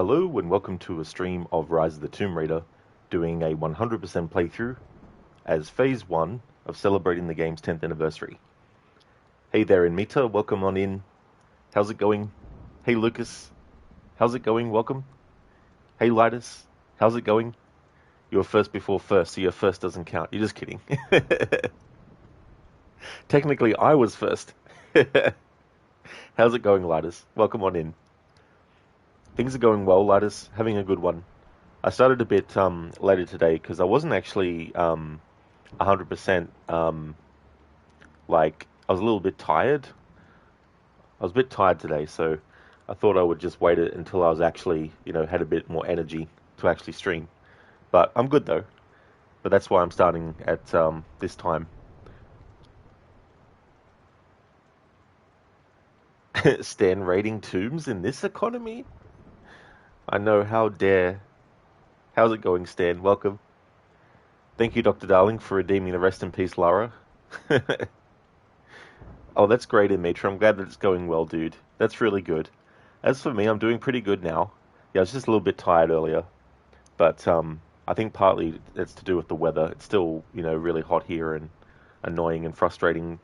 Hello and welcome to a stream of Rise of the Tomb Raider, doing a 100% playthrough as Phase 1 of celebrating the game's 10th anniversary. Hey there, Inmita, welcome on in. How's it going? Hey Lucas, how's it going? Welcome. Hey Lightus, how's it going? You were first before first, so your first doesn't count. You're just kidding. Technically, I was first. How's it going, Lightus? Welcome on in. Things are going well, Lightus. Having a good one. I started a bit later today because I wasn't actually 100% I was a little bit tired. I was a bit tired today, so I thought I would just wait it until I was actually, had a bit more energy to actually stream. But I'm good though. But that's why I'm starting at this time. Stan raiding tombs in this economy? I know, how dare. How's it going, Stan? Welcome. Thank you, Dr. Darling, for redeeming the rest in peace, Lara. Oh, that's great, Mitra. I'm glad that it's going well, dude. That's really good. As for me, I'm doing pretty good now. Yeah, I was just a little bit tired earlier. But I think partly it's to do with the weather. It's still, really hot here and annoying and frustrating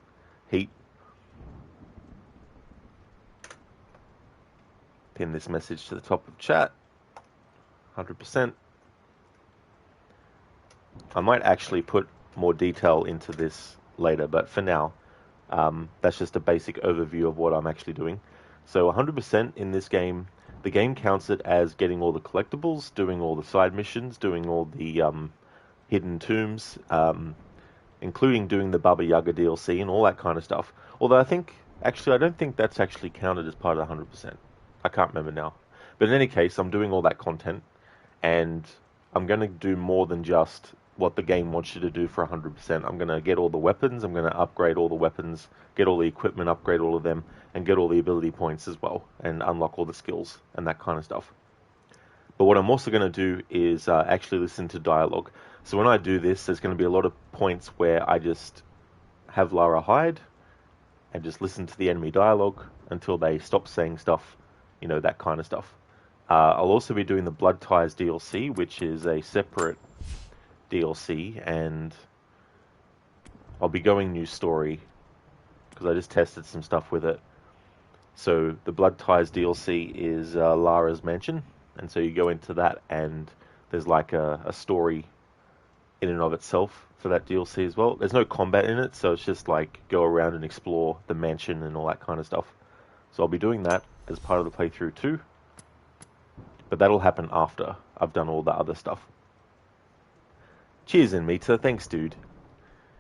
heat. Pin this message to the top of chat. 100%. I might actually put more detail into this later, but for now, that's just a basic overview of what I'm actually doing. So 100% in this game, the game counts it as getting all the collectibles, doing all the side missions, doing all the hidden tombs, including doing the Baba Yaga DLC and all that kind of stuff. Although I don't think that's actually counted as part of the 100%. I can't remember now. But in any case, I'm doing all that content, and I'm going to do more than just what the game wants you to do for 100%. I'm going to get all the weapons, I'm going to upgrade all the weapons, get all the equipment, upgrade all of them, and get all the ability points as well, and unlock all the skills and that kind of stuff. But what I'm also going to do is actually listen to dialogue. So when I do this, there's going to be a lot of points where I just have Lara hide and just listen to the enemy dialogue until they stop saying stuff, that kind of stuff. I'll also be doing the Blood Ties DLC, which is a separate DLC, and I'll be going new story because I just tested some stuff with it. So the Blood Ties DLC is Lara's mansion, and so you go into that, and there's like a story in and of itself for that DLC as well. There's no combat in it, so it's just like go around and explore the mansion and all that kind of stuff. So I'll be doing that as part of the playthrough too, but that'll happen after I've done all the other stuff. Cheers, Inmita. Thanks, dude.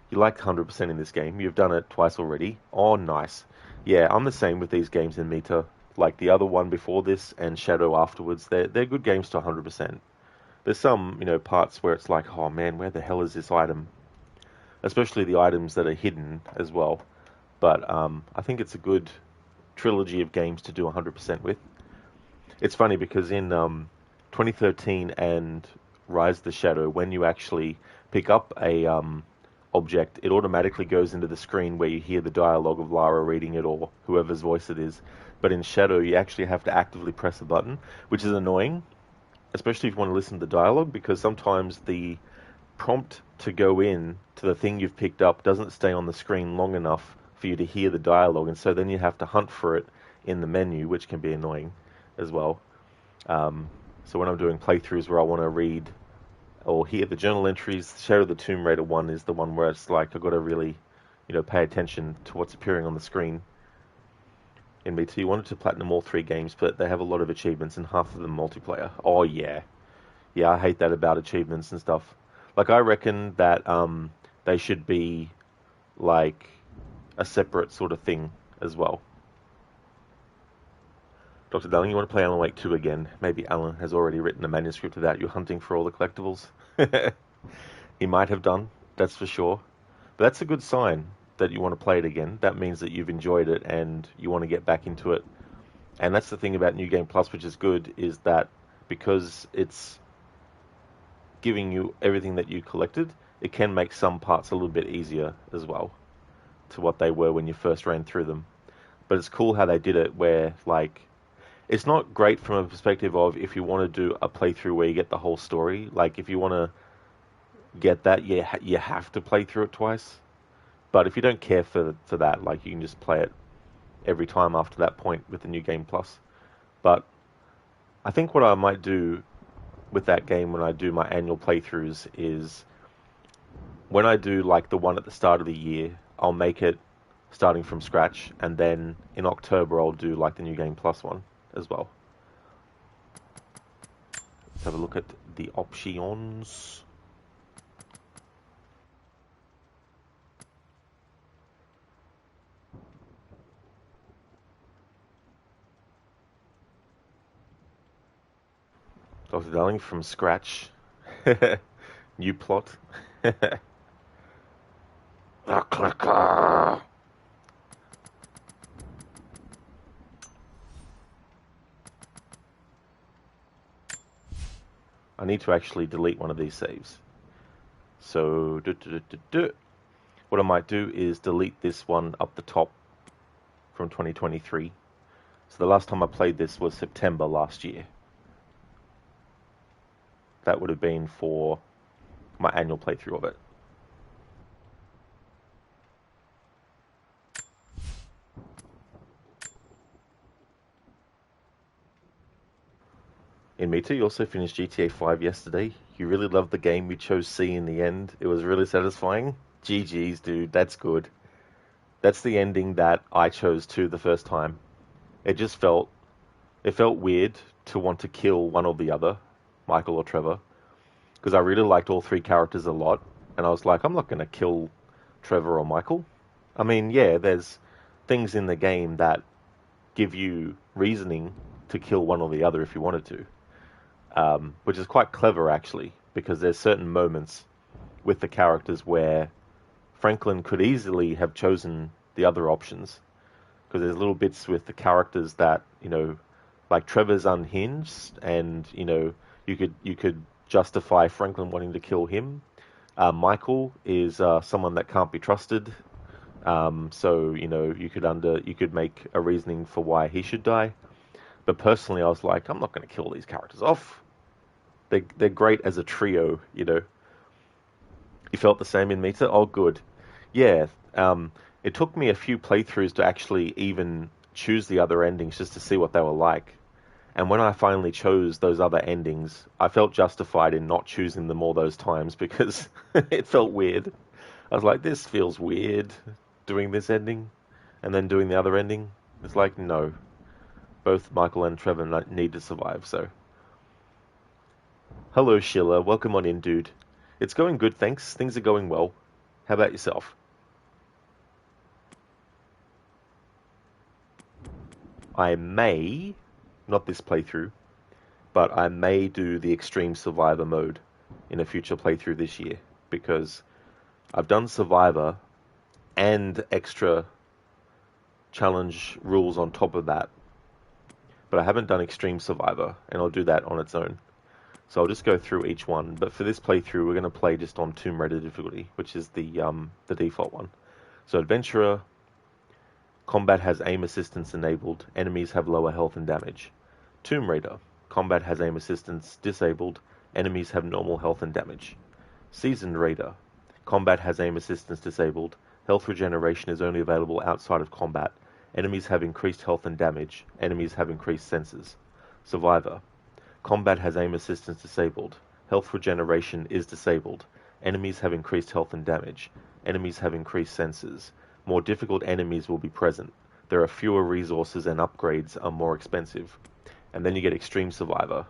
You like 100% in this game. You've done it twice already. Oh, nice. Yeah, I'm the same with these games, Inmita. Like the other one before this and Shadow afterwards. They're good games to 100%. There's some, parts where it's like, oh man, where the hell is this item? Especially the items that are hidden as well. But I think it's a good trilogy of games to do 100% with. It's funny because in 2013 and Rise of the Shadow, when you actually pick up a object, it automatically goes into the screen where you hear the dialogue of Lara reading it or whoever's voice it is. But in Shadow, you actually have to actively press a button, which is annoying, especially if you want to listen to the dialogue, because sometimes the prompt to go in to the thing you've picked up doesn't stay on the screen long enough for you to hear the dialogue, and so then you have to hunt for it in the menu, which can be annoying as well. So when I'm doing playthroughs where I want to read or hear the journal entries, Shadow of the Tomb Raider 1 is the one where it's like I've got to really, pay attention to what's appearing on the screen. In BT, you wanted to platinum all 3 games, but they have a lot of achievements and half of them multiplayer. Oh yeah. Yeah, I hate that about achievements and stuff. Like, I reckon that they should be like a separate sort of thing as well. Dr. Darling, you want to play Alan Wake 2 again? Maybe Alan has already written a manuscript about you hunting for all the collectibles. He might have done, that's for sure. But that's a good sign that you want to play it again. That means that you've enjoyed it and you want to get back into it. And that's the thing about New Game Plus, which is good, is that because it's giving you everything that you collected, it can make some parts a little bit easier as well to what they were when you first ran through them. But it's cool how they did it where, like, it's not great from a perspective of if you want to do a playthrough where you get the whole story. Like if you want to get that, you have to play through it twice. But if you don't care for that, like you can just play it every time after that point with the new game plus. But I think what I might do with that game when I do my annual playthroughs is when I do like the one at the start of the year, I'll make it starting from scratch, and then in October I'll do like the new game plus one as well. Let's have a look at the options. Dr. Darling from scratch. New plot. The clicker. I need to actually delete one of these saves. So, what I might do is delete this one up the top from 2023. So the last time I played this was September last year. That would have been for my annual playthrough of it. In Mita, you also finished GTA 5 yesterday. You really loved the game. You chose C in the end. It was really satisfying. GG's, dude. That's good. That's the ending that I chose too the first time. It felt weird to want to kill one or the other, Michael or Trevor, because I really liked all three characters a lot, and I was like, I'm not going to kill Trevor or Michael. I mean, yeah, there's things in the game that give you reasoning to kill one or the other if you wanted to, which is quite clever actually, because there's certain moments with the characters where Franklin could easily have chosen the other options, because there's little bits with the characters that, like Trevor's unhinged, and you could justify Franklin wanting to kill him. Michael is someone that can't be trusted, so you could make a reasoning for why he should die. But personally, I was like, I'm not going to kill these characters off. They're great as a trio. You felt the same in Mita? Oh, good. Yeah. It took me a few playthroughs to actually even choose the other endings just to see what they were like. And when I finally chose those other endings, I felt justified in not choosing them all those times because it felt weird. I was like, this feels weird, doing this ending and then doing the other ending. It's like, no. Both Michael and Trevor need to survive, so. Hello, Sheila. Welcome on in, dude. It's going good, thanks. Things are going well. How about yourself? I may, not this playthrough, but I may do the Extreme Survivor mode in a future playthrough this year, because I've done Survivor and extra challenge rules on top of that, but I haven't done Extreme Survivor, and I'll do that on its own. So I'll just go through each one, but for this playthrough, we're going to play just on Tomb Raider difficulty, which is the default one. So Adventurer, combat has aim assistance enabled, enemies have lower health and damage. Tomb Raider, combat has aim assistance disabled, enemies have normal health and damage. Seasoned Raider, combat has aim assistance disabled, health regeneration is only available outside of combat, enemies have increased health and damage, enemies have increased senses. Survivor, combat has aim assistance disabled, health regeneration is disabled, enemies have increased health and damage, enemies have increased senses, more difficult enemies will be present, there are fewer resources and upgrades are more expensive. And then you get Extreme Survivor,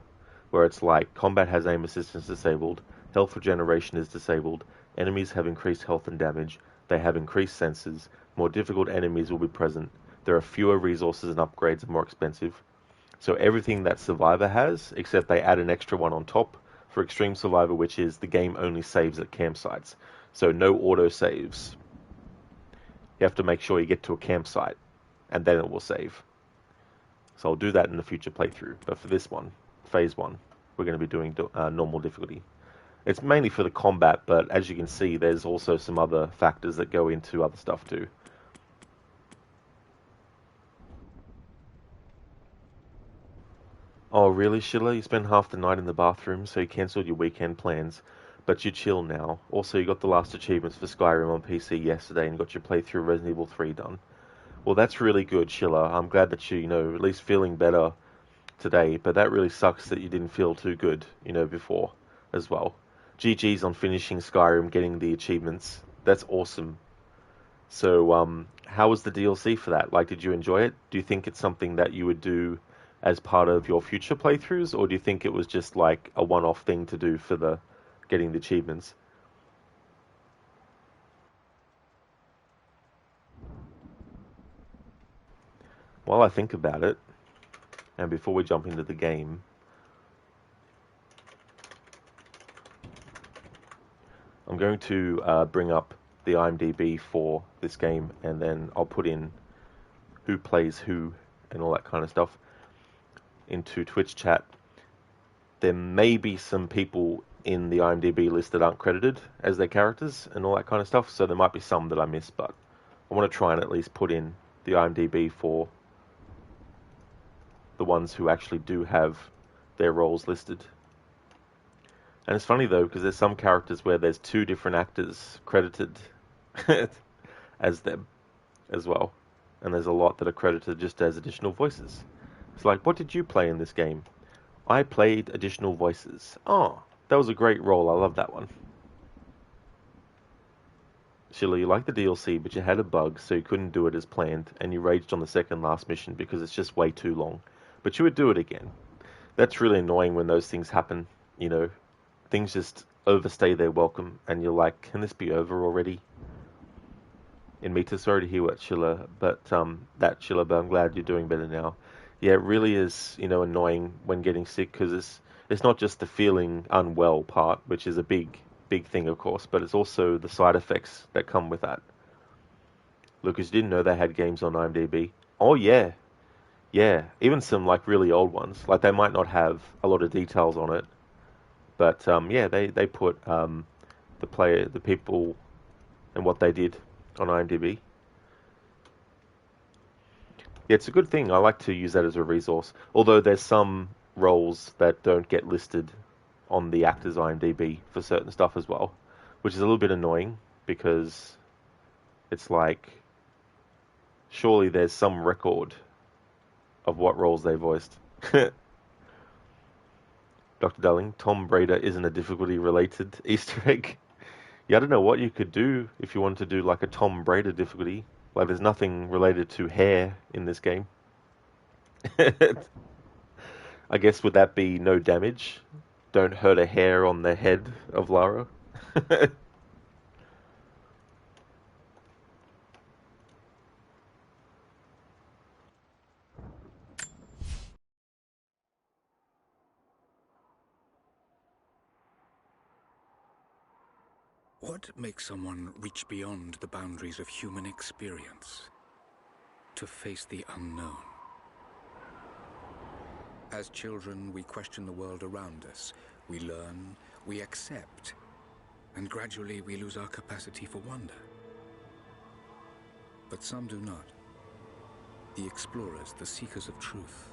where it's like, combat has aim assistance disabled, health regeneration is disabled, enemies have increased health and damage, they have increased senses, more difficult enemies will be present, there are fewer resources and upgrades are more expensive. So everything that Survivor has, except they add an extra one on top for Extreme Survivor, which is the game only saves at campsites. So no auto saves. You have to make sure you get to a campsite, and then it will save. So I'll do that in the future playthrough. But for this one, phase one, we're going to be doing normal difficulty. It's mainly for the combat, but as you can see, there's also some other factors that go into other stuff too. Oh, really, Sheila? You spent half the night in the bathroom, so you cancelled your weekend plans. But you're chill now. Also, you got the last achievements for Skyrim on PC yesterday and got your playthrough of Resident Evil 3 done. Well, that's really good, Sheila. I'm glad that you at least feeling better today, but that really sucks that you didn't feel too good, before as well. GG's on finishing Skyrim, getting the achievements. That's awesome. So, how was the DLC for that? Like, did you enjoy it? Do you think it's something that you would do as part of your future playthroughs, or do you think it was just like a one-off thing to do for the getting the achievements? While I think about it, and before we jump into the game, I'm going to bring up the IMDb for this game, and then I'll put in who plays who and all that kind of stuff into Twitch chat. There may be some people in the IMDb list that aren't credited as their characters and all that kind of stuff, so there might be some that I miss, but I want to try and at least put in the IMDb for the ones who actually do have their roles listed. And it's funny though, because there's some characters where there's two different actors credited as them as well. And there's a lot that are credited just as additional voices. It's like, what did you play in this game? I played additional voices. Oh, that was a great role. I love that one. Sheila, you liked the DLC, but you had a bug, so you couldn't do it as planned, and you raged on the second last mission because it's just way too long. But you would do it again. That's really annoying when those things happen, Things just overstay their welcome, and you're like, can this be over already? In Mita, sorry to hear what Sheila, but that Sheila, but I'm glad you're doing better now. Yeah, it really is, annoying when getting sick, because it's not just the feeling unwell part, which is a big thing, of course, but it's also the side effects that come with that. Lucas, you didn't know they had games on IMDb? Oh yeah, yeah, even some like really old ones. Like they might not have a lot of details on it, but yeah, they put the people, and what they did on IMDb. Yeah, it's a good thing. I like to use that as a resource. Although there's some roles that don't get listed on the actor's IMDb for certain stuff as well, which is a little bit annoying because it's like, surely there's some record of what roles they voiced. Dr. Darling, Tom Brady isn't a difficulty-related Easter egg. Yeah, I don't know what you could do if you wanted to do like a Tom Brady difficulty. Like, there's nothing related to hair in this game. I guess would that be no damage? Don't hurt a hair on the head of Lara? What makes someone reach beyond the boundaries of human experience to face the unknown? As children, we question the world around us. We learn, we accept, and gradually we lose our capacity for wonder. But some do not. The explorers, the seekers of truth.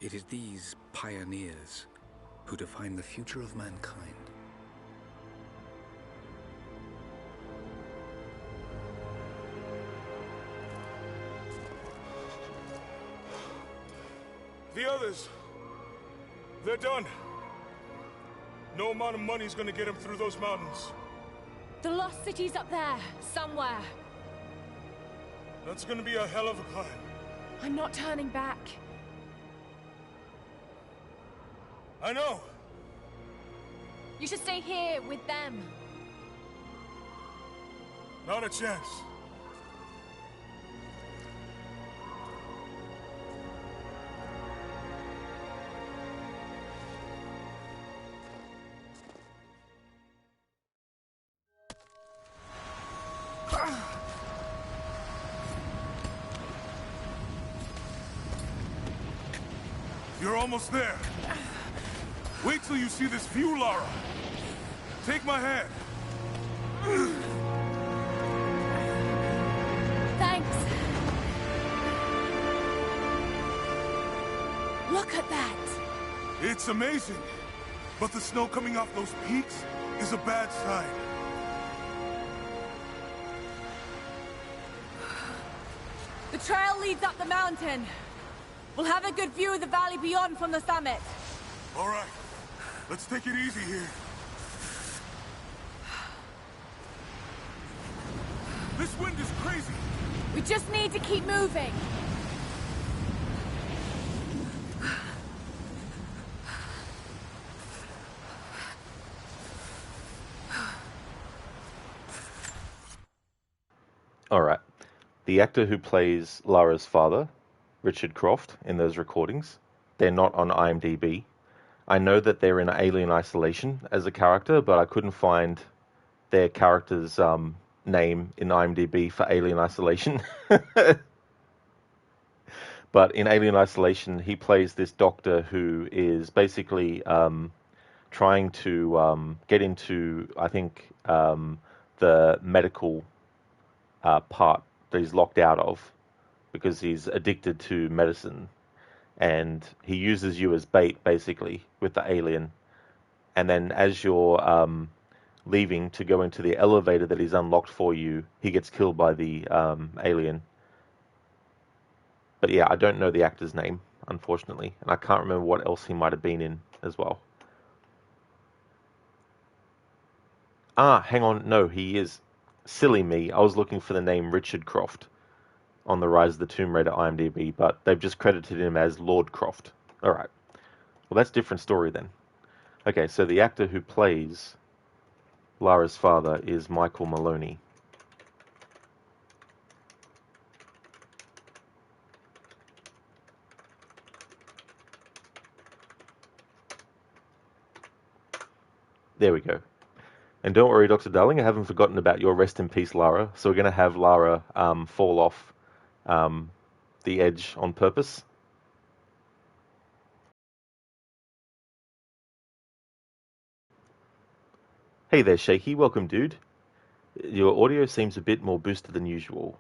It is these pioneers who define the future of mankind. The others, they're done. No amount of money's gonna get them through those mountains. The lost city's up there, somewhere. That's gonna be a hell of a climb. I'm not turning back. I know. You should stay here with them. Not a chance. You're almost there. Wait till you see this view, Lara. Take my hand. Thanks. Look at that! It's amazing. But the snow coming off those peaks is a bad sign. The trail leads up the mountain. We'll have a good view of the valley beyond from the summit. All right. Let's take it easy here. This wind is crazy. We just need to keep moving. All right. The actor who plays Lara's father, Richard Croft, in those recordings, they're not on IMDb. I know that they're in Alien Isolation as a character, but I couldn't find their character's name in IMDb for Alien Isolation. But in Alien Isolation, he plays this doctor who is basically trying to get into, I think, the medical part that he's locked out of because he's addicted to medicine. And he uses you as bait, basically, with the alien. And then as you're leaving to go into the elevator that he's unlocked for you, he gets killed by the alien. But yeah, I don't know the actor's name, unfortunately. And I can't remember what else he might have been in as well. Ah, hang on. No, he is. Silly me. I was looking for the name Richard Croft on the Rise of the Tomb Raider IMDb, but they've just credited him as Lord Croft. All right. Well, that's a different story then. Okay, so the actor who plays Lara's father is Michael Maloney. There we go. And don't worry, Dr. Darling, I haven't forgotten about your rest in peace, Lara. So we're going to have Lara fall off the edge on purpose. Hey there, Shaky. Welcome, dude. Your audio seems a bit more boosted than usual.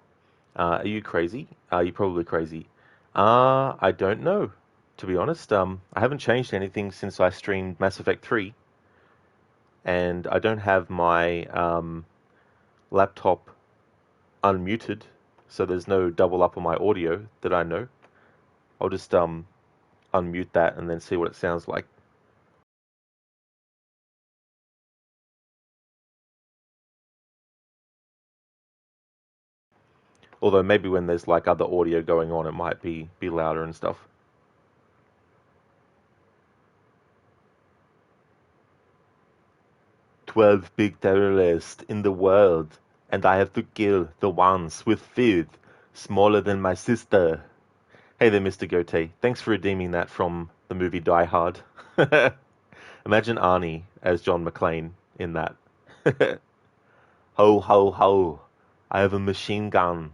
Are you crazy? You're probably crazy. I don't know, to be honest. I haven't changed anything since I streamed Mass Effect 3. And I don't have my laptop unmuted, so there's no double up on my audio that I know. I'll just unmute that and then see what it sounds like. Although maybe when there's like other audio going on, it might be louder and stuff. "12 big terrorists in the world, and I have to kill the ones with feet smaller than my sister." Hey there, Mr. Gote. Thanks for redeeming that from the movie Die Hard. Imagine Arnie as John McClane in that. Ho, ho, ho. I have a machine gun.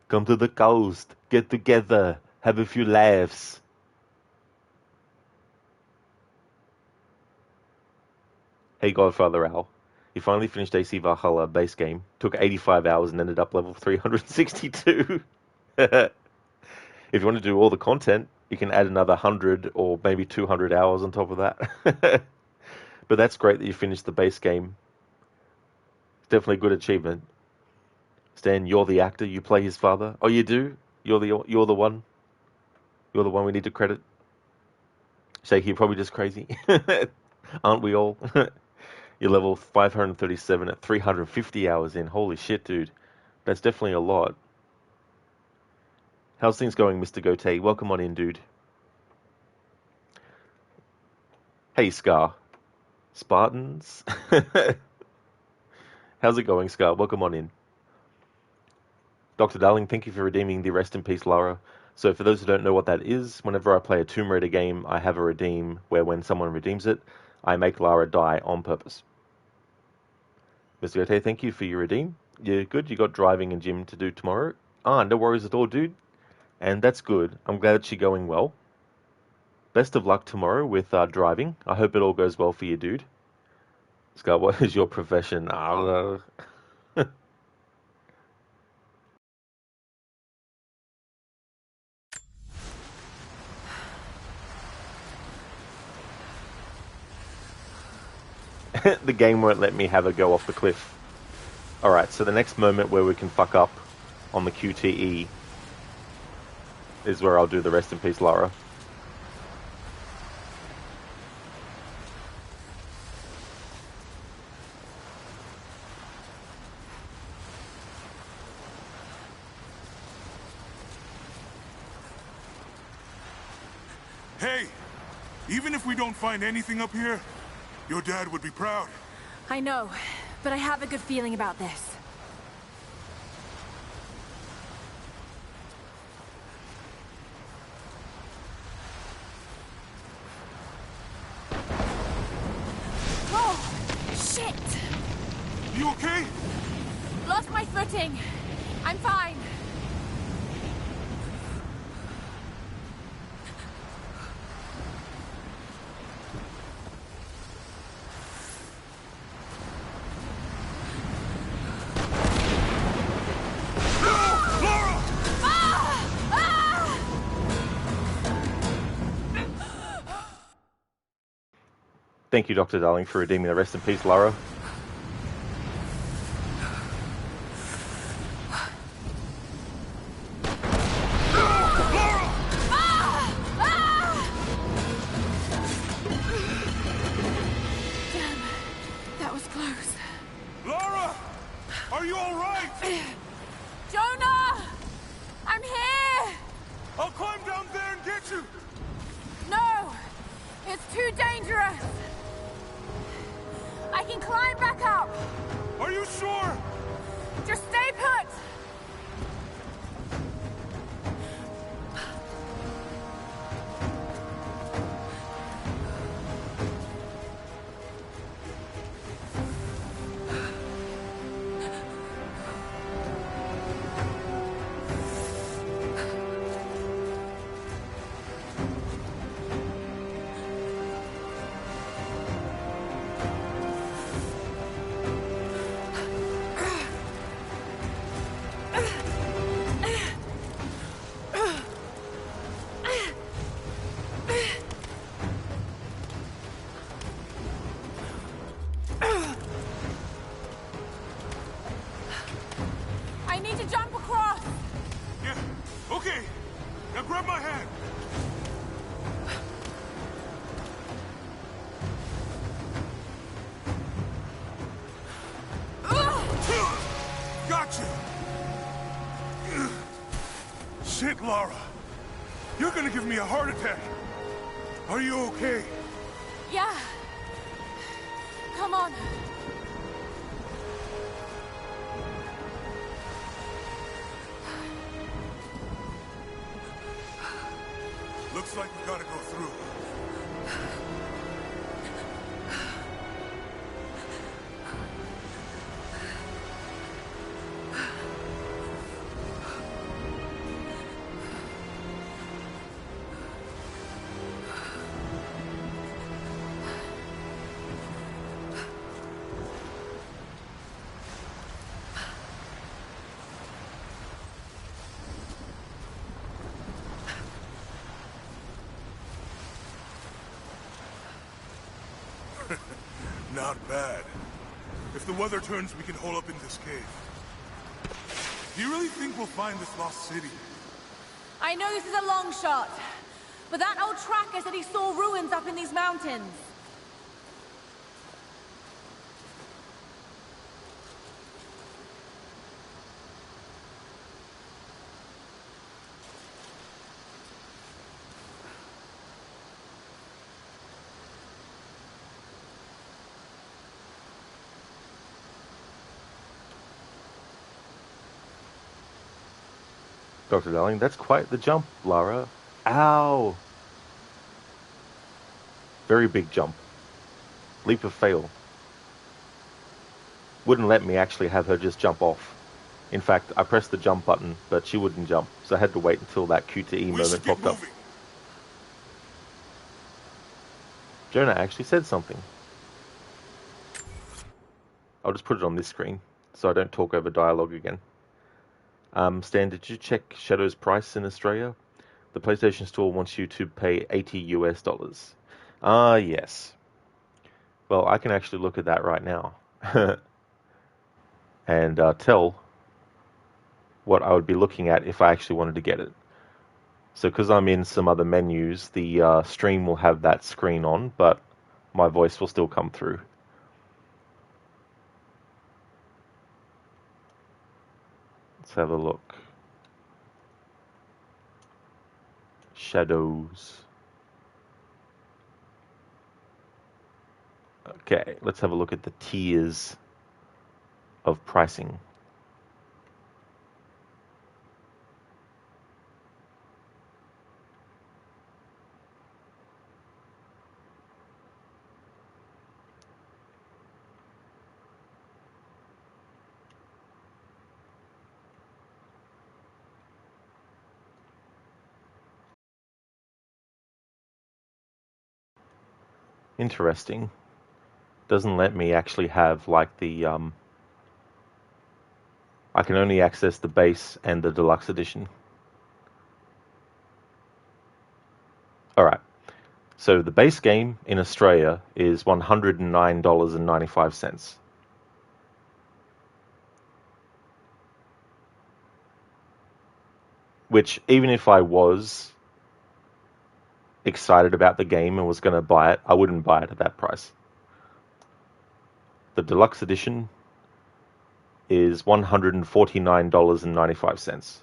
Come to the coast. Get together. Have a few laughs. Hey, Godfather Al. You finally finished AC Valhalla base game. Took 85 hours and ended up level 362. If you want to do all the content, you can add another 100 or maybe 200 hours on top of that. But that's great that you finished the base game. It's definitely a good achievement. Stan, you're the actor. You play his father. Oh, you do? You're the one. You're the one we need to credit. Shaky, you're probably just crazy. Aren't we all? You're level 537 at 350 hours in. Holy shit, dude. That's definitely a lot. How's things going, Mr. Gote? Welcome on in, dude. Hey, Scar. Spartans? How's it going, Scar? Welcome on in. Dr. Darling, thank you for redeeming the Rest in Peace, Lara. So for those who don't know what that is, whenever I play a Tomb Raider game, I have a redeem where when someone redeems it, I make Lara die on purpose. Mr. Gote, thank you for your redeem. You're good. You got driving and gym to do tomorrow. No worries at all, dude. And that's good. I'm glad that you're going well. Best of luck tomorrow with driving. I hope it all goes well for you, dude. Scott, what is your profession? The game won't let me have her go off the cliff. Alright, so the next moment where we can fuck up on the QTE is where I'll do the rest in peace, Lara. Hey! Even if we don't find anything up here, your dad would be proud. I know, but I have a good feeling about this. Oh, shit! You okay? Lost my footing. I'm fine. Thank you, Dr. Darling, for redeeming the rest in peace, Lara. Damn, that was close. Lara! Are you alright? Jonah! I'm here! I'll climb down there and get you! No! It's too dangerous! I can climb back up! Are you sure? Just stay put! I need to jump across! Yeah, okay. Now grab my hand. Got you. Shit, Lara. You're gonna give me a heart attack. Are you okay? Yeah. Come on. Looks like we gotta go through. Not bad. If the weather turns, we can hole up in this cave. Do you really think we'll find this lost city? I know this is a long shot, but that old tracker said he saw ruins up in these mountains. Dr. Darling, that's quite the jump, Lara. Ow! Very big jump. Leap of fail. Wouldn't let me actually have her just jump off. In fact, I pressed the jump button, but she wouldn't jump, so I had to wait until that QTE moment popped up. Jonah actually said something. I'll just put it on this screen, so I don't talk over dialogue again. Stan, did you check Shadow's price in Australia? The PlayStation Store wants you to pay $80 US. Ah, yes. Well, I can actually look at that right now and tell what I would be looking at if I actually wanted to get it. So because I'm in some other menus, the stream will have that screen on, but my voice will still come through. Let's have a look. Shadows. Okay, let's have a look at the tiers of pricing. Interesting. Doesn't let me actually have like the I can only access the base and the deluxe edition. Alright, so the base game in Australia is $109.95. Which, even if I was excited about the game and was going to buy it, I wouldn't buy it at that price. The deluxe edition is $149.95.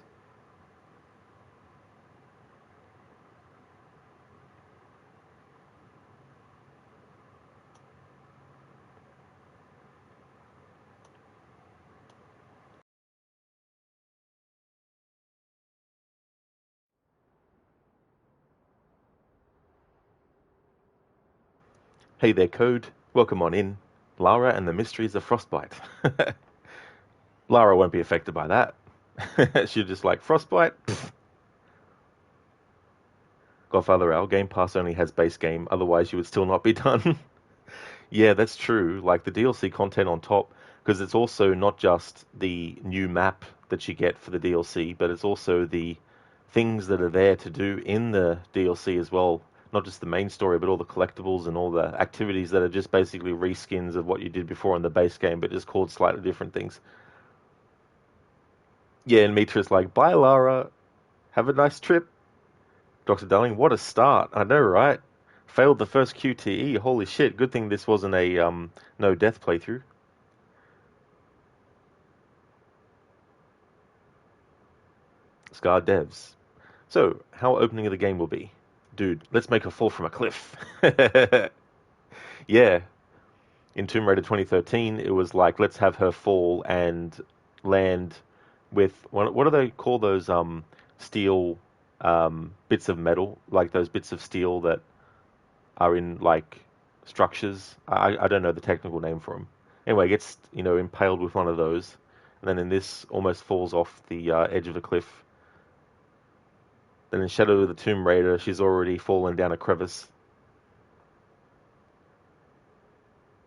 Hey there, Code. Welcome on in. Lara and the Mysteries of Frostbite. Lara won't be affected by that. She'll just like, Frostbite? Pfft. Godfather L, Game Pass only has base game, otherwise you would still not be done. Yeah, that's true. Like the DLC content on top, because it's also not just the new map that you get for the DLC, but it's also the things that are there to do in the DLC as well. Not just the main story, but all the collectibles and all the activities that are just basically reskins of what you did before in the base game, but just called slightly different things. Yeah, and Mitra's like, bye, Lara. Have a nice trip. Dr. Darling, what a start. I know, right? Failed the first QTE. Holy shit. Good thing this wasn't a no death playthrough. Scar devs. So, how opening of the game will be? Dude, let's make her fall from a cliff. Yeah, in Tomb Raider 2013, it was like, let's have her fall and land with, what do they call those steel bits of metal? Like those bits of steel that are in like structures. I don't know the technical name for them. Anyway, gets, impaled with one of those. And then in this, almost falls off the edge of a cliff. Then in Shadow of the Tomb Raider, she's already fallen down a crevice.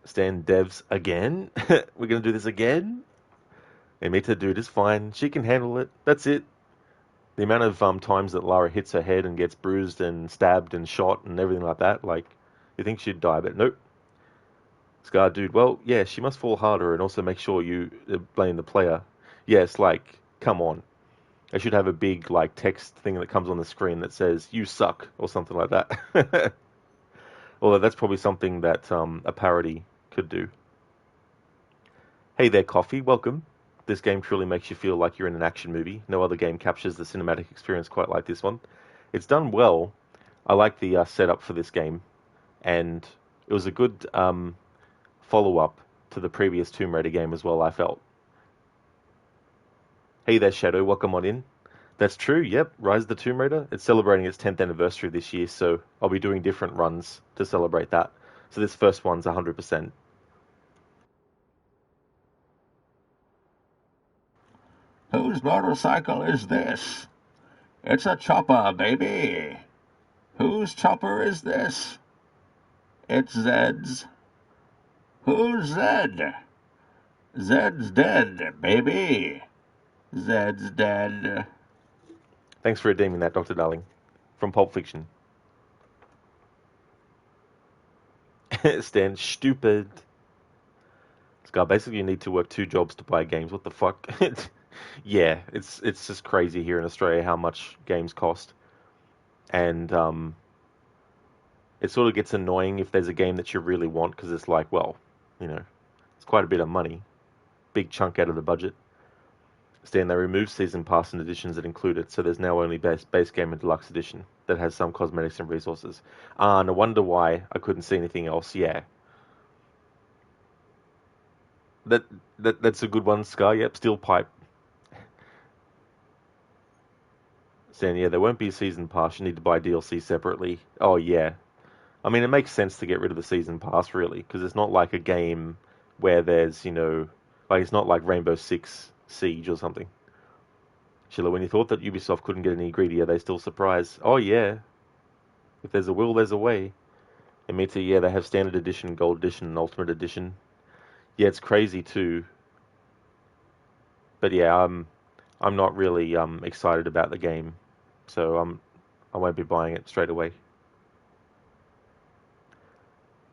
Stand devs again? We're gonna do this again? Amita, dude, is fine. She can handle it. That's it. The amount of times that Lara hits her head and gets bruised and stabbed and shot and everything like that, like, you think she'd die, but nope. Scar, dude, well, yeah, she must fall harder and also make sure you blame the player. Yes, like, come on. I should have a big, like, text thing that comes on the screen that says, you suck, or something like that. Although that's probably something that a parody could do. Hey there, Coffee, welcome. This game truly makes you feel like you're in an action movie. No other game captures the cinematic experience quite like this one. It's done well. I like the setup for this game, and it was a good follow-up to the previous Tomb Raider game as well, I felt. Hey there, Shadow, welcome on in. That's true, yep, Rise of the Tomb Raider. It's celebrating its 10th anniversary this year, so I'll be doing different runs to celebrate that. So this first one's 100%. Whose motorcycle is this? It's a chopper, baby. Whose chopper is this? It's Zed's. Who's Zed? Zed's dead, baby. Zed's dead. Thanks for redeeming that, Dr. Darling. From Pulp Fiction. Stan, stupid. This guy, basically you need to work 2 jobs to buy games. What the fuck? Yeah, it's just crazy here in Australia how much games cost. And it sort of gets annoying if there's a game that you really want because it's like, well, you know, it's quite a bit of money. Big chunk out of the budget. Stan, they removed Season Pass and editions that include it, so there's now only base game and deluxe edition that has some cosmetics and resources. No wonder why I couldn't see anything else. Yeah. That's a good one, Scar. Yep, Steel Pipe. Stan, yeah, there won't be a Season Pass. You need to buy DLC separately. Oh, yeah. I mean, it makes sense to get rid of the Season Pass, really, because it's not like a game where there's, like it's not like Rainbow Six Siege or something. Sheila, when you thought that Ubisoft couldn't get any greedier, they still surprise. Oh, yeah. If there's a will, there's a way. And me too, yeah, they have Standard Edition, Gold Edition, and Ultimate Edition. Yeah, it's crazy, too. But yeah, I'm not really excited about the game, so I won't be buying it straight away.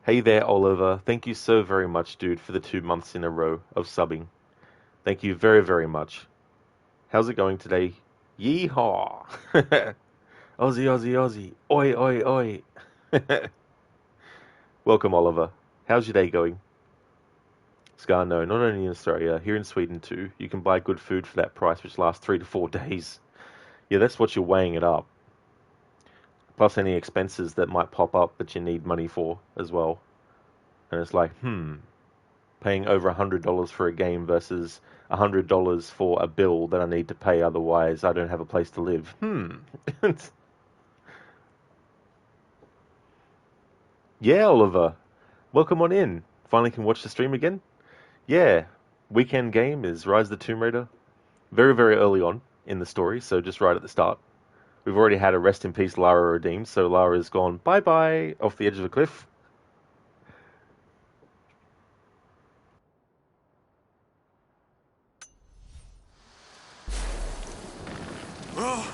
Hey there, Oliver. Thank you so very much, dude, for the 2 months in a row of subbing. Thank you very, very much. How's it going today? Yeehaw! Aussie, Aussie, Aussie. Oi, oi, oi. Welcome, Oliver. How's your day going? Scar, no, not only in Australia, here in Sweden too. You can buy good food for that price, which lasts 3 to 4 days. Yeah, that's what you're weighing it up. Plus any expenses that might pop up that you need money for as well. And it's like, paying over $100 for a game versus $100 for a bill that I need to pay, otherwise I don't have a place to live. Yeah, Oliver. Welcome on in. Finally can watch the stream again? Yeah. Weekend game is Rise of the Tomb Raider. Very, very early on in the story, so just right at the start. We've already had a rest in peace Lara redeemed, so Lara's gone bye-bye off the edge of a cliff. Well,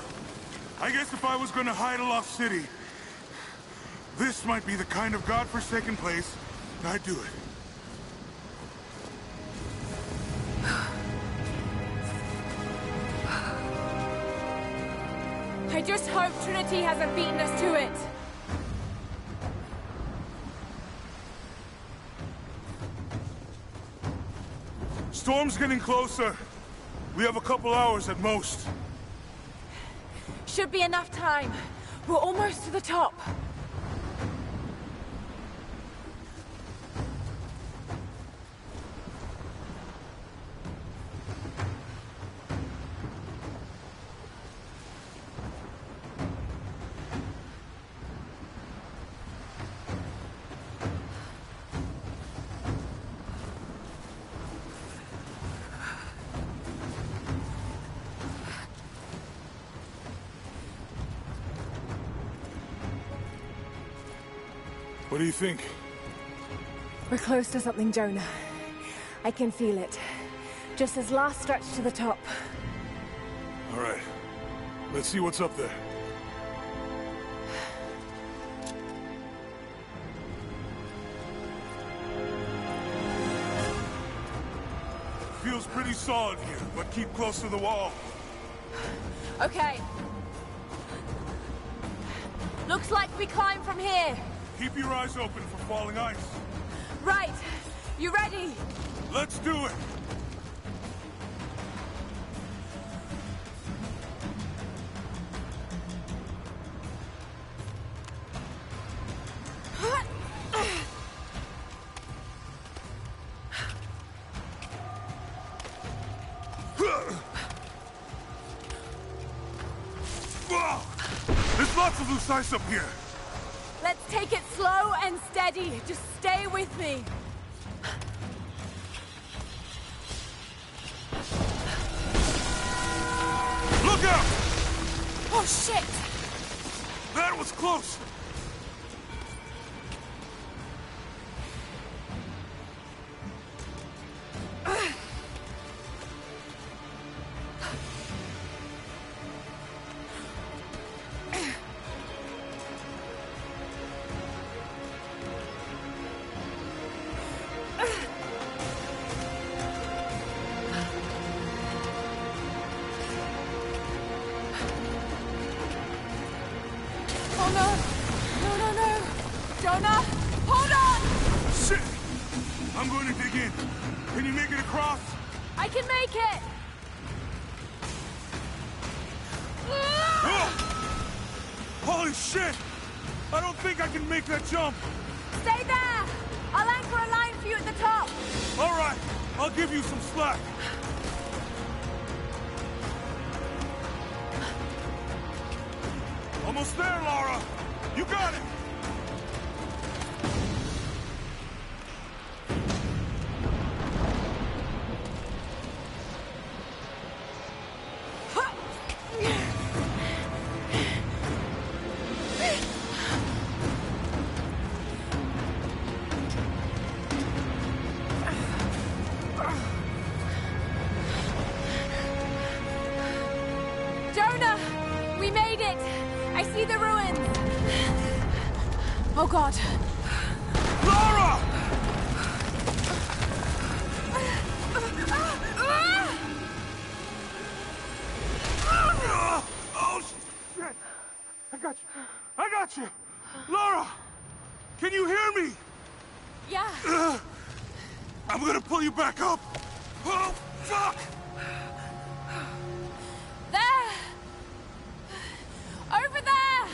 I guess if I was gonna hide a lost city, this might be the kind of godforsaken place I'd do it. I just hope Trinity hasn't beaten us to it. Storm's getting closer. We have a couple hours at most. Should be enough time. We're almost to the top. What do you think? We're close to something, Jonah. I can feel it. Just this last stretch to the top. All right. Let's see what's up there. Feels pretty solid here, but keep close to the wall. Okay. Looks like we climb from here. Keep your eyes open for falling ice. Right. You ready? Let's do it! There's lots of loose ice up here. Let's take it slow and steady. Just stay with me. Look out! Oh, shit! That was close! it across? I can make it! Holy shit! I don't think I can make that jump! Stay there! I'll anchor a line for you at the top! Alright, I'll give you some slack. Almost there, Lara! You got it! Jonah! We made it! I see the ruins! Oh god. Lara! Oh, shit! I got you! I got you! Lara! Can you hear me? Yeah. I'm gonna pull you back up! Oh, fuck! There! Over there!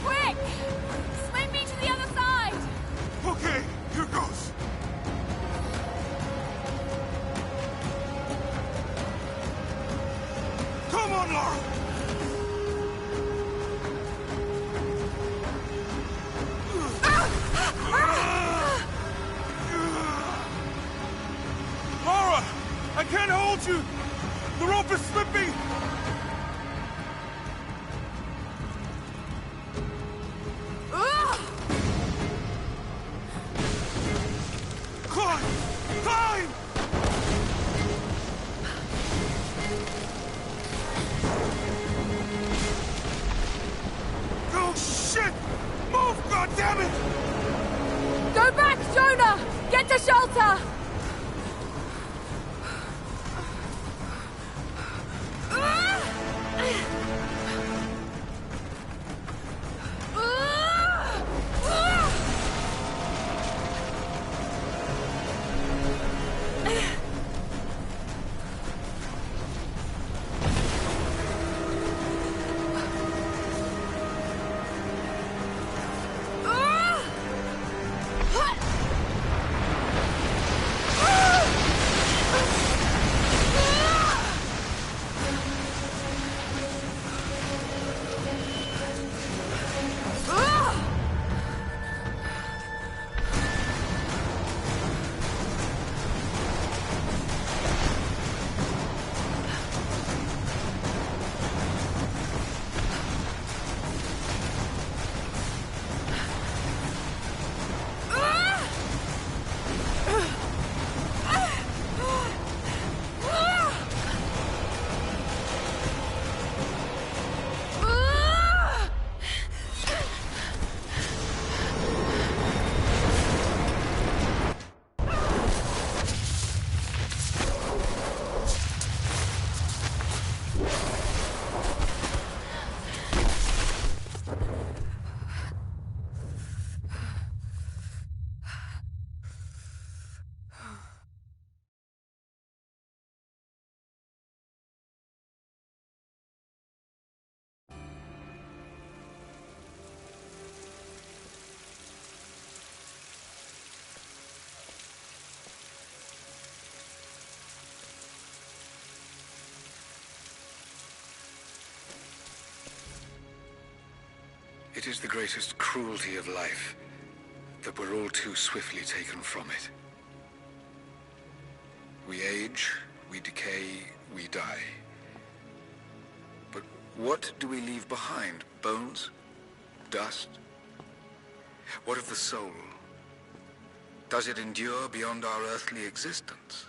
Quick! Swing me to the other side! Okay, here goes. Come on, Lara! Lara! I can't hold you! The rope is slipping! Climb! Climb! Oh, shit! Move, goddammit! Go back, Jonah! Get to shelter! It is the greatest cruelty of life that we're all too swiftly taken from it. We age, we decay, we die. But what do we leave behind? Bones? Dust? What of the soul? Does it endure beyond our earthly existence?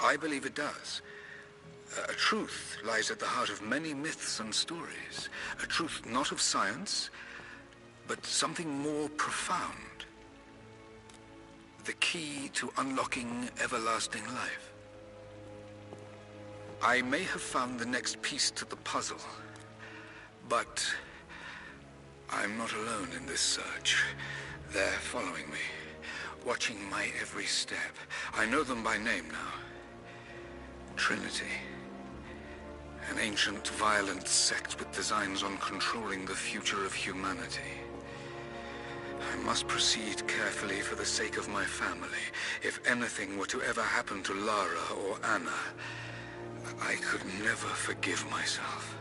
I believe it does. A truth lies at the heart of many myths and stories. A truth not of science, but something more profound. The key to unlocking everlasting life. I may have found the next piece to the puzzle, but I'm not alone in this search. They're following me. watching my every step. I know them by name now. Trinity. An ancient, violent sect with designs on controlling the future of humanity. I must proceed carefully for the sake of my family. If anything were to ever happen to Lara or Anna, I could never forgive myself.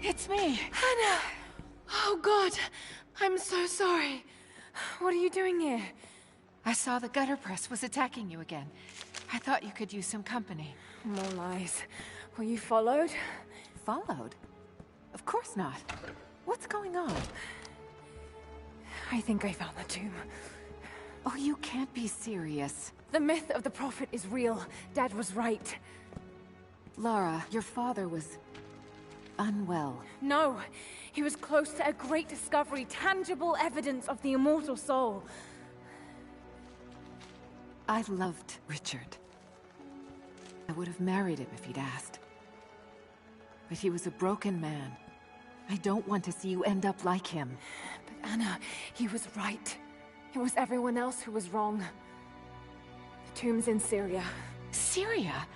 It's me. Anna! Oh, God. I'm so sorry. What are you doing here? I saw the gutter press was attacking you again. I thought you could use some company. More lies. Were you followed? Followed? Of course not. What's going on? I think I found the tomb. Oh, you can't be serious. The myth of the Prophet is real. Dad was right. Lara, your father was unwell. No, he was close to a great discovery, tangible evidence of the immortal soul. I loved Richard. I would have married him if he'd asked. But he was a broken man. I don't want to see you end up like him. But Anna, he was right. It was everyone else who was wrong. The tomb's in Syria. Syria?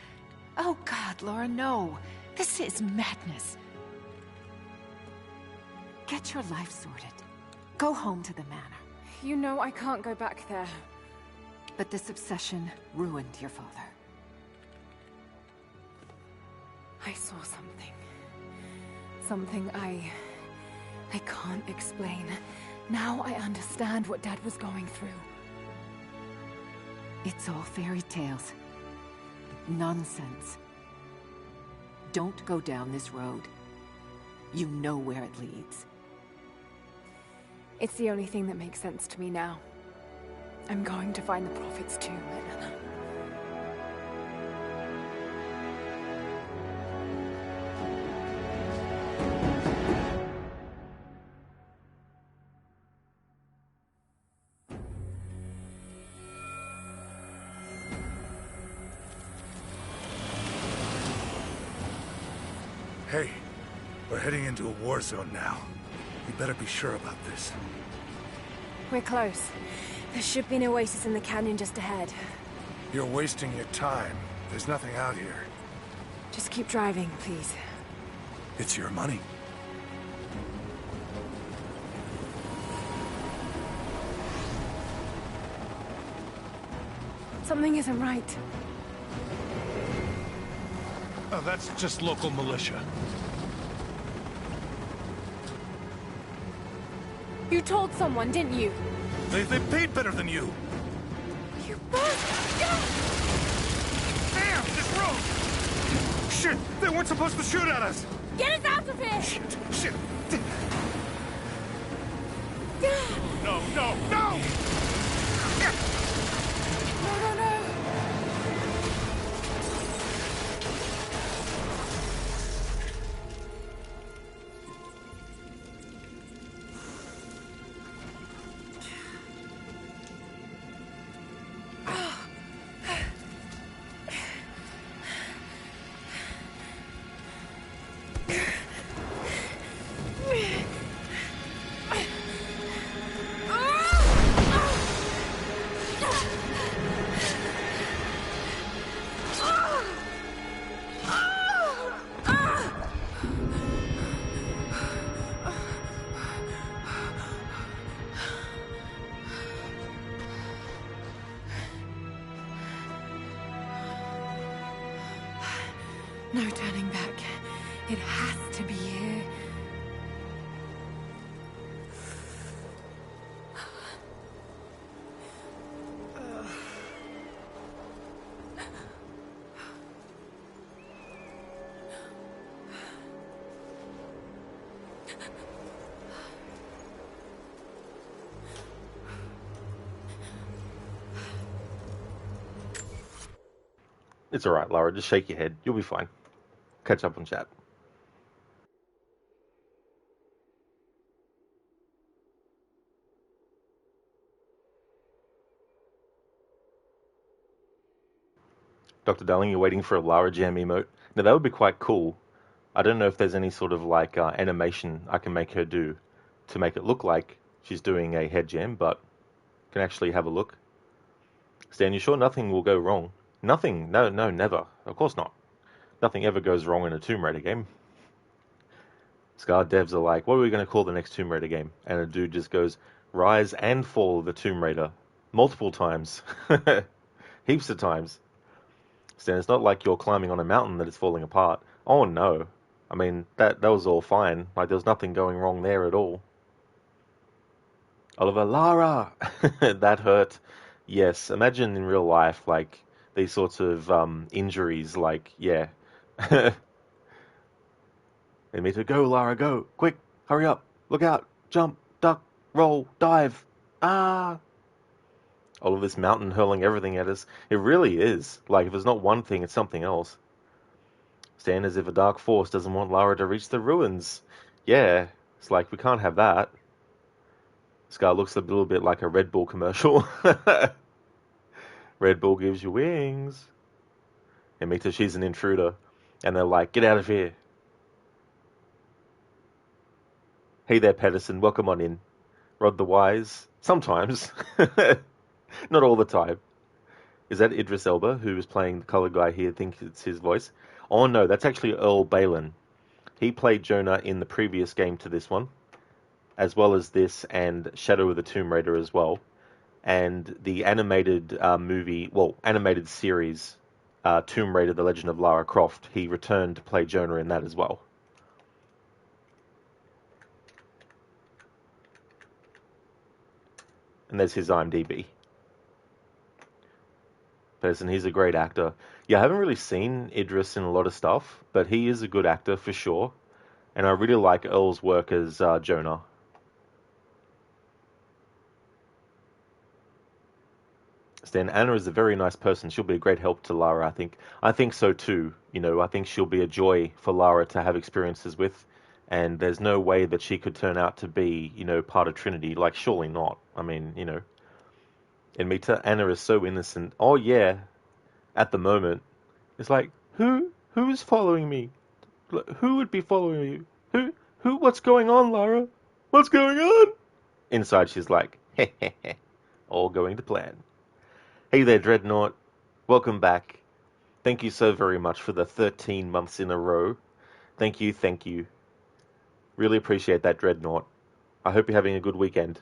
Oh God, Lara, no. This is madness. Get your life sorted. Go home to the manor. You know I can't go back there. But this obsession ruined your father. I saw something. Something I can't explain. Now I understand what Dad was going through. It's all fairy tales. Nonsense. Don't go down this road. You know where it leads. It's the only thing that makes sense to me now. I'm going to find the Prophet's tomb, Anna. Hey, we're heading into a war zone now. We better be sure about this. We're close. There should be an oasis in the canyon just ahead. You're wasting your time. There's nothing out here. Just keep driving, please. It's your money. Something isn't right. Oh, that's just local militia. You told someone, didn't you? They paid better than you. You bastard! Damn, this road! Shit, they weren't supposed to shoot at us! Get us out of here! Shit. No! No, no, no! No turning back. It has to be here. It's alright, Lara. Just shake your head. You'll be fine. Catch up on chat. Dr. Darling, you're waiting for a Lara Jam emote. Now, that would be quite cool. I don't know if there's any sort of like animation I can make her do to make it look like she's doing a head jam, but can actually have a look. Stan, you sure nothing will go wrong? Nothing. No, never. Of course not. Nothing ever goes wrong in a Tomb Raider game. Scar devs are like, what are we going to call the next Tomb Raider game? And a dude just goes, Rise and Fall of the Tomb Raider. Multiple times. Heaps of times. Stan, it's not like you're climbing on a mountain that is falling apart. Oh no. I mean, that was all fine. Like, there was nothing going wrong there at all. Oliver, Lara! That hurt. Yes, imagine in real life, like, these sorts of injuries, like, yeah. And me to go, Lara, go! Quick! Hurry up! Look out! Jump! Duck! Roll! Dive! Ah! All of this mountain hurling everything at us. It really is. Like, if it's not one thing, it's something else. Stand as if a dark force doesn't want Lara to reach the ruins. Yeah, it's like, we can't have that. This guy looks a little bit like a Red Bull commercial. Red Bull gives you wings. And Mita, she's an intruder. And they're like, get out of here. Hey there, Pedersen, welcome on in. Rod the Wise. Sometimes. Not all the time. Is that Idris Elba, who is playing the colored guy here? I think it's his voice. Oh no, that's actually Earl Balin. He played Jonah in the previous game to this one, as well as this and Shadow of the Tomb Raider as well. And the animated animated series, Tomb Raider, The Legend of Lara Croft, he returned to play Jonah in that as well. And there's his IMDb. Person, he's a great actor. Yeah, I haven't really seen Idris in a lot of stuff, but he is a good actor for sure. And I really like Earl's work as Jonah. Stan, Anna is a very nice person. She'll be a great help to Lara, I think. I think so too. You know, I think she'll be a joy for Lara to have experiences with. And there's no way that she could turn out to be, you know, part of Trinity. Like, surely not. I mean, you know. And Mita, Anna is so innocent. Oh yeah, at the moment. It's like, who's following me? Who would be following me? What's going on, Lara? What's going on? Inside she's like, heh heh heh. All going to plan. Hey there, Dreadnought. Welcome back. Thank you so very much for the 13 months in a row. Thank you, thank you. Really appreciate that, Dreadnought. I hope you're having a good weekend.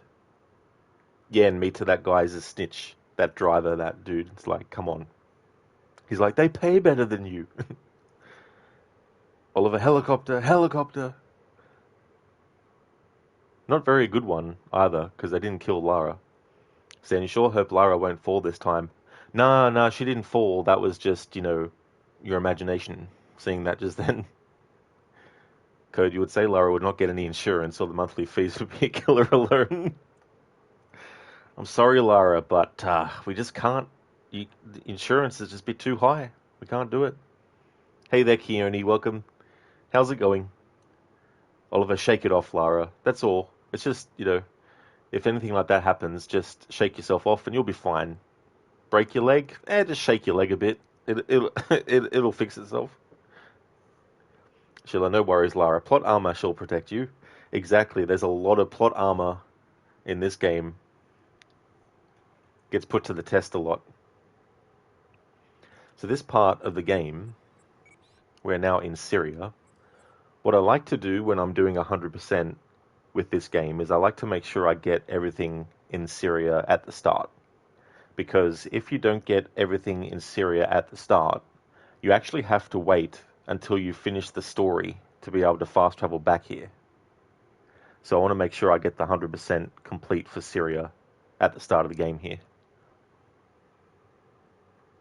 Yeah, and me to that guy's a snitch. That driver, that dude. It's like, come on. He's like, they pay better than you. Oliver, helicopter. Not very good one, either, because they didn't kill Lara. Stan, you sure hope Lara won't fall this time? Nah, she didn't fall. That was just, you know, your imagination seeing that just then. Code, you would say Lara would not get any insurance, or the monthly fees would be a killer alone. I'm sorry, Lara, but we just can't. Insurance is just a bit too high. We can't do it. Hey there, Keone, welcome. How's it going? Oliver, shake it off, Lara. That's all. It's just, you know, if anything like that happens, just shake yourself off and you'll be fine. Break your leg? Just shake your leg a bit. It'll fix itself. Sheila, no worries, Lara. Plot armor shall protect you. Exactly. There's a lot of plot armor in this game. Gets put to the test a lot. So this part of the game, we're now in Syria. What I like to do when I'm doing 100% with this game is I like to make sure I get everything in Syria at the start. Because if you don't get everything in Syria at the start, you actually have to wait until you finish the story to be able to fast travel back here. So I want to make sure I get the 100% complete for Syria at the start of the game here.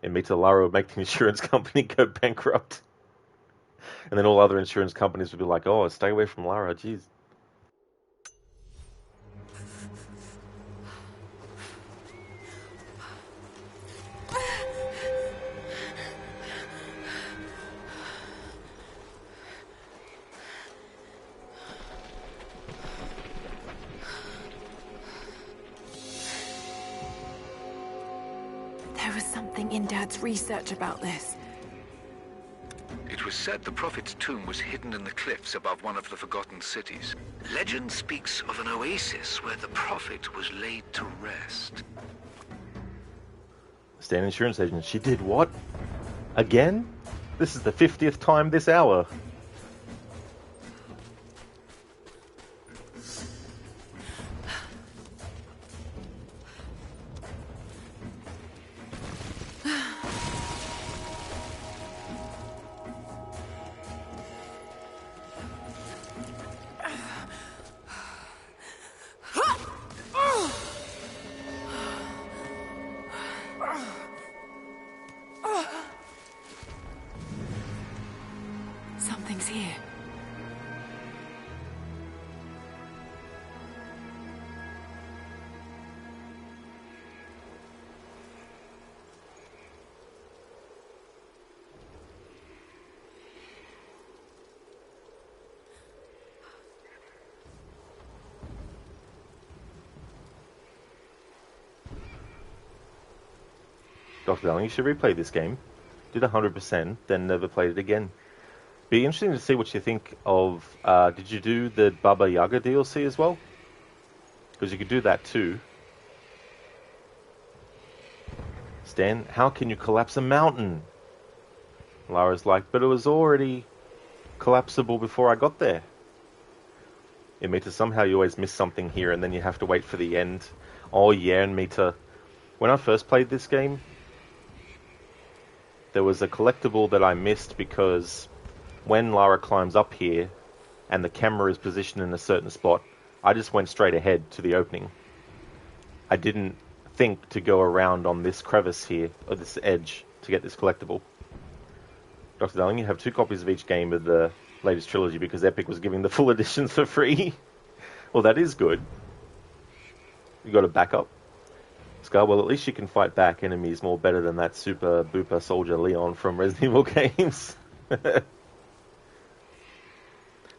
And Mita Lara would make the insurance company go bankrupt. And then all other insurance companies would be like, oh, stay away from Lara, jeez. There was something in Dad's research about this. It was said the Prophet's tomb was hidden in the cliffs above one of the forgotten cities. Legend speaks of an oasis where the Prophet was laid to rest. Stan insurance agent, she did what? Again? This is the 50th time this hour. Something's here. Dr. Darling, you should replay this game. Did 100%, then never played it again. Be interesting to see what you think of... did you do the Baba Yaga DLC as well? Because you could do that too. Stan, how can you collapse a mountain? Lara's like, but it was already collapsible before I got there. Yeah, Mita, somehow you always miss something here and then you have to wait for the end. Oh yeah, and Mita, when I first played this game, there was a collectible that I missed because when Lara climbs up here and the camera is positioned in a certain spot, I just went straight ahead to the opening. I didn't think to go around on this crevice here, or this edge, to get this collectible. Dr. Darling, you have 2 copies of each game of the latest trilogy because Epic was giving the full editions for free. Well, that is good. You got a backup. Scar, well, at least you can fight back enemies more better than that super booper soldier Leon from Resident Evil games.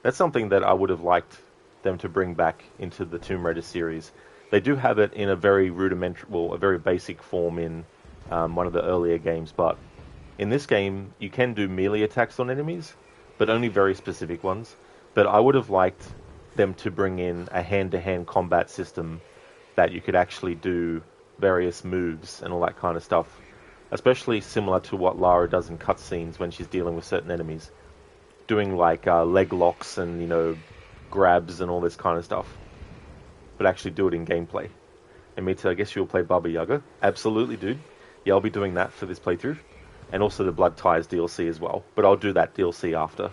That's something that I would have liked them to bring back into the Tomb Raider series. They do have it in a very rudimentary, well, a very basic form in one of the earlier games, but in this game, you can do melee attacks on enemies, but only very specific ones. But I would have liked them to bring in a hand-to-hand combat system that you could actually do various moves and all that kind of stuff, especially similar to what Lara does in cutscenes when she's dealing with certain enemies, doing like leg locks and, you know, grabs and all this kind of stuff, but actually do it in gameplay. And Mita, I guess you'll play Baba Yaga. Absolutely, dude. Yeah, I'll be doing that for this playthrough, and also the Blood Ties DLC as well, but I'll do that DLC after.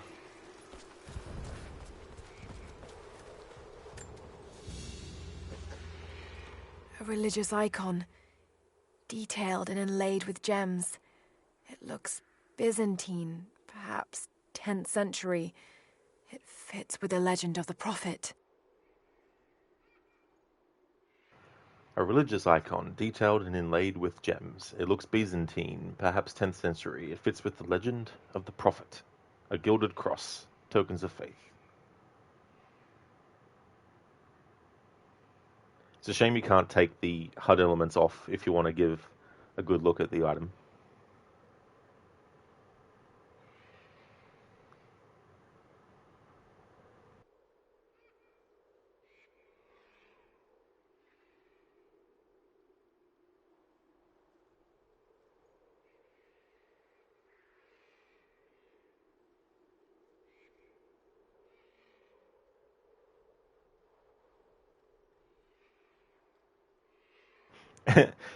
A religious icon, detailed and inlaid with gems. It looks Byzantine, perhaps 10th century. It fits with the legend of the Prophet. A religious icon, detailed and inlaid with gems. It looks Byzantine, perhaps 10th century. It fits with the legend of the Prophet. A gilded cross, tokens of faith. It's a shame you can't take the HUD elements off if you want to give a good look at the item.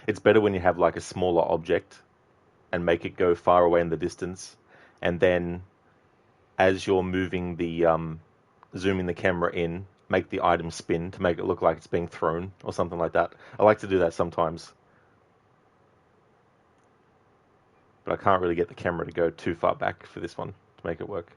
It's better when you have like a smaller object and make it go far away in the distance, and then as you're moving the zooming the camera in, make the item spin to make it look like it's being thrown or something like that. I like to do that sometimes, but I can't really get the camera to go too far back for this one to make it work.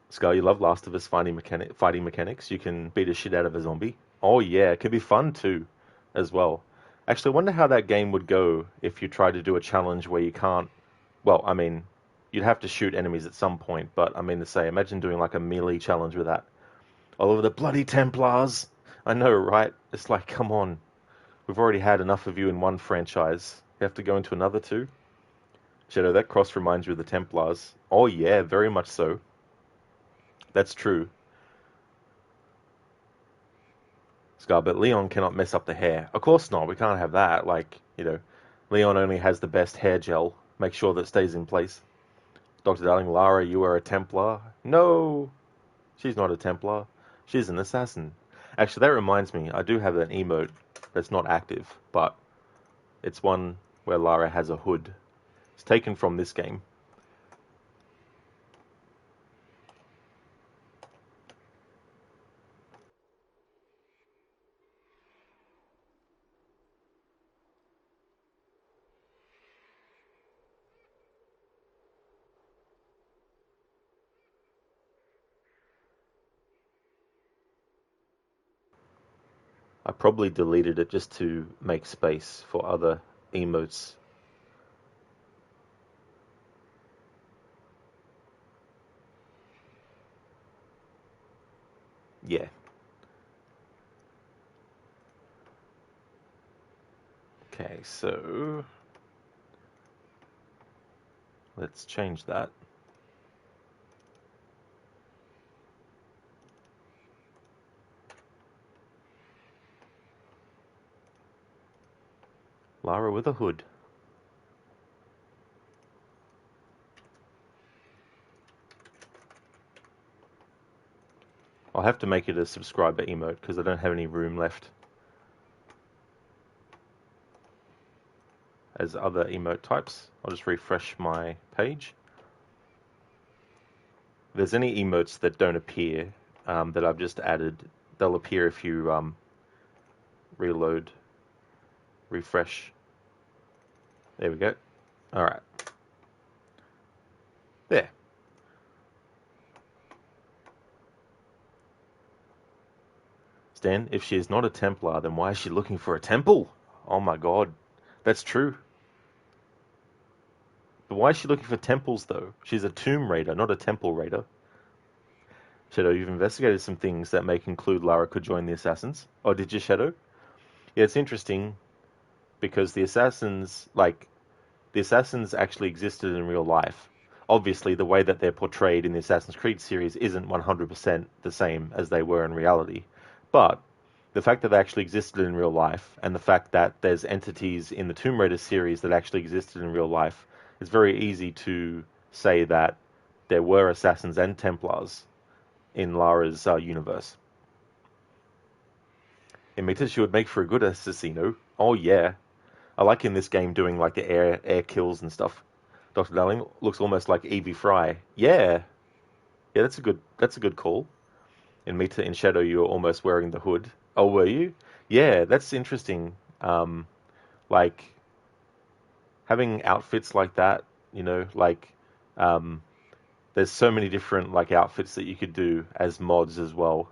Scar, you love Last of Us fighting mechanics. You can beat a shit out of a zombie. Oh yeah, it could be fun too, as well. Actually, I wonder how that game would go if you tried to do a challenge where you can't. Well, I mean, you'd have to shoot enemies at some point, but I mean to say, imagine doing like a melee challenge with that. All over the bloody Templars! I know, right? It's like, come on. We've already had enough of you in one franchise. You have to go into another too? Shadow, that cross reminds you of the Templars. Oh yeah, very much so. That's true. Scar, but Leon cannot mess up the hair. Of course not, we can't have that. Like, Leon only has the best hair gel. Make sure that stays in place. Dr. Darling, Lara, you are a Templar. No! She's not a Templar. She's an assassin. Actually, that reminds me, I do have an emote that's not active, but it's one where Lara has a hood. It's taken from this game. I probably deleted it just to make space for other emotes. Yeah. Okay, so let's change that. Lara with a hood. I'll have to make it a subscriber emote because I don't have any room left as other emote types. I'll just refresh my page. If there's any emotes that don't appear that I've just added, they'll appear if you reload, refresh. There we go. Alright. There. Stan, if she is not a Templar, then why is she looking for a temple? Oh my god. That's true. But why is she looking for temples, though? She's a tomb raider, not a temple raider. Shadow, you've investigated some things that may conclude Lara could join the Assassins. Oh, did you, Shadow? Yeah, it's interesting because the Assassins actually existed in real life. Obviously, the way that they're portrayed in the Assassin's Creed series isn't 100% the same as they were in reality. But the fact that they actually existed in real life, and the fact that there's entities in the Tomb Raider series that actually existed in real life, it's very easy to say that there were Assassins and Templars in Lara's universe. Imita, she would make for a good assassino. Oh yeah. I like in this game doing like the air kills and stuff. Dr. Darling looks almost like Evie Fry. Yeah. Yeah, that's a good call. In Mita, in Shadow, you were almost wearing the hood. Oh, were you? Yeah, that's interesting. Like having outfits like that, there's so many different like outfits that you could do as mods as well.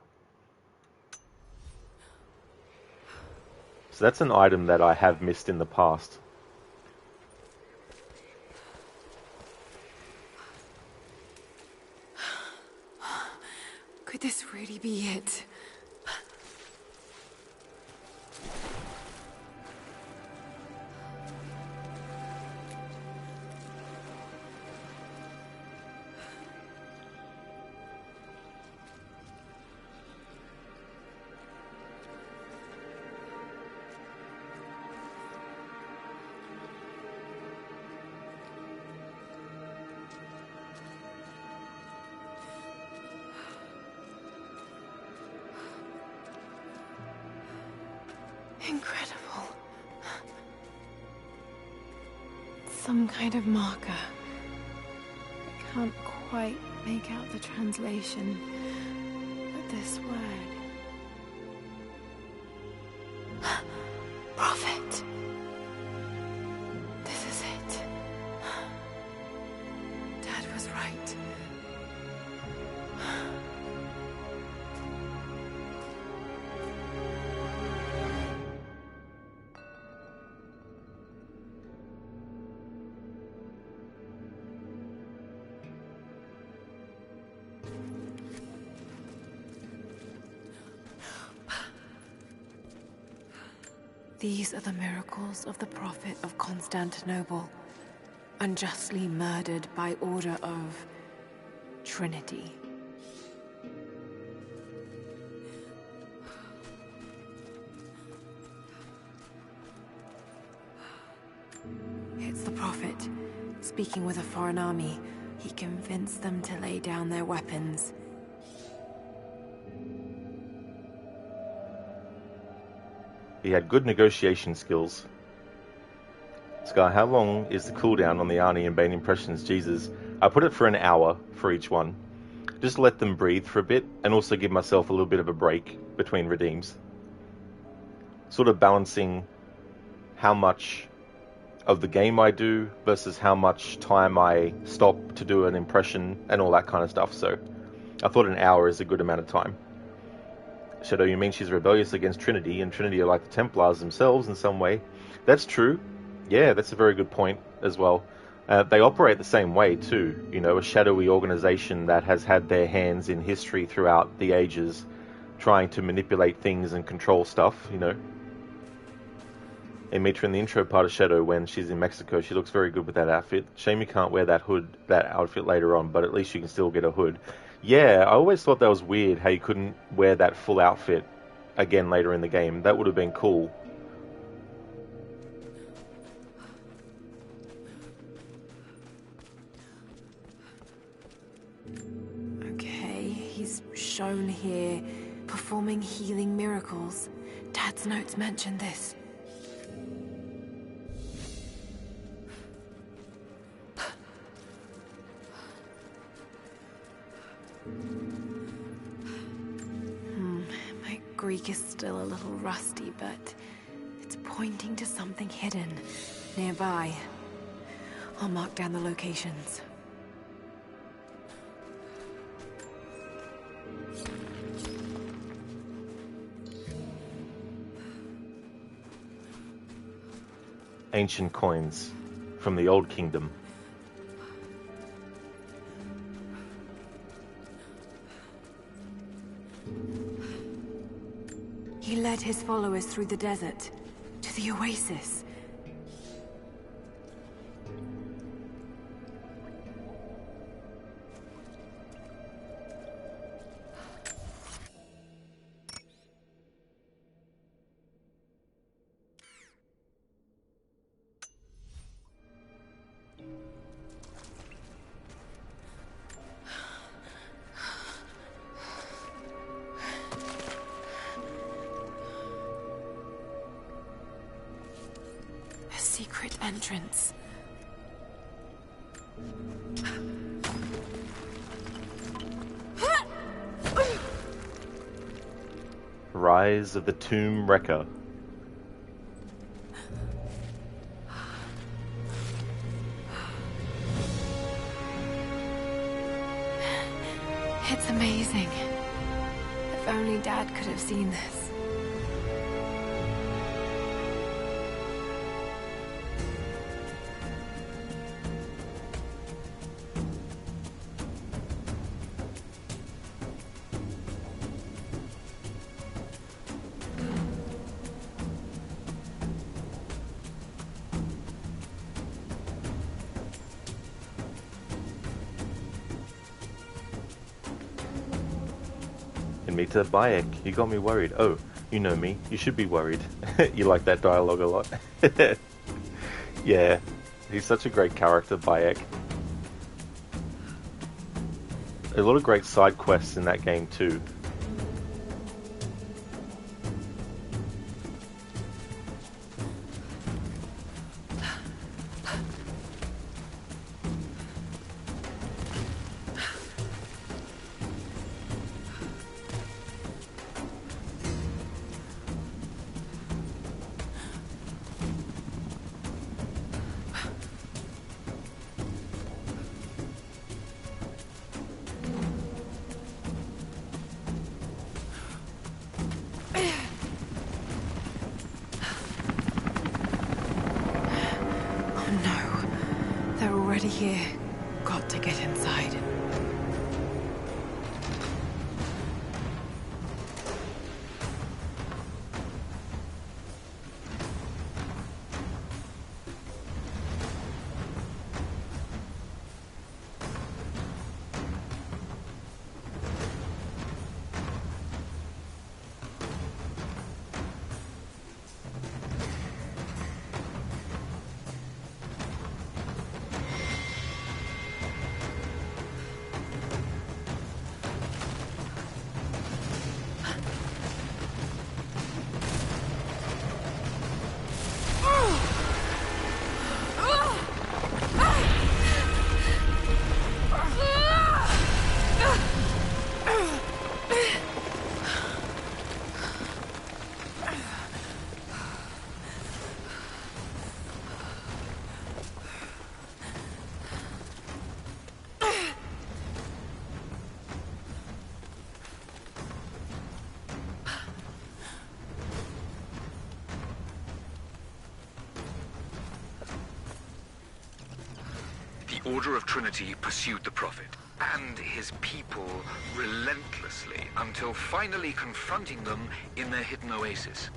So that's an item that I have missed in the past. Could this really be it? Incredible. some kind of marker. I can't quite make out the translation, but this word... Prophet. This is it. Dad was right. These are the miracles of the Prophet of Constantinople, unjustly murdered by order of Trinity. It's the Prophet, speaking with a foreign army. He convinced them to lay down their weapons. He had good negotiation skills. Sky, how long is the cooldown on the Arnie and Bane impressions? Jesus, I put it for an hour for each one. Just let them breathe for a bit, and also give myself a little bit of a break between redeems. Sort of balancing how much of the game I do versus how much time I stop to do an impression and all that kind of stuff. So I thought an hour is a good amount of time. Shadow, you mean she's rebellious against Trinity, and Trinity are like the Templars themselves in some way? That's true. Yeah, that's a very good point as well. They operate the same way too. You know, a shadowy organization that has had their hands in history throughout the ages, trying to manipulate things and control stuff, you know. And Mitra in the intro part of Shadow, when she's in Mexico, she looks very good with that outfit. Shame you can't wear that outfit later on, but at least you can still get a hood. Yeah, I always thought that was weird how you couldn't wear that full outfit again later in the game. That would have been cool. Okay, he's shown here performing healing miracles. Dad's notes mention this. My Greek is still a little rusty, but it's pointing to something hidden nearby. I'll mark down the locations. Ancient coins from the Old Kingdom. He led his followers through the desert to the oasis. Secret entrance. Rise of the Tomb Wrecker. It's amazing. If only Dad could have seen this. Mita Bayek, you got me worried. Oh, you know me. You should be worried. You like that dialogue a lot. Yeah, he's such a great character, Bayek. A lot of great side quests in that game too. already here. Got to get inside. The Order of Trinity pursued the Prophet and his people relentlessly until finally confronting them in their hidden oasis.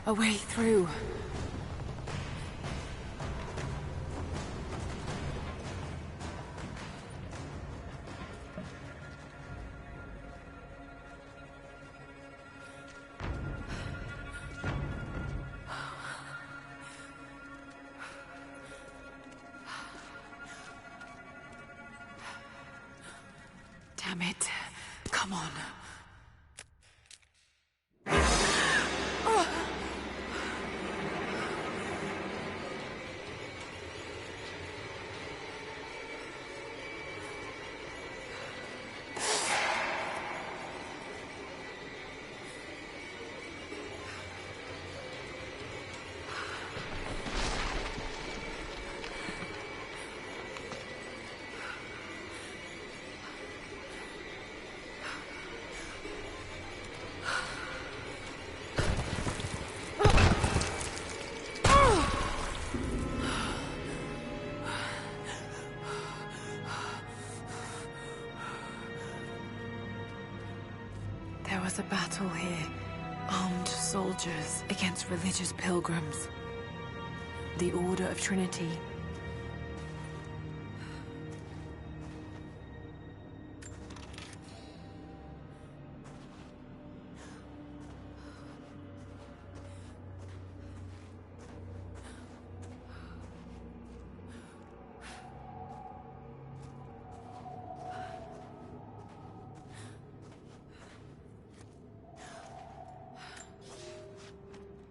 A way through. Damn it. Come on. There was a battle here. Armed soldiers against religious pilgrims. The Order of Trinity.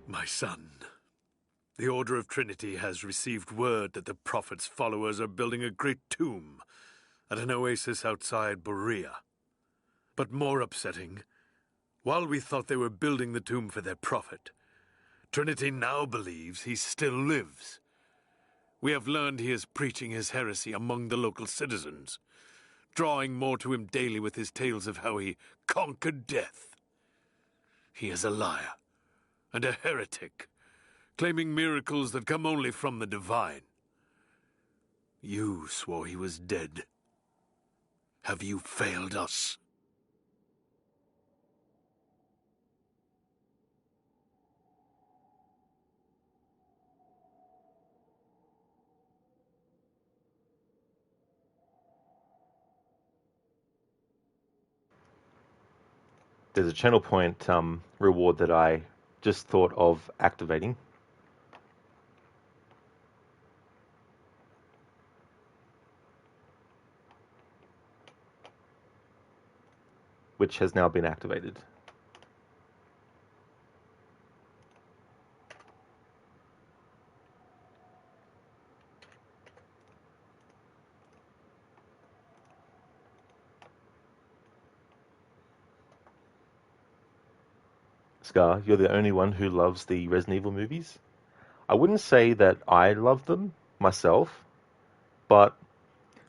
My son, the Order of Trinity has received word that the Prophet's followers are building a great tomb at an oasis outside Berea. But more upsetting, while we thought they were building the tomb for their Prophet, Trinity now believes he still lives. We have learned he is preaching his heresy among the local citizens, drawing more to him daily with his tales of how he conquered death. He is a liar and a heretic, claiming miracles that come only from the divine. You swore he was dead. Have you failed us? There's a channel point reward that I just thought of activating. Which has now been activated. Scar, you're the only one who loves the Resident Evil movies. I wouldn't say that I love them myself, but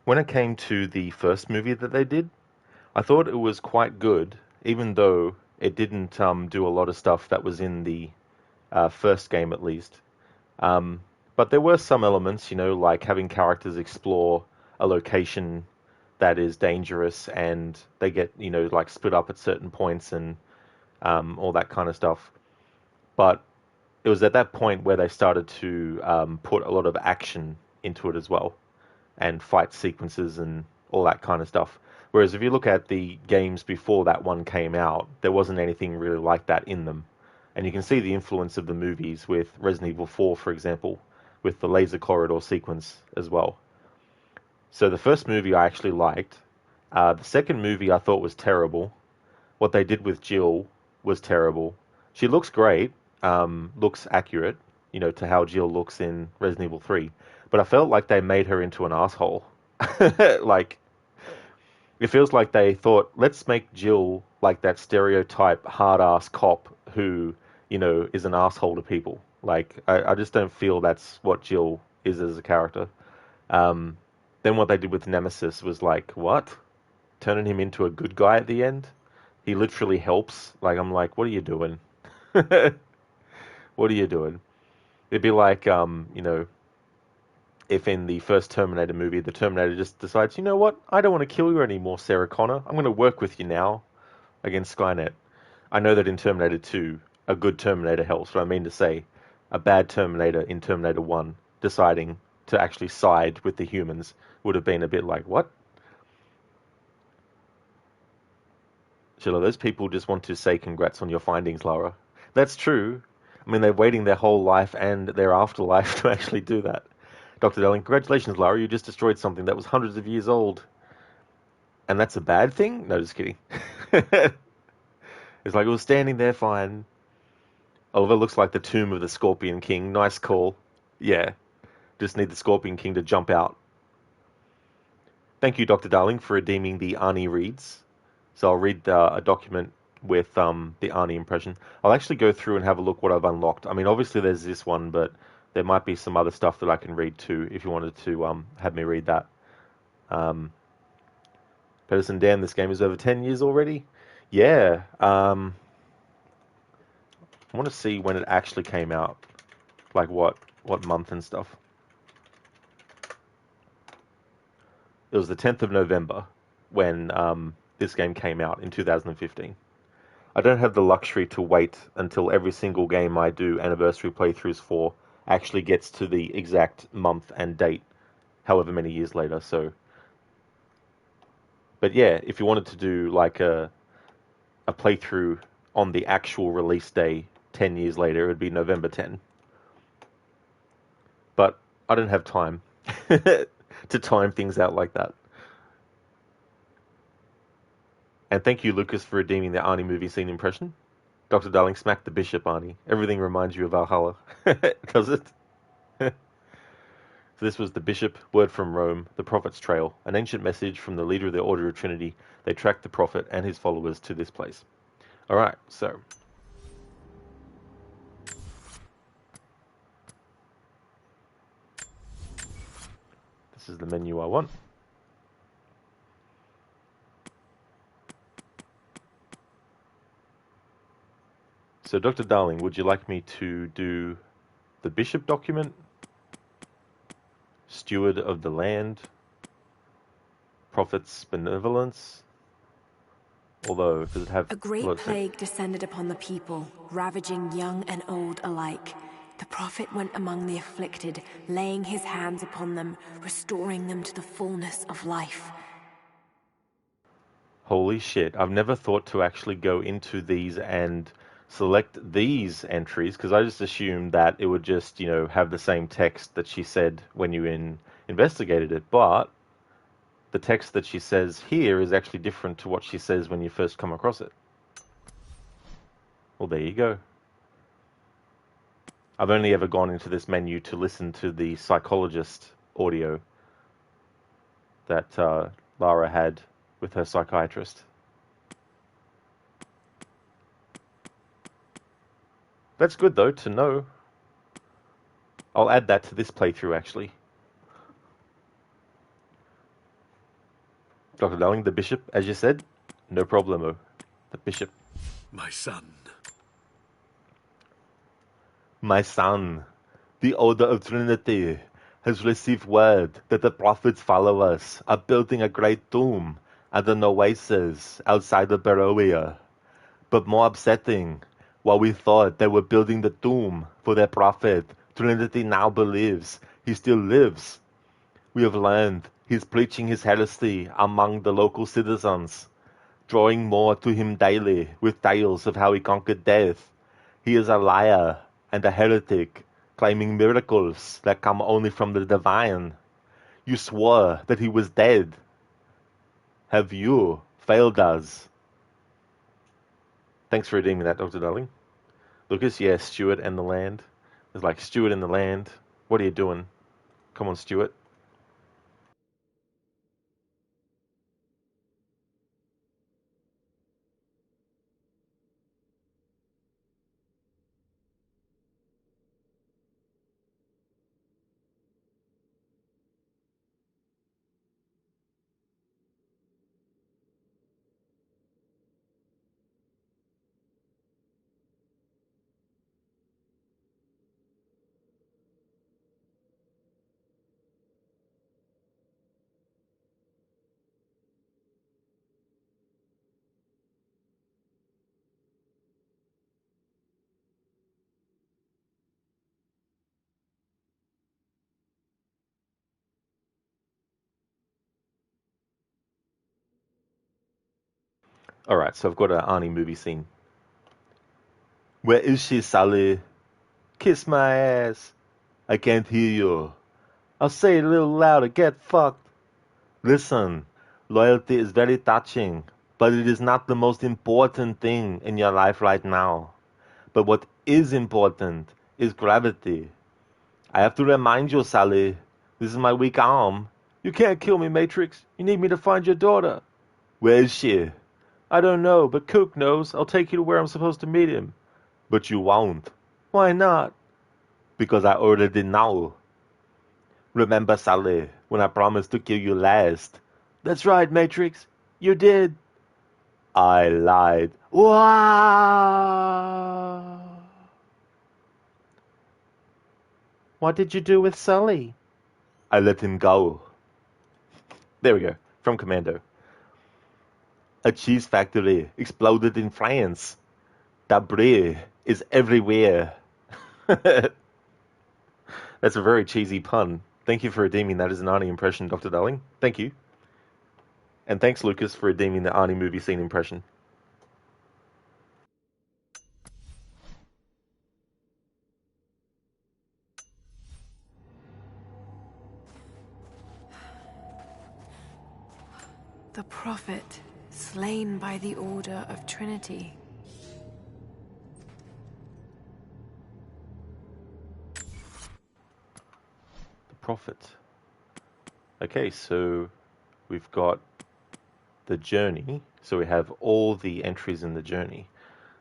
when it came to the first movie that they did, I thought it was quite good, even though it didn't do a lot of stuff that was in the first game at least. Um, but there were some elements, like having characters explore a location that is dangerous and they get, like split up at certain points and all that kind of stuff. But it was at that point where they started to put a lot of action into it as well, and fight sequences and all that kind of stuff. Whereas if you look at the games before that one came out, there wasn't anything really like that in them. And you can see the influence of the movies with Resident Evil 4, for example, with the laser corridor sequence as well. So the first movie I actually liked. The second movie I thought was terrible. What they did with Jill was terrible. She looks great, looks accurate, to how Jill looks in Resident Evil 3. But I felt like they made her into an asshole. Like, it feels like they thought, let's make Jill like that stereotype hard-ass cop who, is an asshole to people. Like, I just don't feel that's what Jill is as a character. Then what they did with Nemesis was like, what? Turning him into a good guy at the end? He literally helps. Like, I'm like, what are you doing? What are you doing? It'd be like, if in the first Terminator movie, the Terminator just decides, you know what? I don't want to kill you anymore, Sarah Connor. I'm going to work with you now against Skynet. I know that in Terminator 2, a good Terminator helps, but I mean to say, a bad Terminator in Terminator 1 deciding to actually side with the humans would have been a bit like, what? Sheila, those people just want to say congrats on your findings, Lara. That's true. I mean, they're waiting their whole life and their afterlife to actually do that. Dr. Darling, congratulations, Lara. You just destroyed something that was hundreds of years old. And that's a bad thing? No, just kidding. It's like it was standing there fine. Oliver looks like the tomb of the Scorpion King. Nice call. Yeah. Just need the Scorpion King to jump out. Thank you, Dr. Darling, for redeeming the Arnie reads. So I'll read a document with the Arnie impression. I'll actually go through and have a look what I've unlocked. I mean, obviously there's this one, but there might be some other stuff that I can read too, if you wanted to have me read that. Pedersen Dan, this game is over 10 years already? Yeah. I want to see when it actually came out. Like what month and stuff. It was the 10th of November when this game came out in 2015. I don't have the luxury to wait until every single game I do anniversary playthroughs for actually gets to the exact month and date, however many years later. So, but yeah, if you wanted to do like a playthrough on the actual release day 10 years later, it would be November 10. But I don't have time to time things out like that. And thank you, Lucas, for redeeming the Arnie movie scene impression. Dr. Darling, smack the bishop, Arnie. Everything reminds you of Valhalla. Does it? So this was the bishop, word from Rome, the prophet's trail, an ancient message from the leader of the Order of Trinity. They tracked the prophet and his followers to this place. All right, so this is the menu I want. So, Dr. Darling, would you like me to do the bishop document? Steward of the land? Prophet's benevolence? Although, does it have... A great plague descended upon the people, ravaging young and old alike. The prophet went among the afflicted, laying his hands upon them, restoring them to the fullness of life. Holy shit, I've never thought to actually go into these and select these entries, because I just assumed that it would just, have the same text that she said when you investigated it, but the text that she says here is actually different to what she says when you first come across it. Well, there you go. I've only ever gone into this menu to listen to the psychologist audio that Lara had with her psychiatrist. That's good, though, to know. I'll add that to this playthrough, actually. Dr. Darling, the bishop, as you said, no problemo. The bishop. My son. My son, the Order of Trinity has received word that the prophets follow us are building a great tomb at an oasis outside of Barovia. But more upsetting, while we thought they were building the tomb for their prophet, Trinity now believes he still lives. We have learned he's preaching his heresy among the local citizens, drawing more to him daily with tales of how he conquered death. He is a liar and a heretic, claiming miracles that come only from the divine. You swore that he was dead. Have you failed us? Thanks for redeeming that, Dr. Darling. Lucas, yeah, Stuart and the land. It's like, Stuart and the land. What are you doing? Come on, Stuart. Alright, so I've got an Arnie movie scene. Where is she, Sally? Kiss my ass. I can't hear you. I'll say it a little louder. Get fucked. Listen, loyalty is very touching, but it is not the most important thing in your life right now. But what is important is gravity. I have to remind you, Sally, this is my weak arm. You can't kill me, Matrix. You need me to find your daughter. Where is she? I don't know, but Cook knows. I'll take you to where I'm supposed to meet him. But you won't. Why not? Because I already know. Remember, Sally, when I promised to kill you last? That's right, Matrix. You did. I lied. Wow. What did you do with Sully? I let him go. There we go. From Commando. A cheese factory exploded in France. Debris is everywhere. That's a very cheesy pun. Thank you for redeeming that as an Arnie impression, Dr. Darling. Thank you. And thanks, Lucas, for redeeming the Arnie movie scene impression. The prophet, slain by the Order of Trinity. The prophet. Okay, so we've got the journey. So we have all the entries in the journey.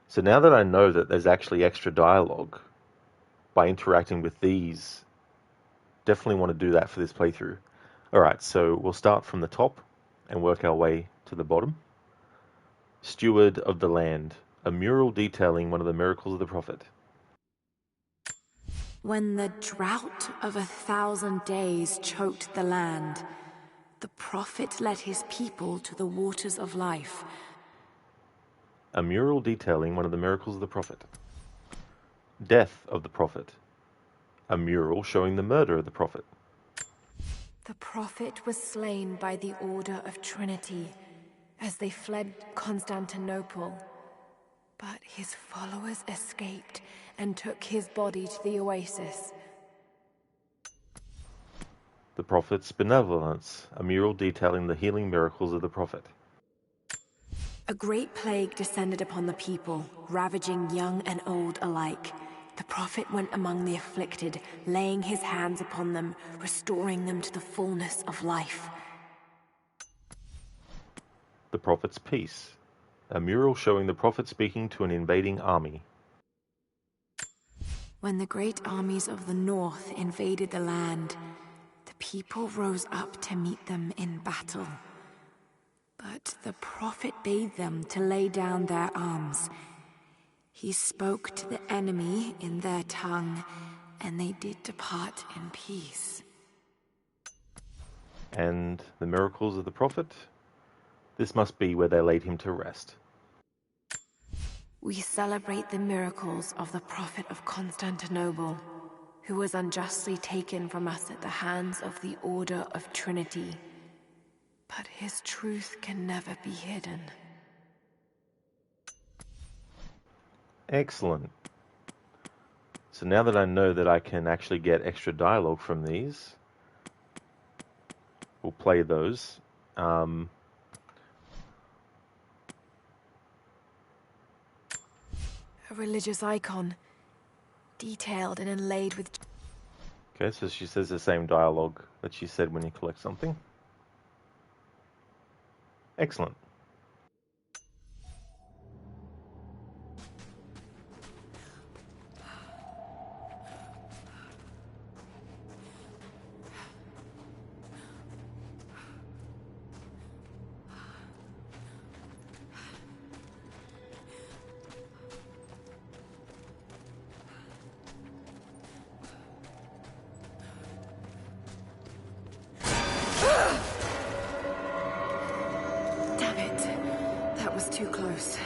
So now that I know that there's actually extra dialogue by interacting with these, definitely want to do that for this playthrough. Alright, so we'll start from the top and work our way to the bottom. Steward of the land, a mural detailing one of the miracles of the prophet. When the drought of 1,000 days choked the land, the prophet led his people to the waters of life. A mural detailing one of the miracles of the prophet. Death of the prophet. A mural showing the murder of the prophet. The prophet was slain by the Order of Trinity as they fled Constantinople. But his followers escaped and took his body to the oasis. The prophet's benevolence. A mural detailing the healing miracles of the prophet. A great plague descended upon the people, ravaging young and old alike. The prophet went among the afflicted, laying his hands upon them, restoring them to the fullness of life. The prophet's peace. A mural showing the prophet speaking to an invading army. When the great armies of the north invaded the land, the people rose up to meet them in battle. But the prophet bade them to lay down their arms. He spoke to the enemy in their tongue, and they did depart in peace. And the miracles of the prophet? This must be where they laid him to rest. We celebrate the miracles of the prophet of Constantinople, who was unjustly taken from us at the hands of the Order of Trinity. But his truth can never be hidden. Excellent. So now that I know that I can actually get extra dialogue from these, we'll play those. A religious icon, detailed and inlaid with... Okay, so she says the same dialogue that she said when you collect something. Excellent. Damn it. That was too close.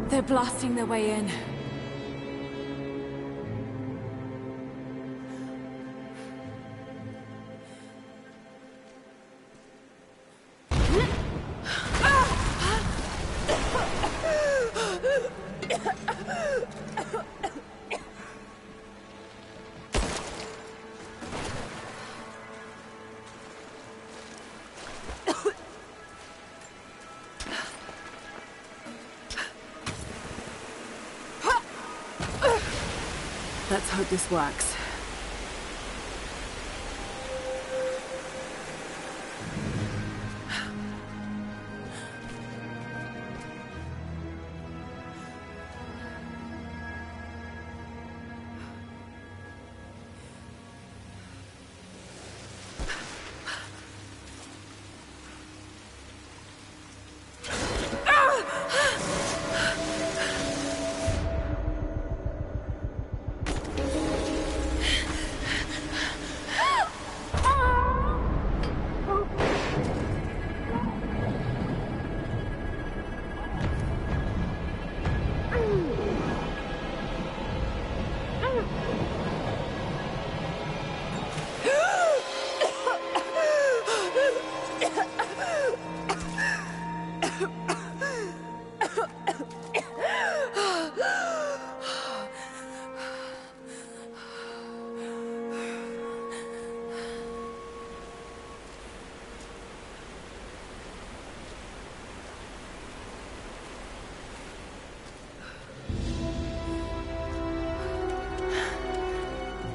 They're blasting their way in. Let's hope this works.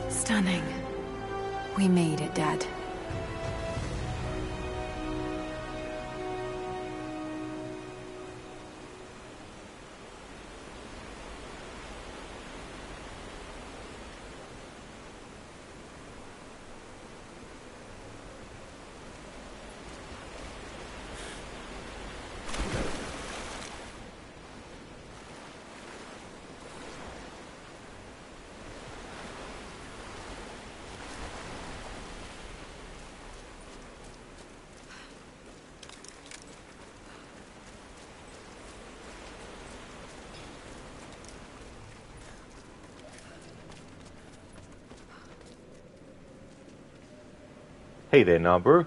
Stunning. We made it, Dad. Hey there, Nabru.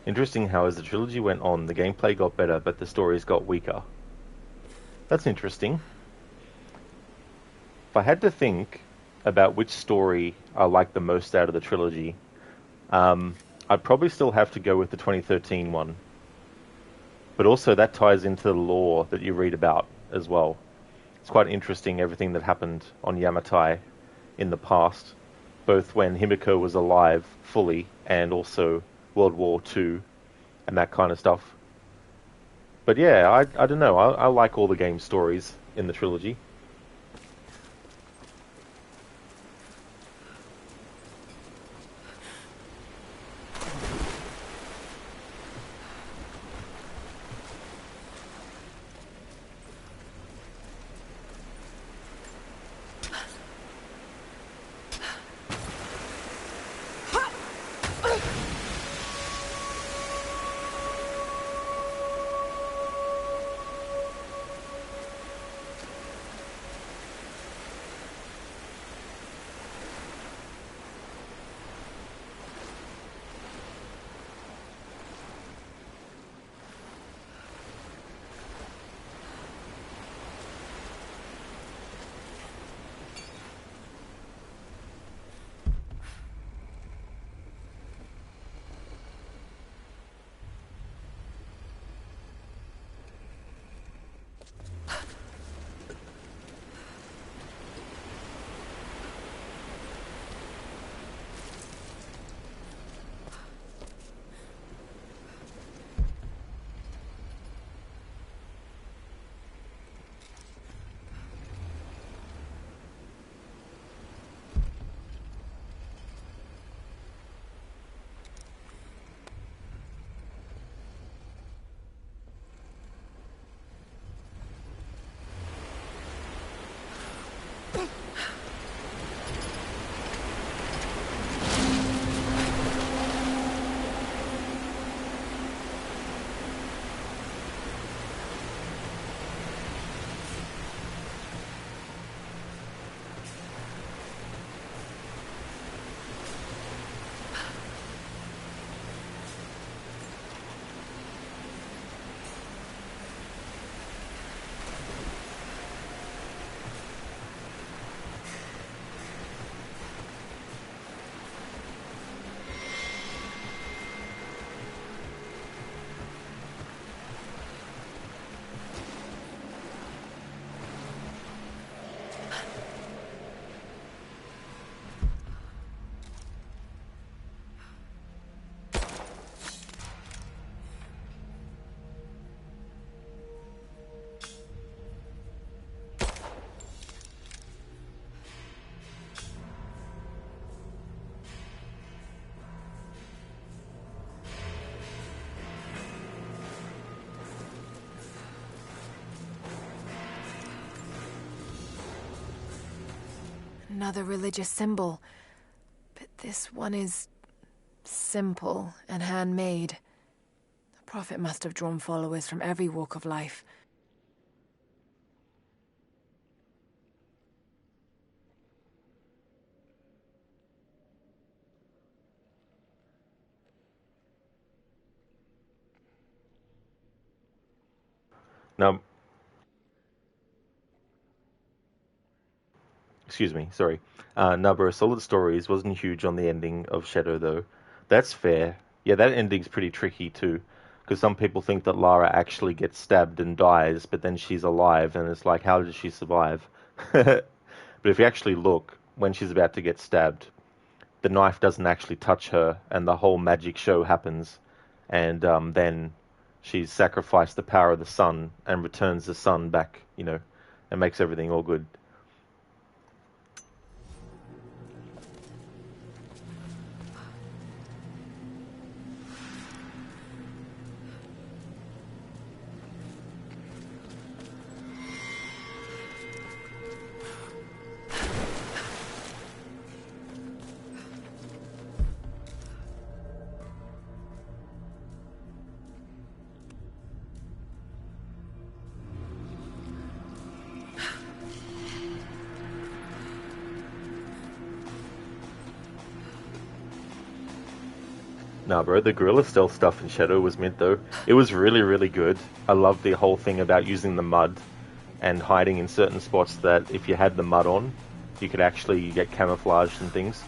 Interesting how as the trilogy went on, the gameplay got better, but the stories got weaker. That's interesting. If I had to think about which story I like the most out of the trilogy, I'd probably still have to go with the 2013 one. But also that ties into the lore that you read about as well. It's quite interesting, everything that happened on Yamatai in the past, both when Himiko was alive fully and also World War II and that kind of stuff. But yeah, I don't know. I like all the game stories in the trilogy. Another religious symbol. But this one is simple and handmade. The prophet must have drawn followers from every walk of life. Now, excuse me, sorry. Nubber, Solid Stories wasn't huge on the ending of Shadow, though. That's fair. Yeah, that ending's pretty tricky, too. Because some people think that Lara actually gets stabbed and dies, but then she's alive, and it's like, how did she survive? But if you actually look, when she's about to get stabbed, the knife doesn't actually touch her, and the whole magic show happens. And then she's sacrificed the power of the sun and returns the sun back, and makes everything all good. Nah, bro, the Gorilla Stealth stuff in Shadow was mint, though. It was really, really good. I loved the whole thing about using the mud and hiding in certain spots that if you had the mud on, you could actually get camouflaged and things.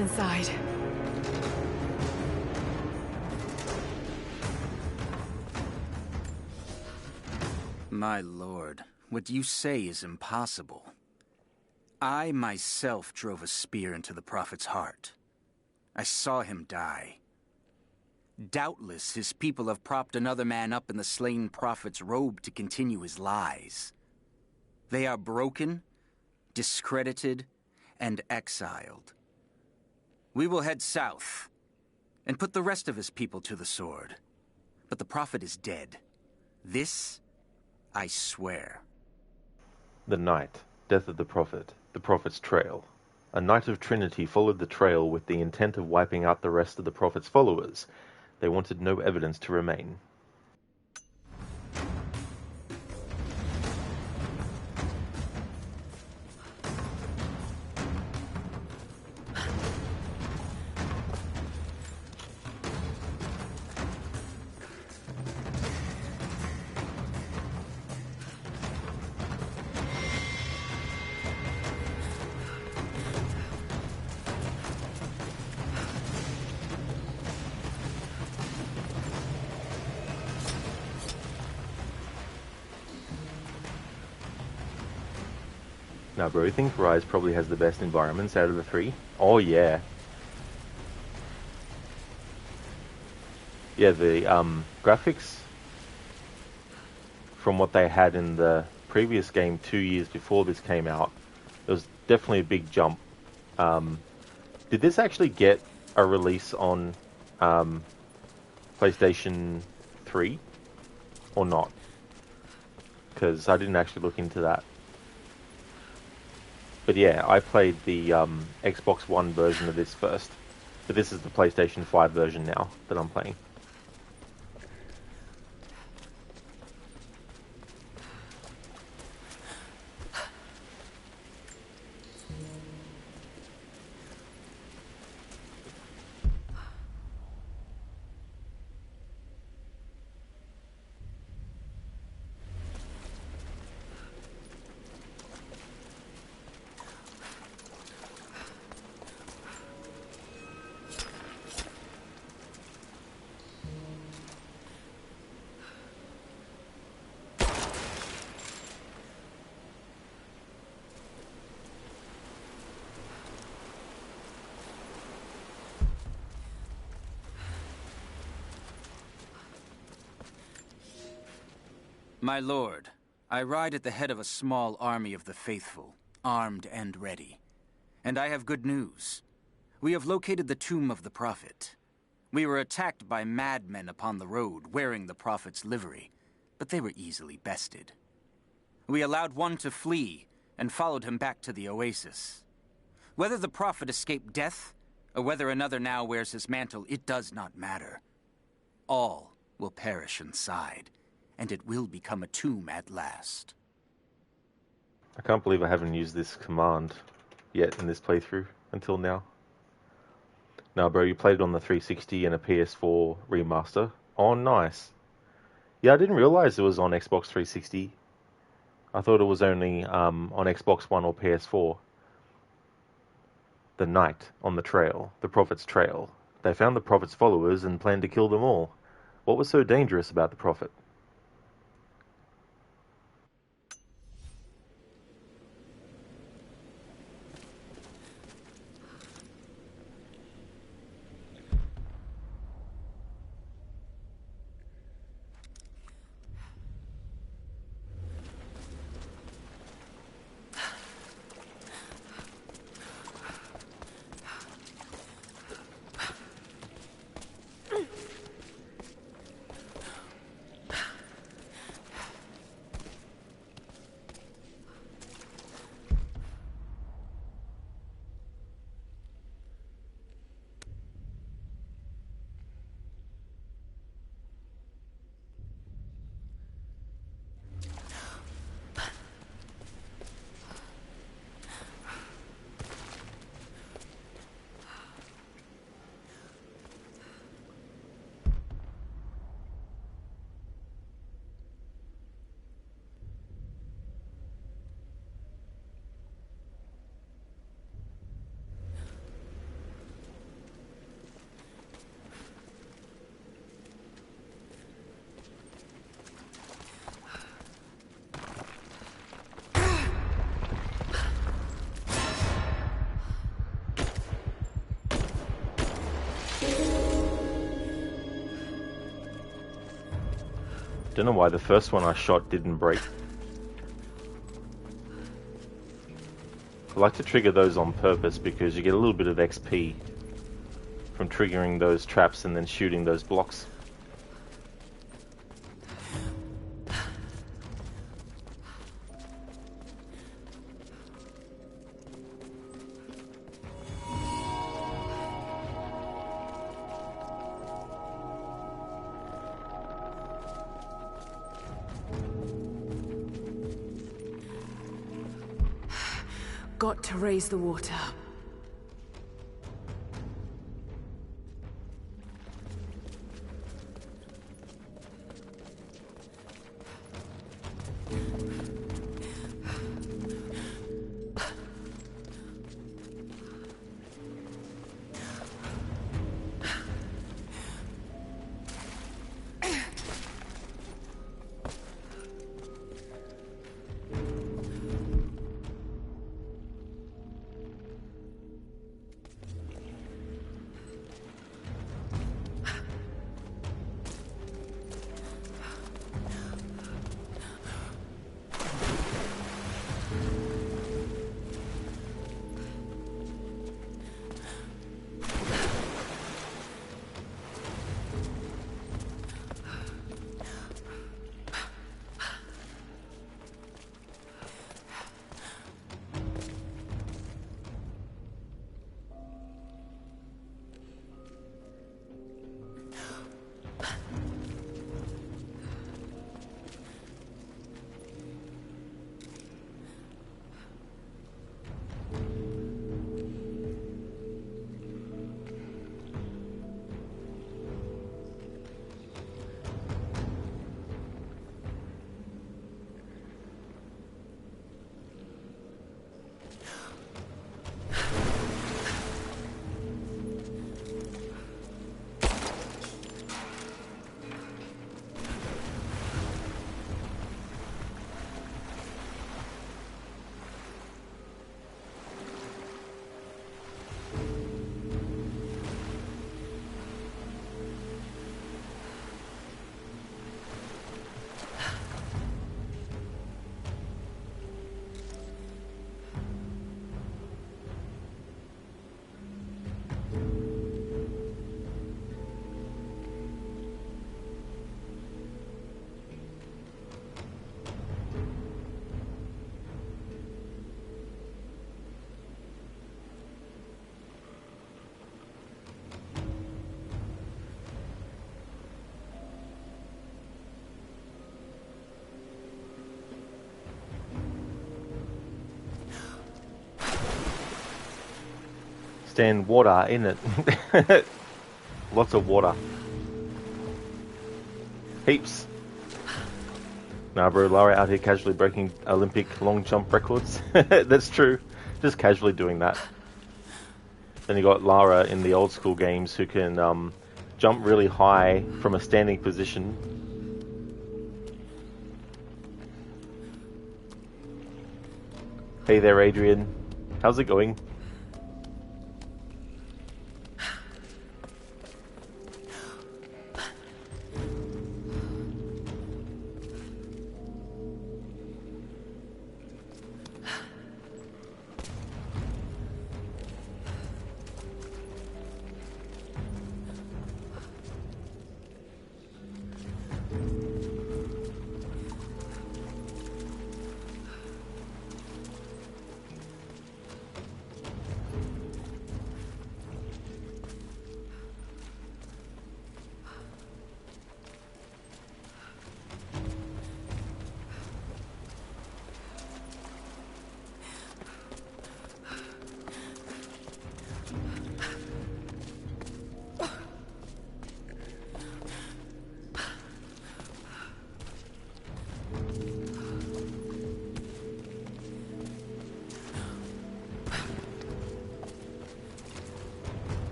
inside. My lord, what you say is impossible. I myself drove a spear into the Prophet's heart. I saw him die. Doubtless his people have propped another man up in the slain Prophet's robe to continue his lies. They are broken, discredited, and exiled. We will head south and put the rest of his people to the sword. But the Prophet is dead. This, I swear. The night, death of the Prophet's trail. A Knight of Trinity followed the trail with the intent of wiping out the rest of the Prophet's followers. They wanted no evidence to remain. Now, bro, I think Rise probably has the best environments out of the three. Oh, yeah. Yeah, the graphics from what they had in the previous game 2 years before this came out, it was definitely a big jump. Did this actually get a release on PlayStation 3 or not? Because I didn't actually look into that. But yeah, I played the Xbox One version of this first. But this is the PlayStation 5 version now that I'm playing. My lord, I ride at the head of a small army of the faithful, armed and ready. And I have good news. We have located the tomb of the Prophet. We were attacked by madmen upon the road, wearing the Prophet's livery, but they were easily bested. We allowed one to flee, and followed him back to the oasis. Whether the Prophet escaped death, or whether another now wears his mantle, it does not matter. All will perish inside, and it will become a tomb at last. I can't believe I haven't used this command yet in this playthrough until now. No, bro, you played it on the 360 and a PS4 remaster. Oh, nice. Yeah, I didn't realize it was on Xbox 360. I thought it was only on Xbox One or PS4. The night on the trail, the Prophet's trail. They found the Prophet's followers and planned to kill them all. What was so dangerous about the Prophet? Don't know why the first one I shot didn't break. I like to trigger those on purpose because you get a little bit of XP from triggering those traps and then shooting those blocks. Got to raise the water. Stand water in it. Lots of water. Heaps. Nah, bro, Lara out here casually breaking Olympic long jump records. That's true. Just casually doing that. Then you got Lara in the old school games who can jump really high from a standing position. Hey there, Adrian. How's it going?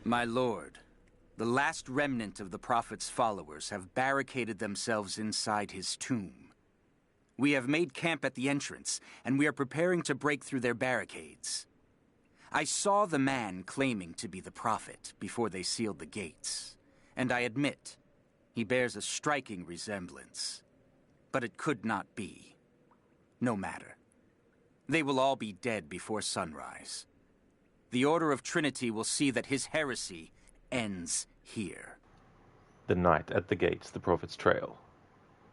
My lord, the last remnant of the Prophet's followers have barricaded themselves inside his tomb. We have made camp at the entrance, and we are preparing to break through their barricades. I saw the man claiming to be the prophet before they sealed the gates, and I admit, he bears a striking resemblance. But it could not be. No matter. They will all be dead before sunrise. The Order of Trinity will see that his heresy ends here. The night at the gates, the Prophet's Trail.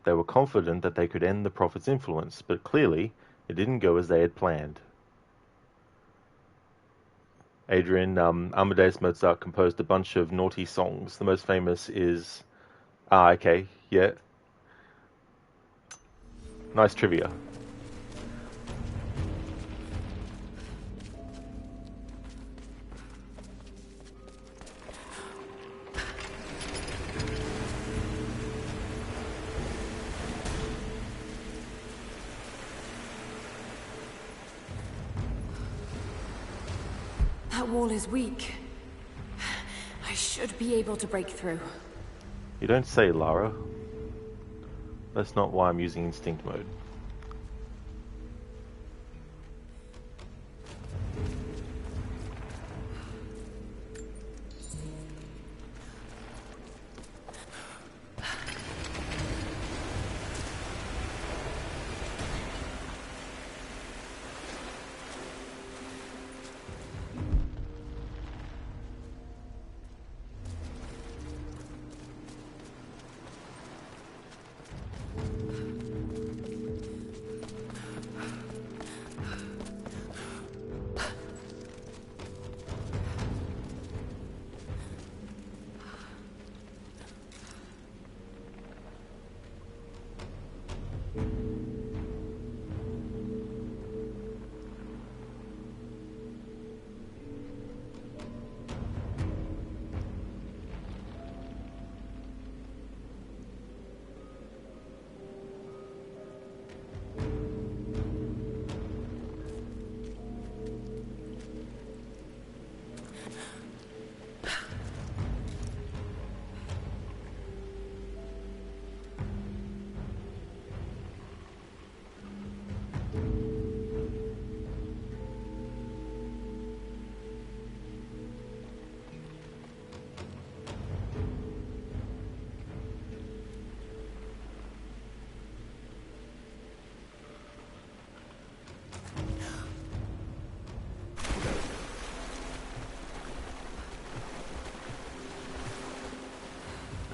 They were confident that they could end the Prophet's influence, but clearly it didn't go as they had planned. Adrian, Amadeus Mozart composed a bunch of naughty songs. The most famous is... okay, yeah. Nice trivia. That wall is weak. I should be able to break through. You don't say, Lara. That's not why I'm using instinct mode.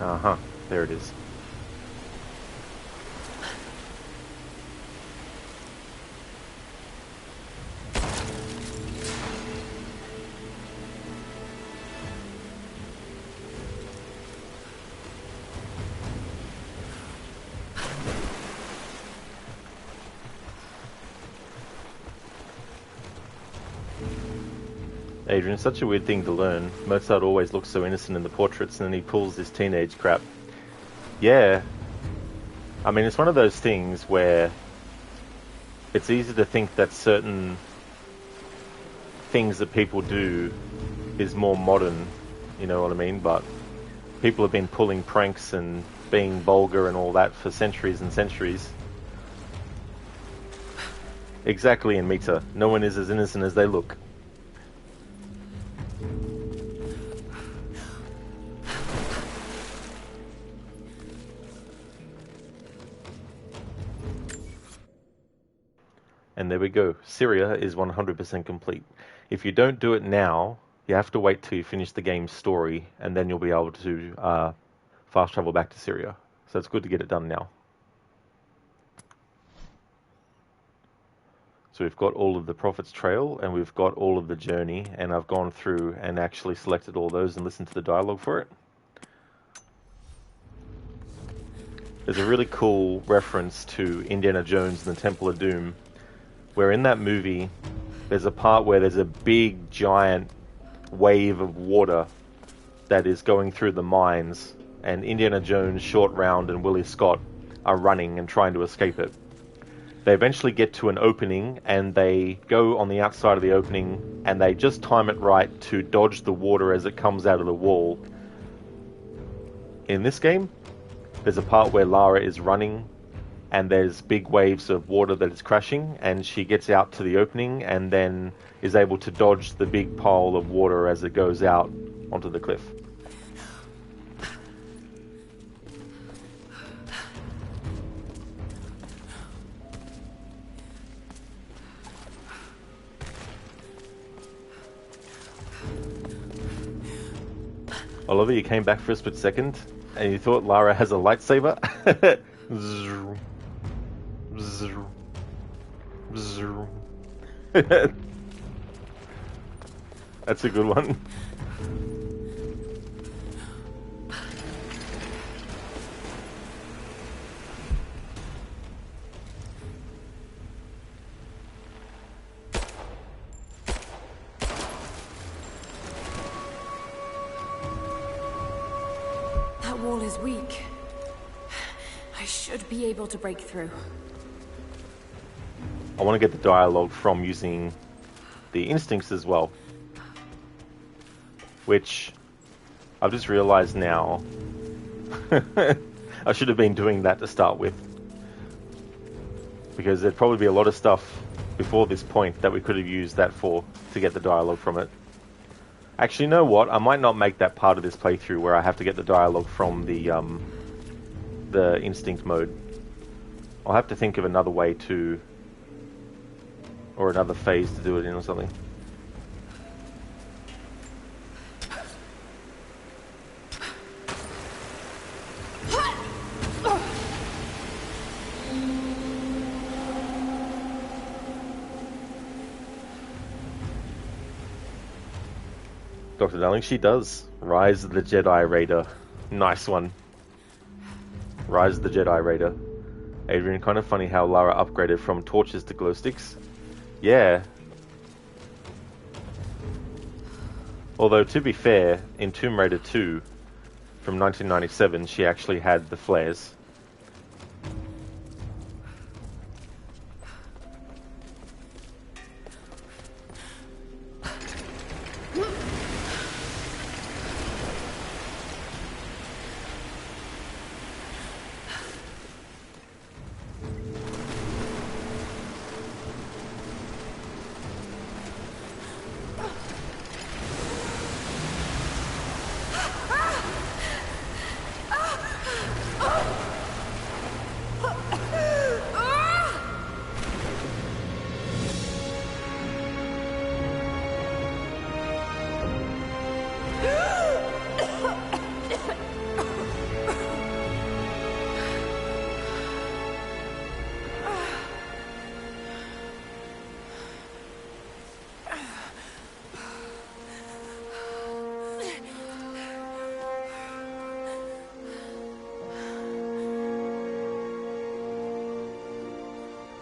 Uh-huh, there it is. Adrian, it's such a weird thing to learn. Mozart always looks so innocent in the portraits, and then he pulls this teenage crap. Yeah. I mean, it's one of those things where it's easy to think that certain things that people do is more modern, you know what I mean? But people have been pulling pranks and being vulgar and all that for centuries and centuries. Exactly, and Mita. No one is as innocent as they look. And there we go. Syria is 100% complete. If you don't do it now, you have to wait till you finish the game's story, and then you'll be able to fast travel back to Syria. So it's good to get it done now. So we've got all of the Prophet's Trail, and we've got all of the journey, and I've gone through and actually selected all those and listened to the dialogue for it. There's a really cool reference to Indiana Jones and the Temple of Doom, where in that movie, there's a part where there's a big, giant wave of water that is going through the mines, and Indiana Jones, Short Round, and Willie Scott are running and trying to escape it. They eventually get to an opening, and they go on the outside of the opening, and they just time it right to dodge the water as it comes out of the wall. In this game, there's a part where Lara is running, and there's big waves of water that is crashing, and she gets out to the opening and then is able to dodge the big pile of water as it goes out onto the cliff. I love it, you came back for a split second and you thought Lara has a lightsaber. That's a good one. That wall is weak. I should be able to break through. I want to get the dialogue from using the instincts as well, which I've just realized now I should have been doing that to start with, because there'd probably be a lot of stuff before this point that we could have used that for to get the dialogue from it. Actually, you know what? I might not make that part of this playthrough where I have to get the dialogue from the instinct mode. I'll have to think of another way to, or another phase to do it in or something. Dr. Darling, she does. Rise of the Jedi Raider. Nice one. Rise of the Jedi Raider. Adrian, kind of funny how Lara upgraded from torches to glow sticks. Yeah. Although, to be fair, in Tomb Raider 2 from 1997, she actually had the flares.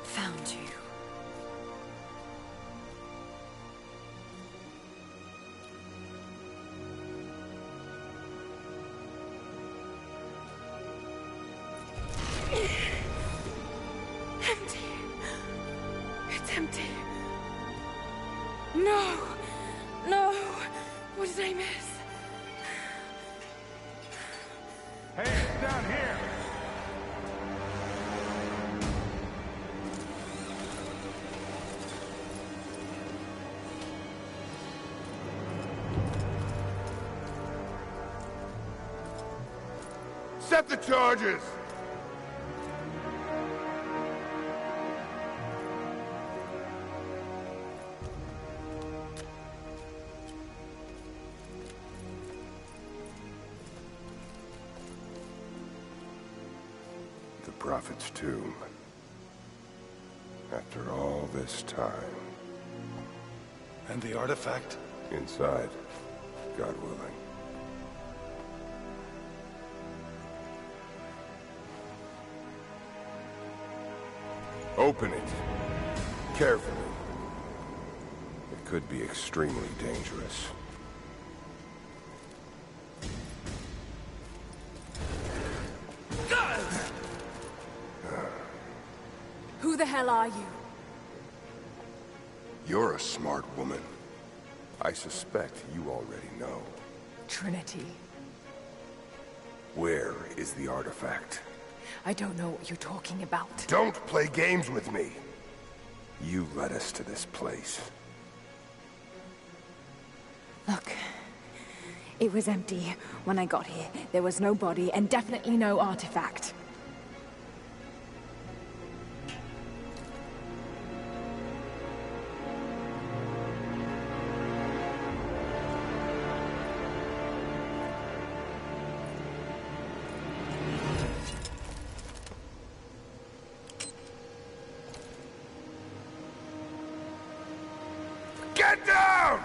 Found you. Empty. It's empty. No. No. What did I miss? Hey, it's down here. Set the charges! The Prophet's tomb. After all this time. And the artifact? Inside, God willing. Open it. Carefully. It could be extremely dangerous. Who the hell are you? You're a smart woman. I suspect you already know. Trinity. Where is the artifact? I don't know what you're talking about. Don't play games with me. You led us to this place. Look, it was empty when I got here. There was no body and definitely no artifact. Get down!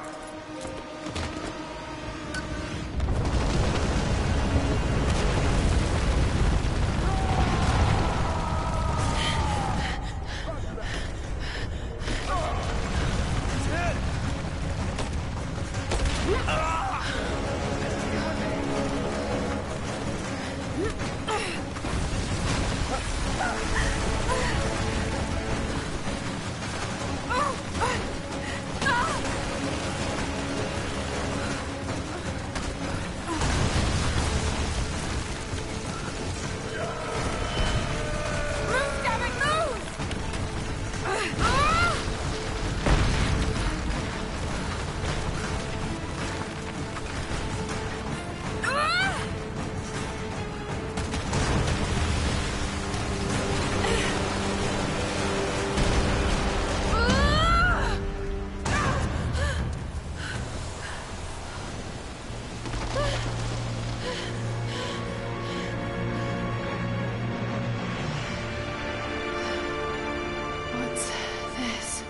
What's this?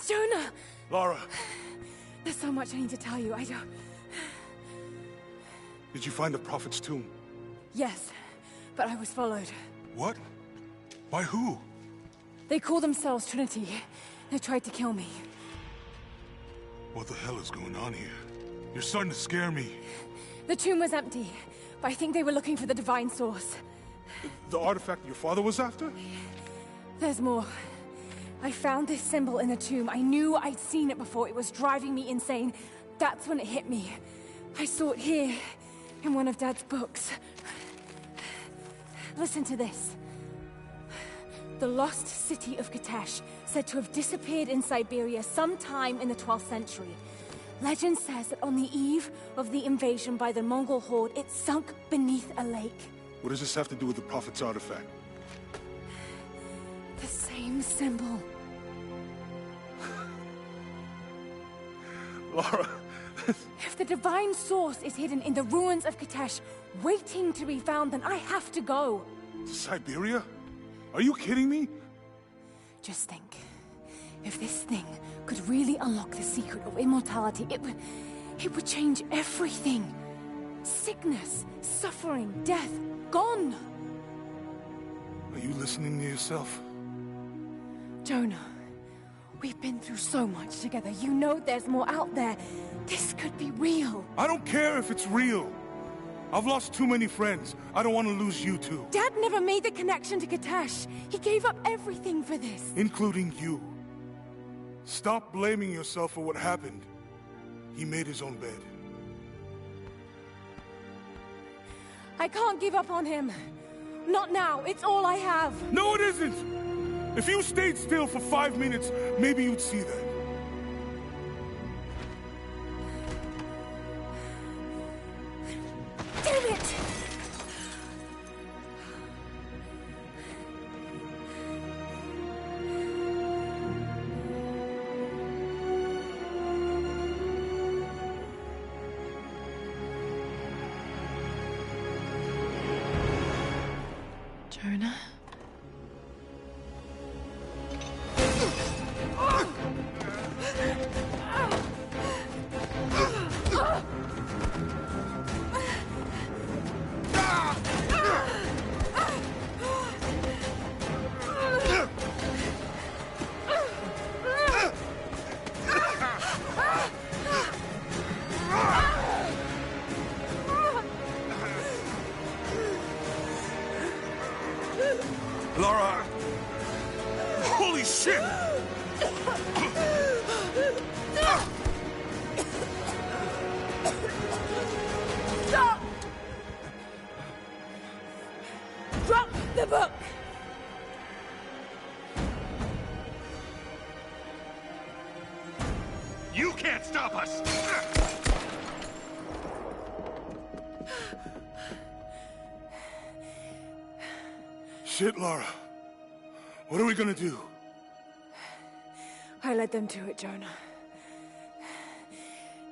Jonah! Lara, There's so much I need to tell you. I don't... did you find the Prophet's tomb? Yes, but I was followed. What? By who? They call themselves Trinity. They tried to kill me. What the hell is going on here? You're starting to scare me. The tomb was empty, but I think they were looking for the divine source. The artifact your father was after? There's more. I found this symbol in the tomb. I knew I'd seen it before. It was driving me insane. That's when it hit me. I saw it here, in one of Dad's books. Listen to this. The lost city of Katesh, said to have disappeared in Siberia sometime in the 12th century. Legend says that on the eve of the invasion by the Mongol horde, it sunk beneath a lake. What does this have to do with the Prophet's artifact? The same symbol. Lara... If the divine source is hidden in the ruins of Katesh, waiting to be found, then I have to go. To Siberia? Are you kidding me? Just think. If this thing could really unlock the secret of immortality, it would change everything. Sickness, suffering, death, gone. Are you listening to yourself? Jonah, we've been through so much together. You know there's more out there. This could be real. I don't care if it's real. I've lost too many friends. I don't want to lose you too. Dad never made the connection to Katesh. He gave up everything for this. Including you. Stop blaming yourself for what happened. He made his own bed. I can't give up on him. Not now. It's all I have. No, it isn't! If you stayed still for 5 minutes, maybe you'd see that. Damn it! Jonah? Stop! Drop the book! You can't stop us! Shit, Lara. What are we gonna do? I led them to it, Jonah.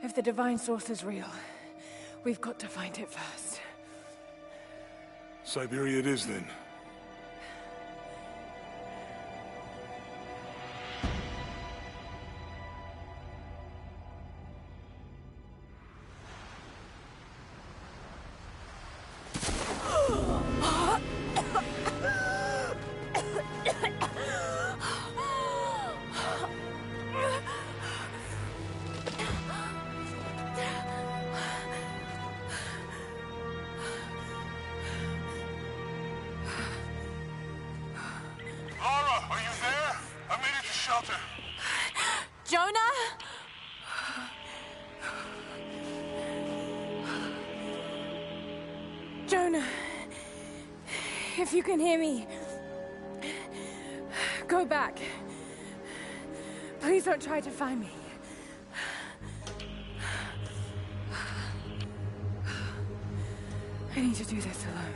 If the divine source is real, we've got to find it first. Siberia it is, then. Lara, are you there? I made it to shelter. Jonah? Jonah, if you can hear me, go back. Please don't try to find me. I need to do this alone.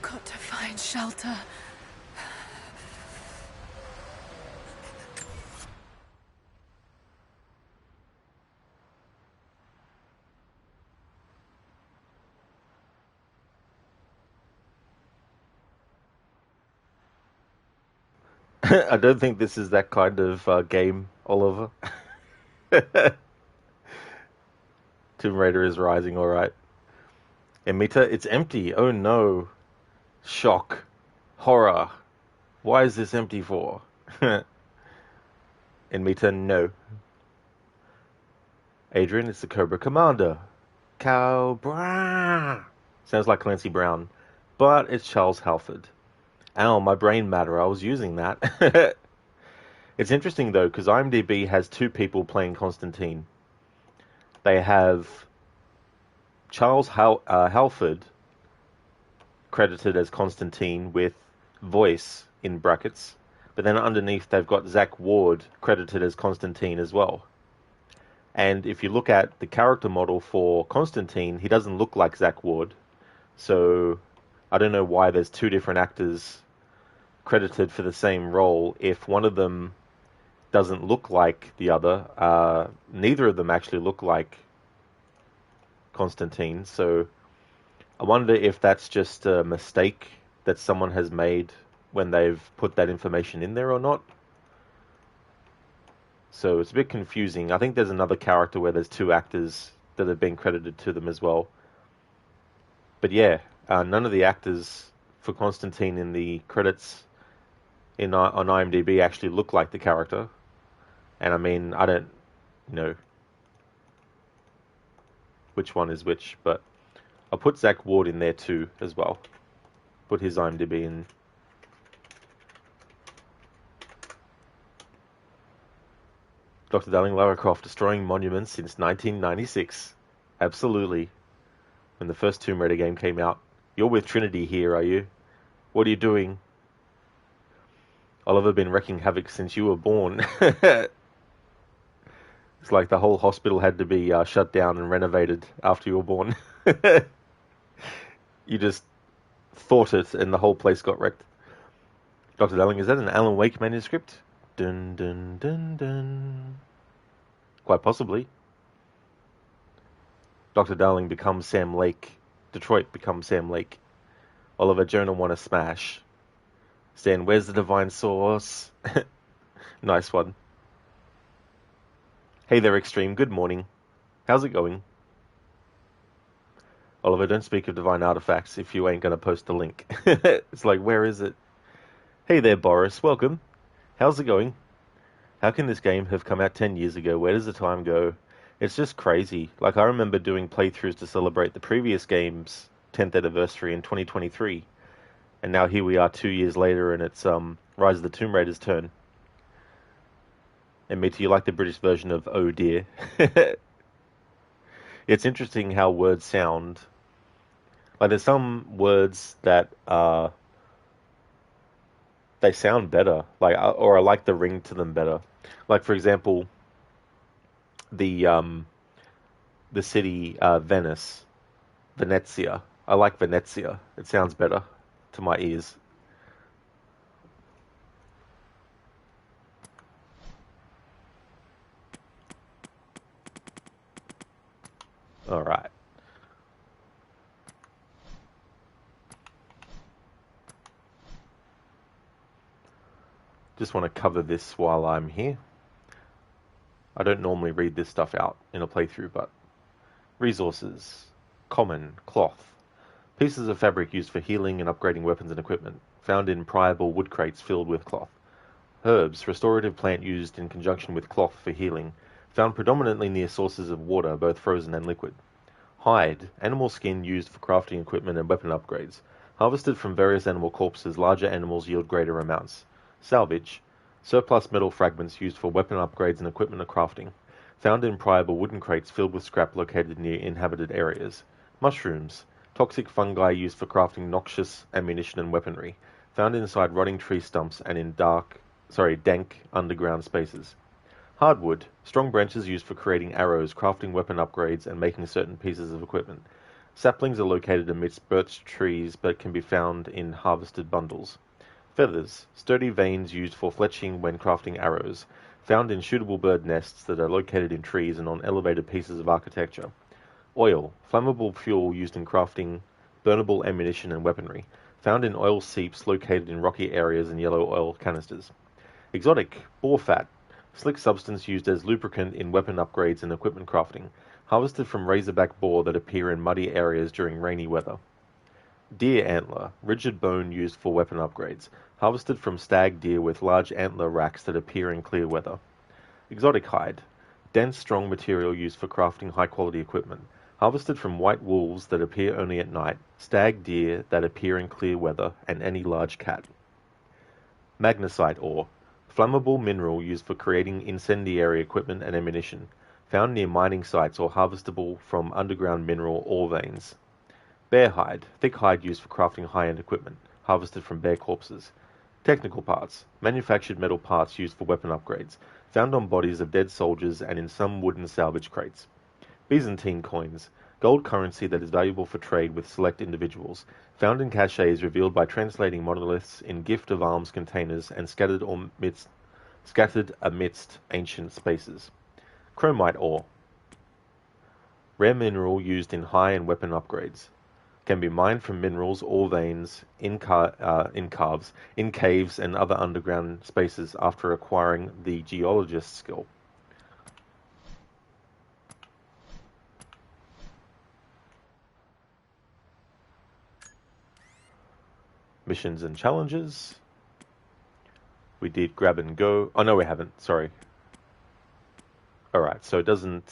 Got to find shelter. I don't think this is that kind of game, Oliver. Tomb Raider is rising, alright. Emita, it's empty. Oh no. Shock. Horror. Why is this empty for? Emita, no. Adrian, it's the Cobra Commander. Cobra. Sounds like Clancy Brown. But it's Charles Halford. Ow, my brain matter. I was using that. It's interesting, though, because IMDb has two people playing Constantine. They have Charles Halford credited as Constantine with voice in brackets. But then underneath, they've got Zach Ward credited as Constantine as well. And if you look at the character model for Constantine, he doesn't look like Zach Ward. So I don't know why there's two different actors credited for the same role if one of them doesn't look like the other. Neither of them actually look like Constantine, so I wonder if that's just a mistake that someone has made when they've put that information in there or not. So it's a bit confusing. I think there's another character where there's two actors that have been credited to them as well. But yeah, none of the actors for Constantine in the credits on IMDb actually look like the character. And I mean, I don't know which one is which, but I'll put Zach Ward in there too as well. Put his IMDb in. Dr. Darling, Lara Croft, destroying monuments since 1996. Absolutely. When the first Tomb Raider game came out. You're with Trinity here, are you? What are you doing? Oliver been wreaking havoc since you were born. It's like the whole hospital had to be shut down and renovated after you were born. You just thought it and the whole place got wrecked. Dr. Darling, is that an Alan Wake manuscript? Dun dun dun dun. Quite possibly. Dr. Darling becomes Sam Lake. Detroit becomes Sam Lake. Oliver, Jonah want to smash. Stan, where's the divine source? Nice one. Hey there, Extreme. Good morning. How's it going? Oliver, don't speak of divine artifacts if you ain't going to post a link. It's like, where is it? Hey there, Boris. Welcome. How's it going? How can this game have come out 10 years ago? Where does the time go? It's just crazy. Like, I remember doing playthroughs to celebrate the previous game's 10th anniversary in 2023, and now here we are 2 years later, and it's Rise of the Tomb Raider's turn. And Mita, you like the British version of "Oh dear"? It's interesting how words sound. Like, there's some words that they sound better, like, or I like the ring to them better. Like, for example, the city Venice, Venezia. I like Venezia. It sounds better to my ears. All right. Just want to cover this while I'm here. I don't normally read this stuff out in a playthrough, but resources. Common, cloth. Pieces of fabric used for healing and upgrading weapons and equipment, found in priable wood crates filled with cloth. Herbs, restorative plant used in conjunction with cloth for healing, found predominantly near sources of water, both frozen and liquid. Hide, animal skin used for crafting equipment and weapon upgrades. Harvested from various animal corpses, larger animals yield greater amounts. Salvage, surplus metal fragments used for weapon upgrades and equipment crafting. Found in priable wooden crates filled with scrap located near inhabited areas. Mushrooms, toxic fungi used for crafting noxious ammunition and weaponry. Found inside rotting tree stumps and in dank underground spaces. Hardwood, strong branches used for creating arrows, crafting weapon upgrades, and making certain pieces of equipment. Saplings are located amidst birch trees but can be found in harvested bundles. Feathers, sturdy vanes used for fletching when crafting arrows, found in shootable bird nests that are located in trees and on elevated pieces of architecture. Oil, flammable fuel used in crafting burnable ammunition and weaponry, found in oil seeps located in rocky areas and yellow oil canisters. Exotic, boar fat, slick substance used as lubricant in weapon upgrades and equipment crafting, harvested from razorback boar that appear in muddy areas during rainy weather. Deer antler, rigid bone used for weapon upgrades, harvested from stag deer with large antler racks that appear in clear weather. Exotic hide, dense, strong material used for crafting high-quality equipment, harvested from white wolves that appear only at night, stag deer that appear in clear weather, and any large cat. Magnesite ore, flammable mineral used for creating incendiary equipment and ammunition, found near mining sites or harvestable from underground mineral ore veins. Bear hide, thick hide used for crafting high-end equipment, harvested from bear corpses. Technical parts, manufactured metal parts used for weapon upgrades, found on bodies of dead soldiers and in some wooden salvage crates. Byzantine coins, gold currency that is valuable for trade with select individuals, found in caches revealed by translating monoliths in gift of arms containers and scattered amidst ancient spaces. Chromite ore, rare mineral used in high and weapon upgrades. Can be mined from minerals or veins in caves and other underground spaces after acquiring the geologist's skill. Missions and challenges. We did grab and go. Oh no, we haven't. Sorry. All right, so it doesn't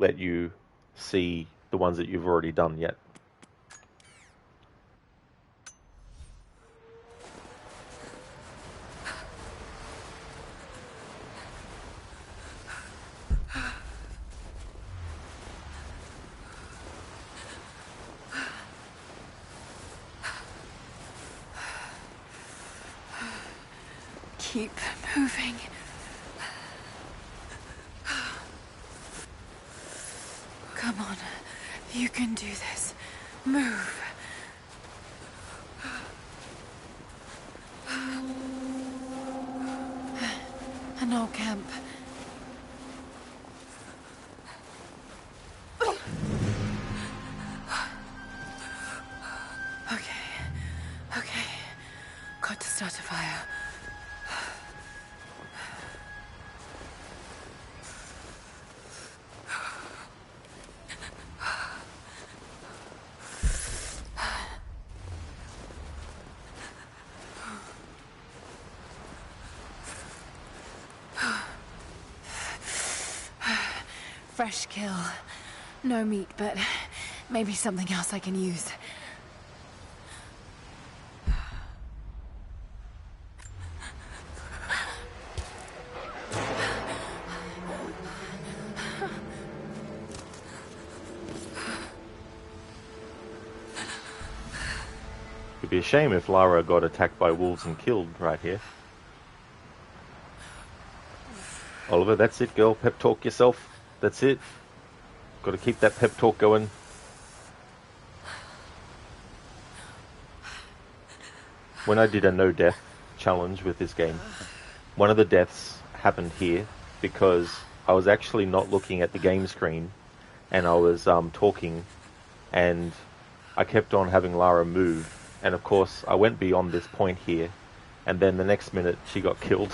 let you see the ones that you've already done yet. Keep moving. Come on. You can do this. Move. An old camp. Okay. Got to start a fire. fresh kill. No meat, but maybe something else I can use. It'd be a shame if Lara got attacked by wolves and killed right here. Oliver, that's it, girl. Pep talk yourself. That's it. Got to keep that pep talk going. When I did a no-death challenge with this game, one of the deaths happened here because I was actually not looking at the game screen, and I was talking, and I kept on having Lara move, and of course I went beyond this point here, and then the next minute she got killed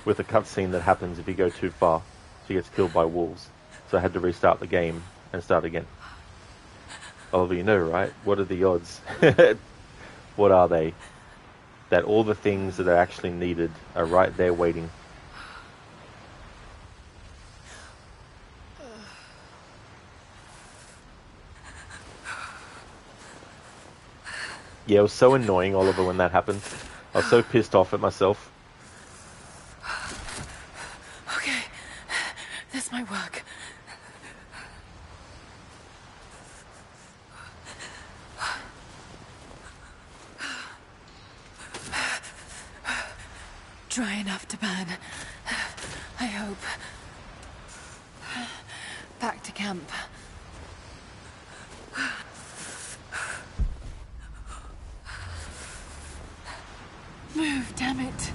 with a cutscene that happens if you go too far. She gets killed by wolves, so I had to restart the game and start again. Oliver, you know, right? What are the odds? What are they? That all the things that are actually needed are right there waiting. Yeah, it was so annoying, Oliver, when that happened. I was so pissed off at myself. Okay, this might work. Dry enough to burn. I hope. Back to camp. Move, damn it.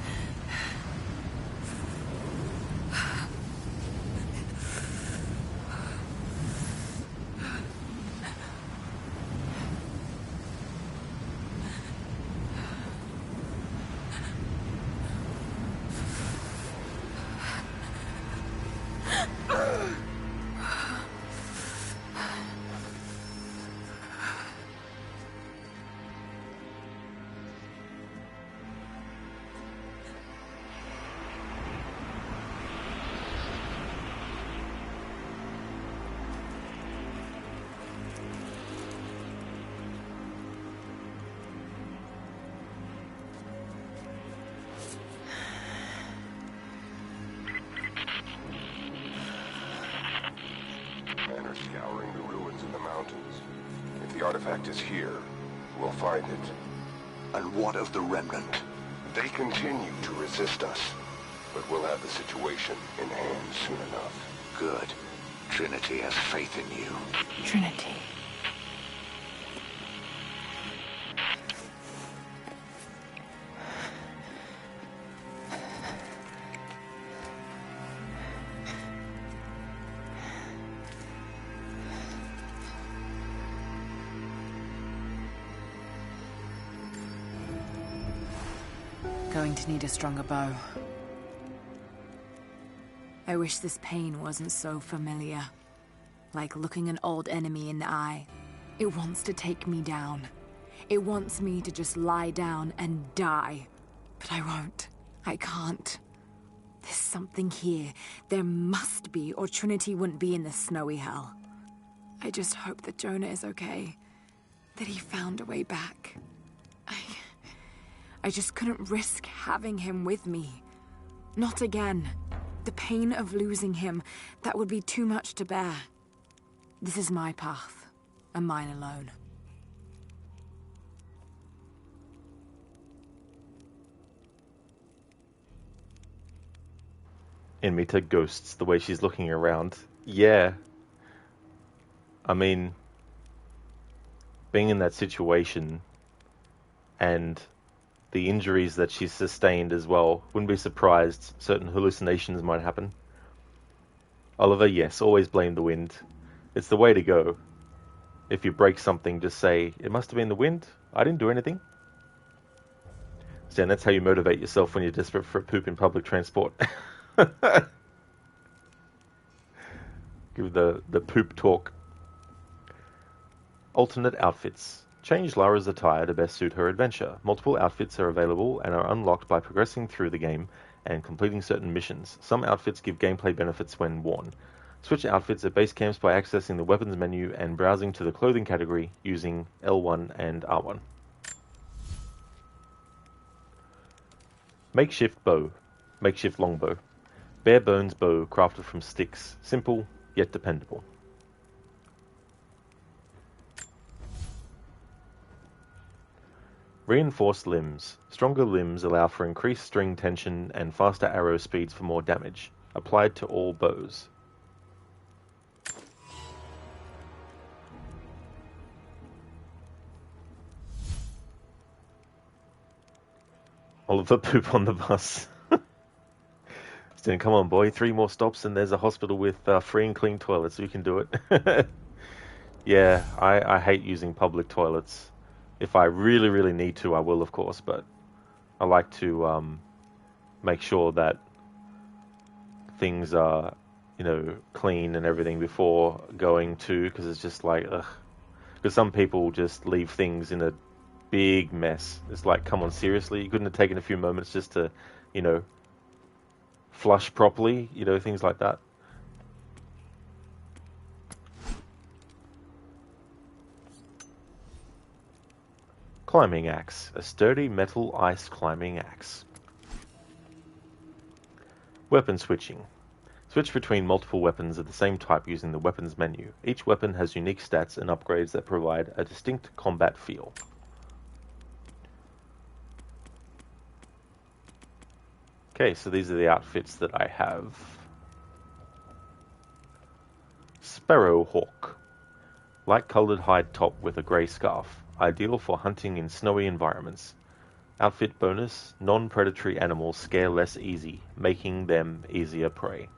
Scouring the ruins in the mountains. If the artifact is here, we'll find it. And what of the remnant? They continue to resist us, but we'll have the situation in hand soon enough. Good. Trinity has faith in you. Trinity. Going to need a stronger bow. I wish this pain wasn't so familiar. Like looking an old enemy in the eye. It wants to take me down. It wants me to just lie down and die. But I won't. I can't. There's something here. There must be, or Trinity wouldn't be in this snowy hell. I just hope that Jonah is okay. That he found a way back. I just couldn't risk having him with me. Not again. The pain of losing him, that would be too much to bear. This is my path, and mine alone. In me to ghosts, the way she's looking around. Yeah. I mean, being in that situation and the injuries that she's sustained as well, wouldn't be surprised certain hallucinations might happen. Oliver, yes, always blame the wind. It's the way to go. If you break something, just say, it must have been the wind. I didn't do anything. So that's how you motivate yourself when you're desperate for a poop in public transport. Give the poop talk. Alternate outfits. Change Lara's attire to best suit her adventure. Multiple outfits are available and are unlocked by progressing through the game and completing certain missions. Some outfits give gameplay benefits when worn. Switch outfits at base camps by accessing the weapons menu and browsing to the clothing category using L1 and R1. Makeshift bow. Makeshift longbow. Bare bones bow crafted from sticks. Simple, yet dependable. Reinforced limbs. Stronger limbs allow for increased string tension and faster arrow speeds for more damage. Applied to all bows. Oliver poop on the bus. Then come on, boy. 3 more stops and there's a hospital with free and clean toilets. You can do it. Yeah, I hate using public toilets. If I really, really need to, I will, of course. But I like to make sure that things are, clean and everything before going to, because it's just like, ugh. Because some people just leave things in a big mess. It's like, come on, seriously? You couldn't have taken a few moments just to, flush properly, things like that. Climbing axe, a sturdy metal ice climbing axe. Weapon switching. Switch between multiple weapons of the same type using the weapons menu. Each weapon has unique stats and upgrades that provide a distinct combat feel. Okay, so these are the outfits that I have. Sparrowhawk. Light-coloured hide top with a grey scarf. Ideal for hunting in snowy environments. Outfit bonus, non-predatory animals scare less easy, making them easier prey.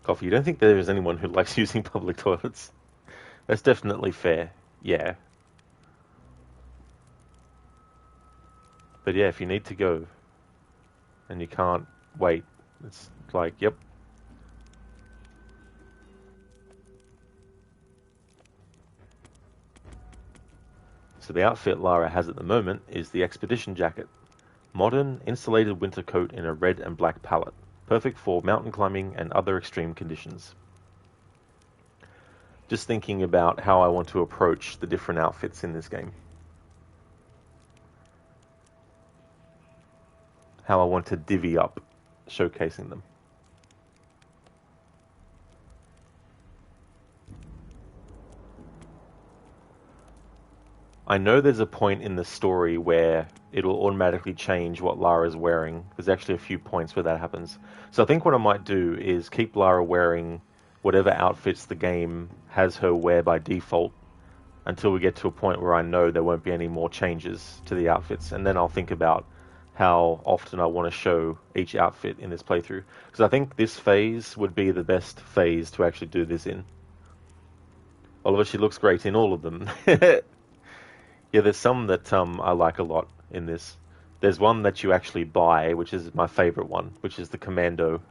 Coffee, you don't think there is anyone who likes using public toilets? That's definitely fair, yeah. But yeah, if you need to go, and you can't wait, it's like, yep. So the outfit Lara has at the moment is the Expedition Jacket. Modern, insulated winter coat in a red and black palette. Perfect for mountain climbing and other extreme conditions. Just thinking about how I want to approach the different outfits in this game. How I want to divvy up showcasing them. I know there's a point in the story where it'll automatically change what Lara's wearing. There's actually a few points where that happens. So I think what I might do is keep Lara wearing whatever outfits the game has her wear by default until we get to a point where I know there won't be any more changes to the outfits. And then I'll think about how often I want to show each outfit in this playthrough. Because I think this phase would be the best phase to actually do this in. Although she looks great in all of them. Yeah, there's some that I like a lot in this. There's one that you actually buy, which is my favorite one, which is the Commando.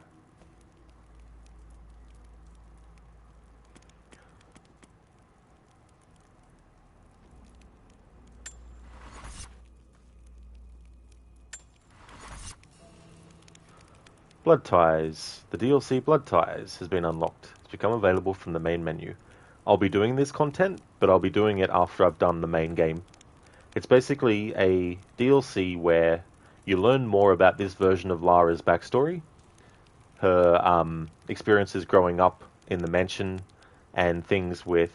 Blood Ties. The DLC Blood Ties has been unlocked. It's become available from the main menu. I'll be doing this content, but I'll be doing it after I've done the main game. It's basically a DLC where you learn more about this version of Lara's backstory, her experiences growing up in the mansion, and things with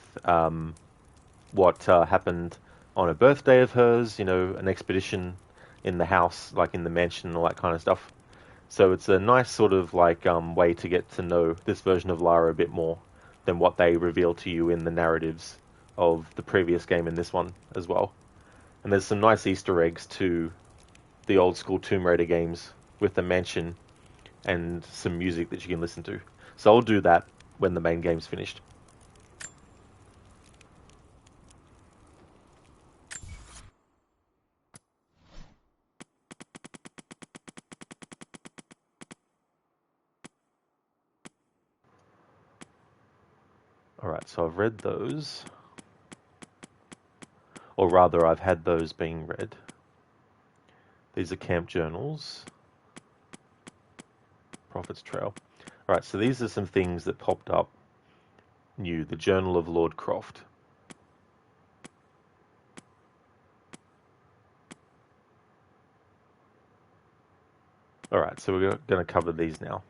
what happened on a birthday of hers, an expedition in the house, like in the mansion, all that kind of stuff. So it's a nice sort of like way to get to know this version of Lara a bit more than what they reveal to you in the narratives of the previous game and this one as well. And there's some nice Easter eggs to the old school Tomb Raider games with the mansion and some music that you can listen to. So I'll do that when the main game's finished. Alright, so I've read those. Or rather, I've had those being read. These are camp journals. Prophet's Trail. Alright, so these are some things that popped up new. The Journal of Lord Croft. Alright, so we're going to cover these now.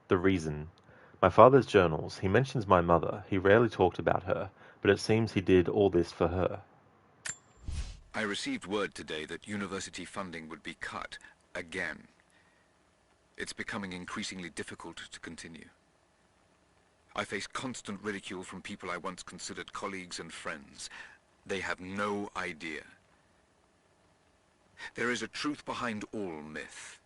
The reason. My father's journals. He mentions my mother. He rarely talked about her, but it seems he did all this for her. I received word today that university funding would be cut again. It's becoming increasingly difficult to continue. I face constant ridicule from people I once considered colleagues and friends. They have no idea. There is a truth behind all myth.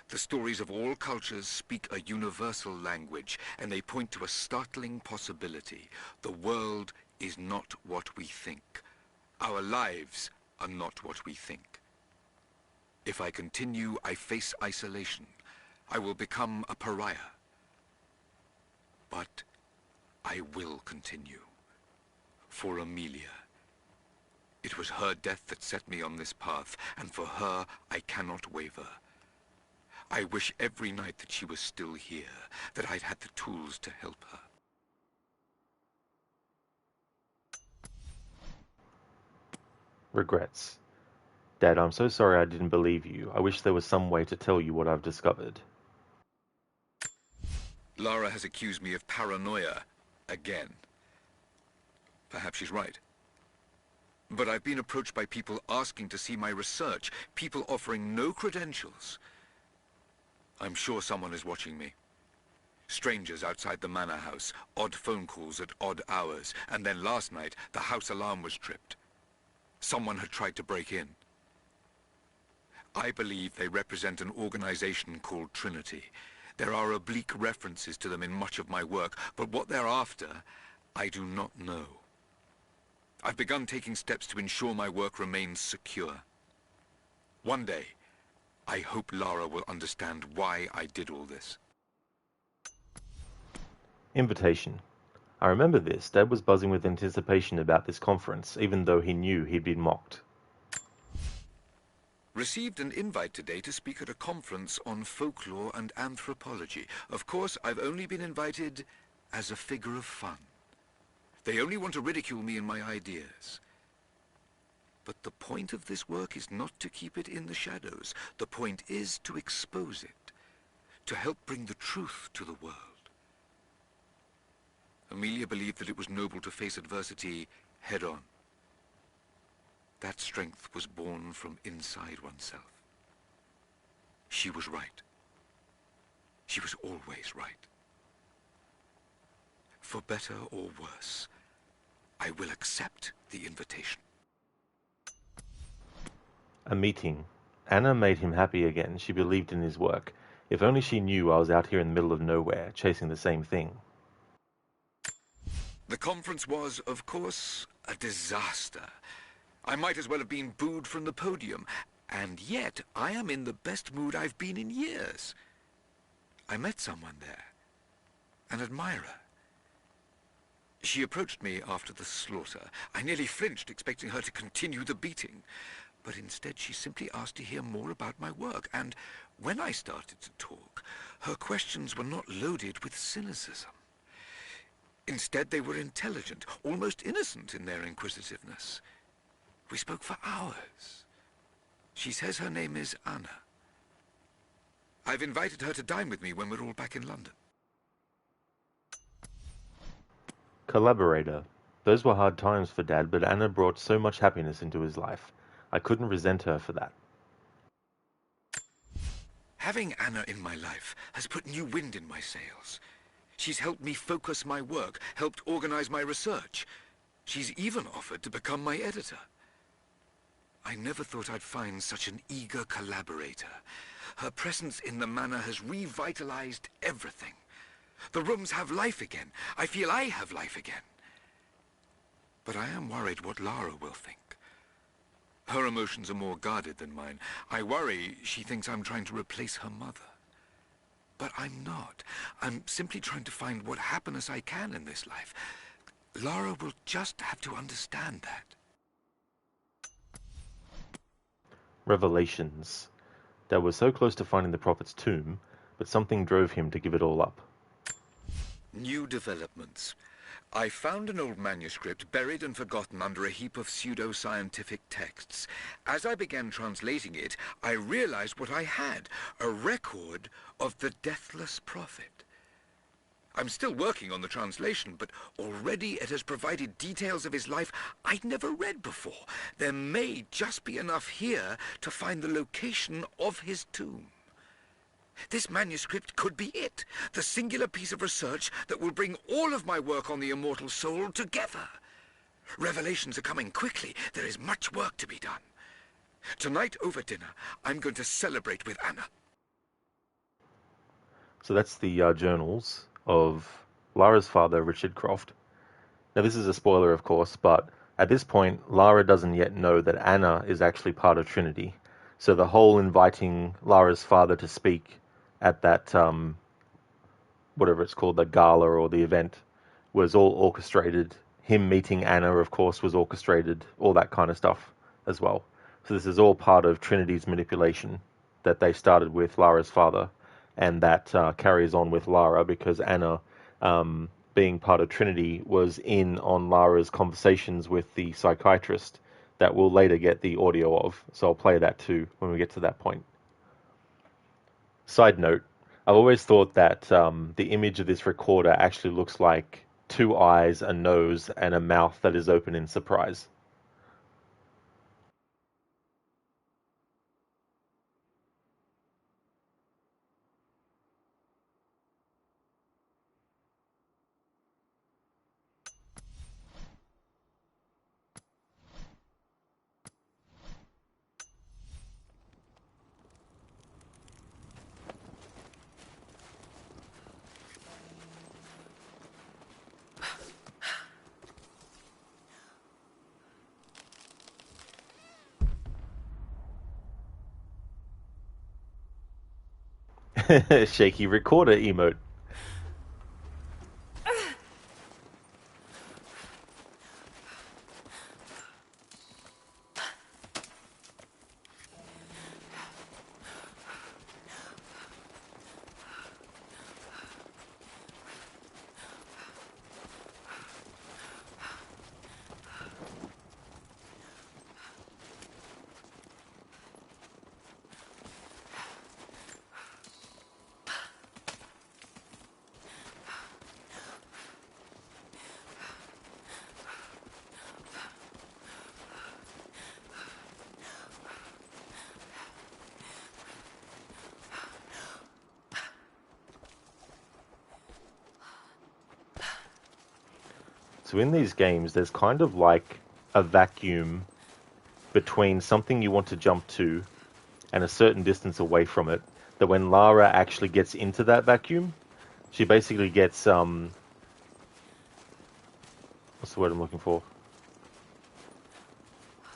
The stories of all cultures speak a universal language, and they point to a startling possibility. The world is not what we think. Our lives are not what we think. If I continue, I face isolation. I will become a pariah. But I will continue. For Amelia. It was her death that set me on this path, and for her I cannot waver. I wish every night that she was still here, that I'd had the tools to help her. Regrets. Dad, I'm so sorry I didn't believe you. I wish there was some way to tell you what I've discovered. Lara has accused me of paranoia again. Perhaps she's right. But I've been approached by people asking to see my research, people offering no credentials. I'm sure someone is watching me. Strangers outside the manor house, odd phone calls at odd hours, and then last night, the house alarm was tripped. Someone had tried to break in. I believe they represent an organization called Trinity. There are oblique references to them in much of my work, but what they're after, I do not know. I've begun taking steps to ensure my work remains secure. One day, I hope Lara will understand why I did all this. Invitation. I remember this. Dad was buzzing with anticipation about this conference, even though he knew he'd been mocked. Received an invite today to speak at a conference on folklore and anthropology. Of course, I've only been invited as a figure of fun. They only want to ridicule me and my ideas. But the point of this work is not to keep it in the shadows. The point is to expose it, to help bring the truth to the world. Amelia believed that it was noble to face adversity head-on. That strength was born from inside oneself. She was right. She was always right. For better or worse, I will accept the invitation. A meeting. Anna made him happy again. She believed in his work. If only she knew I was out here in the middle of nowhere, chasing the same thing. The conference was, of course, a disaster. I might as well have been booed from the podium, and yet I am in the best mood I've been in years. I met someone there, an admirer. She approached me after the slaughter. I nearly flinched, expecting her to continue the beating. But instead she simply asked to hear more about my work, and when I started to talk, her questions were not loaded with cynicism. Instead, they were intelligent, almost innocent in their inquisitiveness. We spoke for hours. She says her name is Anna. I've invited her to dine with me when we're all back in London. Collaborator. Those were hard times for Dad, but Anna brought so much happiness into his life. I couldn't resent her for that. Having Anna in my life has put new wind in my sails. She's helped me focus my work, helped organize my research. She's even offered to become my editor. I never thought I'd find such an eager collaborator. Her presence in the manor has revitalized everything. The rooms have life again. I feel I have life again. But I am worried what Lara will think. Her emotions are more guarded than mine. I worry she thinks I'm trying to replace her mother. But I'm not. I'm simply trying to find what happiness I can in this life. Lara will just have to understand that. Revelations. They were so close to finding the prophet's tomb, but something drove him to give it all up. New developments. I found an old manuscript buried and forgotten under a heap of pseudo-scientific texts. As I began translating it, I realized what I had, a record of the Deathless Prophet. I'm still working on the translation, but already it has provided details of his life I'd never read before. There may just be enough here to find the location of his tomb. This manuscript could be it, the singular piece of research that will bring all of my work on the immortal soul together. Revelations are coming quickly. There is much work to be done. Tonight over dinner, I'm going to celebrate with Anna. So that's the journals of Lara's father, Richard Croft. Now this is a spoiler, of course, but at this point, Lara doesn't yet know that Anna is actually part of Trinity. So the whole inviting Lara's father to speak at that, whatever it's called, the gala or the event, was all orchestrated. Him meeting Anna, of course, was orchestrated, all that kind of stuff as well. So this is all part of Trinity's manipulation that they started with Lara's father, and that carries on with Lara because Anna, being part of Trinity, was in on Lara's conversations with the psychiatrist that we'll later get the audio of. So I'll play that too when we get to that point. Side note, I've always thought that the image of this recorder actually looks like two eyes, a nose, and a mouth that is open in surprise. Shaky recorder emote. So in these games, there's kind of like a vacuum between something you want to jump to and a certain distance away from it, that when Lara actually gets into that vacuum, she basically gets, what's the word I'm looking for?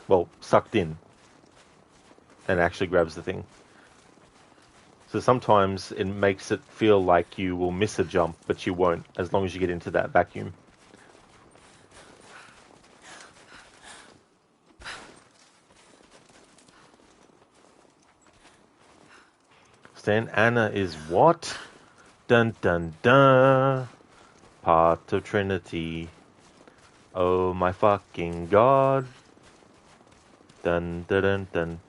Well, sucked in and actually grabs the thing. So sometimes it makes it feel like you will miss a jump, but you won't, as long as you get into that vacuum. Then Anna is what? Dun dun dun. Part of Trinity. Oh my fucking god. Dun dun dun dun.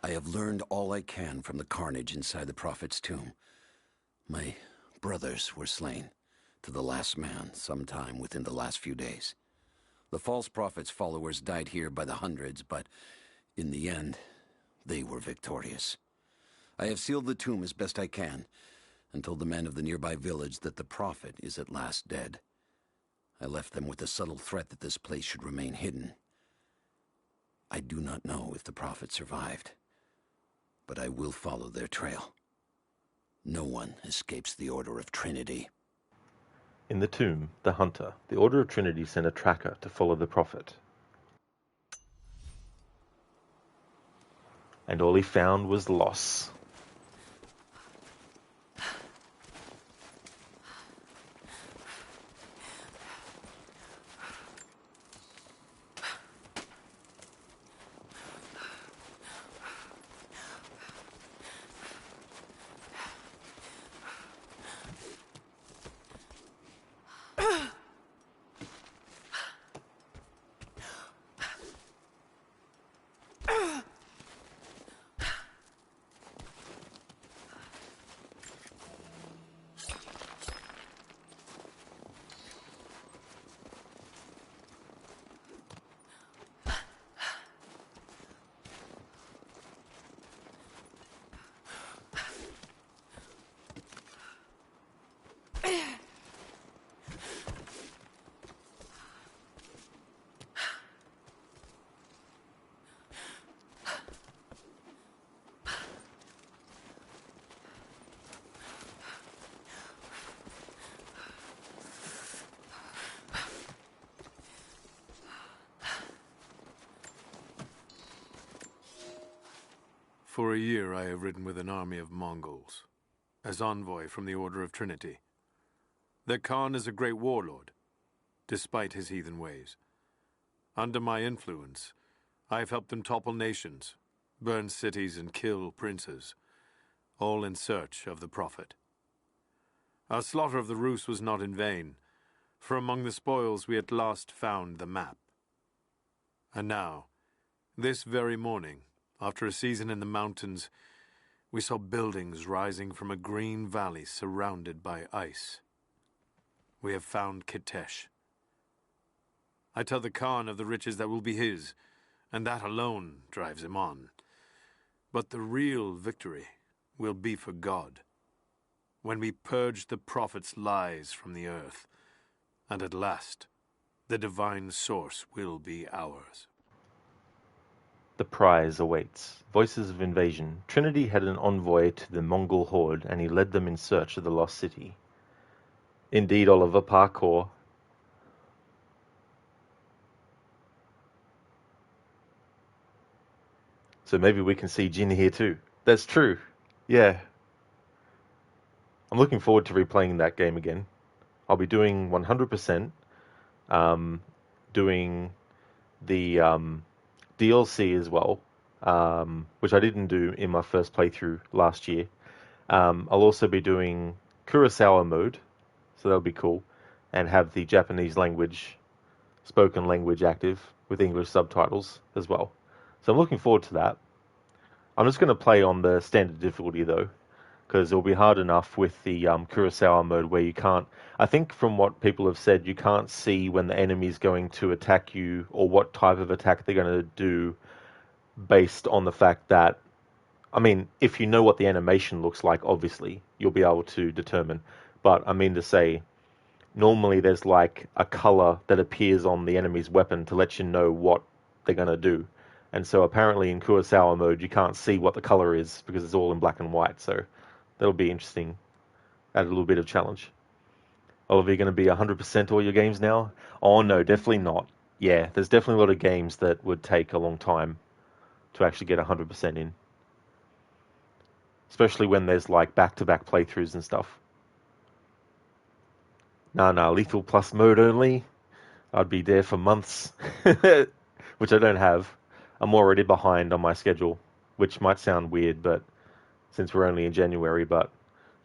I have learned all I can from the carnage inside the Prophet's tomb. My brothers were slain. to the last man sometime within the last few days. The false prophet's followers died here by the hundreds, but in the end, they were victorious. I have sealed the tomb as best I can, and told the men of the nearby village that the prophet is at last dead. I left them with the subtle threat that this place should remain hidden. I do not know if the prophet survived, but I will follow their trail. No one escapes the Order of Trinity. In the tomb, the hunter, the Order of Trinity sent a tracker to follow the prophet. And all he found was loss. For a year I have ridden with an army of Mongols, as envoy from the Order of Trinity. Their Khan is a great warlord, despite his heathen ways. Under my influence, I have helped them topple nations, burn cities and kill princes, all in search of the Prophet. Our slaughter of the Rus was not in vain, for among the spoils we at last found the map. And now, this very morning, after a season in the mountains, we saw buildings rising from a green valley surrounded by ice. We have found Kitesh. I tell the Khan of the riches that will be his, and that alone drives him on. But the real victory will be for God, when we purge the prophet's lies from the earth, and at last, the divine source will be ours. The prize awaits. Voices of invasion. Trinity had an envoy to the Mongol horde, and he led them in search of the lost city. Indeed, Oliver, parkour. So maybe we can see Jin here too. That's true. Yeah. I'm looking forward to replaying that game again. I'll be doing 100%, doing the DLC as well, which I didn't do in my first playthrough last year. I'll also be doing Kurosawa mode, so that'll be cool, and have the Japanese language, spoken language active with English subtitles as well. So I'm looking forward to that. I'm just going to play on the standard difficulty though, because it'll be hard enough with the Kurosawa mode where you can't, I think from what people have said, you can't see when the enemy's going to attack you or what type of attack they're going to do based on the fact that, I mean, if you know what the animation looks like, obviously, you'll be able to determine. But I mean to say, normally there's like a color that appears on the enemy's weapon to let you know what they're going to do. And so apparently in Kurosawa mode, you can't see what the color is because it's all in black and white. So that'll be interesting. Add a little bit of challenge. Oliver, you going to be 100% all your games now? Oh, no, definitely not. Yeah, there's definitely a lot of games that would take a long time to actually get 100% in. Especially when there's like back-to-back playthroughs and stuff. Nah, Lethal Plus mode only. I'd be there for months. Which I don't have. I'm already behind on my schedule. Which might sound weird, but since we're only in January, but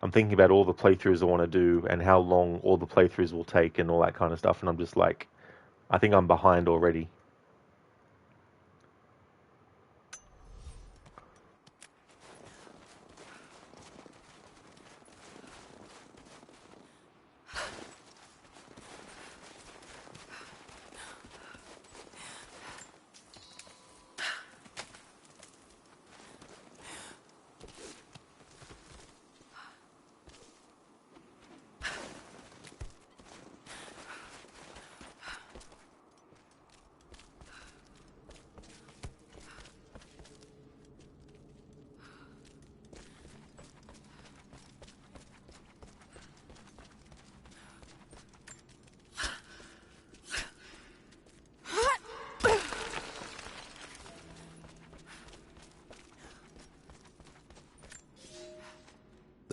I'm thinking about all the playthroughs I want to do and how long all the playthroughs will take and all that kind of stuff, and I'm just like, I think I'm behind already.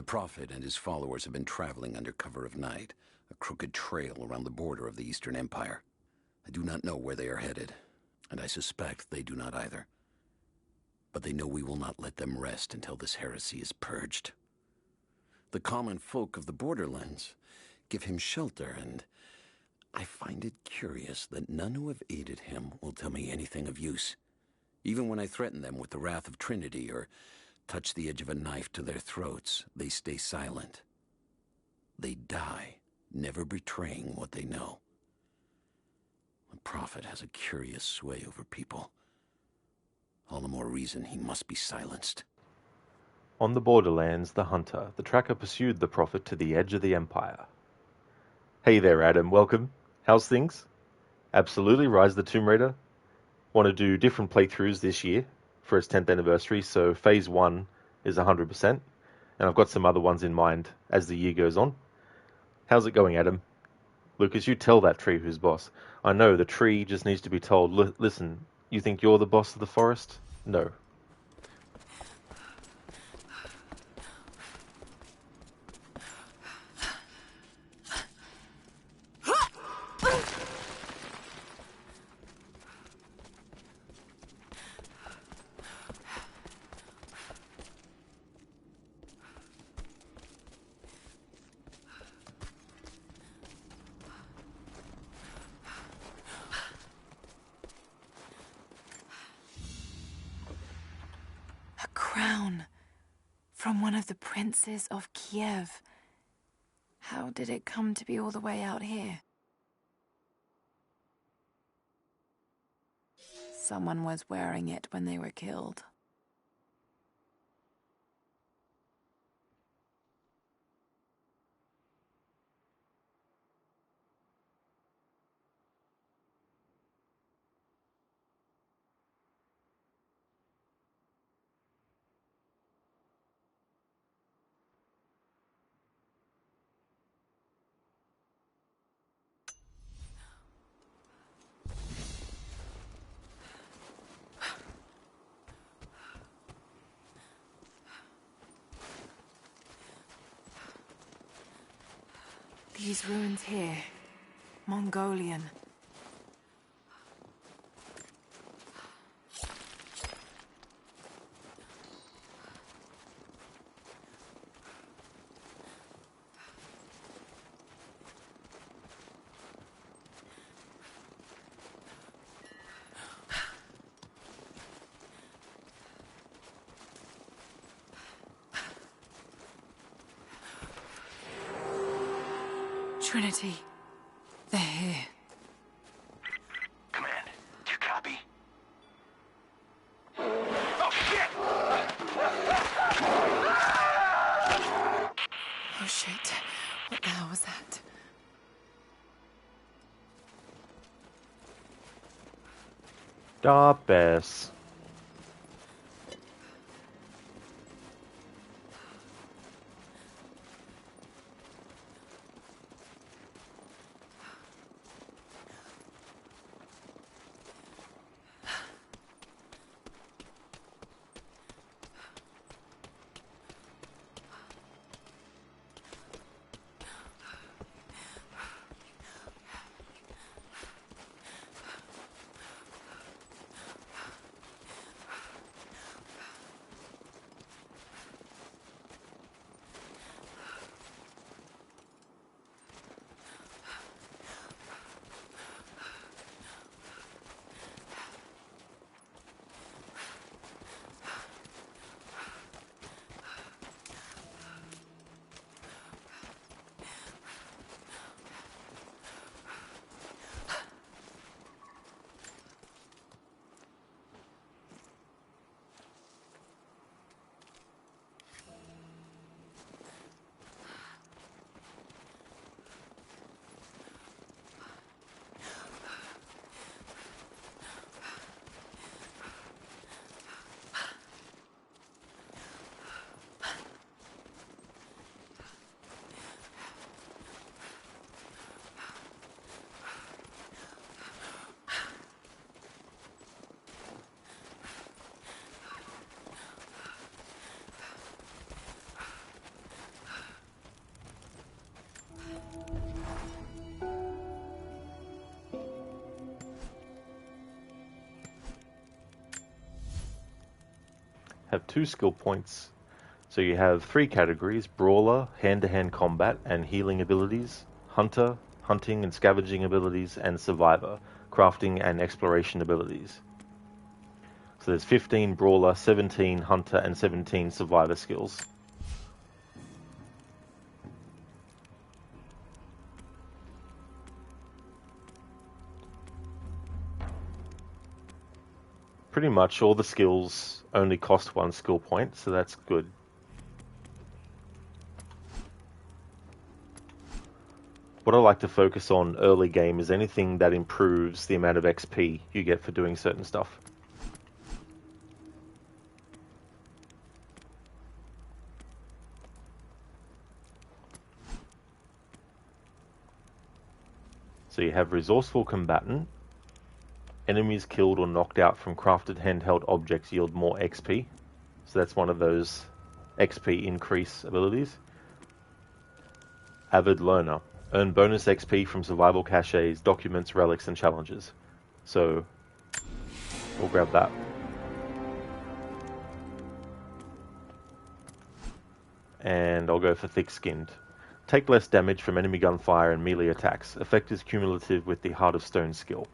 Prophet and his followers have been traveling under cover of night, a crooked trail around the border of the Eastern Empire. I do not know where they are headed, and I suspect they do not either. But they know we will not let them rest until this heresy is purged. The common folk of the borderlands give him shelter, and I find it curious that none who have aided him will tell me anything of use. Even when I threaten them with the wrath of Trinity or touch the edge of a knife to their throats, they stay silent. They die, never betraying what they know. The Prophet has a curious sway over people. All the more reason he must be silenced. On the borderlands, the hunter, the tracker pursued the Prophet to the edge of the Empire. Hey there, Adam. Welcome. How's things? Absolutely. Rise of the Tomb Raider. Want to do different playthroughs this year for its 10th anniversary, so Phase 1 is 100%, and I've got some other ones in mind as the year goes on. How's it going, Adam? Lucas, you tell that tree who's boss. I know, the tree just needs to be told, listen, you think you're the boss of the forest? No. A crown from one of the princes of Kiev. How did it come to be all the way out here? Someone was wearing it when they were killed. These ruins here, Mongolian. Trinity, they're here. Command, do you copy? Oh, shit! Oh shit, what the hell was that? Da Bess. have 2 skill points. So you have 3 categories: Brawler, hand-to-hand combat and healing abilities, Hunter, hunting and scavenging abilities, and Survivor, crafting and exploration abilities. So there's 15 Brawler, 17 Hunter, and 17 Survivor skills. Pretty much all the skills only cost 1 skill point, so that's good. What I like to focus on early game is anything that improves the amount of XP you get for doing certain stuff. So you have Resourceful Combatant. Enemies killed or knocked out from crafted handheld objects yield more XP. So that's one of those XP increase abilities. Avid Learner. Earn bonus XP from survival caches, documents, relics, and challenges. So we'll grab that. And I'll go for Thick Skinned. Take less damage from enemy gunfire and melee attacks. Effect is cumulative with the Heart of Stone skill.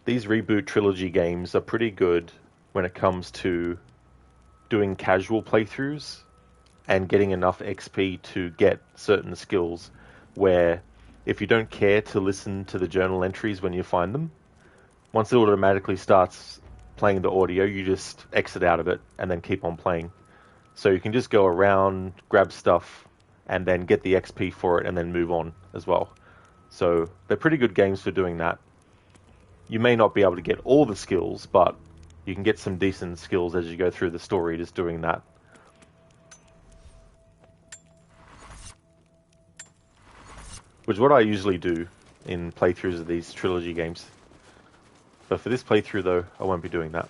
These Reboot Trilogy games are pretty good when it comes to doing casual playthroughs and getting enough XP to get certain skills, where if you don't care to listen to the journal entries when you find them, once it automatically starts playing the audio, you just exit out of it and then keep on playing. So you can just go around, grab stuff, and then get the XP for it and then move on as well. So they're pretty good games for doing that. You may not be able to get all the skills, but you can get some decent skills as you go through the story just doing that. Which is what I usually do in playthroughs of these trilogy games. But for this playthrough though, I won't be doing that.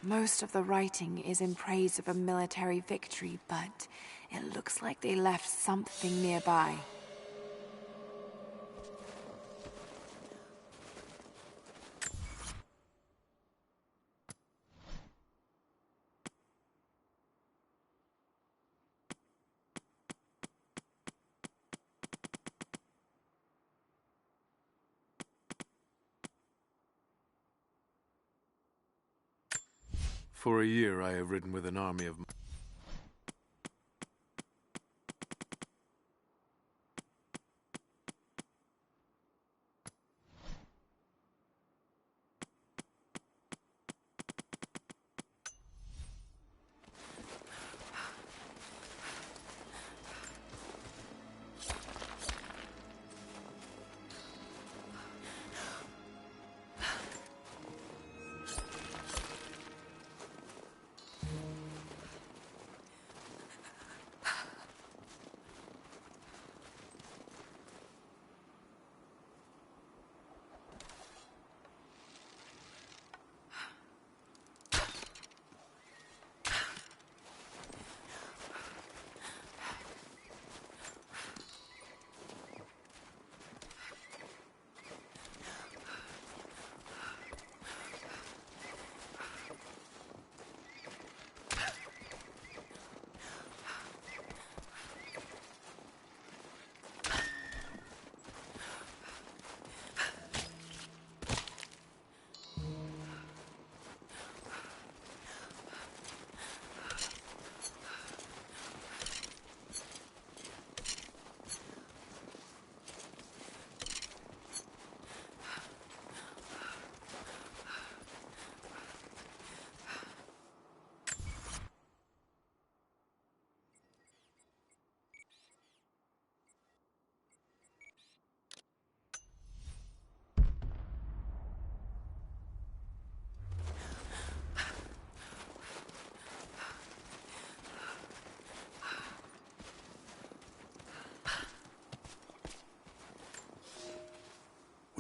Most of the writing is in praise of a military victory, but it looks like they left something nearby. For a year I have ridden with an army of...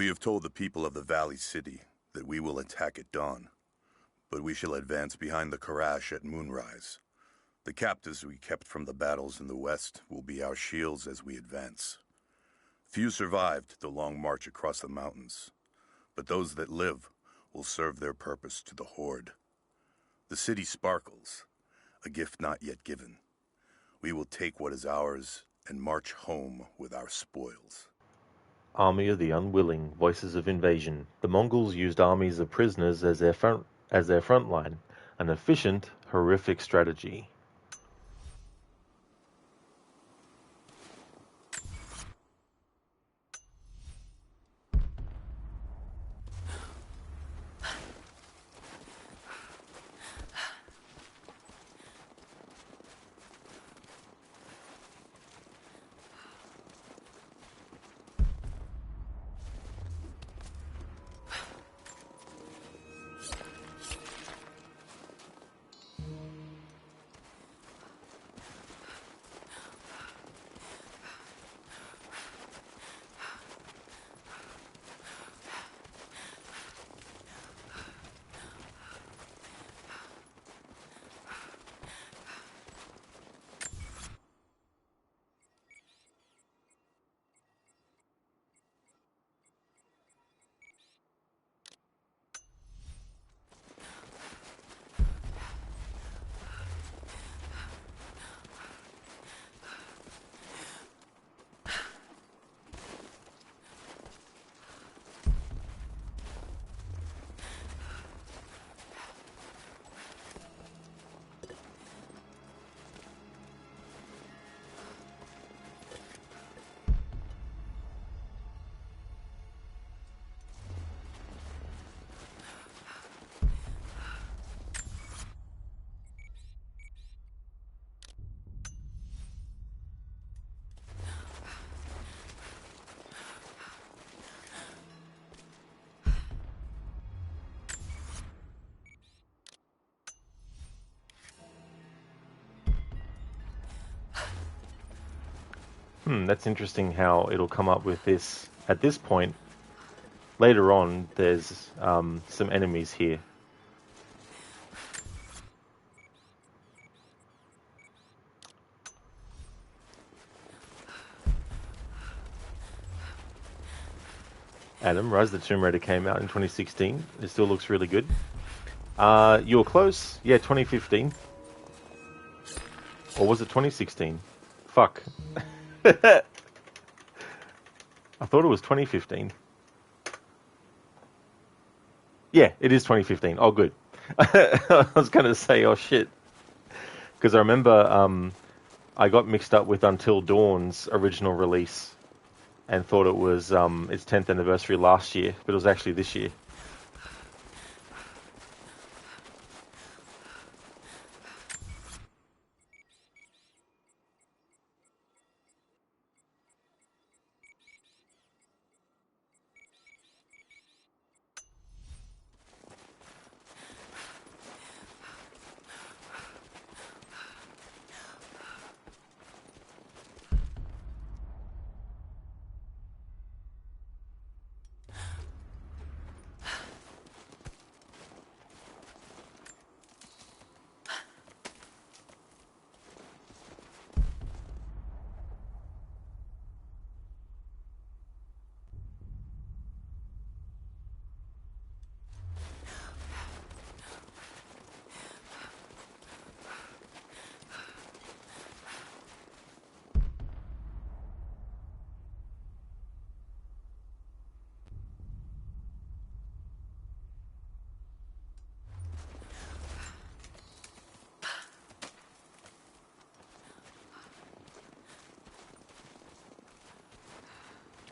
We have told the people of the Valley City that we will attack at dawn, but we shall advance behind the Karash at moonrise. The captives we kept from the battles in the west will be our shields as we advance. Few survived the long march across the mountains, but those that live will serve their purpose to the Horde. The city sparkles, a gift not yet given. We will take what is ours and march home with our spoils. Army of the Unwilling, Voices of Invasion. The Mongols used armies of prisoners as their front line, an efficient, horrific strategy. That's interesting how it'll come up with this. At this point, later on, there's some enemies here. Adam, Rise of the Tomb Raider came out in 2016. It still looks really good. You were close. Yeah, 2015. Or was it 2016? Fuck. I thought it was 2015. Yeah, it is 2015. Oh, good. I was going to say, oh, shit. Because I remember I got mixed up with Until Dawn's original release and thought it was its 10th anniversary last year, but it was actually this year.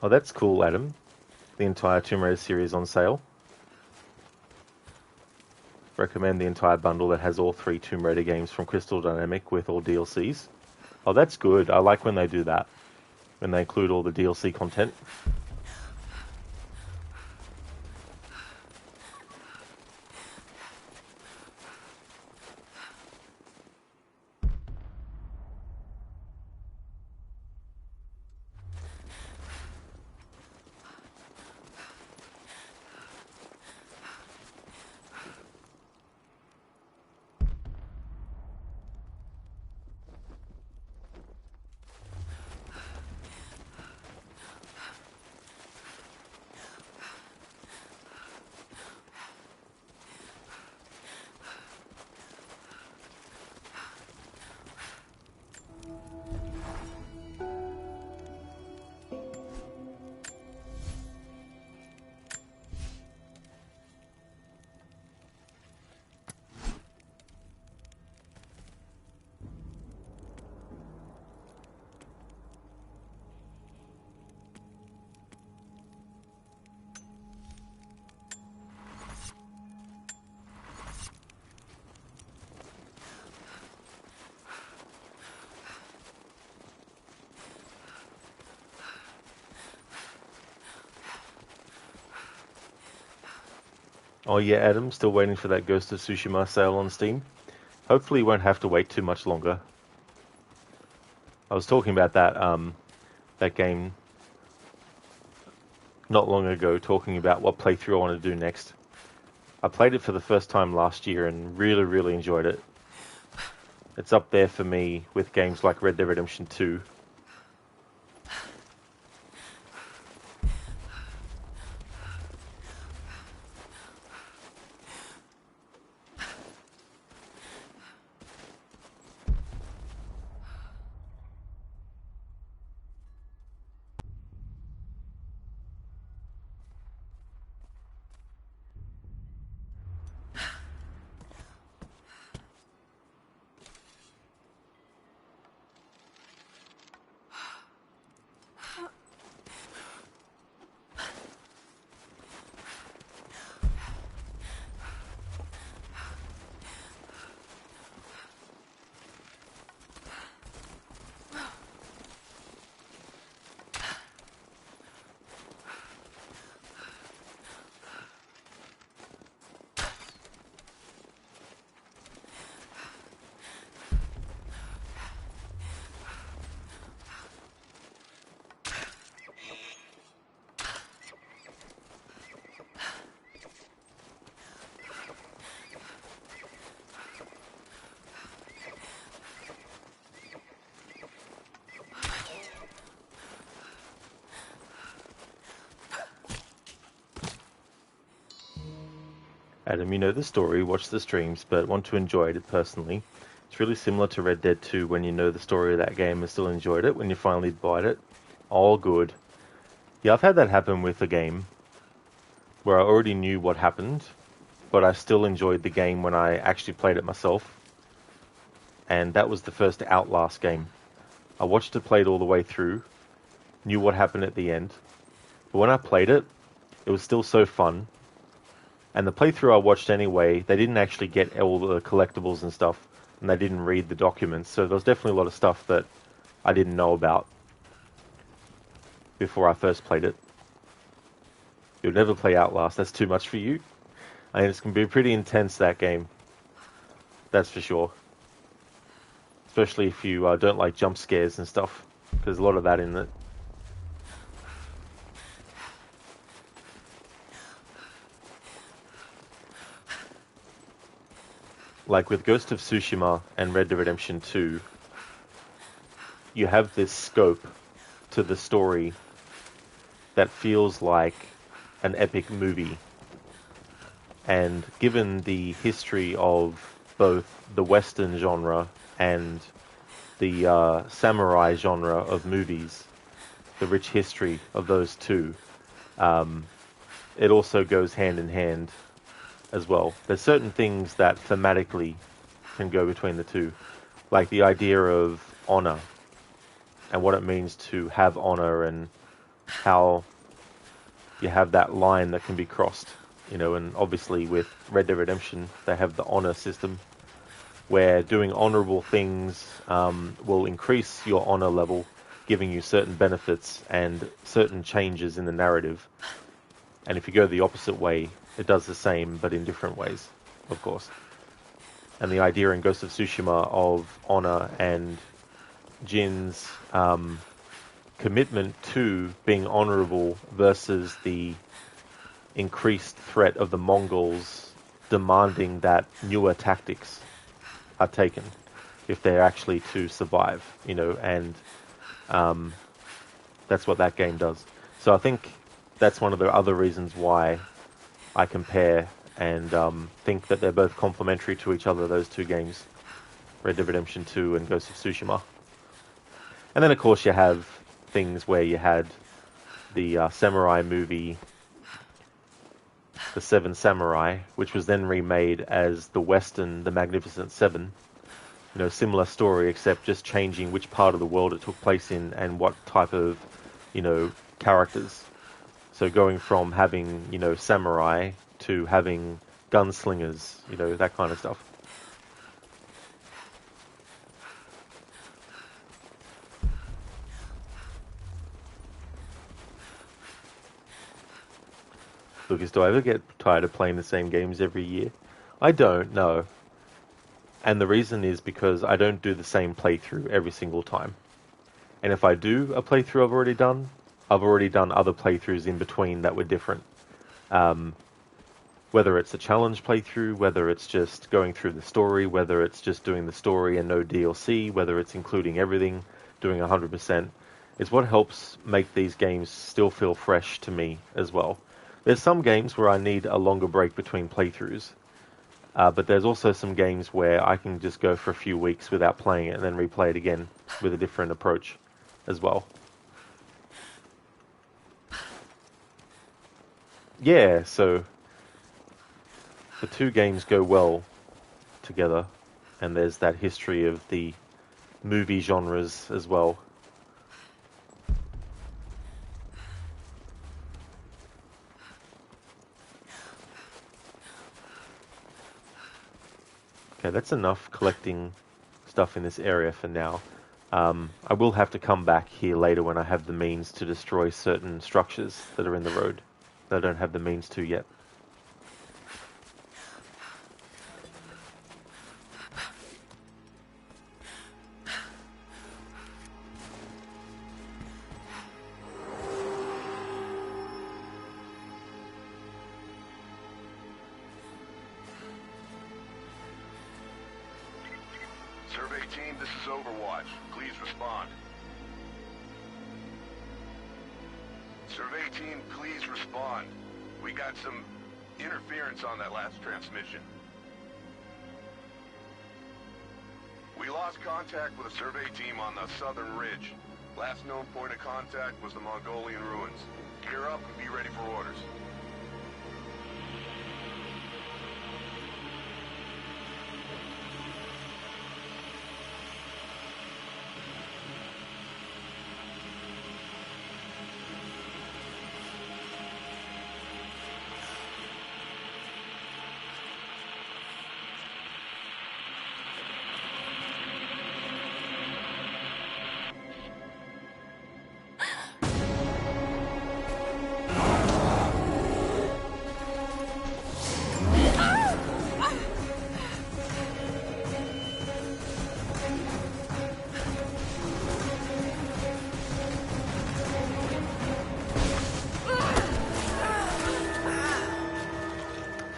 Oh, that's cool, Adam. The entire Tomb Raider series on sale. Recommend the entire bundle that has all 3 Tomb Raider games from Crystal Dynamics with all DLCs. Oh, that's good. I like when they do that. When they include all the DLC content. Oh yeah, Adam, still waiting for that Ghost of Tsushima sale on Steam. Hopefully you won't have to wait too much longer. I was talking about that game not long ago, talking about what playthrough I want to do next. I played it for the first time last year and really, really enjoyed it. It's up there for me with games like Red Dead Redemption 2. Adam, you know the story, watch the streams, but want to enjoy it personally. It's really similar to Red Dead 2 when you know the story of that game and still enjoyed it when you finally bought it. All good. Yeah, I've had that happen with a game where I already knew what happened, but I still enjoyed the game when I actually played it myself. And that was the first Outlast game. I watched it played all the way through, knew what happened at the end, but when I played it, it was still so fun. And the playthrough I watched anyway, they didn't actually get all the collectibles and stuff, and they didn't read the documents, so there was definitely a lot of stuff that I didn't know about before I first played it. You'll never play Outlast, that's too much for you. I mean, it's going to be pretty intense, that game. That's for sure. Especially if you don't like jump scares and stuff, because there's a lot of that in it. Like with Ghost of Tsushima and Red Dead Redemption 2, you have this scope to the story that feels like an epic movie. And given the history of both the Western genre and the samurai genre of movies, the rich history of those two, it also goes hand in hand as well. There's certain things that thematically can go between the two, like the idea of honor and what it means to have honor and how you have that line that can be crossed, you know. And obviously with Red Dead Redemption, they have the honor system where doing honorable things will increase your honor level, giving you certain benefits and certain changes in the narrative. And if you go the opposite way, it does the same, but in different ways, of course. And the idea in Ghost of Tsushima of honor and Jin's commitment to being honorable versus the increased threat of the Mongols demanding that newer tactics are taken if they're actually to survive, you know, and that's what that game does. So I think that's one of the other reasons why I compare and think that they're both complementary to each other, those two games, Red Dead Redemption 2 and Ghost of Tsushima. And then, of course, you have things where you had the samurai movie, The Seven Samurai, which was then remade as the Western, The Magnificent Seven. You know, similar story, except just changing which part of the world it took place in and what type of, you know, characters. So going from having, you know, samurai to having gunslingers, you know, that kind of stuff. Lucas, do I ever get tired of playing the same games every year? I don't, no. And the reason is because I don't do the same playthrough every single time. And if I do a playthrough I've already done other playthroughs in between that were different. Whether it's a challenge playthrough, whether it's just going through the story, whether it's just doing the story and no DLC, whether it's including everything, doing 100%. It's what helps make these games still feel fresh to me as well. There's some games where I need a longer break between playthroughs. But there's also some games where I can just go for a few weeks without playing it and then replay it again with a different approach as well. Yeah, so the two games go well together, and there's that history of the movie genres as well. Okay, that's enough collecting stuff in this area for now. I will have to come back here later when I have the means to destroy certain structures that are in the road that I don't have the means to yet. Survey team, this is Overwatch. Please respond. Survey team, please respond. We got some interference on that last transmission. We lost contact with a survey team on the southern ridge. Last known point of contact was the Mongolian ruins. Gear up and be ready for orders.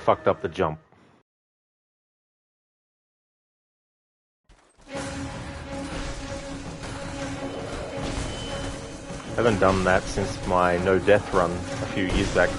Fucked up the jump. Haven't done that since my no death run a few years back.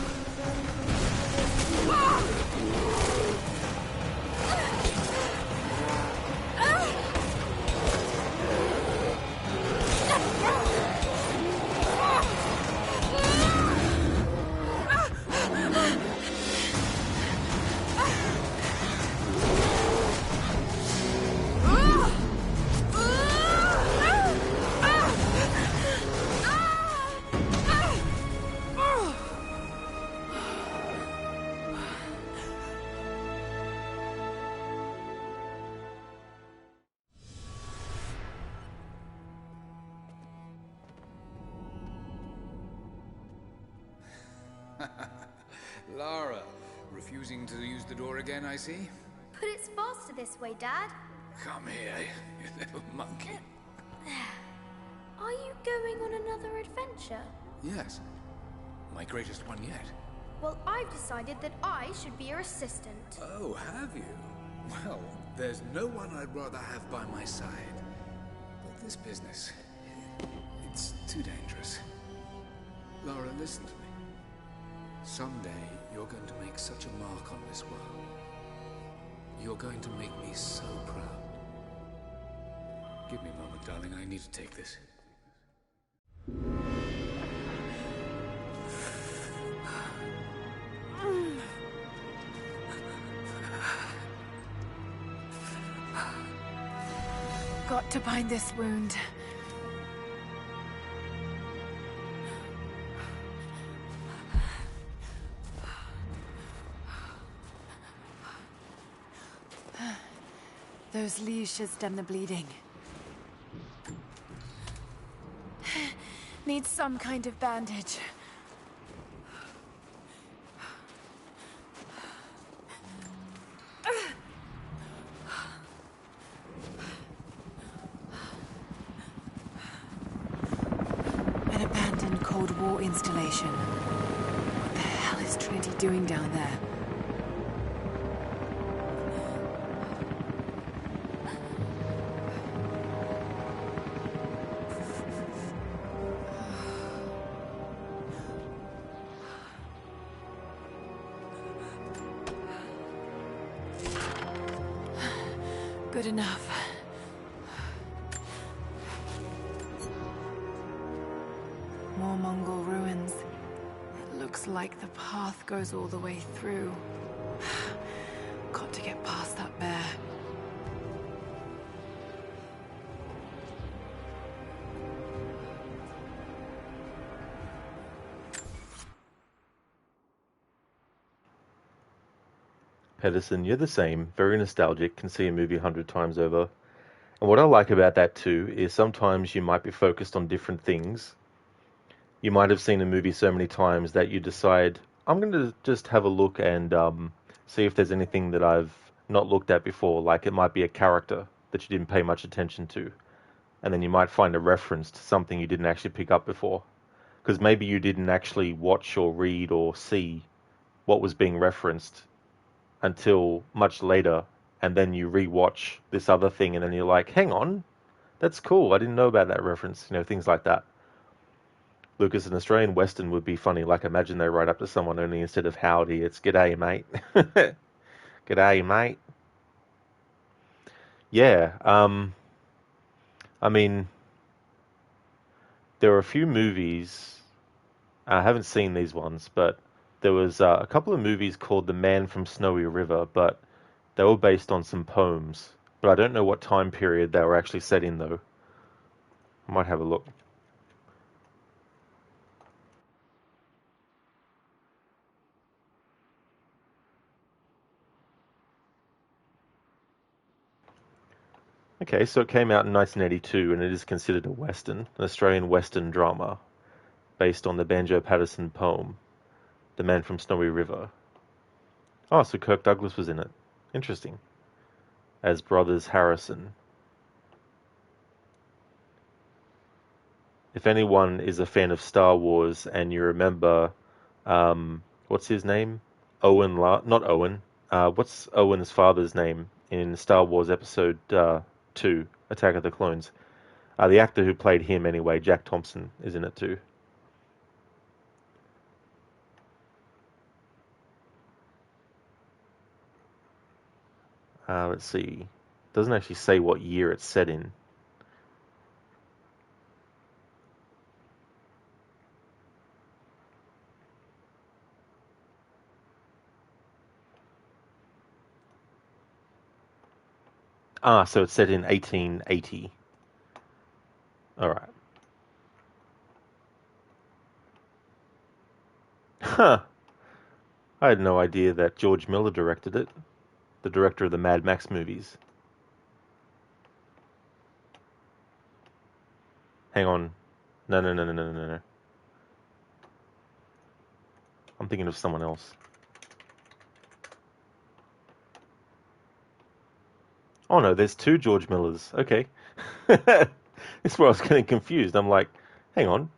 Lara, refusing to use the door again, I see? But it's faster this way, Dad. Come here, you little monkey. Are you going on another adventure? Yes. My greatest one yet. Well, I've decided that I should be your assistant. Oh, have you? Well, there's no one I'd rather have by my side. But this business, it's too dangerous. Lara, listen to me. Someday, you're going to make such a mark on this world. You're going to make me so proud. Give me a moment, darling. I need to take this. Got to bind this wound. Those leaves should stem the bleeding. Need some kind of bandage. An abandoned Cold War installation. What the hell is Trinity doing down there? Good enough. More Mongol ruins. It looks like the path goes all the way through. Got to get past that bear. Pedersen, you're the same. Very nostalgic. Can see a movie 100 times over. And what I like about that too is sometimes you might be focused on different things. You might have seen a movie so many times that you decide, I'm going to just have a look and see if there's anything that I've not looked at before. Like it might be a character that you didn't pay much attention to. And then you might find a reference to something you didn't actually pick up before. Because maybe you didn't actually watch or read or see what was being referenced until much later, and then you rewatch this other thing, and then you're like, hang on, that's cool, I didn't know about that reference, things like that. Lucas, an Australian Western would be funny, like imagine they write up to someone only instead of howdy, it's g'day, mate. G'day, mate. Yeah, I mean, there are a few movies, I haven't seen these ones, but there was a couple of movies called The Man from Snowy River, but they were based on some poems. But I don't know what time period they were actually set in, though. I might have a look. Okay, so it came out in 1982, and it is considered a Western, an Australian Western drama, based on the Banjo Paterson poem, The Man from Snowy River. Oh, so Kirk Douglas was in it. Interesting. As brothers Harrison. If anyone is a fan of Star Wars and you remember, what's his name? Not Owen. What's Owen's father's name in Star Wars Episode 2, Attack of the Clones? The actor who played him anyway, Jack Thompson, is in it too. Let's see. Doesn't actually say what year it's set in. So it's set in 1880. Alright. Huh. I had no idea that George Miller directed it. The director of the Mad Max movies. Hang on. No. I'm thinking of someone else. Oh no, there's two George Millers. Okay. This is where I was getting confused. I'm like, hang on.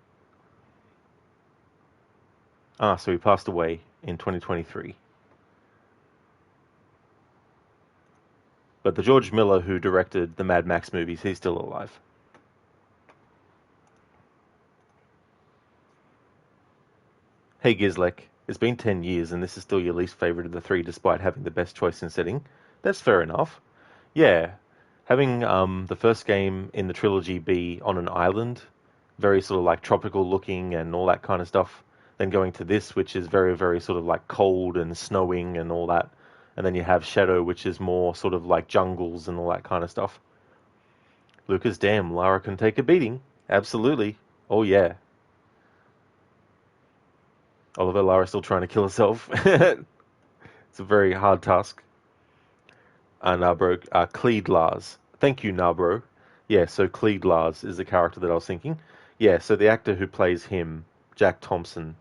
So he passed away in 2023. But the George Miller who directed the Mad Max movies, he's still alive. Hey Gizlek, it's been 10 years and this is still your least favorite of the three despite having the best choice in setting. That's fair enough. Yeah, having the first game in the trilogy be on an island, very sort of like tropical looking and all that kind of stuff, then going to this, which is very, very sort of like cold and snowing and all that. And then you have Shadow, which is more sort of like jungles and all that kind of stuff. Lucas, damn, Lara can take a beating. Absolutely. Oh, yeah. Although Lara's still trying to kill herself. It's a very hard task. Narbro, Cleed Lars. Thank you, Narbro. Yeah, so Cleed Lars is the character that I was thinking. Yeah, so the actor who plays him, Jack Thompson,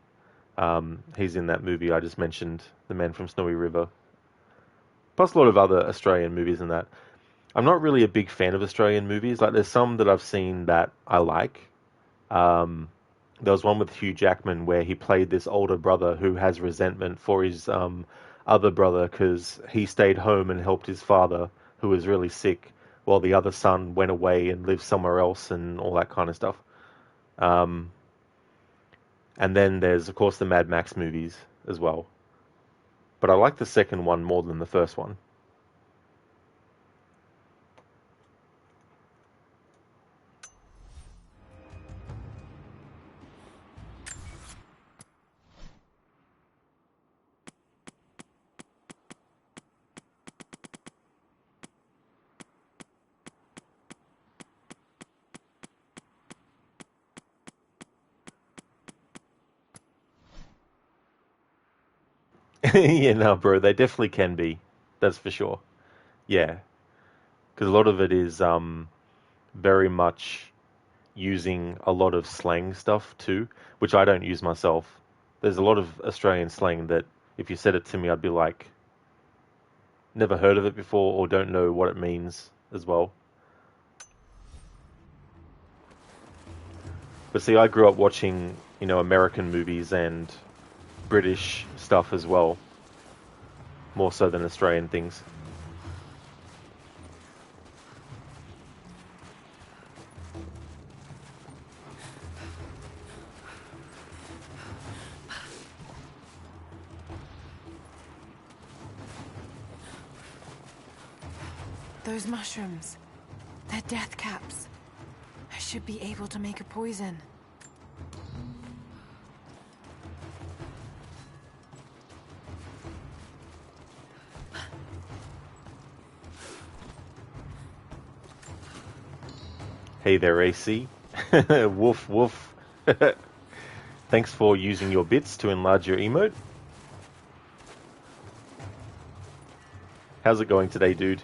he's in that movie I just mentioned, The Man from Snowy River. Plus a lot of other Australian movies in that. I'm not really a big fan of Australian movies. Like, there's some that I've seen that I like. There was one with Hugh Jackman where he played this older brother who has resentment for his other brother because he stayed home and helped his father, who was really sick, while the other son went away and lived somewhere else and all that kind of stuff. And then there's, of course, the Mad Max movies as well. But I like the second one more than the first one. Yeah, no, bro, they definitely can be. That's for sure. Yeah, because a lot of it is very much using a lot of slang stuff too, which I don't use myself. There's a lot of Australian slang that if you said it to me, I'd be like, never heard of it before or don't know what it means as well. But see, I grew up watching, American movies and British stuff as well, more so than Australian things. Those mushrooms. They're death caps. I should be able to make a poison. Hey there, AC. Woof, woof. Thanks for using your bits to enlarge your emote. How's it going today, dude?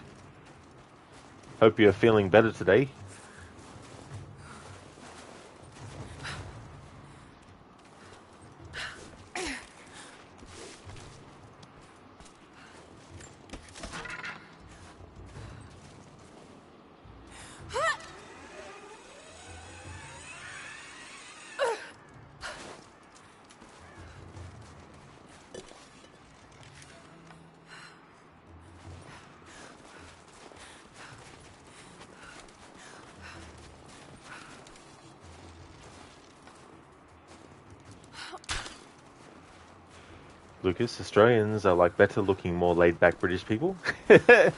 Hope you're feeling better today. Lucas, Australians are like better looking, more laid back British people. I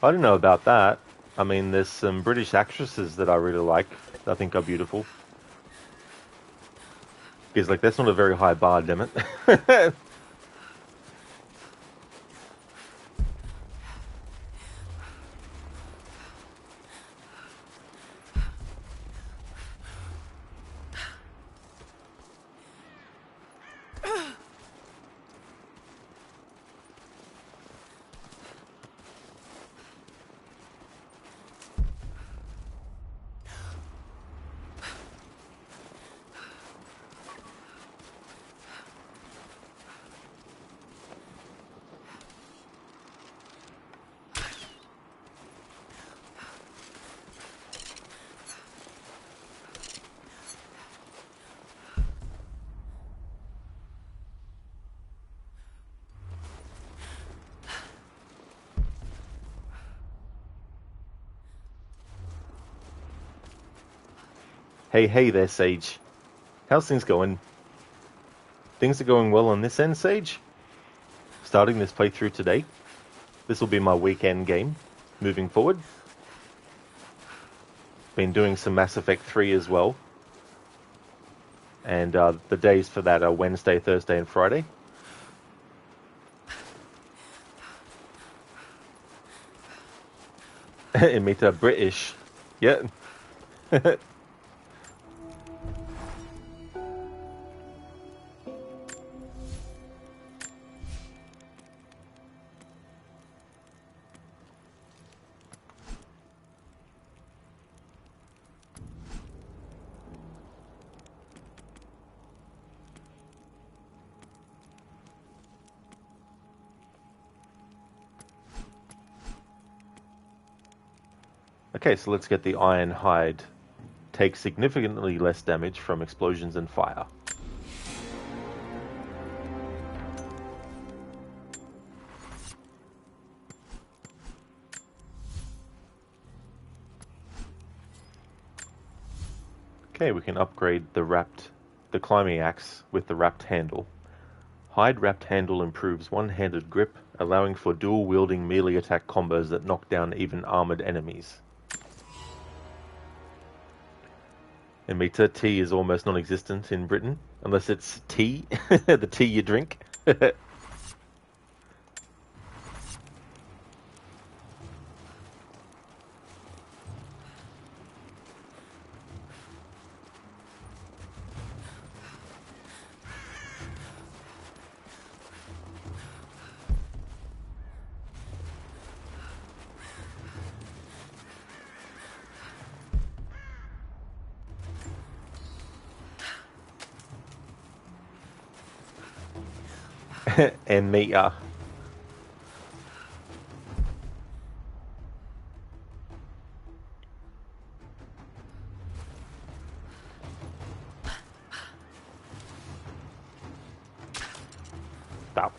don't know about that. I mean, there's some British actresses that I really like, that I think are beautiful. Because, like, that's not a very high bar, damn it. Hey there, Sage. How's things going? Things are going well on this end, Sage. Starting this playthrough today. This will be my weekend game, moving forward. Been doing some Mass Effect 3 as well. And the days for that are Wednesday, Thursday, and Friday. Imita British. Yeah. Okay, so let's get the Iron Hide takes significantly less damage from explosions and fire. Okay, we can upgrade the climbing axe with the wrapped handle. Hide wrapped handle improves one-handed grip, allowing for dual-wielding melee attack combos that knock down even armored enemies. Amita, tea is almost non-existent in Britain, unless it's tea, the tea you drink. And Mia. Stop.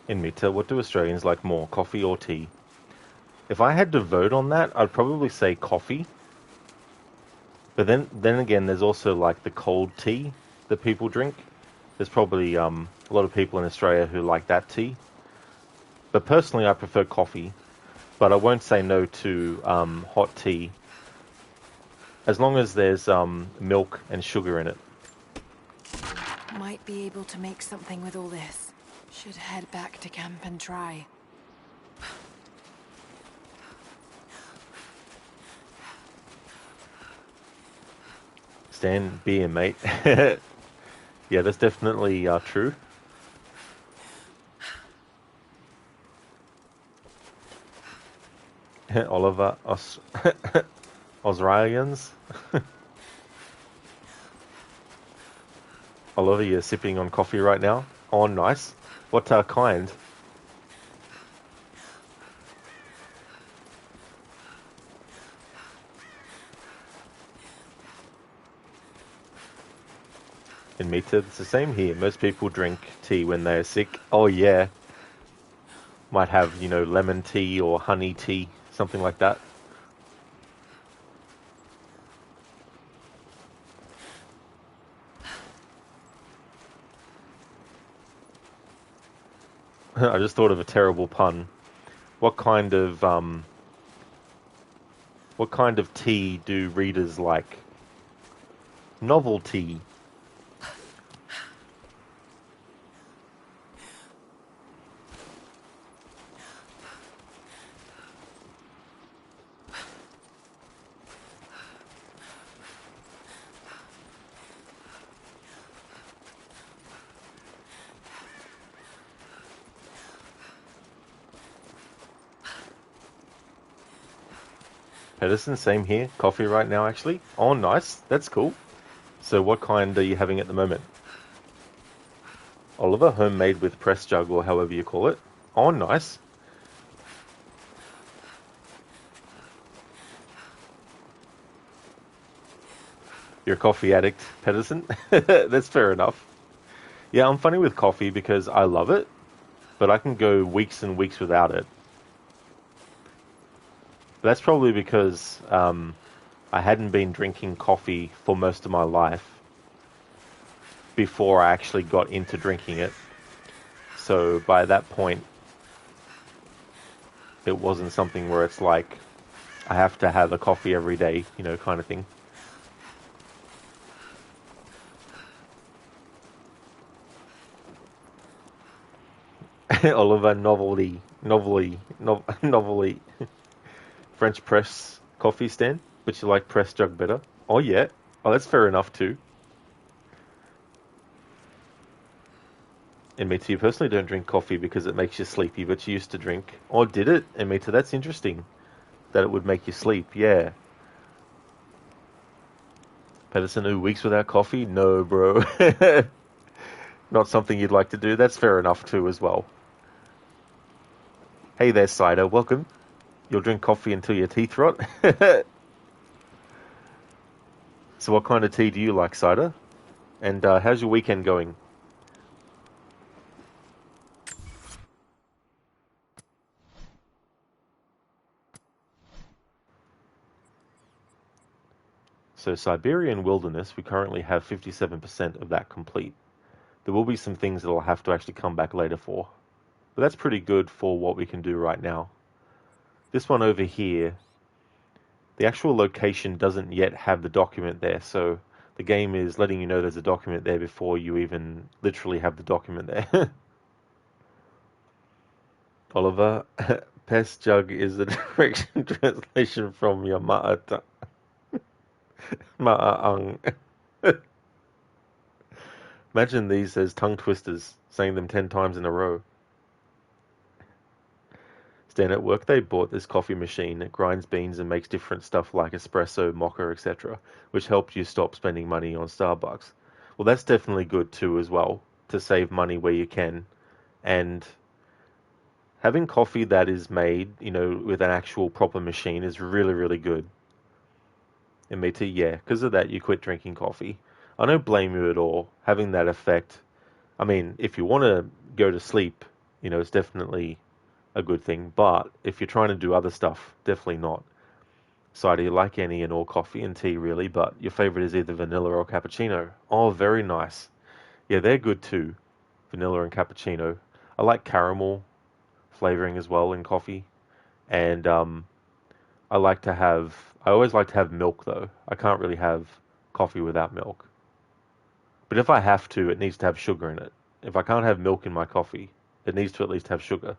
In Mita, what do Australians like more, coffee or tea? If I had to vote on that, I'd probably say coffee. But then again, there's also like the cold tea that people drink. There's probably a lot of people in Australia who like that tea. But personally, I prefer coffee. But I won't say no to hot tea, as long as there's milk and sugar in it. Might be able to make something with all this. Should head back to camp and try. Stand beer, mate. Yeah, that's definitely true. Oliver, Australians. Oliver, you're sipping on coffee right now? Oh, nice. What kind? In Mita, it's the same here. Most people drink tea when they're sick. Oh, yeah. Might have, lemon tea or honey tea, something like that. I just thought of a terrible pun. What kind of tea do readers like? Novelty. Edison, same here. Coffee right now, actually. Oh, nice. That's cool. So what kind are you having at the moment? Oliver, homemade with press jug or however you call it. Oh, nice. You're a coffee addict, Pedersen? That's fair enough. Yeah, I'm funny with coffee because I love it, but I can go weeks and weeks without it. But that's probably because I hadn't been drinking coffee for most of my life before I actually got into drinking it. So by that point, it wasn't something where it's like, I have to have a coffee every day, you know, kind of thing. Oliver, novelty. French press coffee stand, but you like press jug better. Oh yeah, oh that's fair enough too. And me too, you personally don't drink coffee because it makes you sleepy, but you used to drink. Oh, did it? And me too, that's interesting. That it would make you sleep, yeah. Pedersen, 2 weeks without coffee? No, bro. Not something you'd like to do. That's fair enough too as well. Hey there, Cider. Welcome. You'll drink coffee until your teeth rot? So what kind of tea do you like, Cider? And how's your weekend going? So Siberian Wilderness, we currently have 57% of that complete. There will be some things that I'll have to actually come back later for. But that's pretty good for what we can do right now. This one over here, the actual location doesn't yet have the document there, so the game is letting you know there's a document there before you even literally have the document there. Oliver, Pest Jug is a direct translation from your Ma'ang. Imagine these as tongue twisters, saying them 10 times in a row. Stan, at work they bought this coffee machine. It grinds beans and makes different stuff like espresso, mocha, etc., which helps you stop spending money on Starbucks. Well, that's definitely good too as well, to save money where you can. And having coffee that is made, you know, with an actual proper machine is really, really good. And me too, yeah. Because of that, you quit drinking coffee. I don't blame you at all. Having that effect, I mean, if you want to go to sleep, you know, it's definitely a good thing. But if you're trying to do other stuff, definitely not. Cider, you like any and all coffee and tea, really, but your favorite is either vanilla or cappuccino. Oh, very nice. Yeah, they're good too. Vanilla and cappuccino. I like caramel flavoring as well in coffee. And I always like to have milk though. I can't really have coffee without milk. But if I have to, it needs to have sugar in it. If I can't have milk in my coffee, it needs to at least have sugar.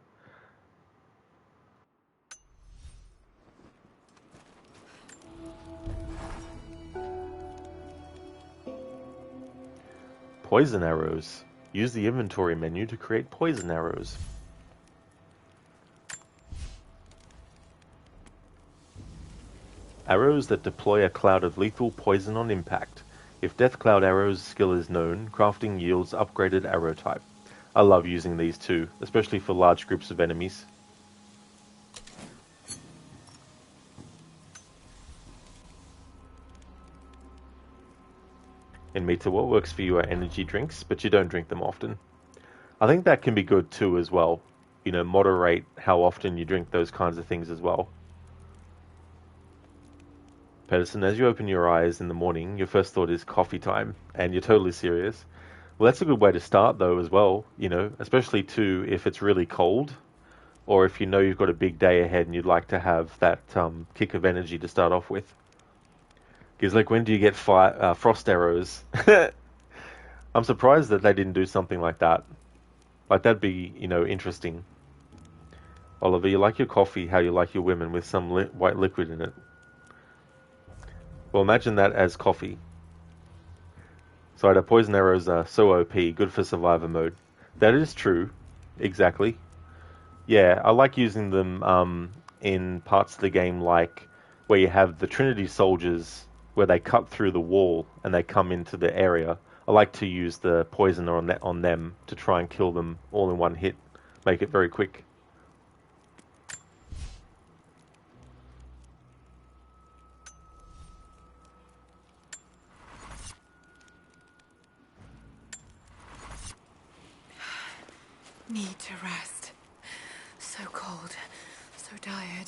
Poison arrows. Use the inventory menu to create poison arrows. Arrows that deploy a cloud of lethal poison on impact. If Death Cloud Arrows skill is known, crafting yields upgraded arrow type. I love using these too, especially for large groups of enemies. And Mita, what works for you are energy drinks, but you don't drink them often. I think that can be good too as well. You know, moderate how often you drink those kinds of things as well. Pedersen, as you open your eyes in the morning, your first thought is coffee time, and you're totally serious. Well, that's a good way to start, though, as well, you know, especially too if it's really cold, or if you know you've got a big day ahead and you'd like to have that kick of energy to start off with. Because, like, when do you get frost arrows? I'm surprised that they didn't do something like that. Like, that'd be, you know, interesting. Oliver, you like your coffee how you like your women, with some white liquid in it. Well, imagine that as coffee. Sorry, the poison arrows are so OP, good for survivor mode. That is true, exactly. Yeah, I like using them in parts of the game like where you have the Trinity soldiers where they cut through the wall and they come into the area, I like to use the poison on them to try and kill them all in one hit, make it very quick. Need to rest. So cold, so tired.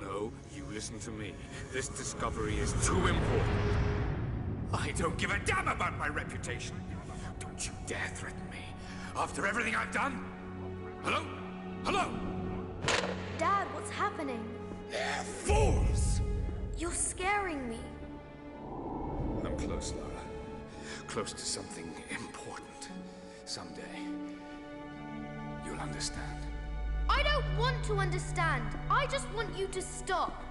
No, you listen to me. This discovery is too important. I don't give a damn about my reputation. Don't you dare threaten me. After everything I've done? Hello? Hello? Dad, what's happening? They're fools! You're scaring me. I'm close, Lara. Close to something important. Someday, you'll understand. I don't want to understand. I just want you to stop.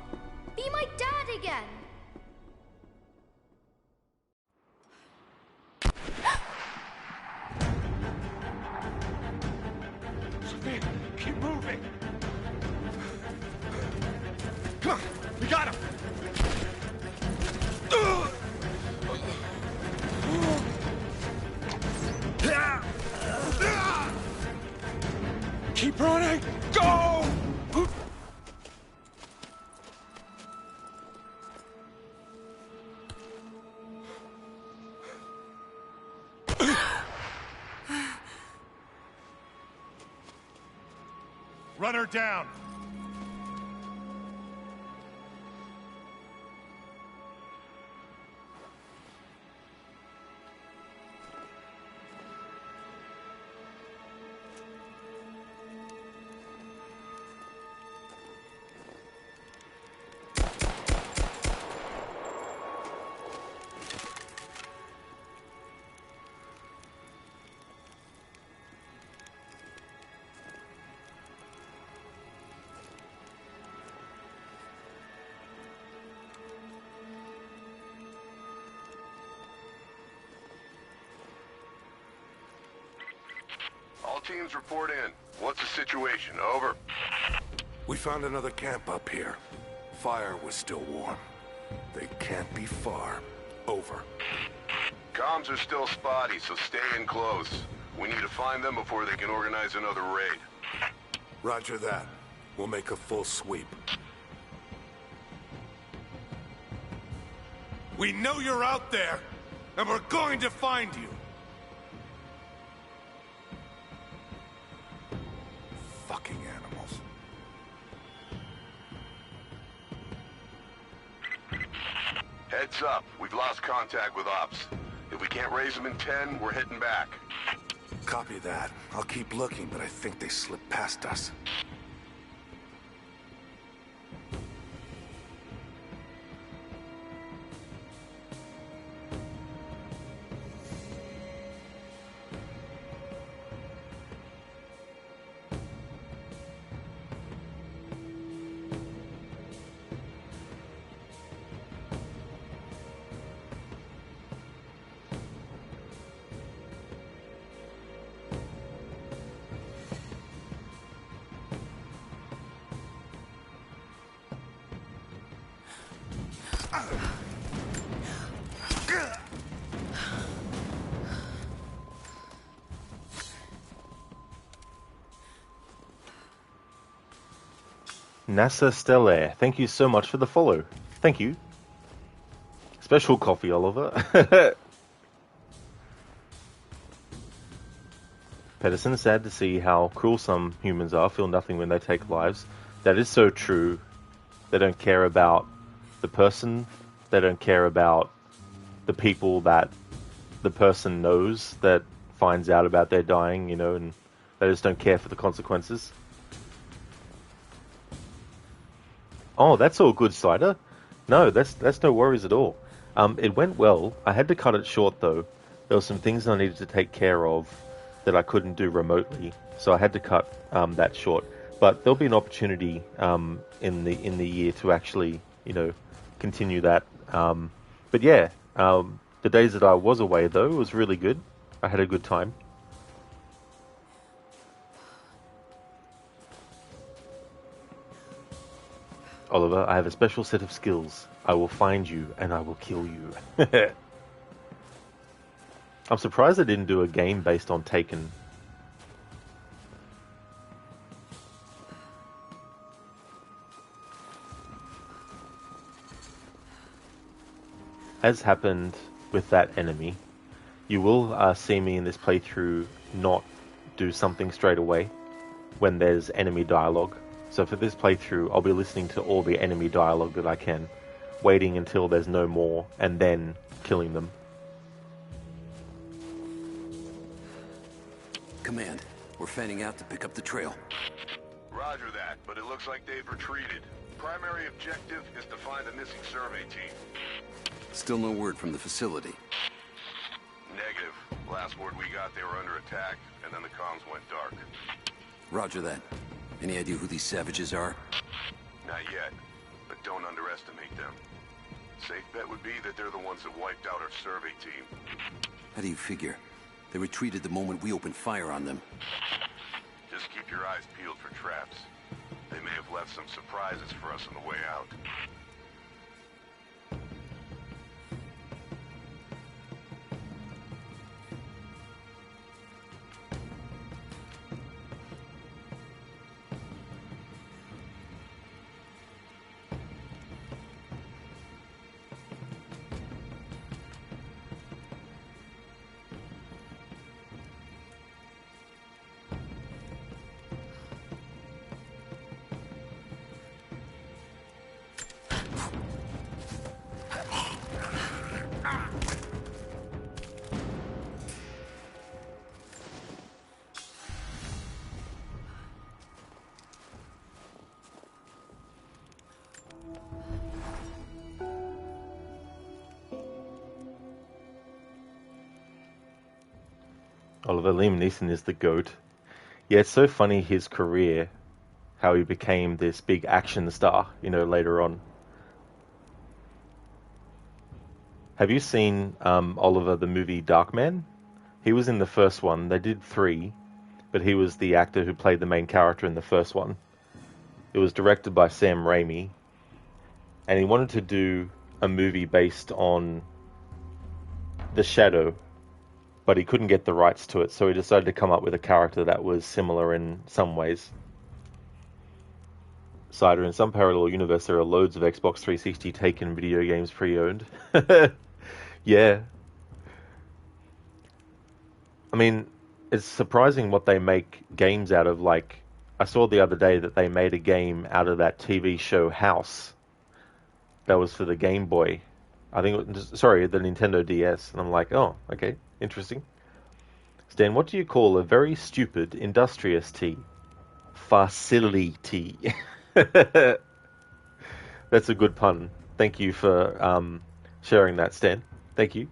Be my dad again. Sophia, keep moving. Come on, we got him. Keep running! Go! Run her down! All teams report in. What's the situation? Over. We found another camp up here. Fire was still warm. They can't be far. Over. Comms are still spotty, so stay in close. We need to find them before they can organize another raid. Roger that. We'll make a full sweep. We know you're out there, and we're going to find you. Fucking animals. Heads up. We've lost contact with Ops. If we can't raise them in 10, we're heading back. Copy that. I'll keep looking, but I think they slipped past us. NASA Stellaire, thank you so much for the follow. Thank you. Special coffee, Oliver. Pedersen, sad to see how cruel some humans are, feel nothing when they take lives. That is so true. They don't care about the person. They don't care about the people that the person knows that finds out about their dying, you know, and they just don't care for the consequences. Oh, that's all good, Cider. No, that's no worries at all. It went well. I had to cut it short, though. There were some things I needed to take care of that I couldn't do remotely, so I had to cut that short. But there'll be an opportunity in the year to actually, you know, continue that. But yeah, the days that I was away, though, was really good. I had a good time. Oliver, I have a special set of skills. I will find you and I will kill you. I'm surprised they didn't do a game based on Taken. As happened with that enemy, you will see me in this playthrough not do something straight away when there's enemy dialogue. So for this playthrough, I'll be listening to all the enemy dialogue that I can, waiting until there's no more, and then killing them. Command, we're fanning out to pick up the trail. Roger that, but it looks like they've retreated. Primary objective is to find the missing survey team. Still no word from the facility. Negative. Last word we got, they were under attack, and then the comms went dark. Roger that. Any idea who these savages are? Not yet, but don't underestimate them. Safe bet would be that they're the ones that wiped out our survey team. How do you figure? They retreated the moment we opened fire on them. Just keep your eyes peeled for traps. They may have left some surprises for us on the way out. Oliver, Liam Neeson is the GOAT. Yeah, it's so funny his career, how he became this big action star, later on. Have you seen, Oliver, the movie Darkman? He was in the first one. They did 3, but he was the actor who played the main character in the first one. It was directed by Sam Raimi, and he wanted to do a movie based on The Shadow, but he couldn't get the rights to it, so he decided to come up with a character that was similar in some ways. Cider, in some parallel universe, there are loads of Xbox 360 Taken video games pre-owned. Yeah. I mean, it's surprising what they make games out of. Like, I saw the other day that they made a game out of that TV show House. That was for the Game Boy. I think, the Nintendo DS. And I'm like, oh, okay. Interesting. Stan, what do you call a very stupid industrious tea? Facility. That's a good pun. Thank you for sharing that, Stan. Thank you.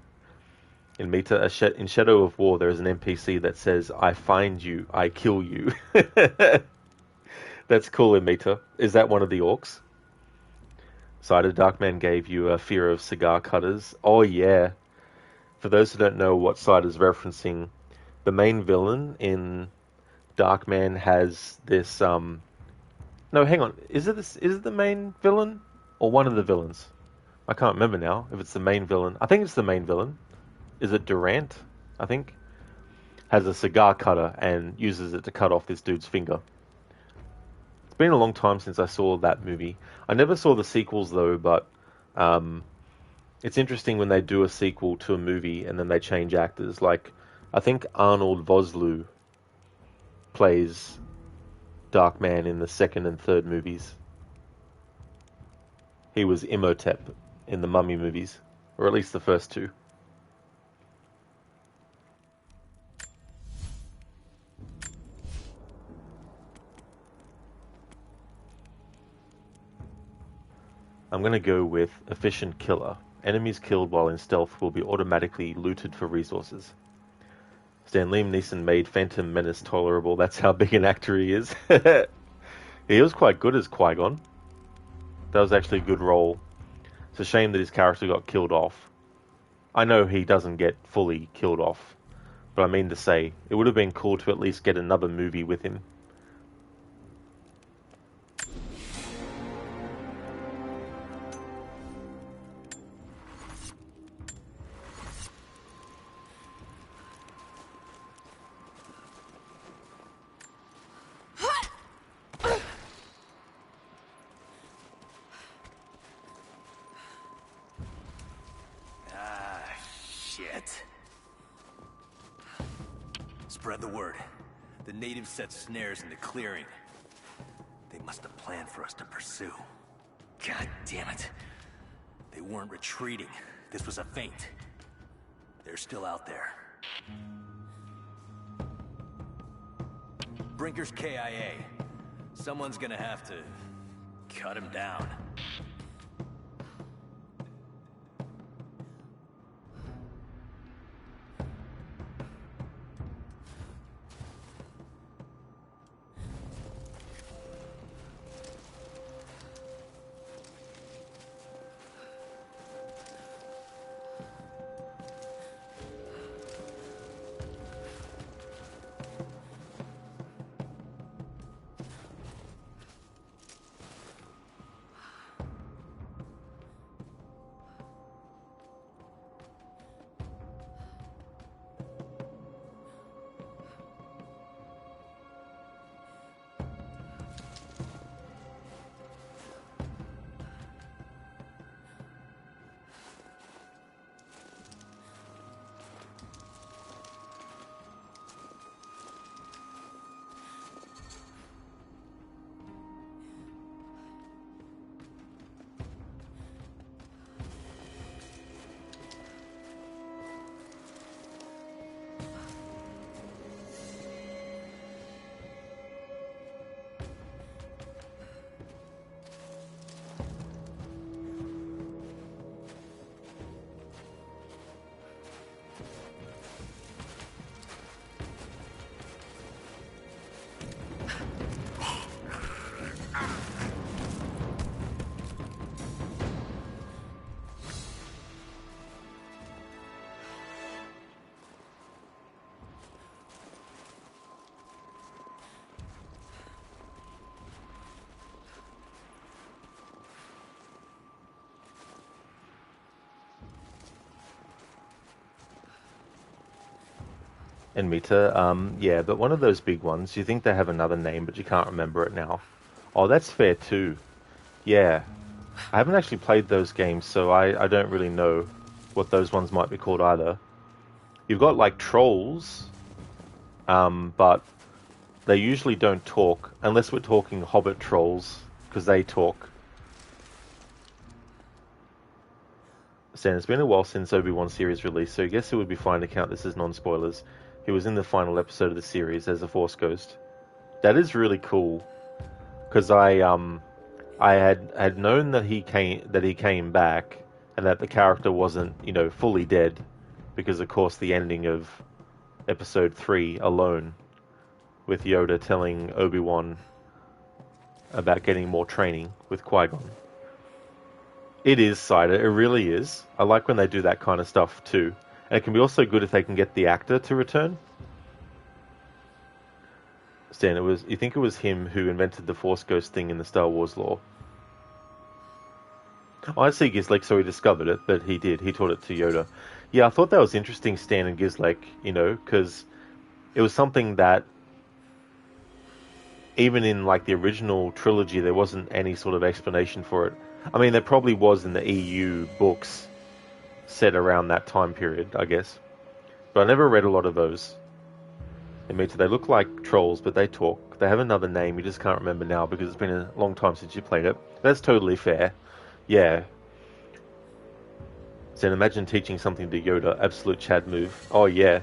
In Meta, in Shadow of War, there is an NPC that says, I find you, I kill you. That's cool in Meta. Is that one of the orcs? Cider, Darkman gave you a fear of cigar cutters. Oh, yeah. For those who don't know what Cider's referencing, the main villain in Darkman has this, no, hang on. Is it the main villain? Or one of the villains? I can't remember now if it's the main villain. I think it's the main villain. Is it Durant? I think. Has a cigar cutter and uses it to cut off this dude's finger. It's been a long time since I saw that movie. I never saw the sequels though, but it's interesting when they do a sequel to a movie and then they change actors. Like, I think Arnold Vosloo plays Darkman in the second and third movies. He was Imhotep in the Mummy movies, or at least the first 2. I'm going to go with Efficient Killer. Enemies killed while in stealth will be automatically looted for resources. Stan, Liam Neeson made Phantom Menace tolerable. That's how big an actor he is. He was quite good as Qui-Gon. That was actually a good role. It's a shame that his character got killed off. I know he doesn't get fully killed off, but I mean to say, it would have been cool to at least get another movie with him. Shit. Spread the word. The natives set snares in the clearing. They must have planned for us to pursue. God damn it. They weren't retreating. This was a feint. They're still out there. Brinker's KIA. Someone's gonna have to cut him down. And Mita, yeah, but one of those big ones, you think they have another name, but you can't remember it now. Oh, that's fair too. Yeah. I haven't actually played those games, so I don't really know what those ones might be called either. You've got, like, trolls, but they usually don't talk, unless we're talking Hobbit trolls, because they talk. Stan, it's been a while since Obi-Wan series released, so I guess it would be fine to count this as non-spoilers. He was in the final episode of the series as a Force Ghost. That is really cool, because I had known that he came back, and that the character wasn't, fully dead, because of course the ending of Episode 3 alone, with Yoda telling Obi-Wan about getting more training with Qui-Gon. It is cider, it really is. I like when they do that kind of stuff too. And it can be also good if they can get the actor to return. Stan, you think it was him who invented the Force Ghost thing in the Star Wars lore? Oh, I see Gizlek, so he discovered it, but he did. He taught it to Yoda. Yeah, I thought that was interesting, Stan and Gizlek, because it was something that even in like the original trilogy, there wasn't any sort of explanation for it. I mean, there probably was in the EU books set around that time period, I guess. But I never read a lot of those. They look like trolls, but they talk. They have another name, you just can't remember now because it's been a long time since you played it. That's totally fair. Yeah. So imagine teaching something to Yoda. Absolute Chad move. Oh, yeah.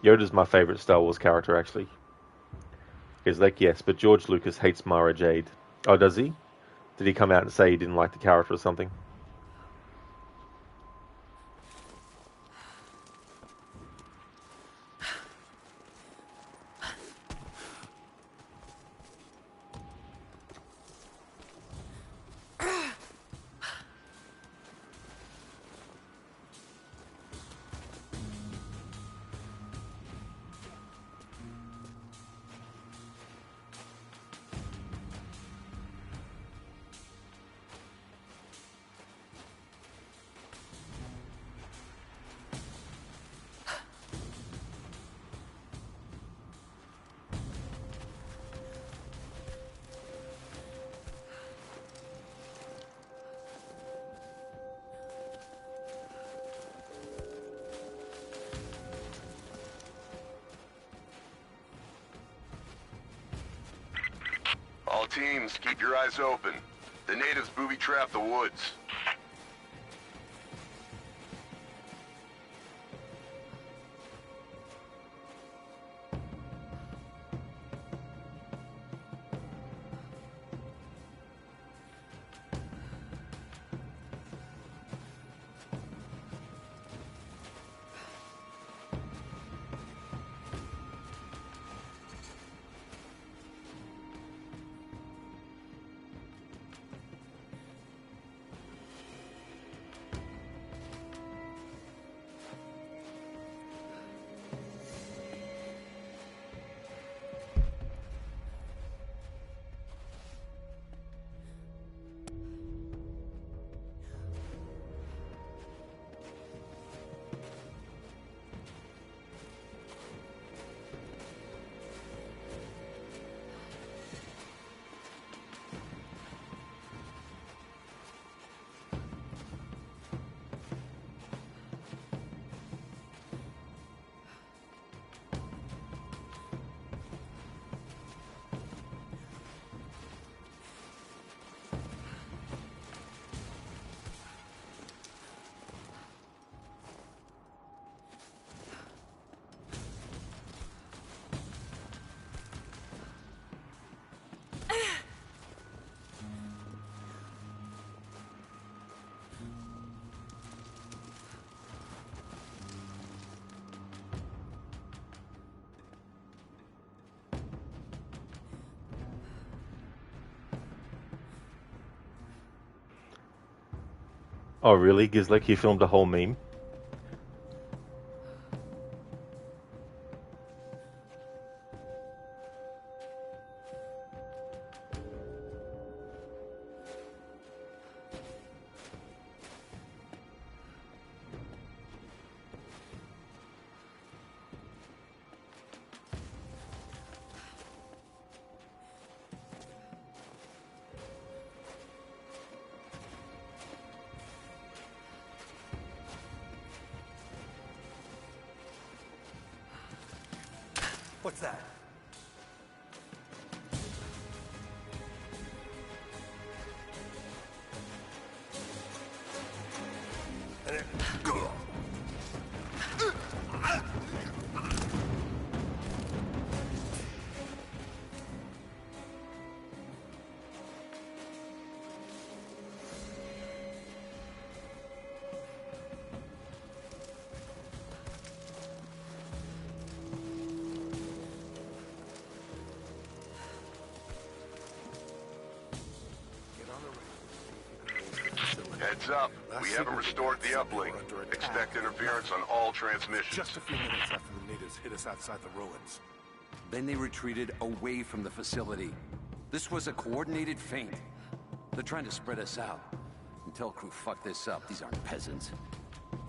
Yoda's my favourite Star Wars character, actually. He's like, yes, but George Lucas hates Mara Jade. Oh, does he? Did he come out and say he didn't like the character or something? teams, keep your eyes open. The natives booby-trap the woods. Oh, really? Gizlek, you filmed a whole meme? What's that? Heads up. We haven't restored the uplink. Expect interference on all transmissions. Just a few minutes after the natives hit us outside the ruins. Then they retreated away from the facility. This was a coordinated feint. They're trying to spread us out. Until crew fuck this up, these aren't peasants.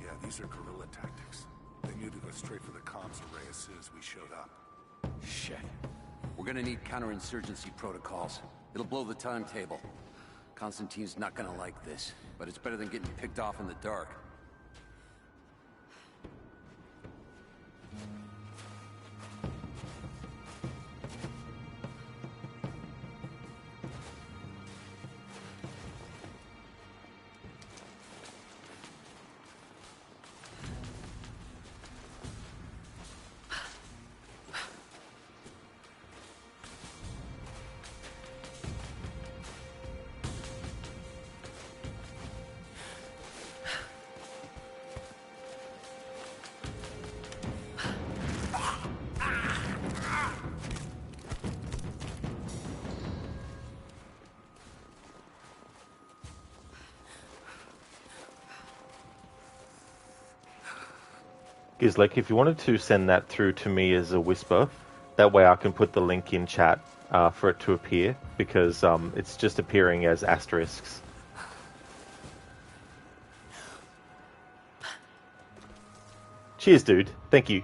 Yeah, these are guerrilla tactics. They knew to go straight for the comms array as soon as we showed up. Shit. We're gonna need counterinsurgency protocols. It'll blow the timetable. Constantine's not gonna like this, but it's better than getting picked off in the dark. Gizlek, if you wanted to send that through to me as a whisper, that way I can put the link in chat for it to appear, because it's just appearing as asterisks. Cheers, dude. Thank you.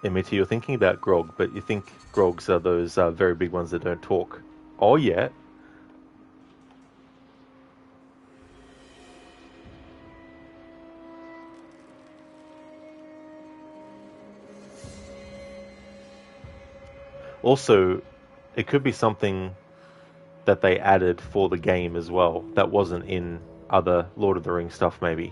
Amity, you're thinking about grog, but you think grogs are those very big ones that don't talk. Oh, yeah. Also, It could be something that they added for the game as well that wasn't in other Lord of the Rings stuff, maybe.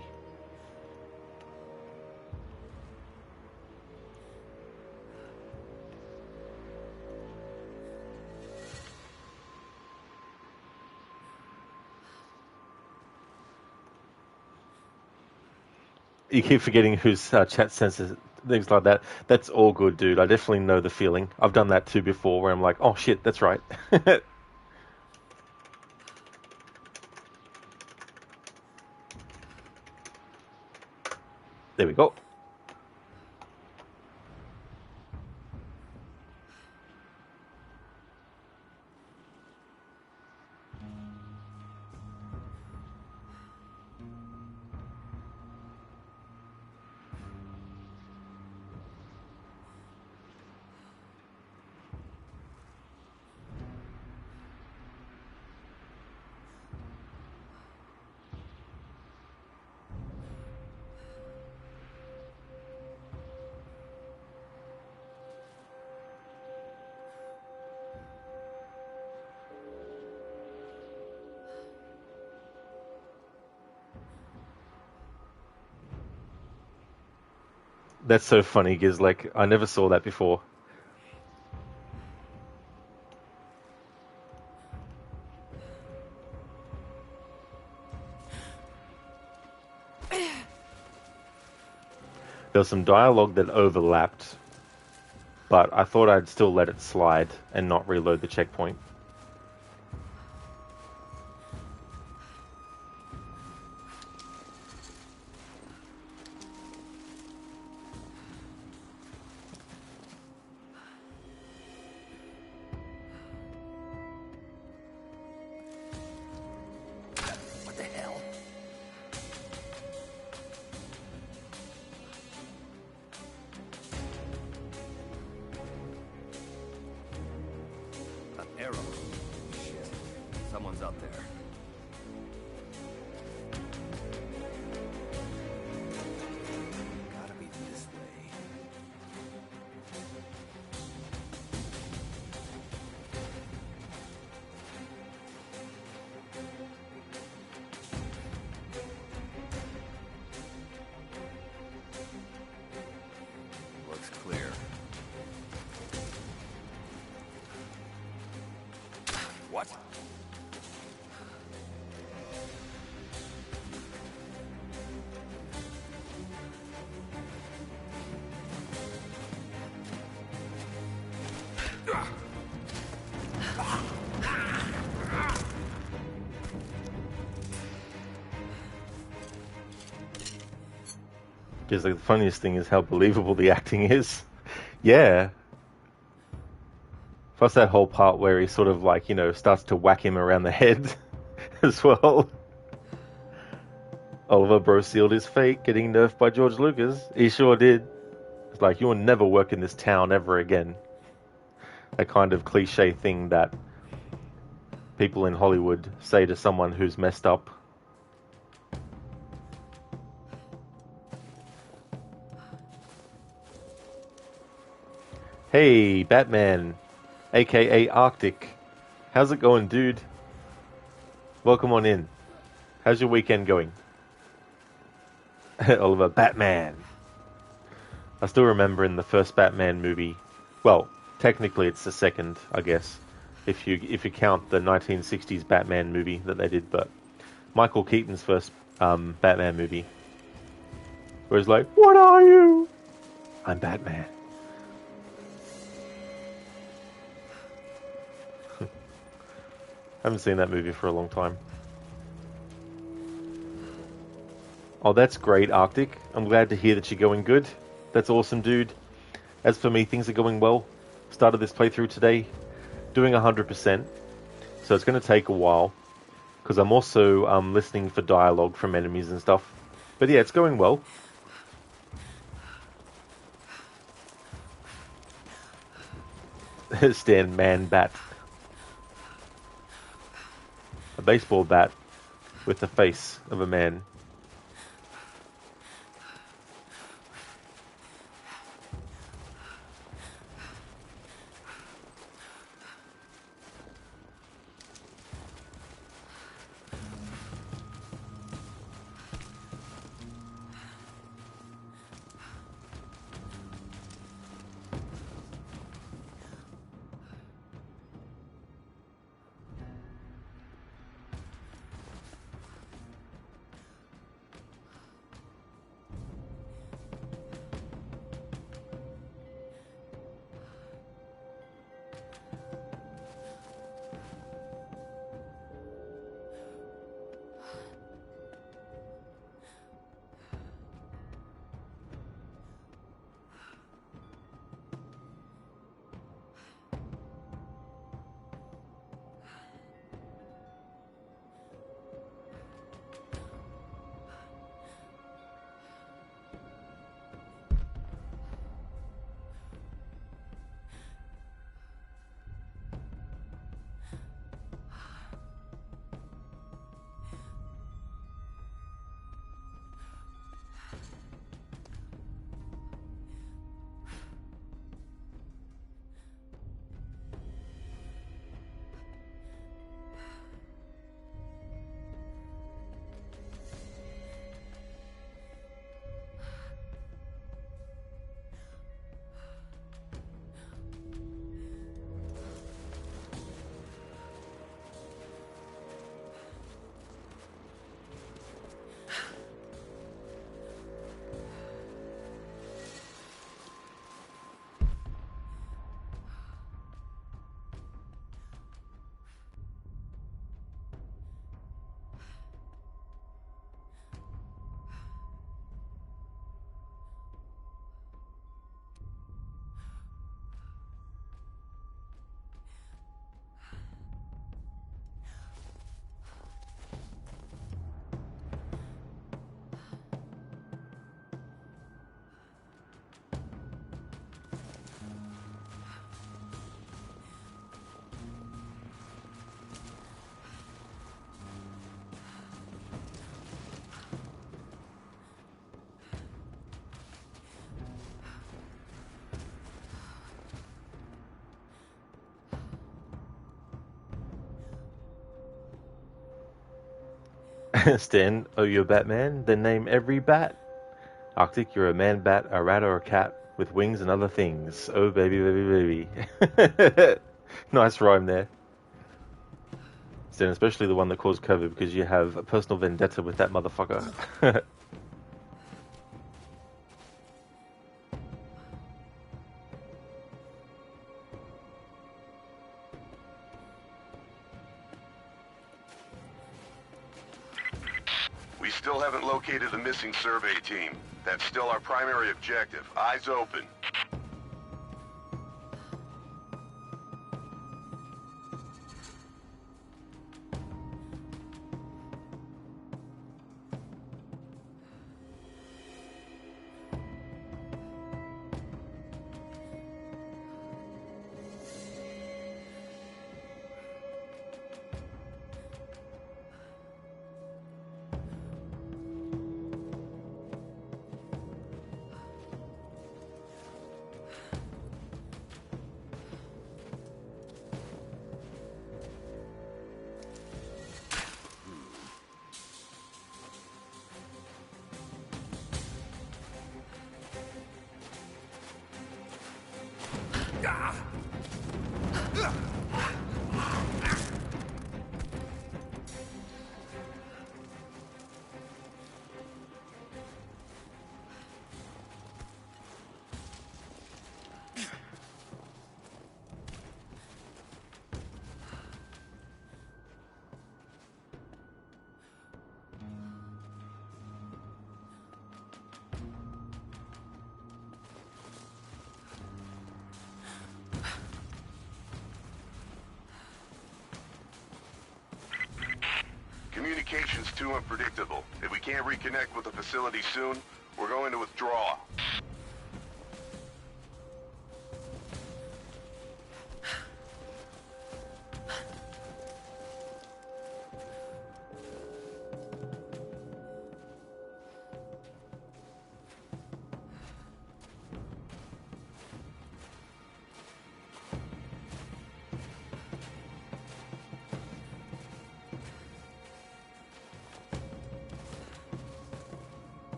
You keep forgetting whose chat senses, things like that. That's all good, dude. I definitely know the feeling. I've done that too before, where I'm like, oh shit, that's right. There we go. That's so funny, Giz. Like, I never saw that before. There was some dialogue that overlapped, but I thought I'd still let it slide and not reload the checkpoint. What the hell? An arrow. Shit. Someone's out there. Gotta be this way. Looks clear. What? Because like, the funniest thing is how believable the acting is. Yeah. Plus that whole part where he sort of like, starts to whack him around the head as well. Oliver Bro sealed his fate getting nerfed by George Lucas. He sure did. It's like, you'll never work in this town ever again. That kind of cliche thing that people in Hollywood say to someone who's messed up. Hey, Batman, aka Arctic. How's it going, dude? Welcome on in. How's your weekend going? Oliver, Batman. I still remember in the first Batman movie, well, technically it's the second, I guess, if you count the 1960s Batman movie that they did, but Michael Keaton's first Batman movie, where he's like, "What are you?" "I'm Batman." Haven't seen that movie for a long time. Oh, that's great, Arctic. I'm glad to hear that you're going good. That's awesome, dude. As for me, things are going well. Started this playthrough today, doing 100%. So it's going to take a while, because I'm also listening for dialogue from enemies and stuff. But yeah, it's going well. Stan Man Bat. A baseball bat with the face of a man. Stan, oh, you're Batman? Then name every bat. Arctic, you're a man bat, a rat, or a cat with wings and other things. Oh, baby, baby, baby. Nice rhyme there. Stan, especially the one that caused COVID, because you have a personal vendetta with that motherfucker. We still haven't located the missing survey team. That's still our primary objective. Eyes open. Communication's too unpredictable. If we can't reconnect with the facility soon, we're going to withdraw.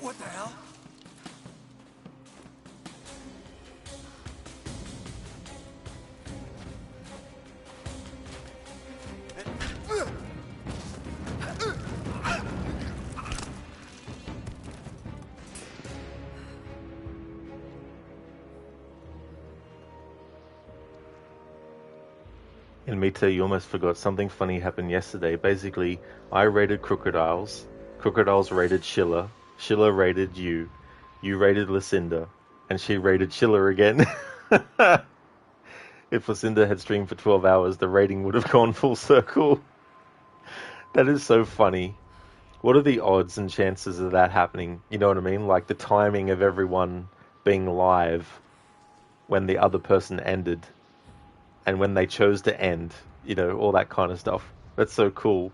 What the hell? And Mita, you almost forgot something funny happened yesterday. Basically, I raided Crocodiles. Crocodiles raided Schiller. Schiller raided you. You raided Lucinda. And she raided Schiller again. If Lucinda had streamed for 12 hours, the raiding would have gone full circle. That is so funny. What are the odds and chances of that happening? You know what I mean? Like the timing of everyone being live when the other person ended. And when they chose to end, you know, all that kind of stuff. That's so cool.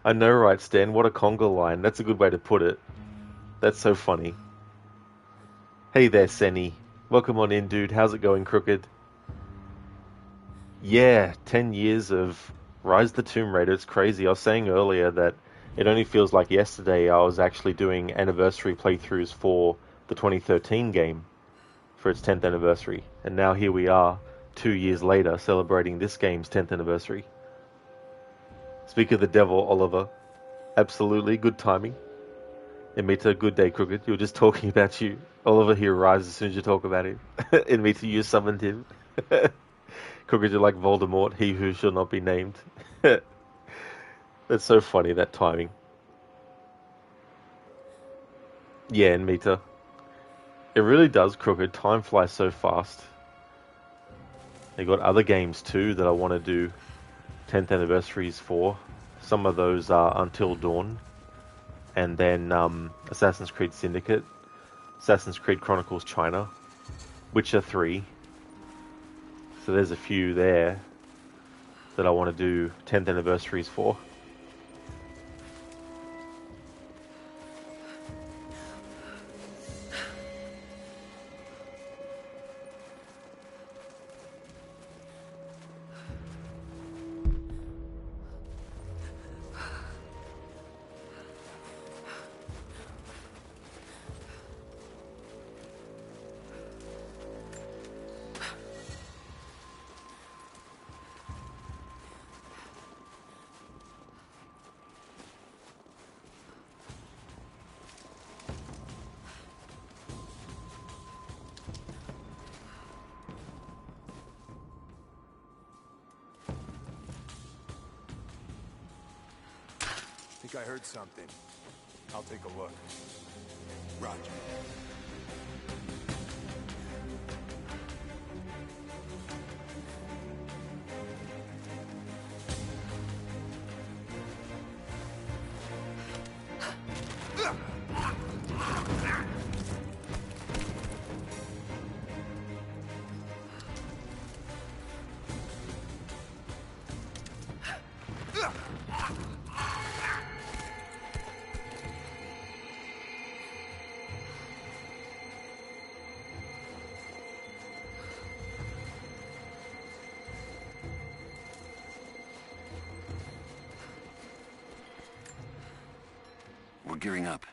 I know, right, Stan? What a conga line. That's a good way to put it. That's so funny. Hey there, Senny. Welcome on in, dude. How's it going, Crooked? Yeah, 10 years of Rise of the Tomb Raider. It's crazy. I was saying earlier that it only feels like yesterday I was actually doing anniversary playthroughs for the 2013 game for its 10th anniversary. And now here we are, 2 years later, celebrating this game's 10th anniversary. Speak of the devil, Oliver. Absolutely, good timing. Emita, good day, Crooked. You were just talking about you. Oliver here arrives as soon as you talk about him. Emita, you summoned him. Crooked, you're like Voldemort, he who shall not be named. That's so funny, that timing. Yeah, Emita. It really does, Crooked. Time flies so fast. They got other games too that I want to do 10th anniversaries for. Some of those are Until Dawn. And then Assassin's Creed Syndicate. Assassin's Creed Chronicles China. Witcher 3. So there's a few there that I want to do 10th anniversaries for. I think I heard something. I'll take a look. Roger. We're gearing up.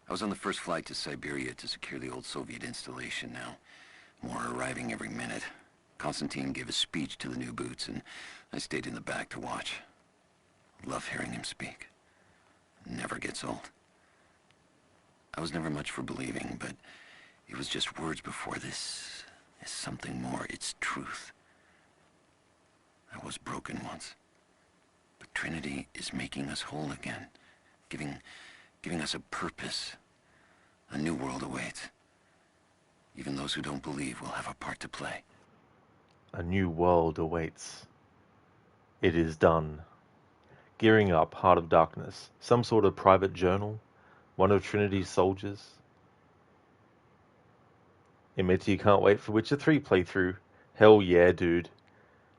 I was on the first flight to Siberia to secure the old Soviet installation now. More are arriving every minute. Konstantin gave a speech to the new boots, and I stayed in the back to watch. Love hearing him speak. Never gets old. I was never much for believing, but it was just words before. This is something more. It's truth. I was broken once. But Trinity is making us whole again. Giving us a purpose. A new world awaits. Even those who don't believe will have a part to play. A new world awaits. It is done. Gearing up, Heart of Darkness. Some sort of private journal? One of Trinity's soldiers? Admit you can't wait for Witcher 3 playthrough. Hell yeah, dude.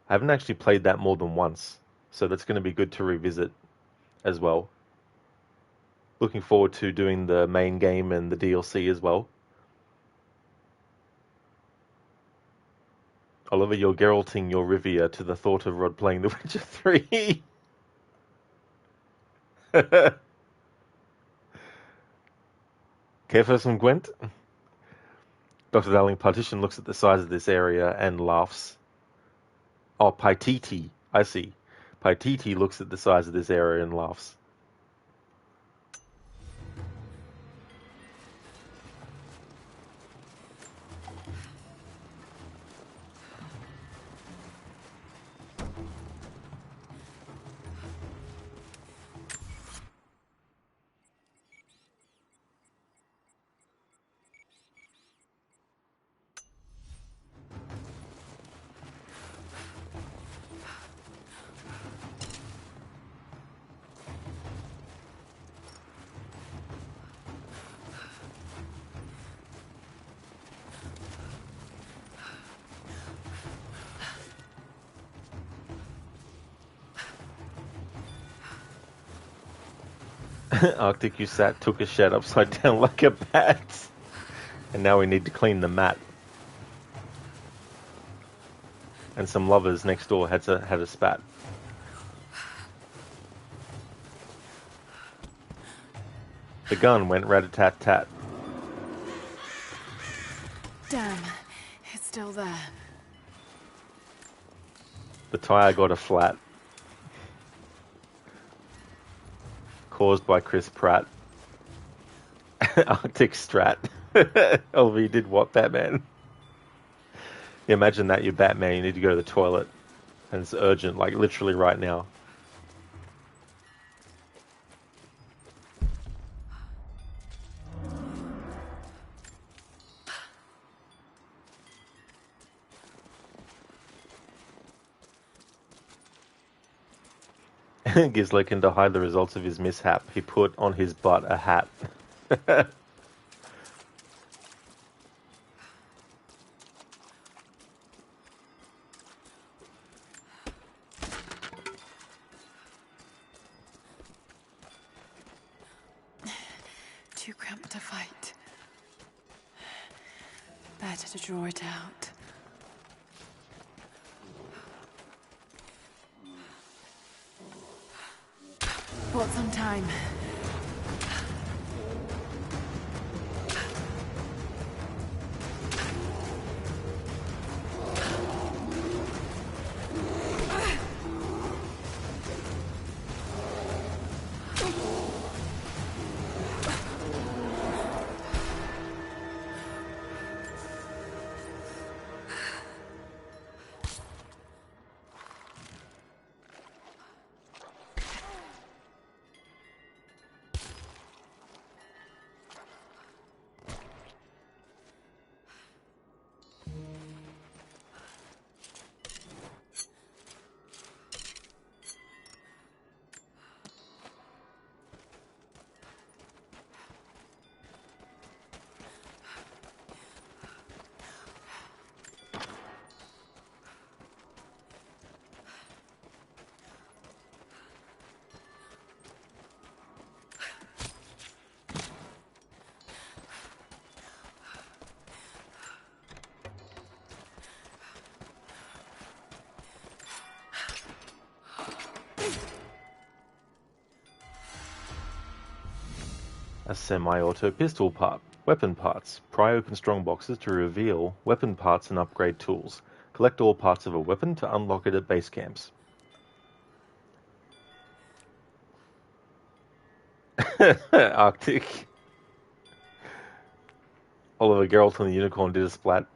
I haven't actually played that more than once, so that's going to be good to revisit as well. Looking forward to doing the main game and the DLC as well. Oliver, you're Geralting your Rivia to the thought of Rod playing The Witcher 3. Care for some Gwent? Dr. Darling Partition looks at the size of this area and laughs. Oh, Paititi. I see. Paititi looks at the size of this area and laughs. Arctic Usat took a shed upside down like a bat. And now we need to clean the mat. And some lovers next door had a spat. The gun went rat-a-tat-tat. Damn, it's still there. The tire got a flat. Caused by Chris Pratt. Arctic Strat. Oliver, you did what, Batman? Yeah, imagine that, you're Batman, you need to go to the toilet. And it's urgent, like literally right now. Gizlekin, to hide the results of his mishap, he put on his butt a hat. Too cramped to fight. Better to draw it out. Bought some time. A semi-auto pistol part. Weapon parts. Pry open strong boxes to reveal weapon parts and upgrade tools. Collect all parts of a weapon to unlock it at base camps. Arctic. Oliver Geralt and the Unicorn did a splat.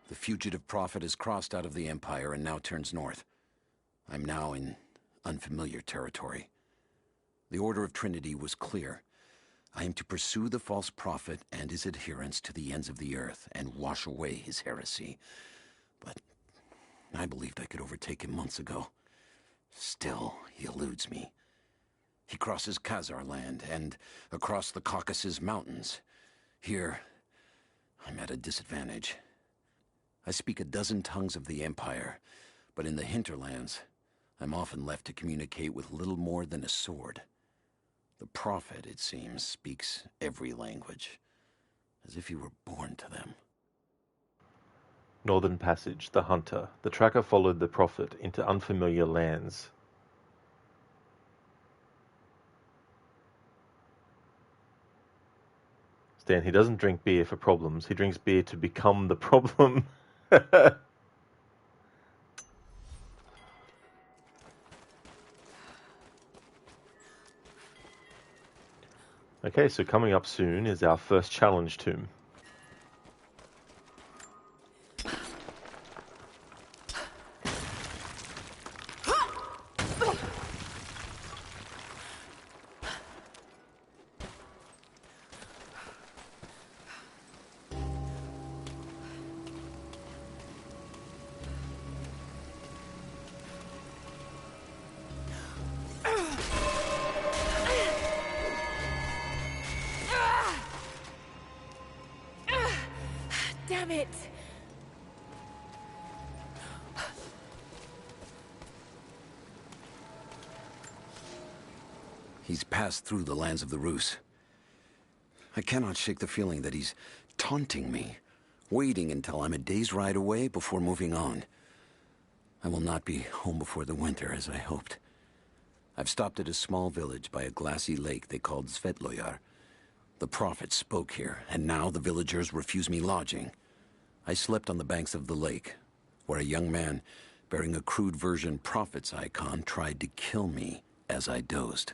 The fugitive prophet has crossed out of the Empire and now turns north. I'm now in unfamiliar territory. The Order of Trinity was clear. I am to pursue the false prophet and his adherents to the ends of the earth and wash away his heresy. But I believed I could overtake him months ago. Still, he eludes me. He crosses Khazar land and across the Caucasus Mountains. Here, I'm at a disadvantage. I speak a dozen tongues of the Empire, but in the hinterlands, I'm often left to communicate with little more than a sword. The prophet, it seems, speaks every language, as if he were born to them. Northern Passage, the Hunter. The tracker followed the prophet into unfamiliar lands. Stan, he doesn't drink beer for problems. He drinks beer to become the problem. Okay, so coming up soon is our first challenge tomb. Damn it! He's passed through the lands of the Rus. I cannot shake the feeling that he's taunting me, waiting until I'm a day's ride away before moving on. I will not be home before the winter, as I hoped. I've stopped at a small village by a glassy lake they called Svetloyar. The prophet spoke here, and now the villagers refuse me lodging. I slept on the banks of the lake, where a young man bearing a crude version prophet's icon tried to kill me as I dozed.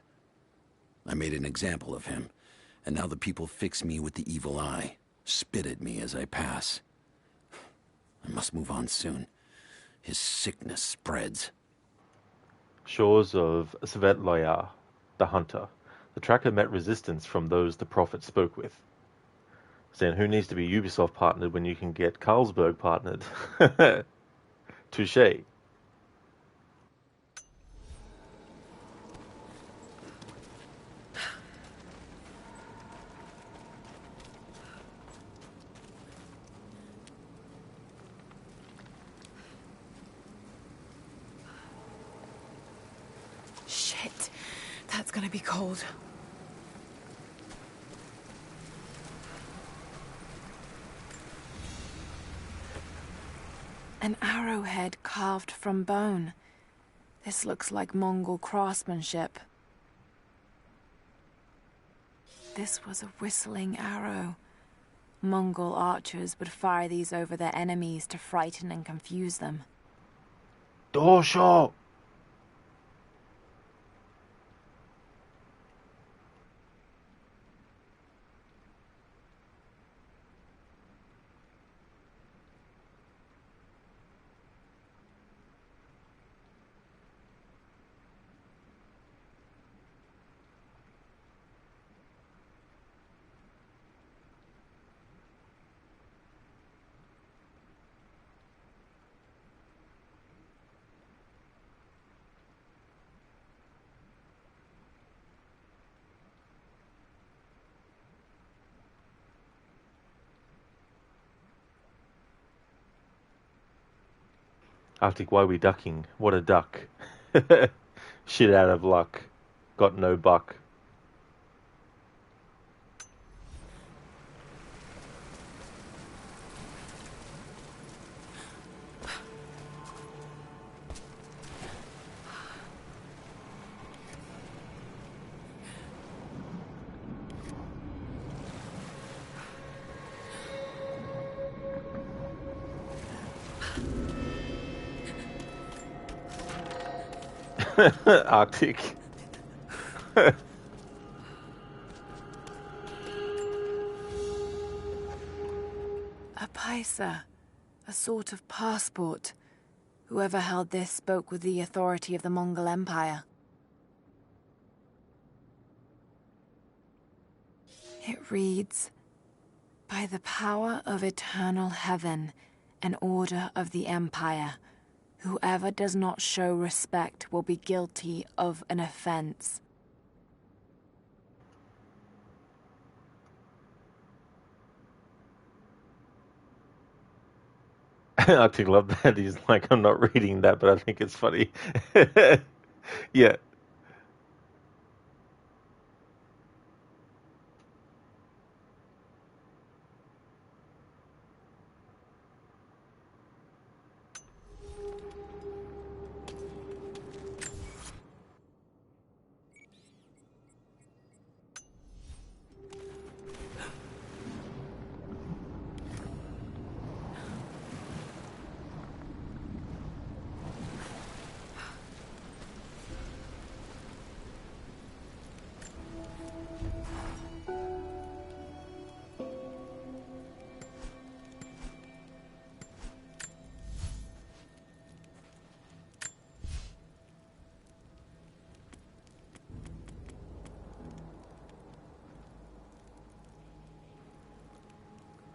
I made an example of him, and now the people fix me with the evil eye, spit at me as I pass. I must move on soon. His sickness spreads. Shores of Svetloyar, the Hunter. The tracker met resistance from those the prophet spoke with. Stan, who needs to be Ubisoft partnered when you can get Carlsberg partnered? Touché. It's gonna be cold. An arrowhead carved from bone. This looks like Mongol craftsmanship. This was a whistling arrow. Mongol archers would fire these over their enemies to frighten and confuse them. Door shot! Arctic, why are we ducking? What a duck. Shit out of luck. Got no buck. Arctic. A paisa, a sort of passport. Whoever held this spoke with the authority of the Mongol Empire. It reads, "By the power of eternal heaven, an order of the Empire, whoever does not show respect will be guilty of an offense." I actually love that. He's like, I'm not reading that, but I think it's funny. Yeah.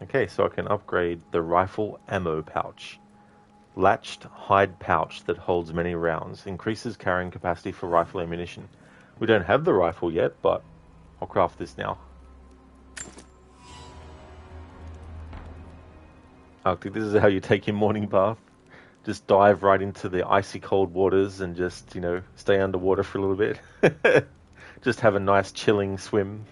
Okay, so I can upgrade the rifle ammo pouch. Latched hide pouch that holds many rounds. Increases carrying capacity for rifle ammunition. We don't have the rifle yet, but I'll craft this now. Arctic, this is how you take your morning bath. Just dive right into the icy cold waters and just, stay underwater for a little bit. Just have a nice chilling swim.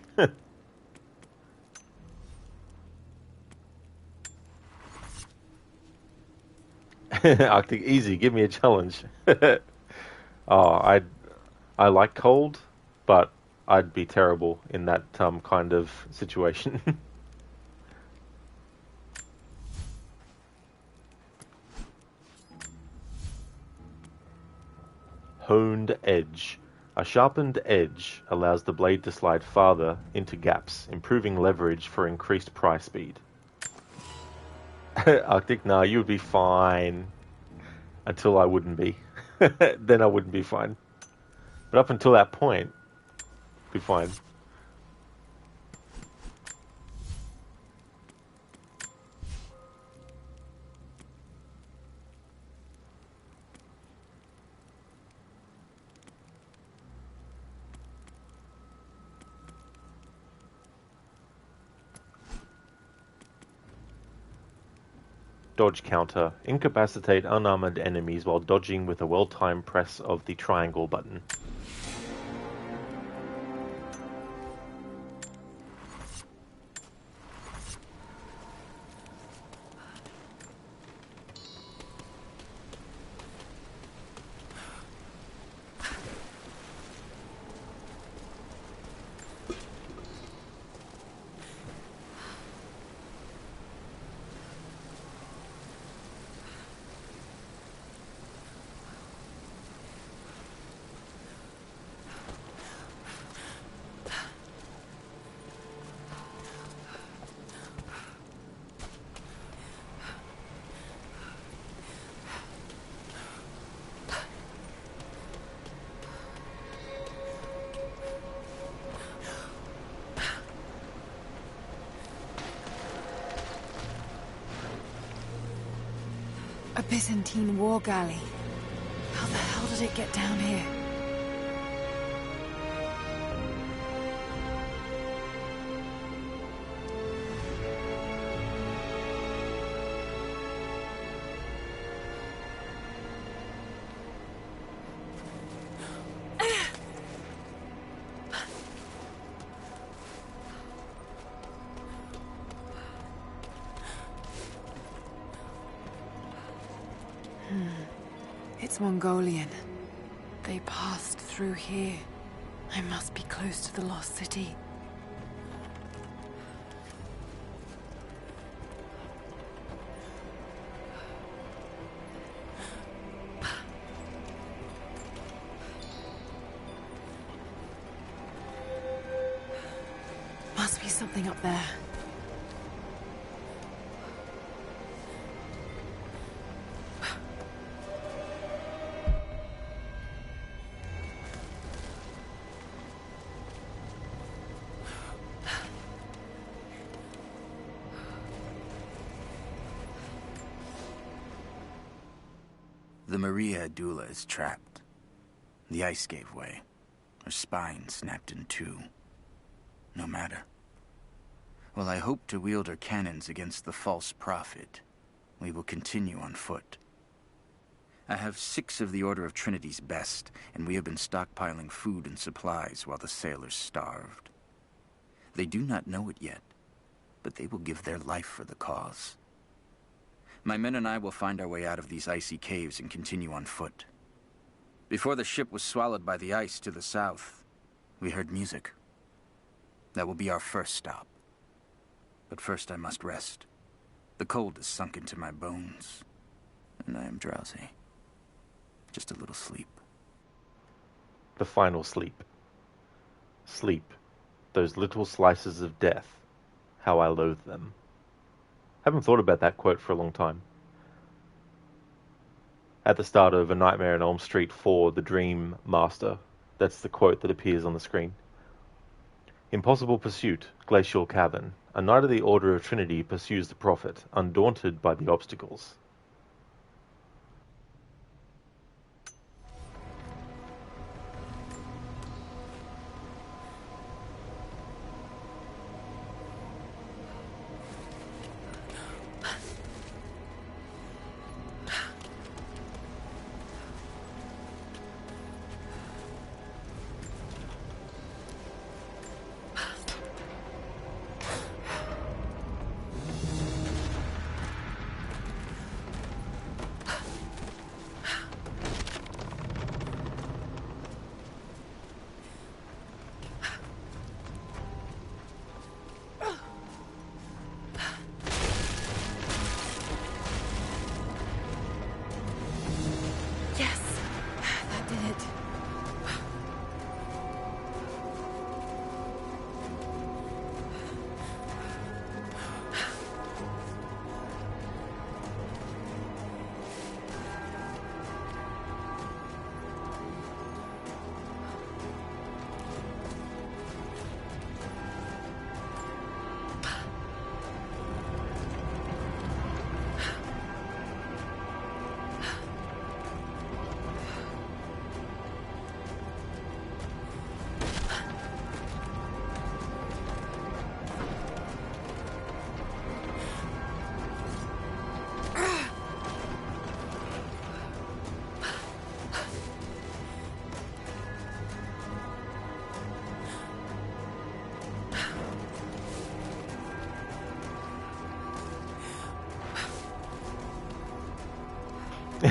Arctic, easy, give me a challenge. Oh, I like cold, but I'd be terrible in that kind of situation. Honed edge. A sharpened edge allows the blade to slide farther into gaps, improving leverage for increased pry speed. Arctic, nah, you would be fine. Until I wouldn't be. Then I wouldn't be fine. But up until that point, be fine. Dodge counter. Incapacitate unarmored enemies while dodging with a well-timed press of the triangle button. Byzantine war galley. How the hell did it get down here? It's Mongolian. They passed through here. I must be close to the lost city. Must be something up there. The Maria Adula is trapped. The ice gave way. Her spine snapped in two. No matter. While I hope to wield her cannons against the false prophet, we will continue on foot. I have 6 of the Order of Trinity's best, and we have been stockpiling food and supplies while the sailors starved. They do not know it yet, but they will give their life for the cause. My men and I will find our way out of these icy caves and continue on foot. Before the ship was swallowed by the ice to the south, we heard music. That will be our first stop. But first I must rest. The cold has sunk into my bones, and I am drowsy. Just a little sleep. The final sleep. Sleep. Those little slices of death. How I loathe them. Haven't thought about that quote for a long time. At the start of A Nightmare on Elm Street 4, The Dream Master, that's the quote that appears on the screen. Impossible pursuit, glacial cavern. A knight of the Order of Trinity pursues the prophet, undaunted by the obstacles.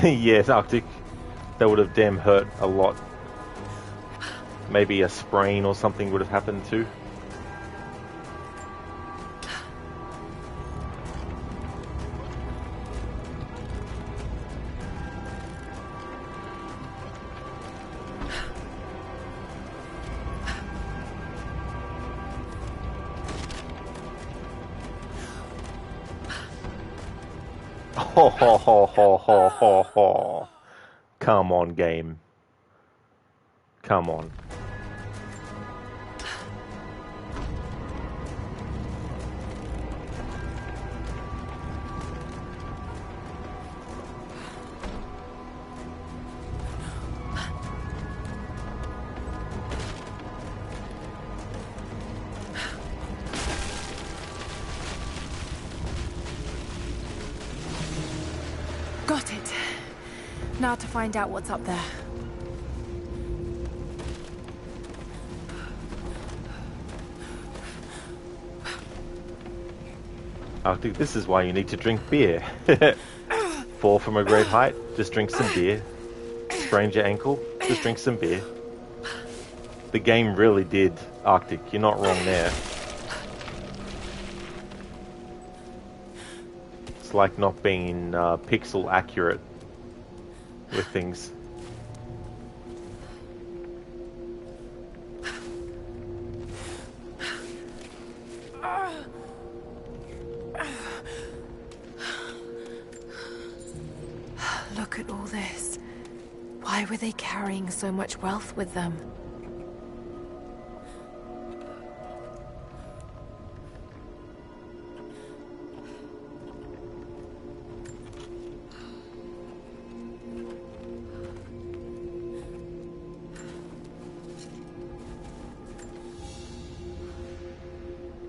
Yes, Arctic. That would have damn hurt a lot. Maybe a sprain or something would have happened too. Ho ho ho ho ho ho ho. Come on, game. Come on. Got it. Now to find out what's up there. Arctic, this is why you need to drink beer. Fall from a great height, just drink some beer. Sprained your ankle, just drink some beer. The game really did, Arctic, you're not wrong there. It's like not being pixel accurate with things. Look at all this. Why were they carrying so much wealth with them?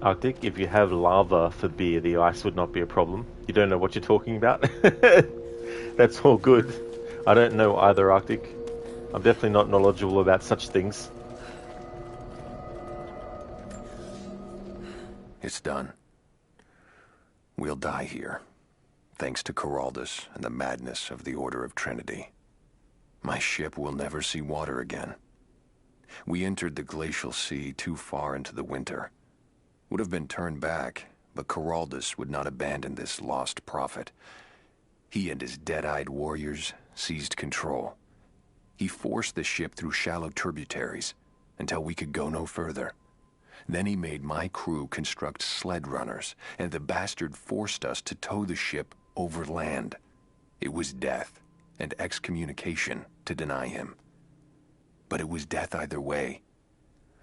Arctic, if you have lava for beer, the ice would not be a problem. You don't know what you're talking about? That's all good. I don't know either, Arctic. I'm definitely not knowledgeable about such things. It's done. We'll die here, thanks to Coraldus and the madness of the Order of Trinity. My ship will never see water again. We entered the glacial sea too far into the winter. Would have been turned back, but Coraldus would not abandon this lost prophet. He and his dead-eyed warriors seized control. He forced the ship through shallow tributaries until we could go no further. Then he made my crew construct sled runners, and the bastard forced us to tow the ship over land. It was death and excommunication to deny him. But it was death either way.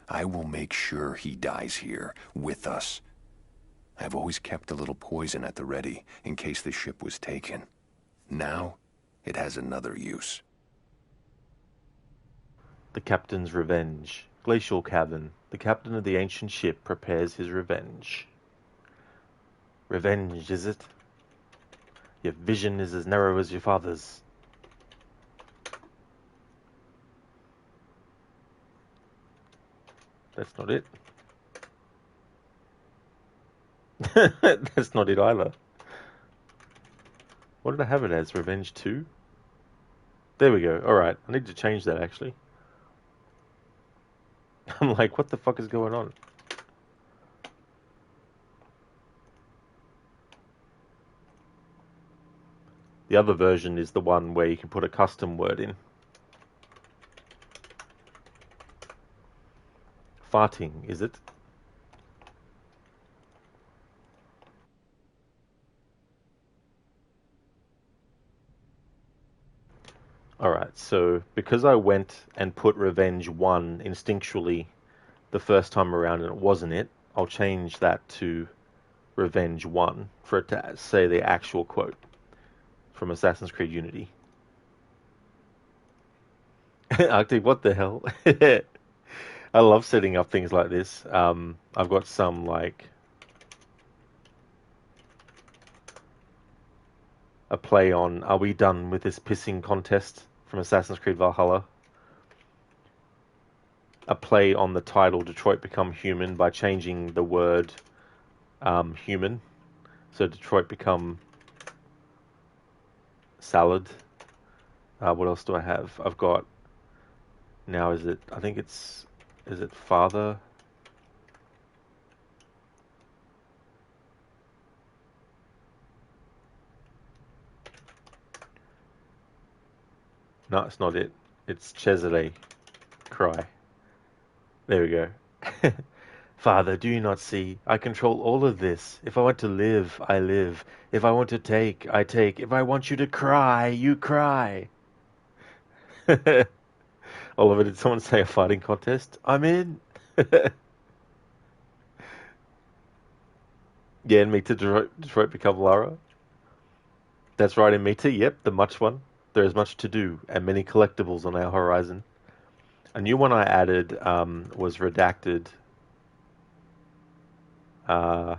I will make sure he dies here, with us. I've always kept a little poison at the ready, in case the ship was taken. Now, it has another use. The captain's revenge. Glacial cavern. The captain of the ancient ship prepares his revenge. Revenge, is it? Your vision is as narrow as your father's. That's not it. That's not it either. What did I have it as? Revenge 2? There we go. Alright, I need to change that actually. I'm like, what the fuck is going on? The other version is the one where you can put a custom word in. Farting, is it? Alright, so because I went and put Revenge 1 instinctually the first time around and it wasn't it, I'll change that to Revenge 1 for it to say the actual quote from Assassin's Creed Unity. Arctic, what the hell? I love setting up things like this. I've got some like a play on "Are we done with this pissing contest?" from Assassin's Creed Valhalla. A play on the title "Detroit Become Human" by changing the word "human," so Detroit become salad. What else do I have? I've got now. Is it father? No, it's not it. It's Cesare. Cry. There we go. Father, do you not see? I control all of this. If I want to live, I live. If I want to take, I take. If I want you to cry, you cry. Oliver, did someone say a fighting contest? I'm in. Yeah, and Mita Detroit become Lara. That's right, in Mita, yep, the much one. There is much to do, and many collectibles on our horizon. A new one I added was Redacted. I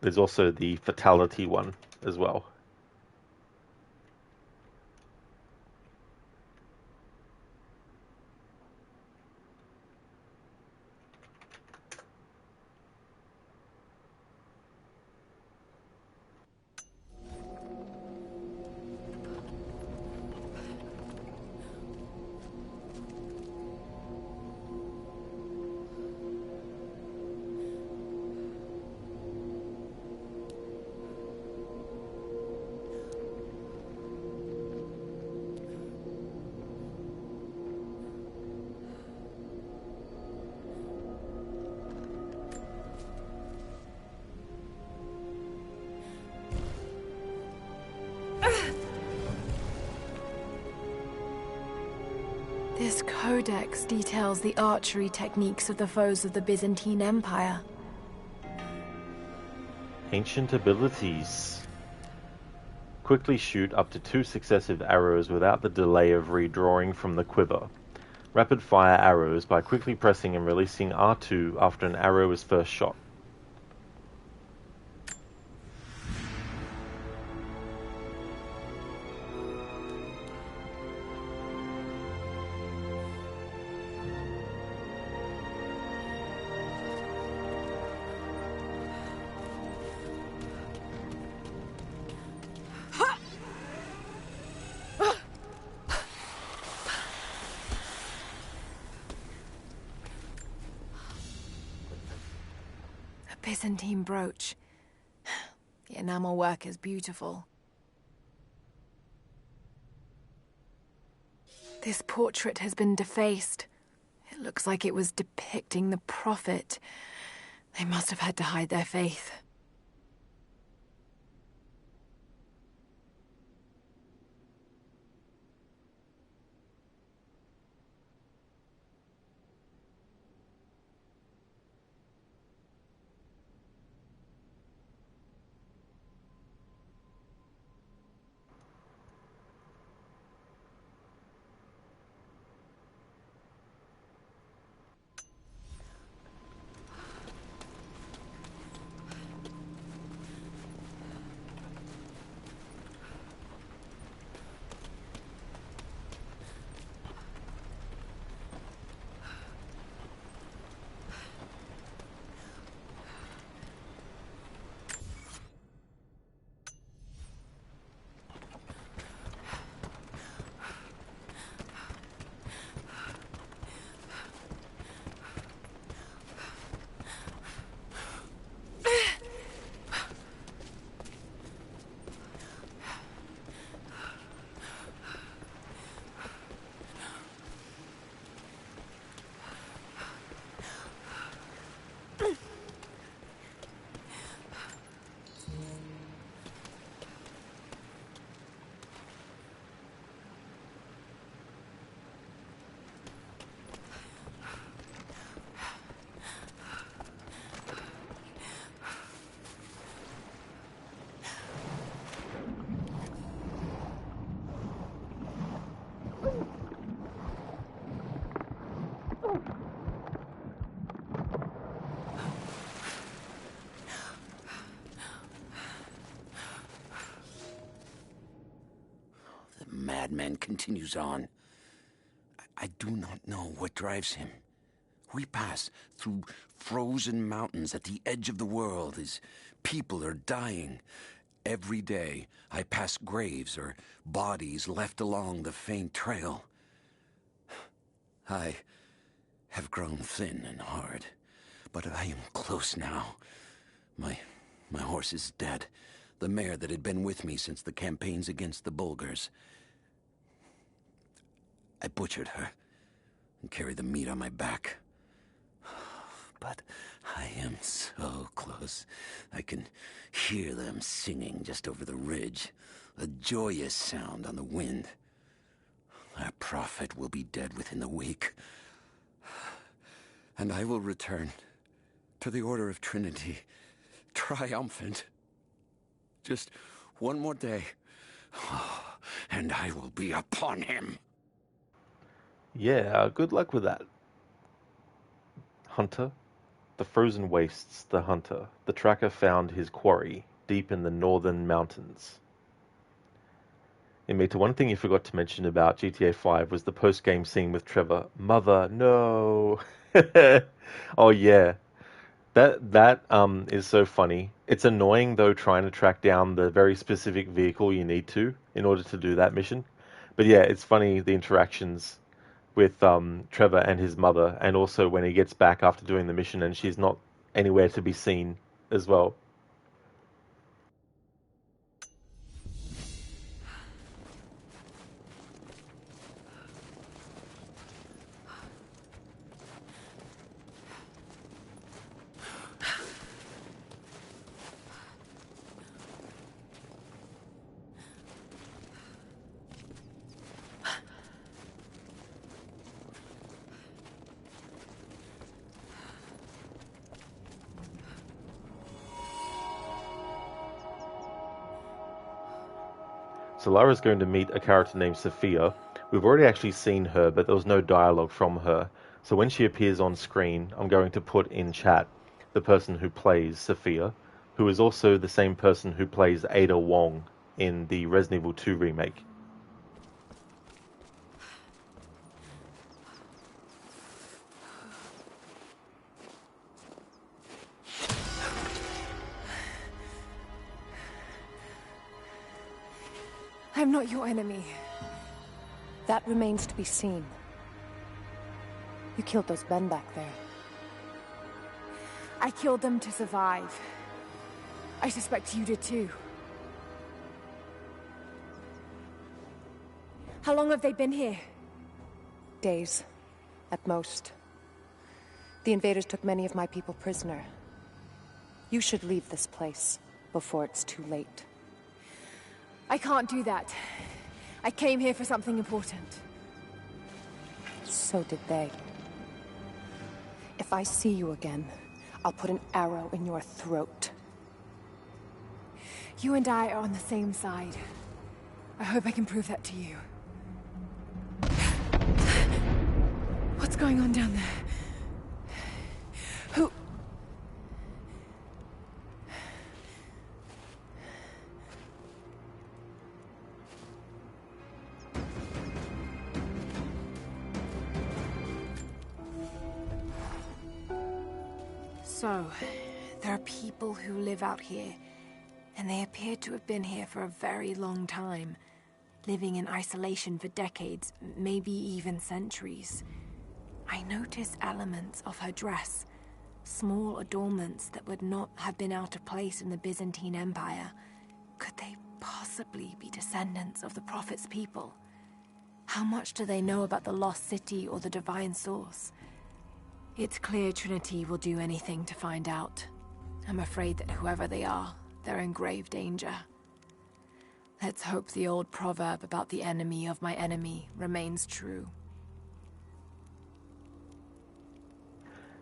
There's also the fatality one as well. This codex details the archery techniques of the foes of the Byzantine Empire. Ancient abilities. Quickly shoot up to 2 successive arrows without the delay of redrawing from the quiver. Rapid fire arrows by quickly pressing and releasing R2 after an arrow is first shot. Byzantine brooch. The enamel work is beautiful. This portrait has been defaced. It looks like it was depicting the Prophet. They must have had to hide their faith. Madman continues on. I do not know what drives him. We pass through frozen mountains at the edge of the world as people are dying. Every day, I pass graves or bodies left along the faint trail. I have grown thin and hard, but I am close now. My horse is dead. The mare that had been with me since the campaigns against the Bulgars. I butchered her and carried the meat on my back. But I am so close. I can hear them singing just over the ridge, a joyous sound on the wind. Our prophet will be dead within the week. And I will return to the Order of Trinity, triumphant. Just one more day, and I will be upon him. Yeah, good luck with that, Hunter. The frozen wastes, the hunter. The tracker found his quarry deep in the northern mountains. Mita, one thing you forgot to mention about GTA 5 was the post-game scene with Trevor. Mother, no. Oh yeah. That is so funny. It's annoying though trying to track down the very specific vehicle you need to in order to do that mission. But yeah, it's funny the interactions with Trevor and his mother, and also when he gets back after doing the mission and she's not anywhere to be seen as well. So Lara's going to meet a character named Sophia. We've already actually seen her, but there was no dialogue from her. So when she appears on screen, I'm going to put in chat the person who plays Sophia, who is also the same person who plays Ada Wong in the Resident Evil 2 remake. I'm not your enemy. That remains to be seen. You killed those men back there. I killed them to survive. I suspect you did too. How long have they been here? Days, at most. The invaders took many of my people prisoner. You should leave this place before it's too late. I can't do that. I came here for something important. So did they. If I see you again, I'll put an arrow in your throat. You and I are on the same side. I hope I can prove that to you. What's going on down there? Who... So, there are people who live out here, and they appear to have been here for a very long time, living in isolation for decades, maybe even centuries. I notice elements of her dress, small adornments that would not have been out of place in the Byzantine Empire. Could they possibly be descendants of the Prophet's people? How much do they know about the lost city or the divine source? It's clear Trinity will do anything to find out. I'm afraid that whoever they are, they're in grave danger. Let's hope the old proverb about the enemy of my enemy remains true.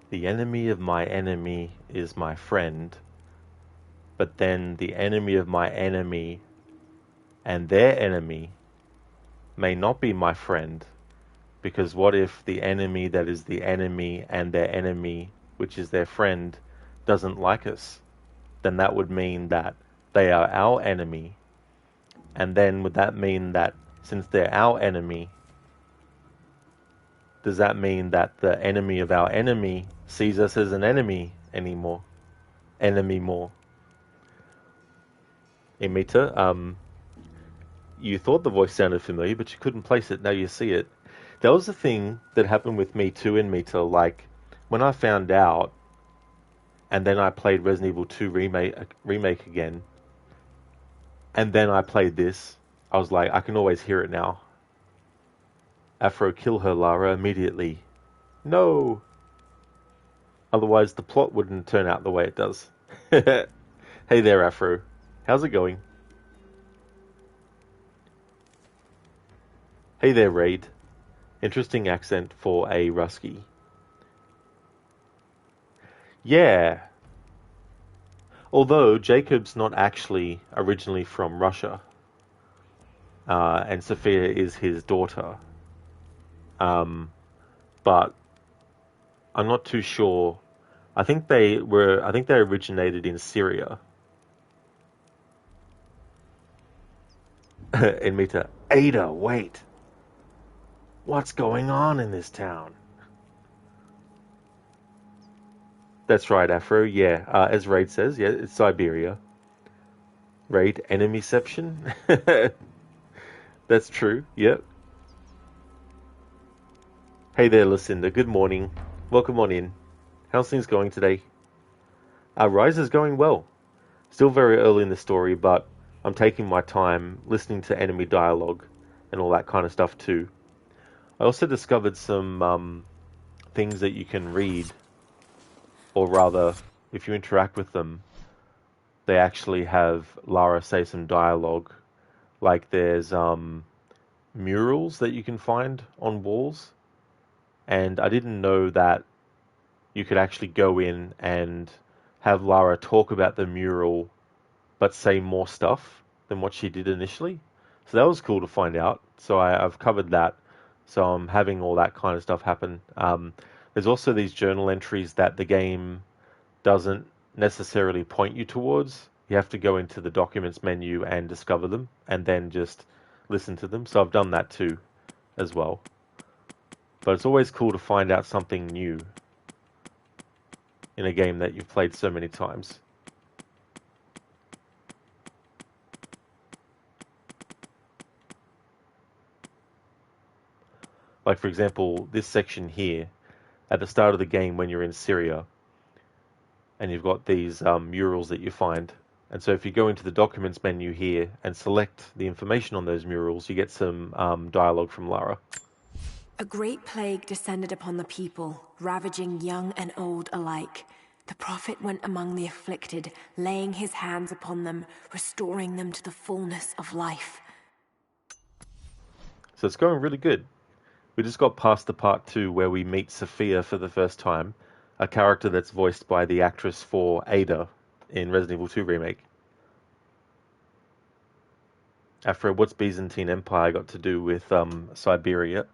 The enemy of my enemy is my friend, but then the enemy of my enemy and their enemy may not be my friend, because what if the enemy that is the enemy and their enemy, which is their friend, doesn't like us? Then that would mean that they are our enemy, and then would that mean that since they're our enemy, does that mean that the enemy of our enemy sees us as an enemy anymore? Enemy more. Mita, you thought the voice sounded familiar, but you couldn't place it. Now you see it. That was the thing that happened with me too in Mita. Like, when I found out, and then I played Resident Evil 2 remake again, and then I played this, I was like, I can always hear it now. Afro, kill her, Lara, immediately. No! Otherwise, the plot wouldn't turn out the way it does. Hey there, Afro. How's it going? Hey there, Raid. Interesting accent for a Rusky. Yeah. Although Jacob's not actually originally from Russia. And Sophia is his daughter. But I'm not too sure I think they originated in Syria. In Mita, Ada, wait. What's going on in this town? That's right, Afro. Yeah, as Raid says, yeah, it's Siberia. Raid, enemyception? That's true, yep. Hey there, Lucinda. Good morning. Welcome on in. How's things going today? Rise is going well. Still very early in the story, but I'm taking my time listening to enemy dialogue and all that kind of stuff too. I also discovered some things that you can read, or rather, if you interact with them, they actually have Lara say some dialogue. Like there's murals that you can find on walls, and I didn't know that you could actually go in and have Lara talk about the mural, but say more stuff than what she did initially. So that was cool to find out. So I've covered that. So I'm having all that kind of stuff happen. There's also these journal entries that the game doesn't necessarily point you towards. You have to go into the documents menu and discover them, and then just listen to them. So I've done that too, as well. But it's always cool to find out something new in a game that you've played so many times. Like, for example, this section here, at the start of the game when you're in Syria, and you've got these murals that you find. And so if you go into the documents menu here and select the information on those murals, you get some dialogue from Lara. A great plague descended upon the people, ravaging young and old alike. The prophet went among the afflicted, laying his hands upon them, restoring them to the fullness of life. So it's going really good. We just got past the part 2 where we meet Sophia for the first time, a character that's voiced by the actress for Ada in Resident Evil 2 Remake. After what's Byzantine Empire got to do with Siberia?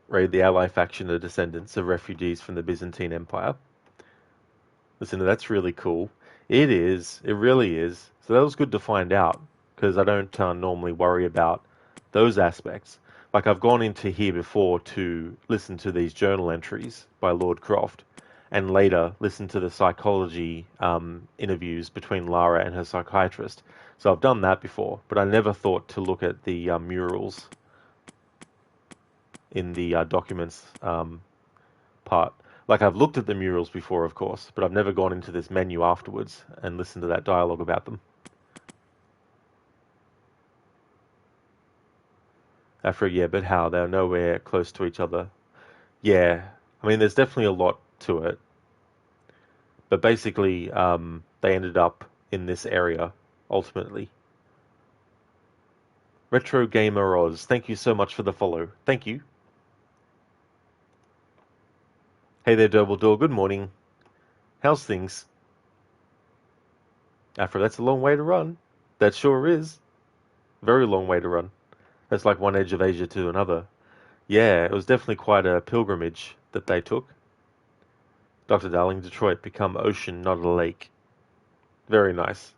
Right, the ally faction are descendants of refugees from the Byzantine Empire. Listen, that's really cool. It is. It really is. So that was good to find out, because I don't normally worry about those aspects. Like, I've gone into here before to listen to these journal entries by Lord Croft, and later listen to the psychology interviews between Lara and her psychiatrist. So I've done that before, but I never thought to look at the murals in the documents part. Like, I've looked at the murals before, of course, but I've never gone into this menu afterwards and listened to that dialogue about them. After yeah, but how? They're nowhere close to each other. Yeah, I mean, there's definitely a lot to it. But basically, they ended up in this area, ultimately. Retro Gamer Oz, thank you so much for the follow. Thank you. Hey there, Dumbledore. Good morning. How's things? Afro, that's a long way to run. That sure is. Very long way to run. That's like one edge of Asia to another. Yeah, it was definitely quite a pilgrimage that they took. Dr. Darling, Detroit, become ocean, not a lake. Very nice.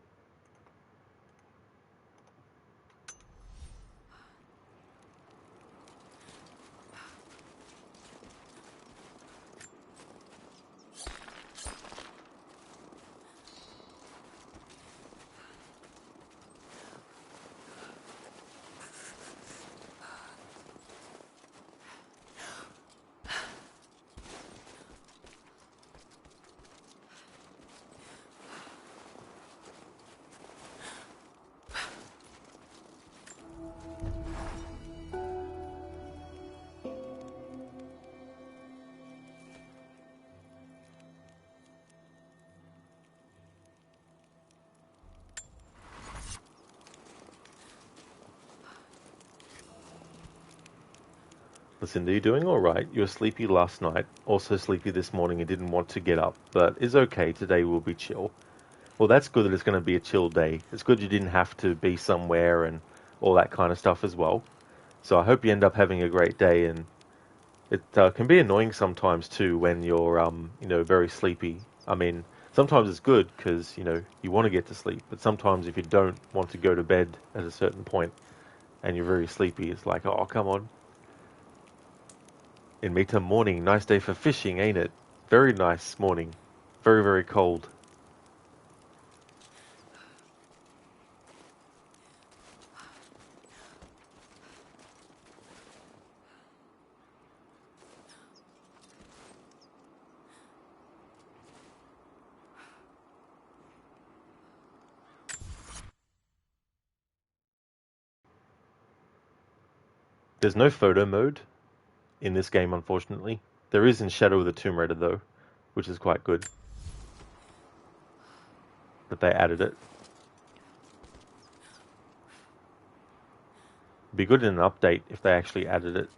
Listen, are you doing alright? You were sleepy last night, also sleepy this morning and didn't want to get up, but it's okay, today will be chill. Well, that's good that it's going to be a chill day. It's good you didn't have to be somewhere and all that kind of stuff as well. So I hope you end up having a great day, and It can be annoying sometimes too when you're very sleepy. I mean, sometimes it's good because you want to get to sleep, but sometimes if you don't want to go to bed at a certain point and you're very sleepy, it's like, oh, come on. In Mita morning, nice day for fishing, ain't it? Very nice morning. Very, very cold. There's no photo mode in this game, unfortunately. There is in Shadow of the Tomb Raider, though, which is quite good that they added it. It'd be good in an update if they actually added it.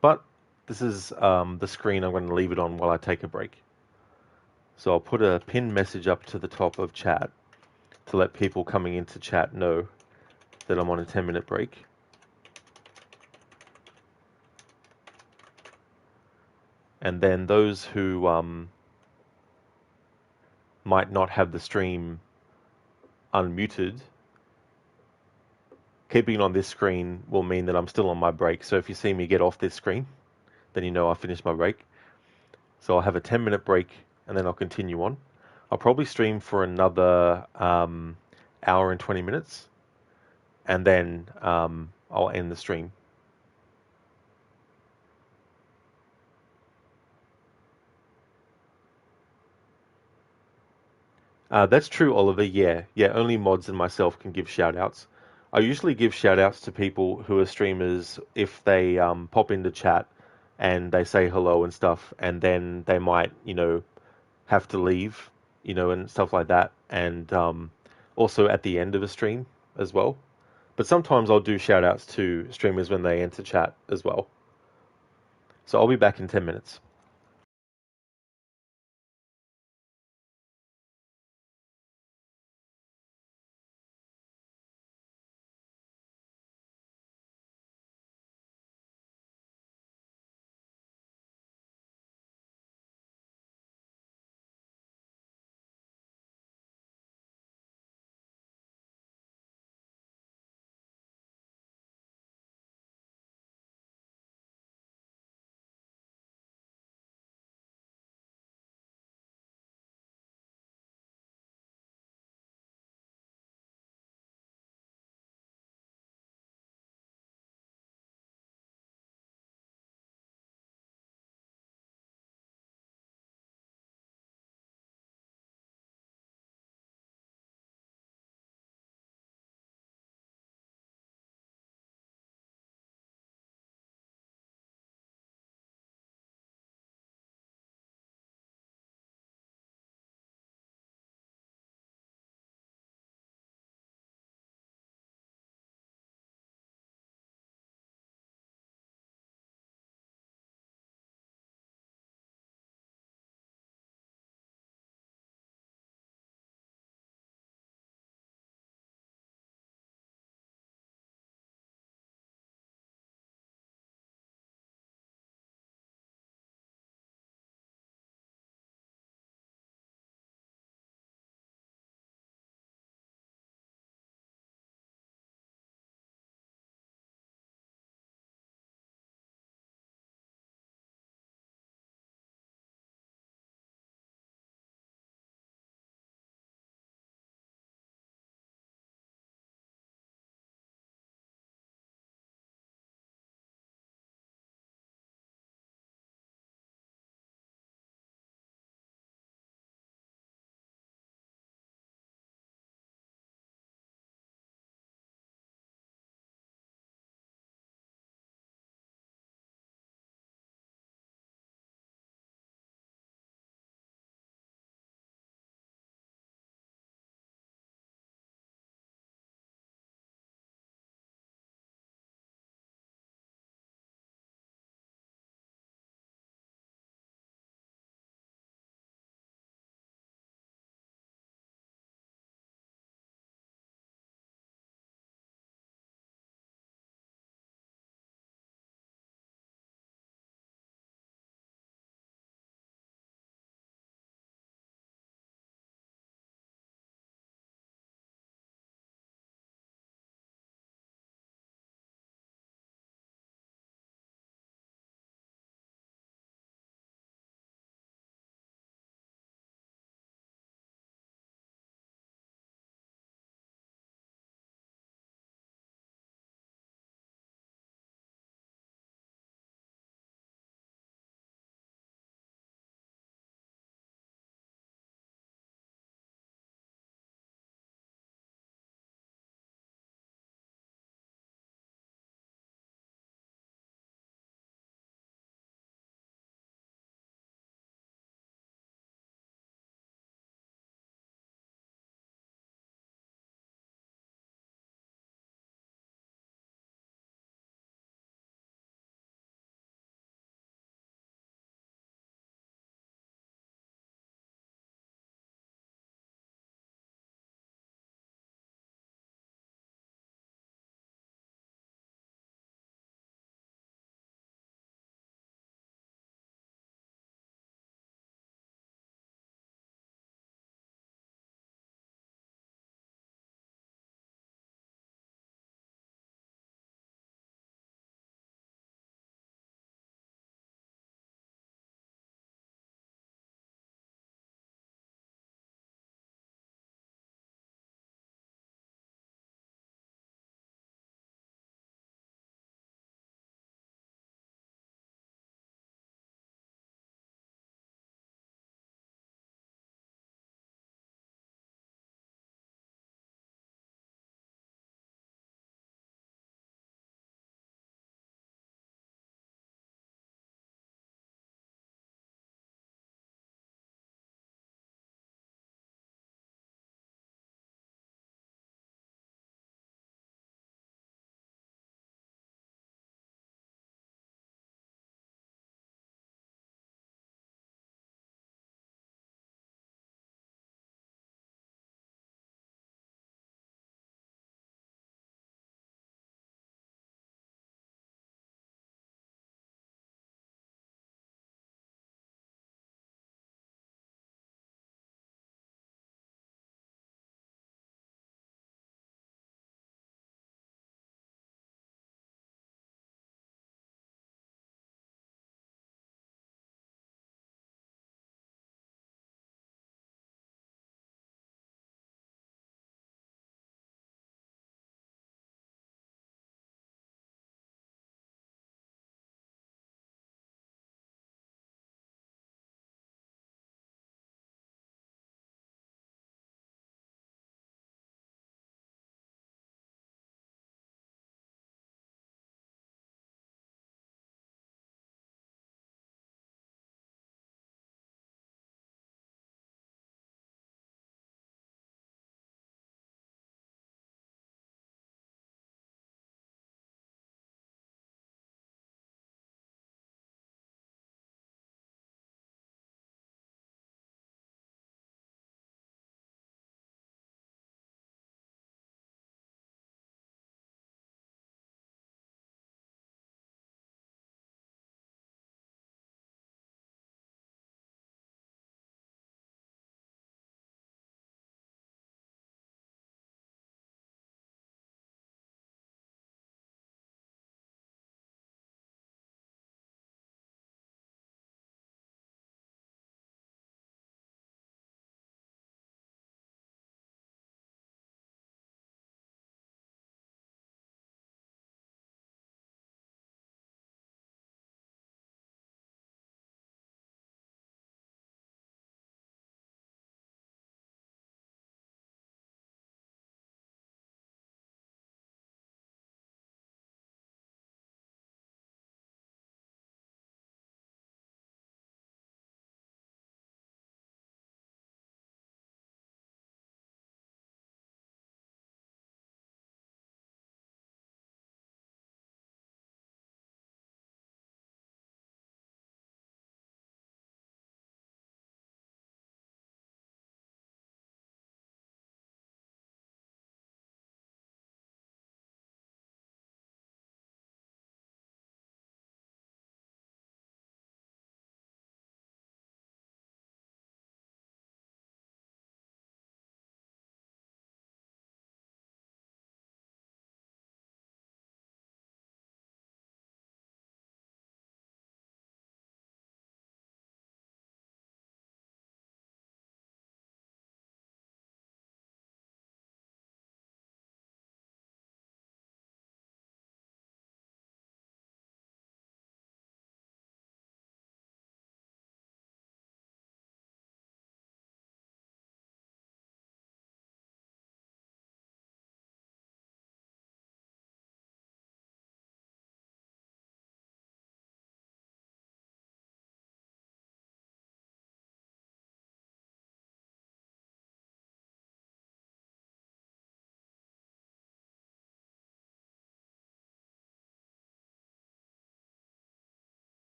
But this is the screen I'm going to leave it on while I take a break. So I'll put a pinned message up to the top of chat to let people coming into chat know that I'm on a 10-minute break. And then those who might not have the stream unmuted, keeping it on this screen will mean that I'm still on my break. So if you see me get off this screen, then you know I finished my break. So I'll have a 10-minute break and then I'll continue on. I'll probably stream for another hour and 20 minutes and then I'll end the stream. That's true, Oliver. Yeah, only mods and myself can give shout-outs. I usually give shout-outs to people who are streamers if they pop into chat and they say hello and stuff, and then they might, have to leave, and stuff like that, and also at the end of a stream as well. But sometimes I'll do shout-outs to streamers when they enter chat as well. So I'll be back in 10 minutes.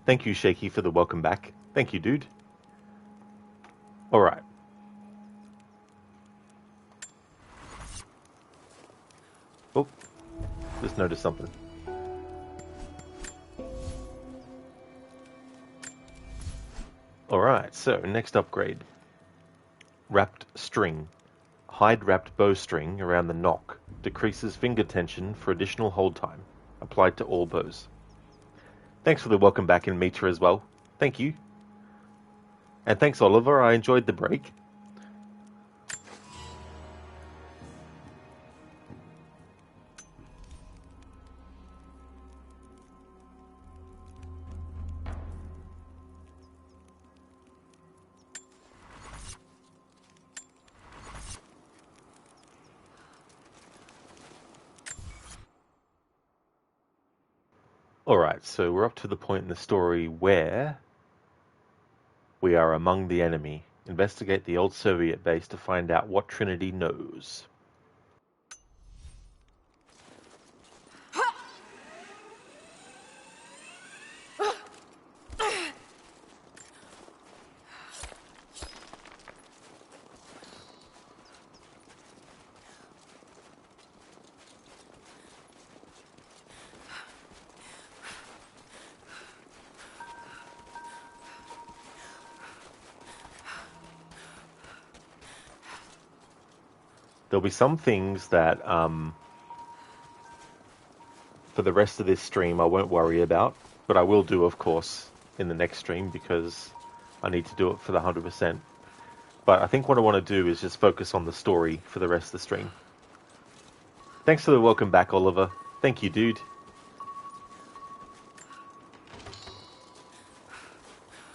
Thank you, Shaky, for the welcome back. Thank you, dude. Alright. Oh, just noticed something. Alright, so next upgrade. Wrapped string. Hide wrapped bowstring around the nock. Decreases finger tension for additional hold time. Applied to all bows. Thanks for the welcome back in Mitra as well. Thank you. And thanks, Oliver. I enjoyed the break. Alright, so we're up to the point in the story where we are among the enemy. Investigate the old Soviet base to find out what Trinity knows. There'll be some things that, for the rest of this stream, I won't worry about. But I will do, of course, in the next stream because I need to do it for the 100%. But I think what I want to do is just focus on the story for the rest of the stream. Thanks for the welcome back, Oliver. Thank you, dude.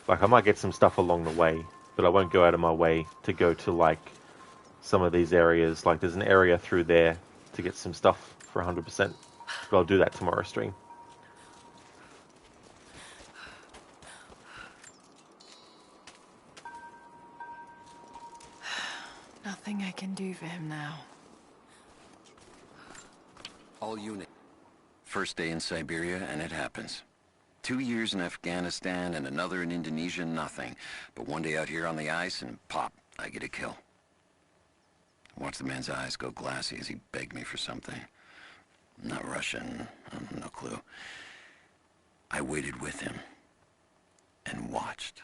Like, I might get some stuff along the way, but I won't go out of my way to go to, like, some of these areas. Like, there's an area through there to get some stuff for 100%. But I'll do that tomorrow stream. Nothing I can do for him now. All unit. First day in Siberia, and it happens. 2 years in Afghanistan and another in Indonesia, nothing. But one day out here on the ice, and pop, I get a kill. Watch the man's eyes go glassy as he begged me for something. Not Russian, no clue. I waited with him and watched.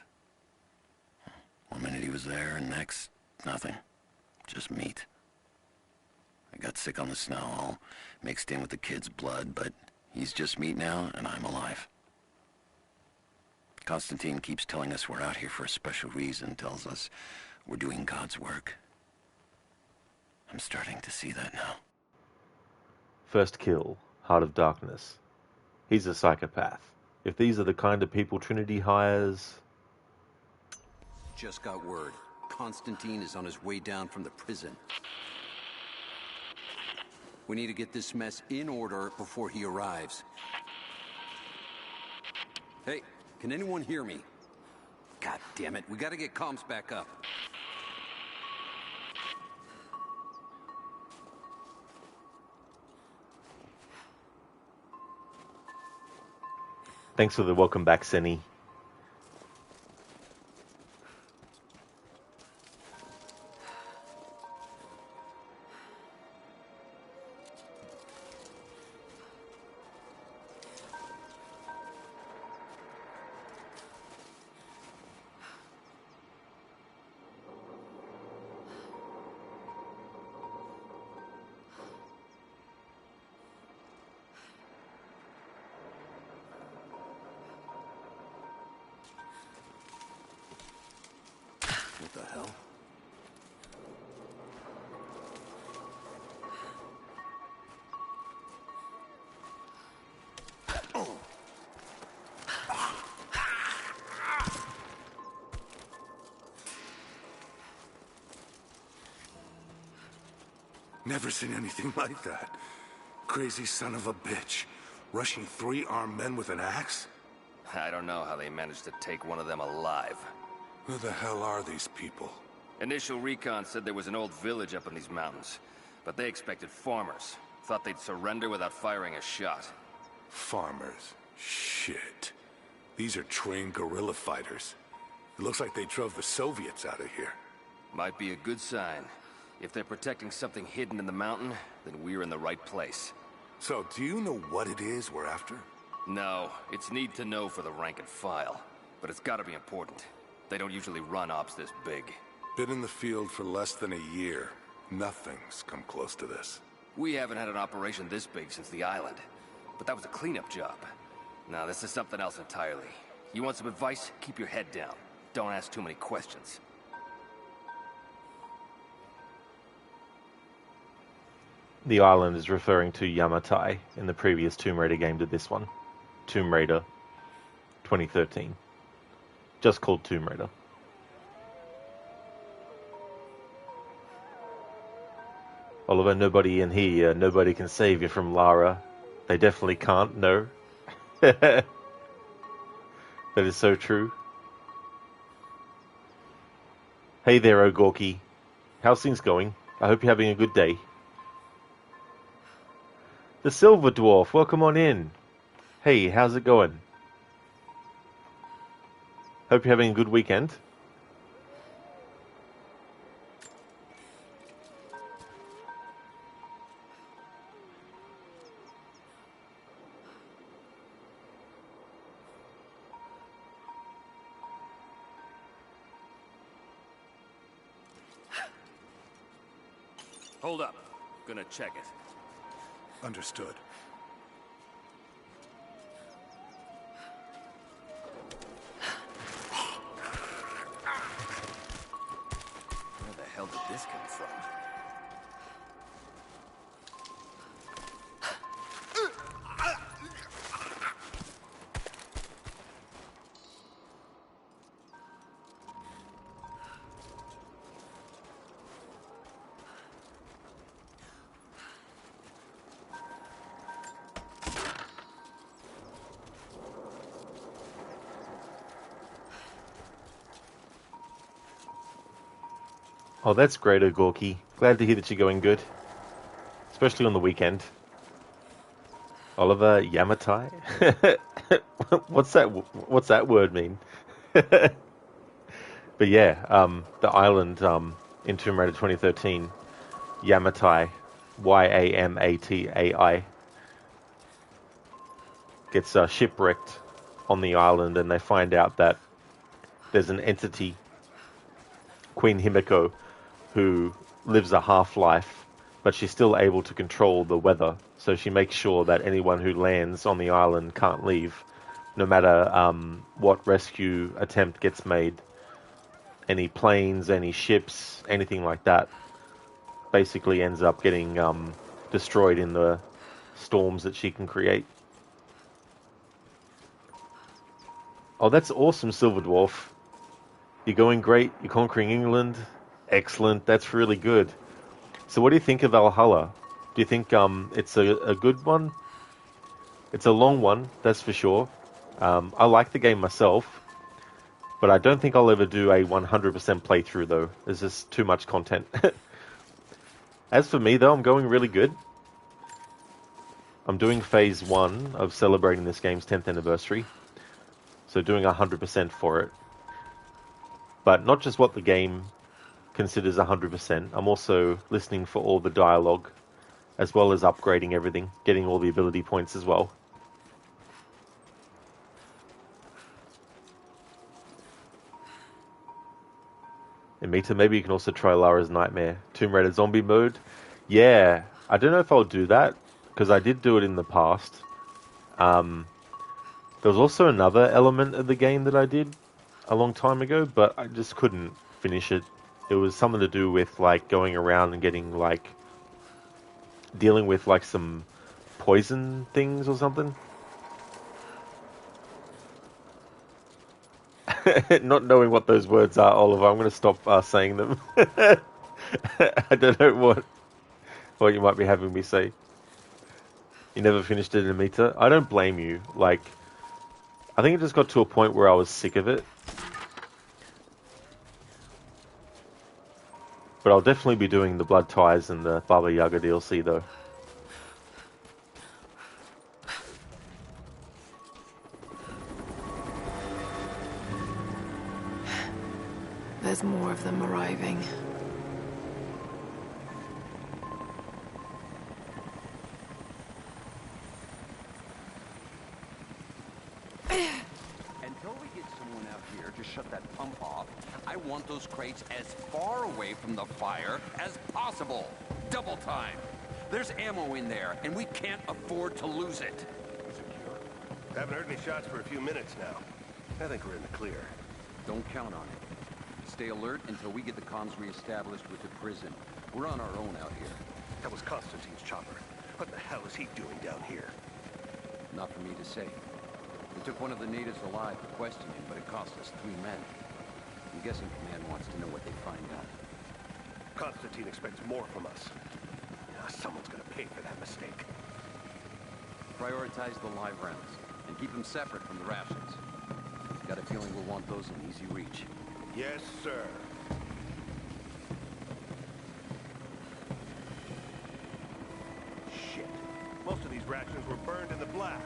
One minute he was there, and next, nothing. Just meat. I got sick on the snow, all mixed in with the kid's blood, but he's just meat now, and I'm alive. Constantine keeps telling us we're out here for a special reason, tells us we're doing God's work. I'm starting to see that now. First kill, Heart of Darkness. He's a psychopath. If these are the kind of people Trinity hires... Just got word. Constantine is on his way down from the prison. We need to get this mess in order before he arrives. Hey, can anyone hear me? God damn it, we gotta get comms back up. Thanks for the welcome back, Senny. What the hell? Never seen anything like that. Crazy son of a bitch. Rushing 3 armed men with an axe? I don't know how they managed to take one of them alive. Who the hell are these people? Initial recon said there was an old village up in these mountains, but they expected farmers. Thought they'd surrender without firing a shot. Farmers. Shit. These are trained guerrilla fighters. It looks like they drove the Soviets out of here. Might be a good sign. If they're protecting something hidden in the mountain, then we're in the right place. So, do you know what it is we're after? No, it's need to know for the rank and file. But it's gotta be important. They don't usually run ops this big. Been in the field for less than a year. Nothing's come close to this. We haven't had an operation this big since the island. But that was a cleanup job. Now this is something else entirely. You want some advice? Keep your head down. Don't ask too many questions. The island is referring to Yamatai in the previous Tomb Raider game to this one. Tomb Raider 2013. Just called Tomb Raider. Oliver, nobody in here, nobody can save you from Lara. They definitely can't, no. That is so true. Hey there, Ogorki. How's things going? I hope you're having a good day. The Silver Dwarf, welcome on in. Hey, how's it going? Hope you're having a good weekend. Hold up. Gonna check it. Understood. Where the hell did this come from? Oh, that's great, Ogorki. Glad to hear that you're going good. Especially on the weekend. Oliver, Yamatai? What's that word mean? But yeah, the island in Tomb Raider 2013, Yamatai, Yamatai, gets shipwrecked on the island, and they find out that there's an entity, Queen Himiko, who lives a half-life, but she's still able to control the weather. So she makes sure that anyone who lands on the island can't leave, no matter what rescue attempt gets made. Any planes, any ships, anything like that, basically ends up getting destroyed in the storms that she can create. Oh, that's awesome, Silver Dwarf. You're going great. You're conquering England. Excellent. That's really good. So what do you think of Valhalla? Do you think it's a good one? It's a long one, that's for sure. I like the game myself, but I don't think I'll ever do a 100% playthrough, though. There's just too much content. As for me, though, I'm going really good. I'm doing phase 1 of celebrating this game's 10th anniversary. So doing 100% for it. But not just what the game considers 100%. I'm also listening for all the dialogue, as well as upgrading everything, getting all the ability points as well. And Mita, maybe you can also try Lara's Nightmare. Tomb Raider Zombie Mode. Yeah, I don't know if I'll do that, because I did do it in the past. There was also another element of the game that I did a long time ago, but I just couldn't finish it. It was something to do with, like, going around and getting, like, dealing with, like, some poison things or something. Not knowing what those words are, Oliver, I'm going to stop saying them. I don't know what you might be having me say. You never finished it in a meter? I don't blame you. Like, I think it just got to a point where I was sick of it. But I'll definitely be doing the Blood Ties and the Baba Yaga DLC, though. there's more of them arriving. Until we get someone out here to shut that pump off, I want those crates as far away from the fire as possible. Double time. There's ammo in there, and we can't afford to lose it. Secure. Haven't heard any shots for a few minutes now. I think we're in the clear. Don't count on it. Stay alert until we get the comms reestablished with the prison. We're on our own out here. That was Constantine's chopper. What the hell is he doing down here? Not for me to say. They took one of the natives alive for questioning, but it cost us 3 men. I'm guessing Command wants to know what they find out. Constantine expects more from us. Someone's gonna pay for that mistake. Prioritize the live rounds, and keep them separate from the rations. Got a feeling we'll want those in easy reach. Yes, sir. Shit. Most of these rations were burned in the blast.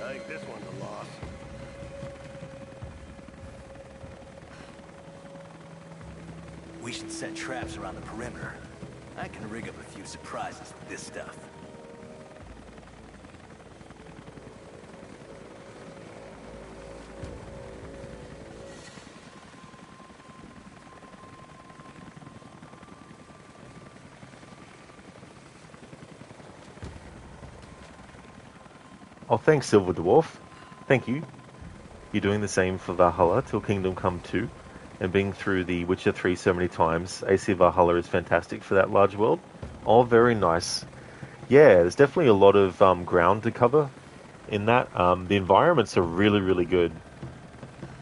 I think this one's a loss. We should set traps around the perimeter. I can rig up a few surprises with this stuff. Oh, thanks, Silver Dwarf. Thank you. You're doing the same for Valhalla till Kingdom Come 2. And being through the Witcher 3 so many times, AC Valhalla is fantastic for that large world. Oh, very nice. Yeah, there's definitely a lot of ground to cover in that. The environments are really, really good.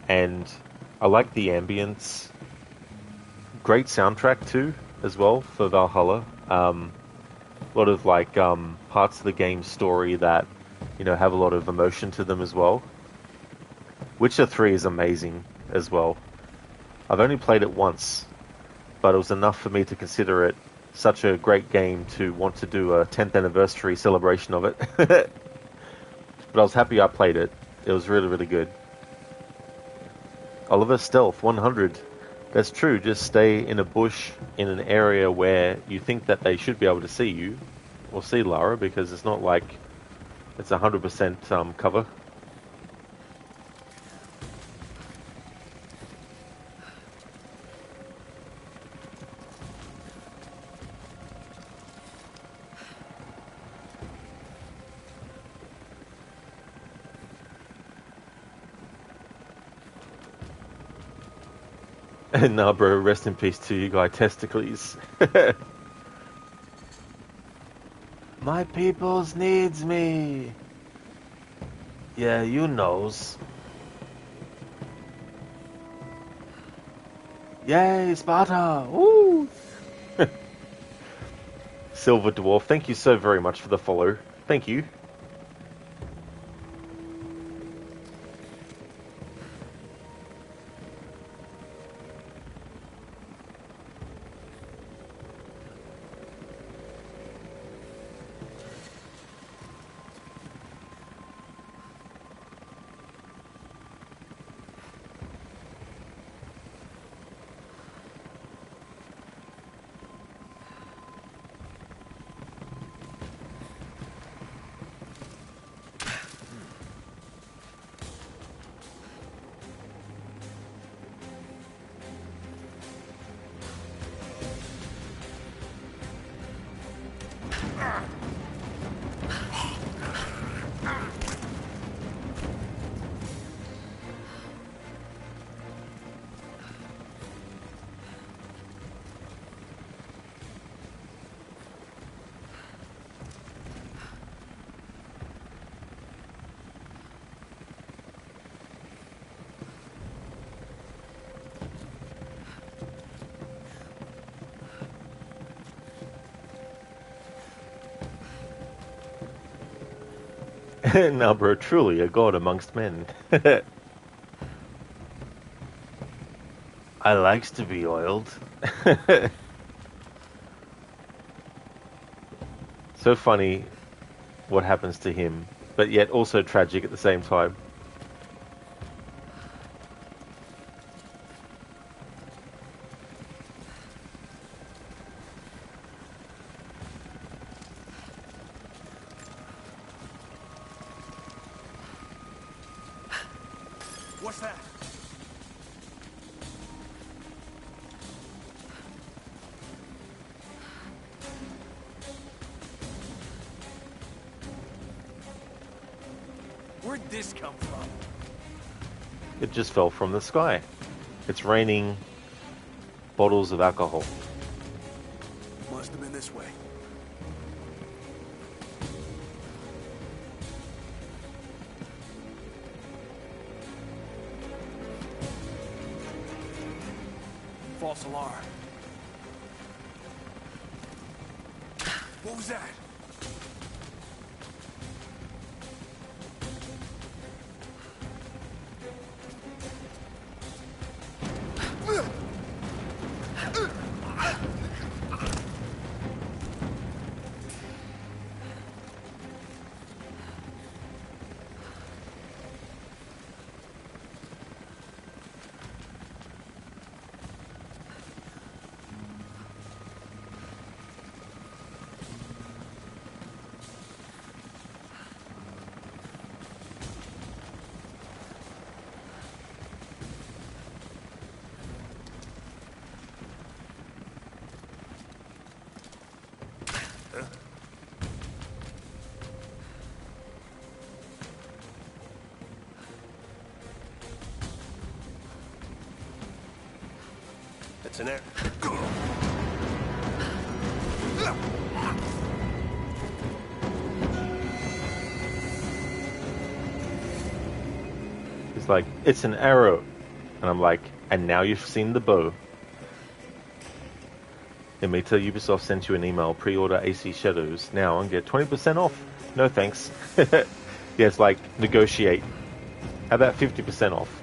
And I like the ambience. Great soundtrack too, as well, for Valhalla. A lot of like parts of the game's story that, you know, have a lot of emotion to them as well. Witcher 3 is amazing as well. I've only played it once, but it was enough for me to consider it such a great game to want to do a 10th anniversary celebration of it. But I was happy I played it. It was really, really good. Oliver Stealth 100. That's true. Just stay in a bush in an area where you think that they should be able to see you or see Lara, because it's not like it's 100% cover. Nah, bro, rest in peace to you, guy Testicles. My peoples needs me. Yeah, you knows. Yay, Sparta! Woo! Silver Dwarf, thank you so very much for the follow. Thank you. Now, bro, truly a god amongst men. I likes to be oiled. So funny what happens to him, but yet also tragic at the same time. what's that? Where'd this come from? It just fell from the sky. It's raining bottles of alcohol. Must have been this way. False alarm. What was that? It's an air. He's like, it's an arrow. And I'm like, and now you've seen the bow. Let me tell Ubisoft sent you an email, pre-order AC Shadows now and get 20% off. No thanks. Yeah, it's like, negotiate. How about 50% off?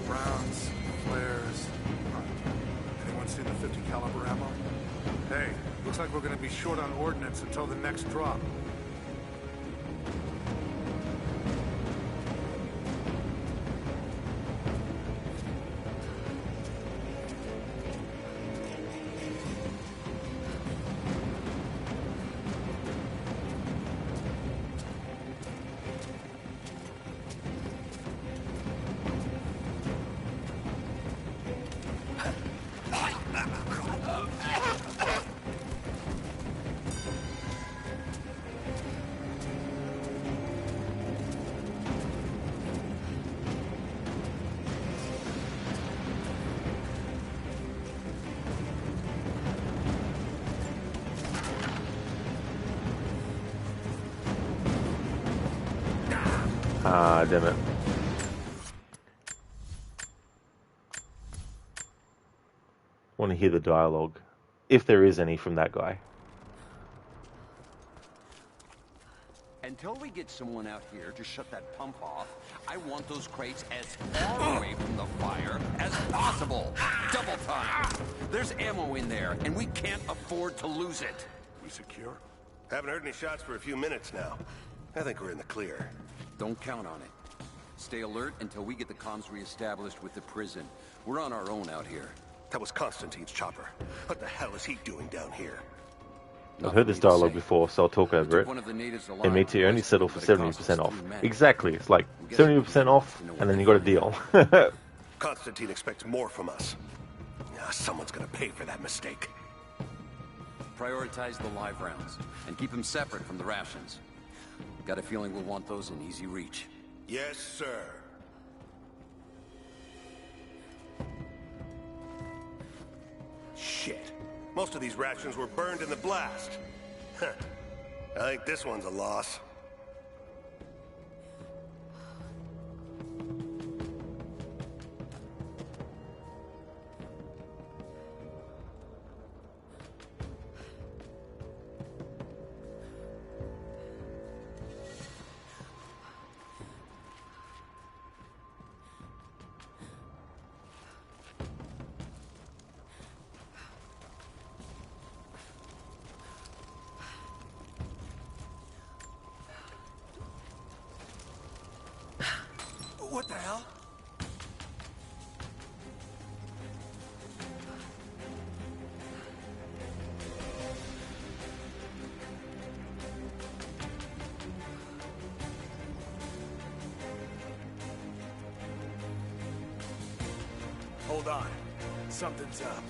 Rounds, flares. Anyone seen the 50 caliber ammo? Hey, looks like we're gonna be short on ordnance until the next drop. Ah, damn it. Want to hear the dialogue, if there is any from that guy. Until we get someone out here to shut that pump off, I want those crates as far away from the fire as possible. Double time. There's ammo in there, and we can't afford to lose it. We secure? Haven't heard any shots for a few minutes now. I think we're in the clear. Don't count on it. Stay alert until we get the comms reestablished with the prison. We're on our own out here. That was Constantine's chopper. What the hell is he doing down here? I've heard this dialogue before, so I'll talk over it. MAT only settle for 70% off. Exactly, it's like 70% off, and then you got a deal. Constantine expects more from us. Someone's gonna pay for that mistake. Prioritize the live rounds, and keep them separate from the rations. Got a feeling we'll want those in easy reach. Yes, sir. Shit. Most of these rations were burned in the blast. I think this one's a loss. What the hell? Hold on. Something's up.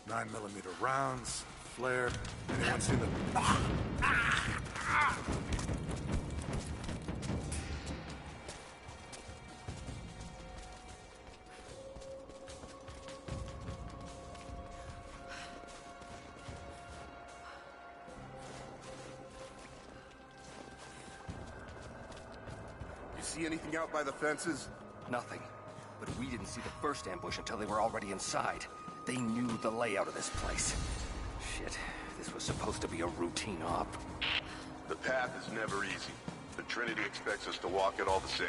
9mm rounds, flare. Anyone seen the... You see anything out by the fences? Nothing. But we didn't see the first ambush until they were already inside. They knew the layout of this place. Shit, this was supposed to be a routine op. The path is never easy, but Trinity expects us to walk it all the same.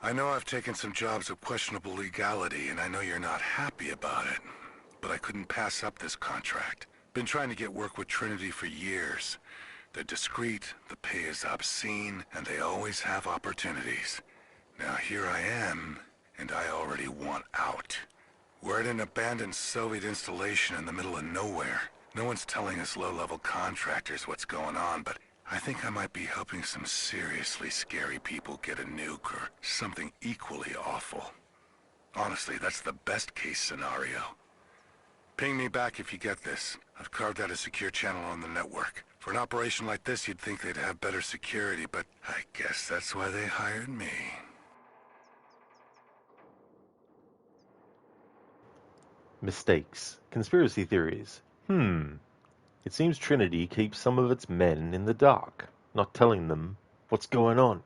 I know I've taken some jobs of questionable legality, and I know you're not happy about it. But I couldn't pass up this contract. Been trying to get work with Trinity for years. They're discreet, the pay is obscene, and they always have opportunities. Now here I am, and I already want out. We're at an abandoned Soviet installation in the middle of nowhere. No one's telling us low-level contractors what's going on, but I think I might be helping some seriously scary people get a nuke or something equally awful. Honestly, that's the best-case scenario. Ping me back if you get this. I've carved out a secure channel on the network. For an operation like this, you'd think they'd have better security, but I guess that's why they hired me. Mistakes. Conspiracy theories. It seems Trinity keeps some of its men in the dark, not telling them what's going on.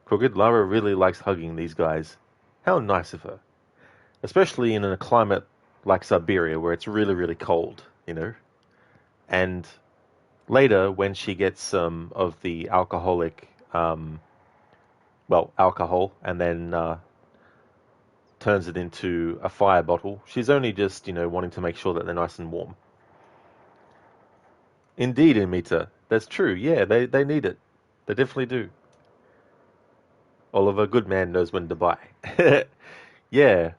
Crooked, Lara really likes hugging these guys. How nice of her. Especially in a climate like Siberia where it's really, really cold, you know? And later, when she gets some of the alcoholic, alcohol, and then turns it into a fire bottle, she's only just, wanting to make sure that they're nice and warm. Indeed, Amita. That's true. Yeah, they need it. They definitely do. Oliver, good man, knows when to buy. Yeah.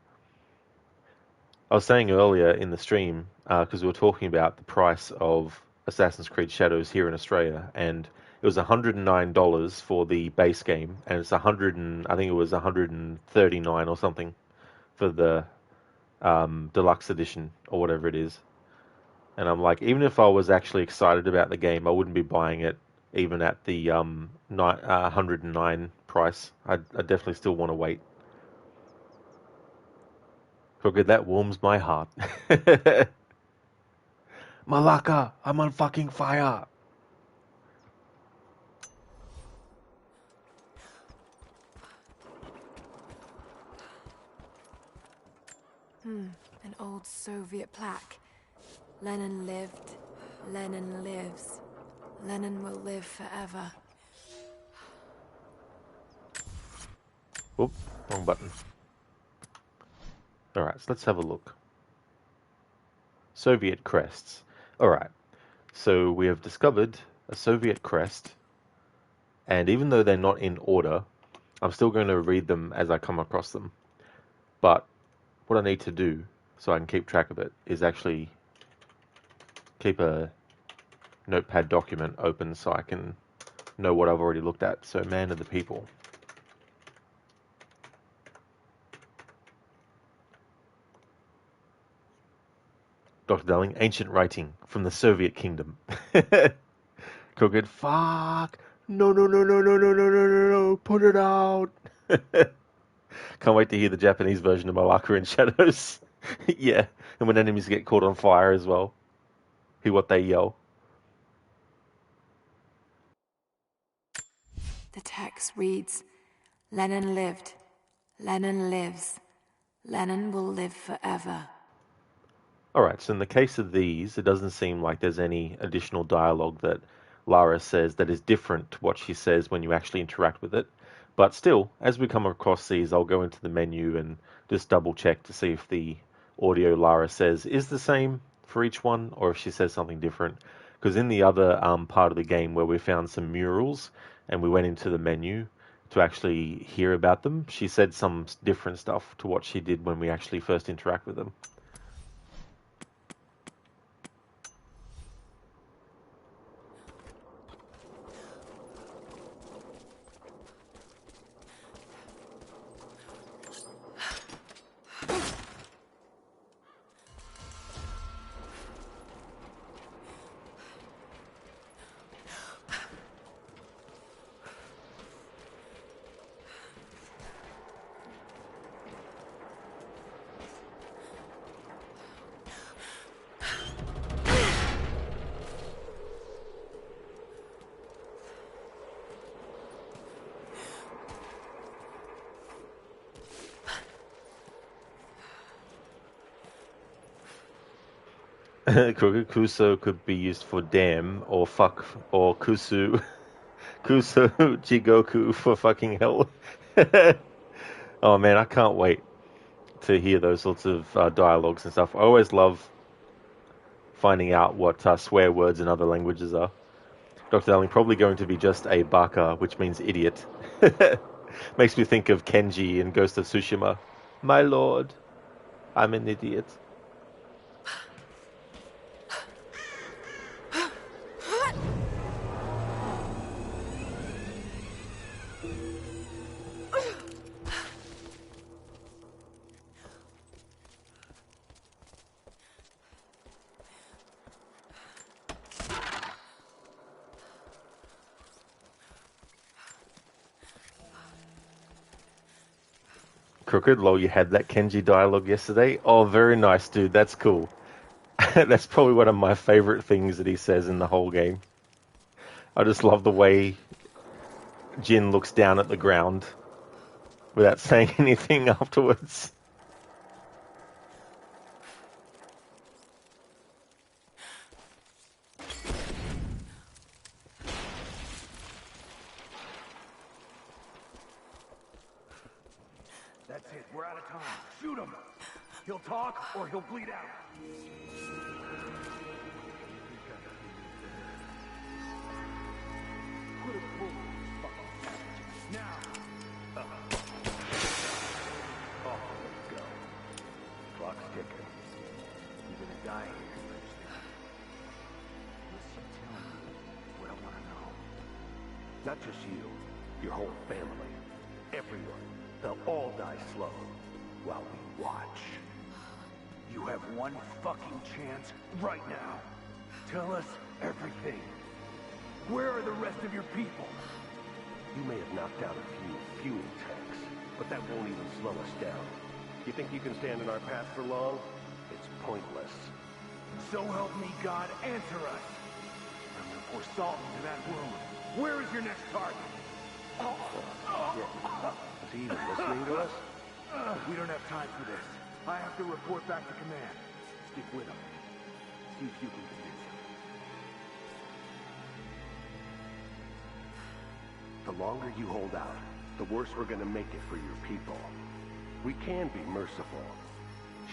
I was saying earlier in the stream, because we were talking about the price of Assassin's Creed Shadows here in Australia, and it was $109 for the base game, and it's I think it was $139 or something for the deluxe edition or whatever it is. And I'm like, even if I was actually excited about the game, I wouldn't be buying it even at the 109 price. I definitely still want to wait. Crooked, that warms my heart. Malaka, I'm on fucking fire. An old Soviet plaque. Lenin lived. Lenin lives. Lenin will live forever. Oop, wrong button. Alright, so let's have a look. Soviet crests. Alright, so we have discovered a Soviet crest, and even though they're not in order, I'm still going to read them as I come across them. But what I need to do, so I can keep track of it, is actually keep a notepad document open so I can know what I've already looked at. So, man of the people. Dr. Darling, ancient writing from the Soviet kingdom. Crooked, fuck. No, no, no, no, no, no, no, no, no, no. Put it out. Can't wait to hear the Japanese version of Malaka in Shadows. Yeah, and when enemies get caught on fire as well. Hear what they yell. The text reads, Lenin lived. Lenin lives. Lenin will live forever. Alright, so in the case of these, it doesn't seem like there's any additional dialogue that Lara says that is different to what she says when you actually interact with it. But still, as we come across these, I'll go into the menu and just double check to see if the audio Lara says is the same for each one, or if she says something different. Because in the other part of the game where we found some murals, and we went into the menu to actually hear about them, she said some different stuff to what she did when we actually first interact with them. Kuso could be used for damn, or fuck, or Kusu. Kuso Jigoku for fucking hell. Oh man, I can't wait to hear those sorts of dialogues and stuff. I always love finding out what swear words in other languages are. Dr. Darling, probably going to be just a baka, which means idiot. Makes me think of Kenji in Ghost of Tsushima. My lord, I'm an idiot. Crooked, lol, you had that Kenji dialogue yesterday? Oh, very nice, dude. That's cool. That's probably one of my favorite things that he says in the whole game. I just love the way Jin looks down at the ground without saying anything afterwards. That's it. We're out of time. Shoot him. He'll talk or he'll bleed out. Now. Oh, let's go. Clock's ticking. You're gonna die here, you understand? Unless you tell me what I want to know. Not just you, your whole family, everyone. They'll all die slow while we watch. You have one fucking chance right now. Tell us everything. Where are the rest of your people? You may have knocked out a few fuel tanks, but that won't even slow us down. You think you can stand in our path for long? It's pointless. So help me God, answer us. I'm gonna pour salt into that wound. Where is your next target? Is he even listening to us? We don't have time for this. I have to report back to command. Stick with him. See if you can convince him. The longer you hold out, the worse we're gonna make it for your people. We can be merciful.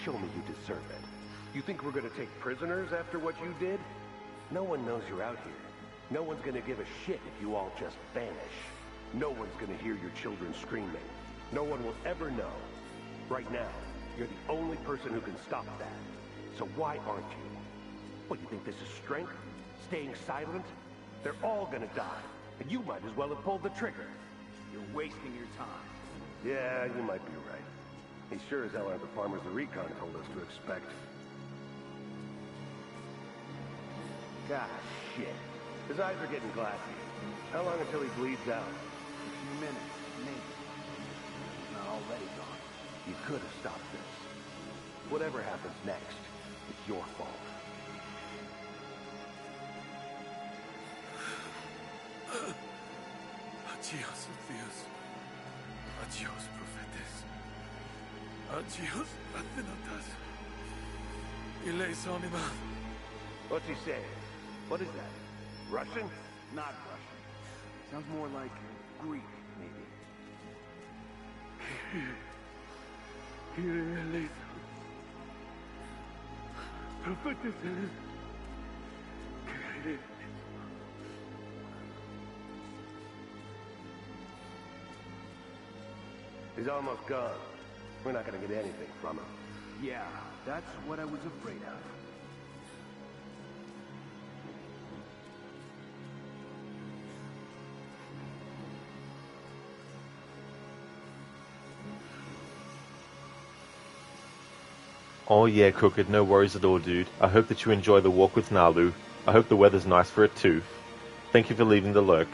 Show me you deserve it. You think we're gonna take prisoners after what you did? No one knows you're out here. No one's gonna give a shit if you all just vanish. No one's gonna hear your children screaming. No one will ever know. Right now, you're the only person who can stop that. So why aren't you? What, you think this is strength? Staying silent? They're all gonna die. And you might as well have pulled the trigger. You're wasting your time. Yeah, you might be right. They sure as hell aren't the farmers the recon told us to expect. God, shit. His eyes are getting glassy. How long until he bleeds out? A few minutes, maybe. He's not already gone. You could have stopped this. Whatever happens next, it's your fault. Adiós, Dios. Adiós, profetes. Adiós, athenotas. Iles anima. What's he saying? What is that? Russian? Not Russian. Sounds more like Greek, maybe. Iles. Profetes. He's almost gone. We're not gonna get anything from him. Yeah, that's what I was afraid of. Oh yeah, Crooked, no worries at all, dude. I hope that you enjoy the walk with Nalu. I hope the weather's nice for it too. Thank you for leaving the lurk.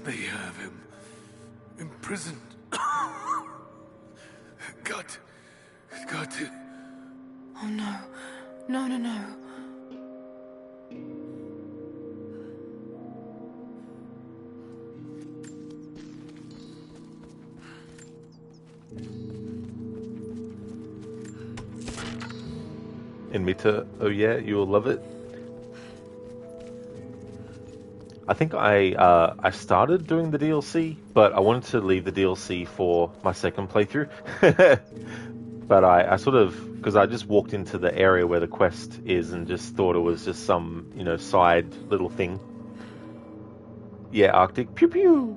They have him imprisoned. Got it. Oh no. No. In Mita, oh yeah, you will love it. I think I started doing the DLC, but I wanted to leave the DLC for my second playthrough. But I sort of, because I just walked into the area where the quest is and just thought it was just some, side little thing. Yeah, Arctic, pew pew!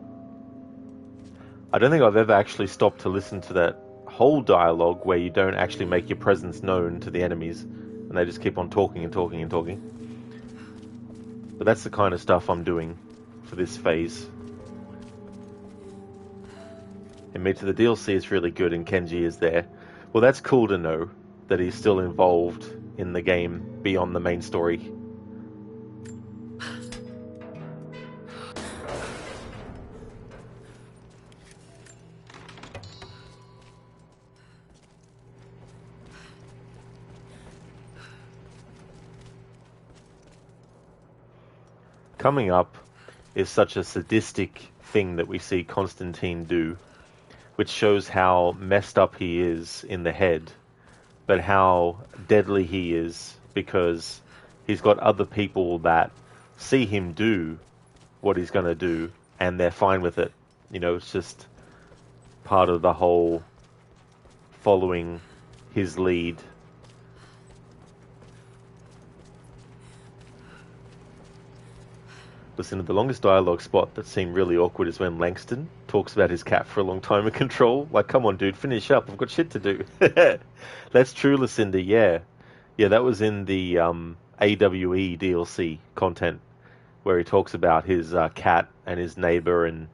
I don't think I've ever actually stopped to listen to that whole dialogue where you don't actually make your presence known to the enemies, and they just keep on talking and talking and talking. But that's the kind of stuff I'm doing for this phase. And Mita, the DLC is really good and Kenji is there. Well, that's cool to know that he's still involved in the game beyond the main story. Coming up is such a sadistic thing that we see Constantine do, which shows how messed up he is in the head, but how deadly he is because he's got other people that see him do what he's going to do and they're fine with it. It's just part of the whole following his lead. Listen, the longest dialogue spot that seemed really awkward is when Langston talks about his cat for a long time in Control. Like, come on, dude, finish up. I've got shit to do. That's true, Lucinda, yeah. Yeah, that was in the AWE DLC content, where he talks about his cat and his neighbor, and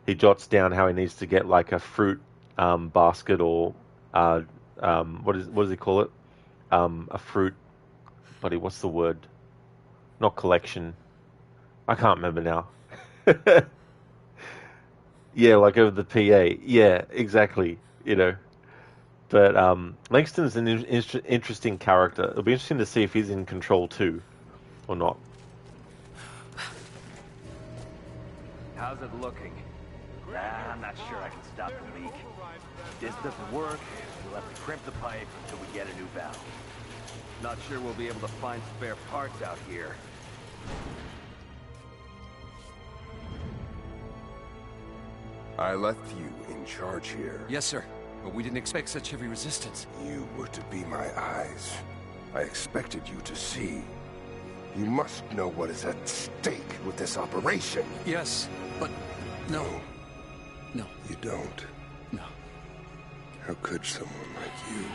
he jots down how he needs to get, like, a fruit basket or, what does he call it? A fruit, buddy, what's the word? Not collection. I can't remember now. Yeah, like over the PA. Yeah, exactly. You know, but Langston's an interesting character. It'll be interesting to see if he's in Control too, or not. How's it looking? I'm not sure I can stop the leak. If this doesn't work, we'll have to crimp the pipe until we get a new valve. Not sure we'll be able to find spare parts out here. I left you in charge here. Yes, sir. But we didn't expect such heavy resistance. You were to be my eyes. I expected you to see. You must know what is at stake with this operation. Yes, but no. No. You don't? No. How could someone like you?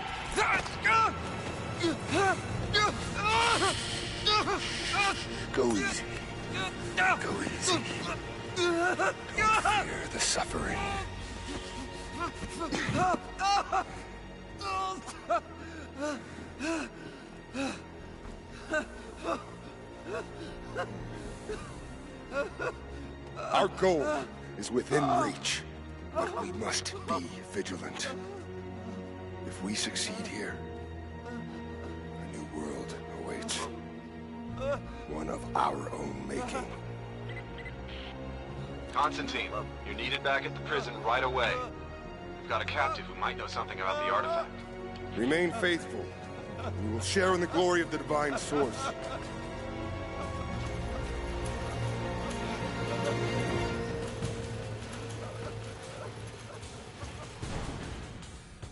Go easy. Go easy. Don't fear the suffering. Our goal is within reach, but we must be vigilant. If we succeed here, a new world awaits. One of our own making. Constantine, you're needed back at the prison right away. We've got a captive who might know something about the artifact. Remain faithful. We will share in the glory of the divine source.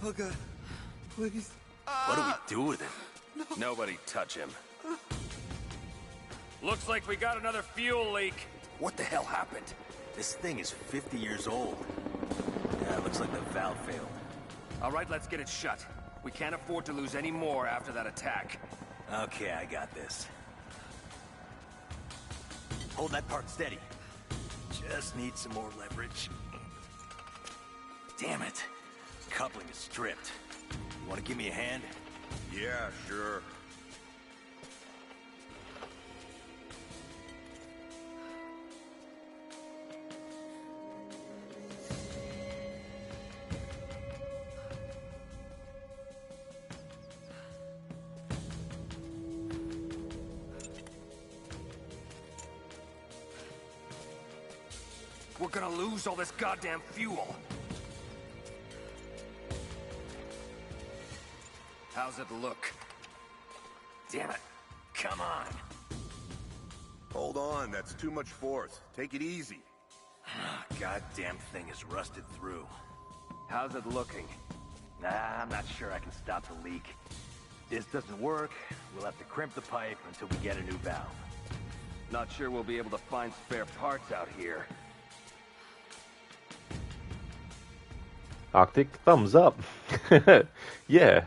Oh God, please. What do we do with him? No. Nobody touch him. Looks like we got another fuel leak. What the hell happened? This thing is 50 years old. Yeah, it looks like the valve failed. All right, let's get it shut. We can't afford to lose any more after that attack. Okay, I got this. Hold that part steady. Just need some more leverage. Damn it. Coupling is stripped. You want to give me a hand? Yeah, sure. We're gonna lose all this goddamn fuel. How's it look? Damn it. Come on. Hold on, that's too much force. Take it easy. Goddamn thing is rusted through. How's it looking? I'm not sure I can stop the leak. If this doesn't work, we'll have to crimp the pipe until we get a new valve. Not sure we'll be able to find spare parts out here. Arctic, thumbs up. Yeah.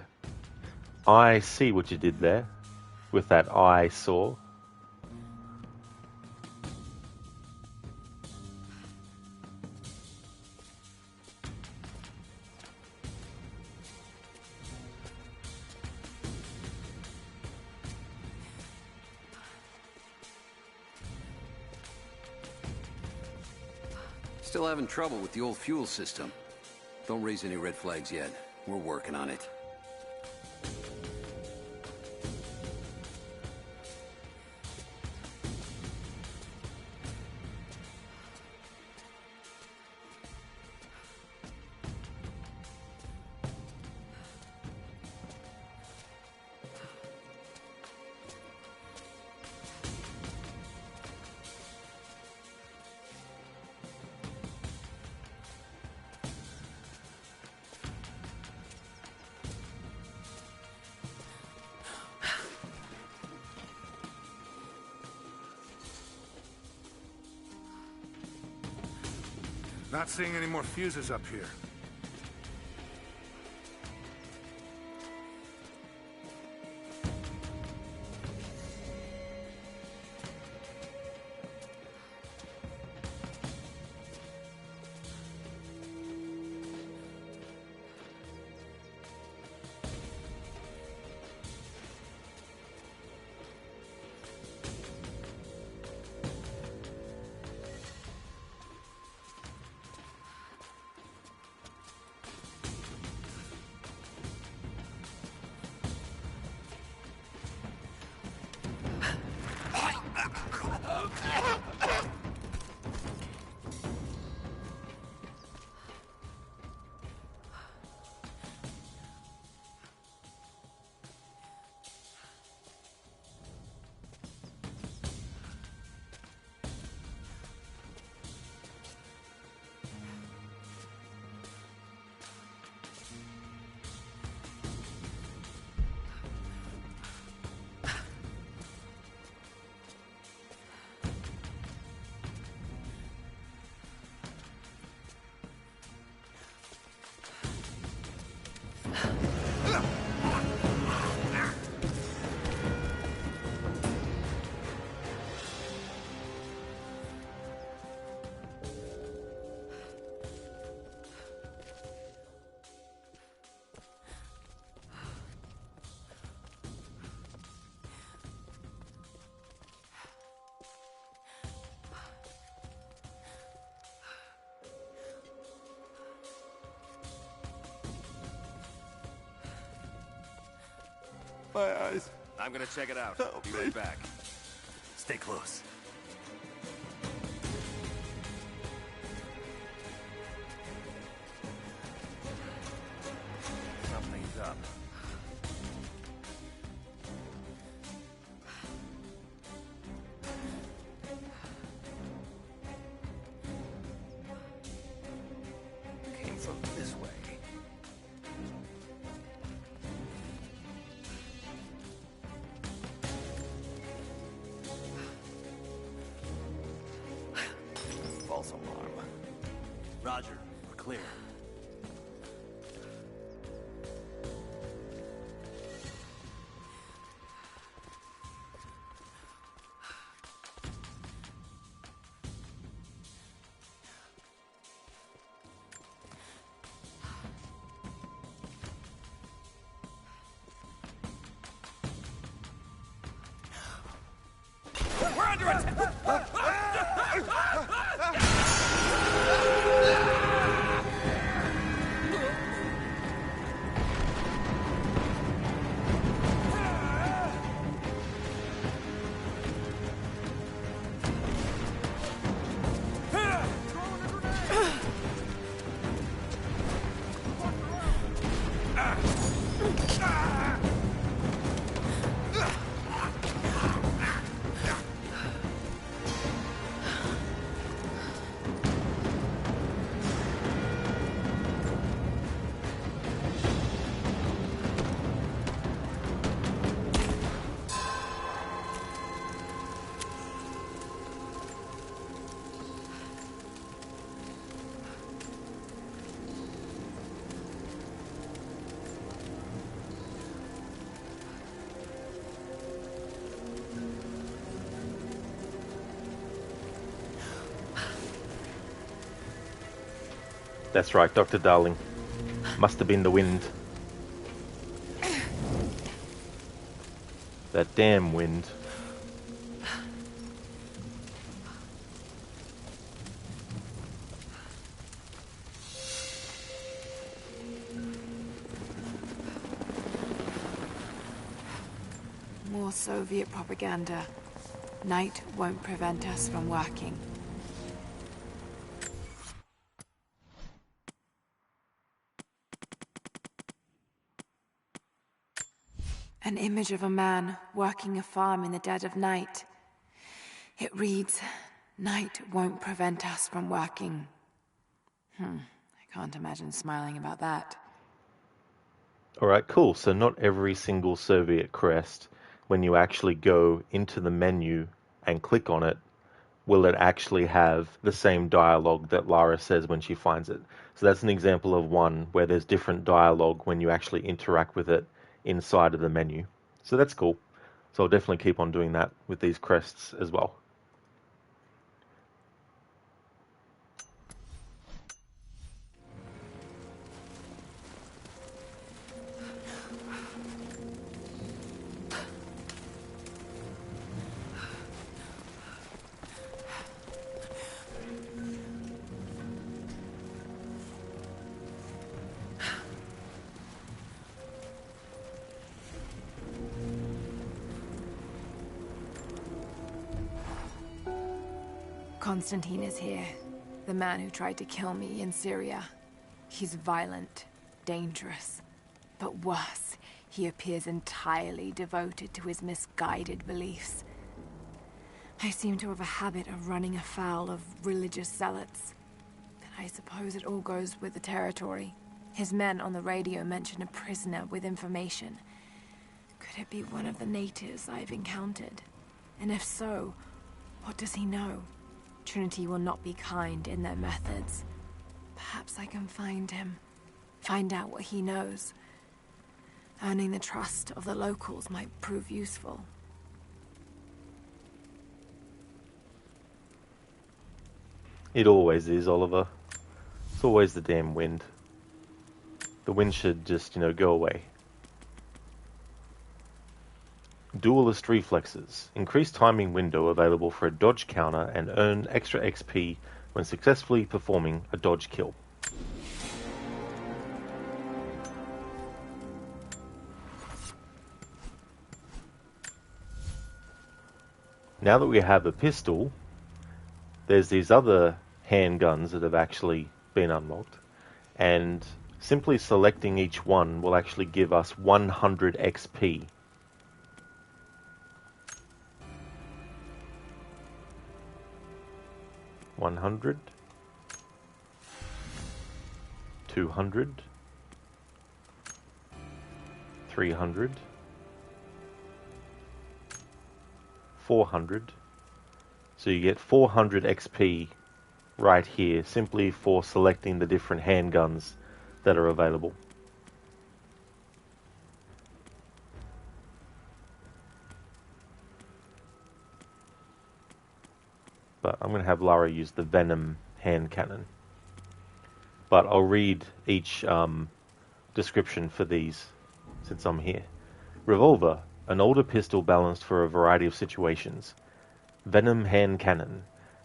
I see what you did there. With that eye saw. Still having trouble with the old fuel system. Don't raise any red flags yet. We're working on it. Not seeing any more fuses up here. My eyes. I'm gonna check it out. Help Be me. right back. Stay close. Something's up. Came from this way. False alarm. Roger. We're clear. We're under attack! That's right, Dr. Darling. Must have been the wind. That damn wind. More Soviet propaganda. Night won't prevent us from working. An image of a man working a farm in the dead of night. It reads, "Night won't prevent us from working." I can't imagine smiling about that. Alright, cool. So not every single Soviet crest, when you actually go into the menu and click on it, will it actually have the same dialogue that Lara says when she finds it. So that's an example of one where there's different dialogue when you actually interact with it inside of the menu. So that's cool. So I'll definitely keep on doing that with these crests as well. Constantine is here. The man who tried to kill me in Syria. He's violent, dangerous. But worse, he appears entirely devoted to his misguided beliefs. I seem to have a habit of running afoul of religious zealots. But I suppose it all goes with the territory. His men on the radio mentioned a prisoner with information. Could it be one of the natives I've encountered? And if so, what does he know? Trinity will not be kind in their methods. Perhaps I can find him. Find out what he knows. Earning the trust of the locals might prove useful. It always is, Oliver. It's always the damn wind. The wind should just, go away. Duelist reflexes. Increased timing window available for a dodge counter and earn extra XP when successfully performing a dodge kill. Now that we have a pistol, there's these other handguns that have actually been unlocked, and simply selecting each one will actually give us 100 XP. $100, $200, $300, $400. So you get 400 XP right here simply for selecting the different handguns that are available. But I'm going to have Lara use the Venom hand cannon. But I'll read each description for these since I'm here. Revolver, an older pistol balanced for a variety of situations. Venom hand cannon.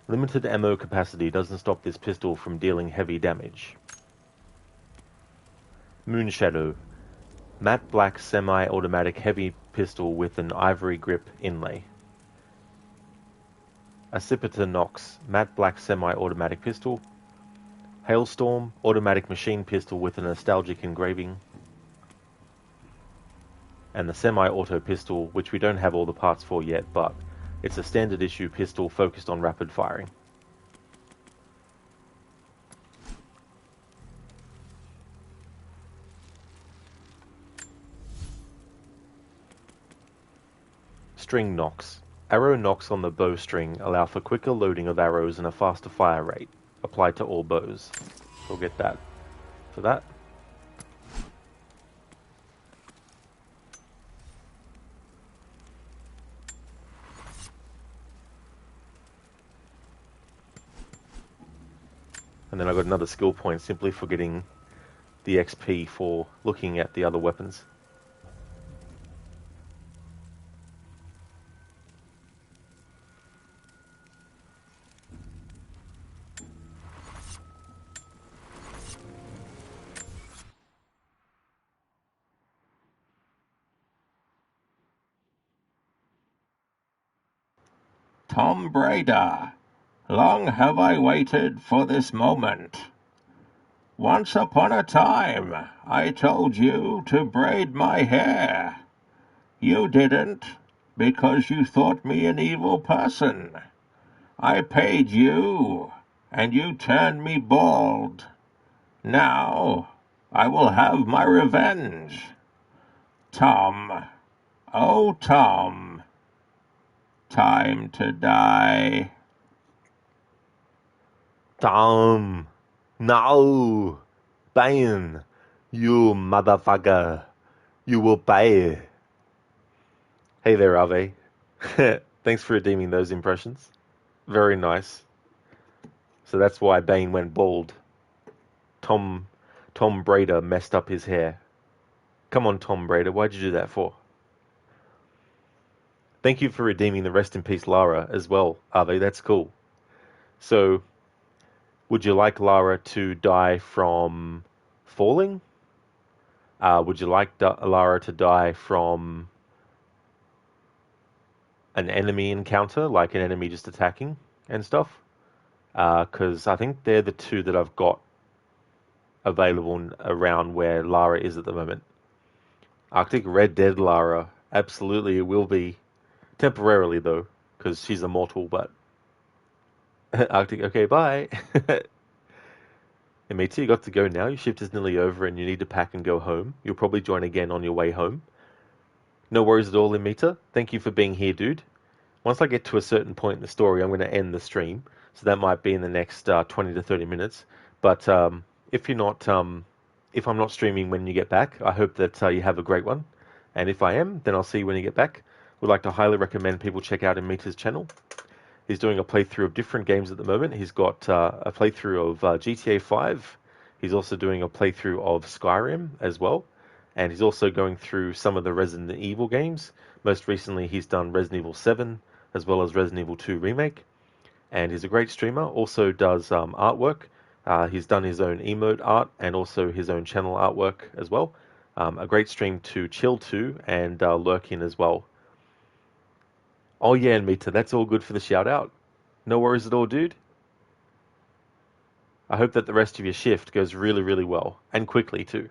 Limited ammo capacity doesn't stop this pistol from dealing heavy damage. Moonshadow, matte black semi-automatic heavy pistol with an ivory grip inlay. Accipiter Nox, matte black semi-automatic pistol. Hailstorm, automatic machine pistol with a nostalgic engraving. And the semi-auto pistol, which we don't have all the parts for yet, but it's a standard issue pistol focused on rapid firing. String Nox. Arrow knocks on the bowstring allow for quicker loading of arrows and a faster fire rate. Applied to all bows. We'll get that for that. And then I got another skill point simply for getting the XP for looking at the other weapons. Tom Breda, long have I waited for this moment. Once upon a time, I told you to braid my hair. You didn't, because you thought me an evil person. I paid you, and you turned me bald. Now, I will have my revenge. Tom, oh Tom, time to die. Tom. No. Bane. You motherfucker. You will pay. Hey there, Ave. Thanks for redeeming those impressions. Very nice. So that's why Bane went bald. Tom Brader messed up his hair. Come on, Tom Brader, why'd you do that for? Thank you for redeeming the Rest in Peace Lara as well, Ave. That's cool. So, would you like Lara to die from falling? Would you like Lara to die from an enemy encounter, like an enemy just attacking and stuff? Because I think they're the two that I've got available around where Lara is at the moment. Arctic Red Dead Lara, absolutely it will be. Temporarily though, because she's immortal, but... Arctic, okay, bye! And mate, you got to go now. Your shift is nearly over and you need to pack and go home. You'll probably join again on your way home. No worries at all, Imita. Thank you for being here, dude. Once I get to a certain point in the story, I'm going to end the stream. So that might be in the next 20 to 30 minutes. But if you're not, if I'm not streaming when you get back, I hope that you have a great one. And if I am, then I'll see you when you get back. Would like to highly recommend people check out Imita's channel. He's doing a playthrough of different games at the moment. He's got a playthrough of GTA 5. He's also doing a playthrough of Skyrim as well. And he's also going through some of the Resident Evil games. Most recently, he's done Resident Evil 7 as well as Resident Evil 2 Remake. And he's a great streamer. Also does artwork. He's done his own emote art and also his own channel artwork as well. A great stream to chill to and lurk in as well. Oh yeah, and Mita, that's all good for the shout out. No worries at all, dude. I hope that the rest of your shift goes really, really well. And quickly, too.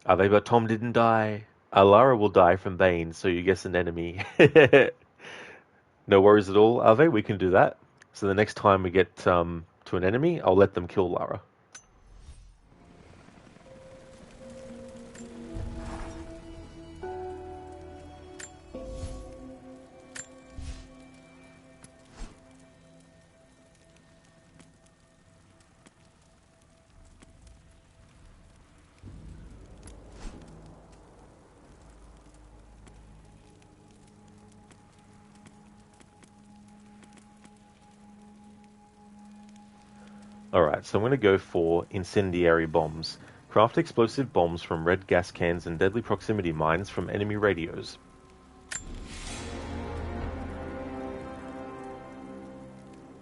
Ave, but Tom didn't die. Lara will die from Bane, so you guess an enemy. No worries at all, Ave, we can do that. So the next time we get to an enemy, I'll let them kill Lara. Alright, so I'm going to go for incendiary bombs. Craft explosive bombs from red gas cans and deadly proximity mines from enemy radios.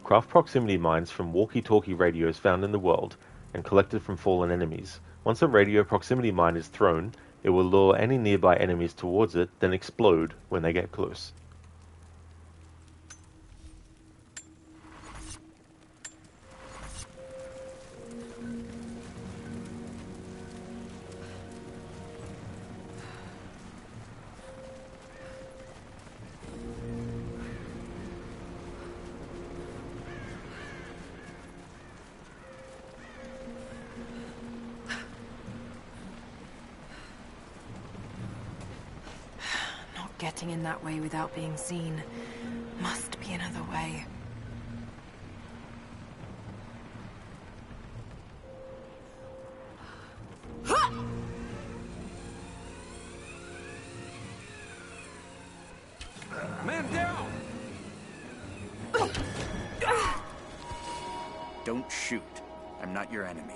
Craft proximity mines from walkie-talkie radios found in the world and collected from fallen enemies. Once a radio proximity mine is thrown, it will lure any nearby enemies towards it, then explode when they get close. Getting in that way without being seen. Must be another way. Man down! Don't shoot. I'm not your enemy.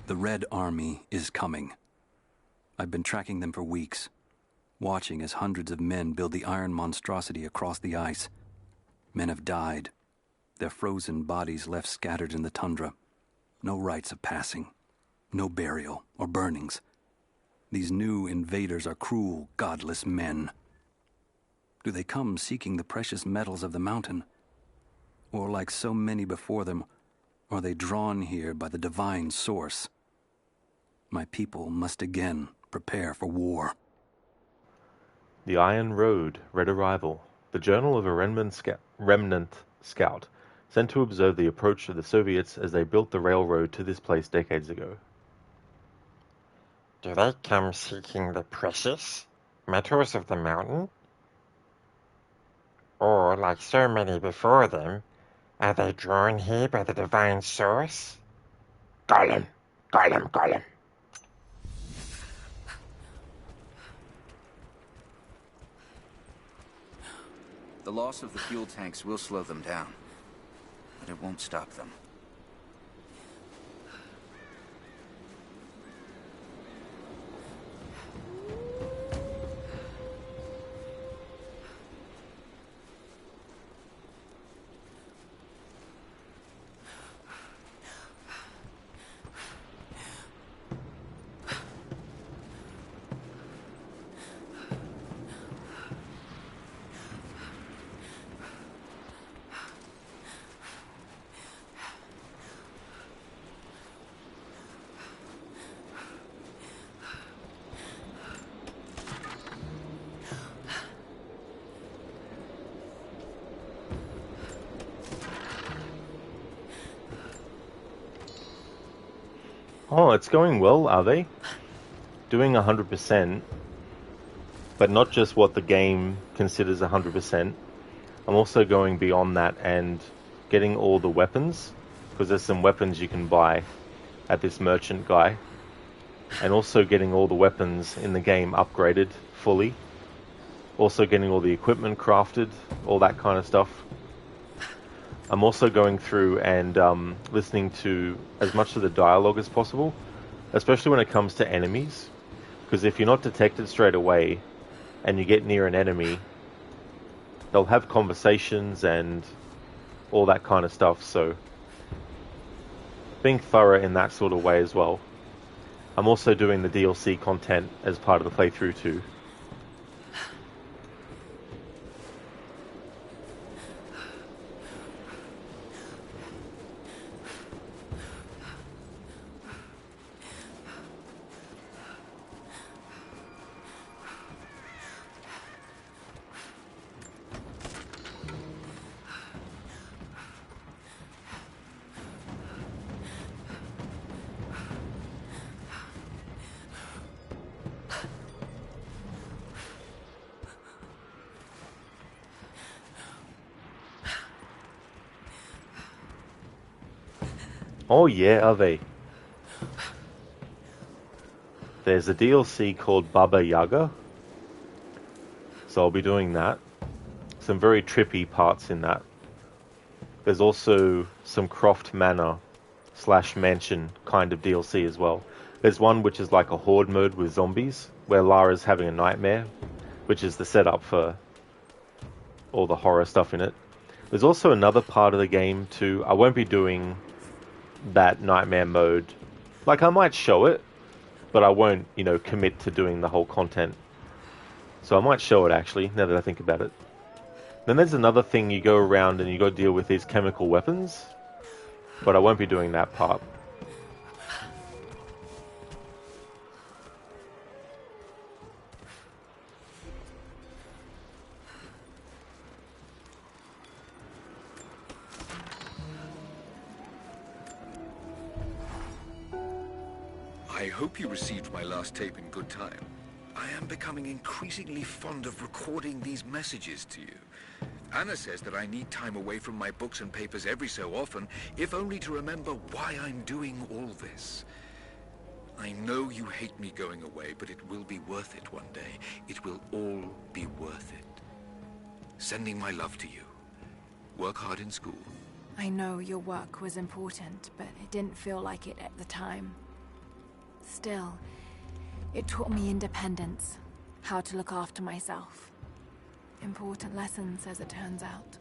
The Red Army is coming. I've been tracking them for weeks, watching as hundreds of men build the iron monstrosity across the ice. Men have died, their frozen bodies left scattered in the tundra. No rites of passing, no burial or burnings. These new invaders are cruel, godless men. Do they come seeking the precious metals of the mountain? Or, like so many before them, are they drawn here by the divine source? My people must again prepare for war. The Iron Road, Red Arrival. The Journal of a Remnant Scout, sent to observe the approach of the Soviets as they built the railroad to this place decades ago. Do they come seeking the precious metals of the mountain? Or, like so many before them, are they drawn here by the divine source? Gollum! Gollum! Gollum! The loss of the fuel tanks will slow them down, but it won't stop them. Oh, it's going well, are they? Doing 100%, but not just what the game considers 100%. I'm also going beyond that and getting all the weapons, because there's some weapons you can buy at this merchant guy, and also getting all the weapons in the game upgraded fully. Also getting all the equipment crafted, all that kind of stuff. I'm also going through and listening to as much of the dialogue as possible, especially when it comes to enemies, because if you're not detected straight away and you get near an enemy, they'll have conversations and all that kind of stuff, so being thorough in that sort of way as well. I'm also doing the DLC content as part of the playthrough too. Oh yeah, are they? There's a DLC called Baba Yaga, so I'll be doing that. Some very trippy parts in that. There's also some Croft Manor / mansion kind of DLC as well. There's one which is like a horde mode with zombies, where Lara's having a nightmare, which is the setup for all the horror stuff in it. There's also another part of the game too. I won't be doing that nightmare mode. Like, I might show it, but I won't, commit to doing the whole content. So I might show it actually, now that I think about it. Then there's another thing, you go around and you got to deal with these chemical weapons, but I won't be doing that part. I hope you received my last tape in good time. I am becoming increasingly fond of recording these messages to you. Anna says that I need time away from my books and papers every so often, if only to remember why I'm doing all this. I know you hate me going away, but it will be worth it one day. It will all be worth it. Sending my love to you. Work hard in school. I know your work was important, but it didn't feel like it at the time. Still, it taught me independence, how to look after myself. Important lessons, as it turns out.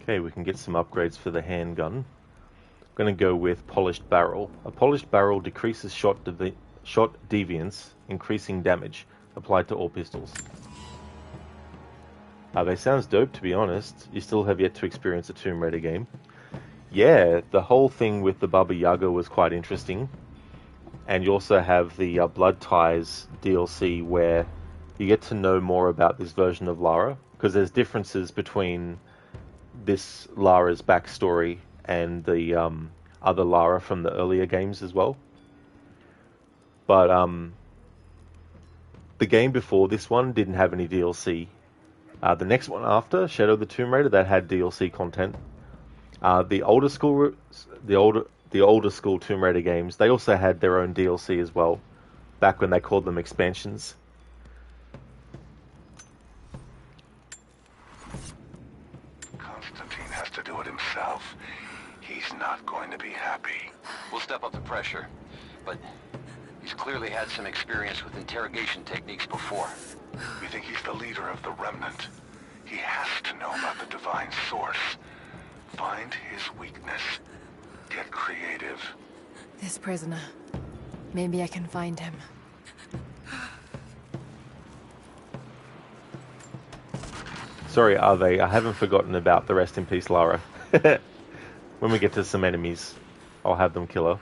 Okay, we can get some upgrades for the handgun. I'm going to go with Polished Barrel. A polished barrel decreases shot deviance, increasing damage, applied to all pistols. They sounds dope, to be honest. You still have yet to experience a Tomb Raider game. Yeah, the whole thing with the Baba Yaga was quite interesting. And you also have the Blood Ties DLC where you get to know more about this version of Lara, because there's differences between this Lara's backstory and the other Lara from the earlier games as well. But the game before this one didn't have any DLC. The next one after, Shadow of the Tomb Raider, that had DLC content. The older school Tomb Raider games, they also had their own DLC as well, back when they called them expansions. Constantine has to do it himself. He's not going to be happy. We'll step up the pressure, but he's clearly had some experience with interrogation techniques before. You think he's the leader of the Remnant? He has to know about the Divine Source. Find his weakness. Get creative. This prisoner. Maybe I can find him. Sorry, Ave, I haven't forgotten about the rest in peace Lara. When we get to some enemies, I'll have them kill her.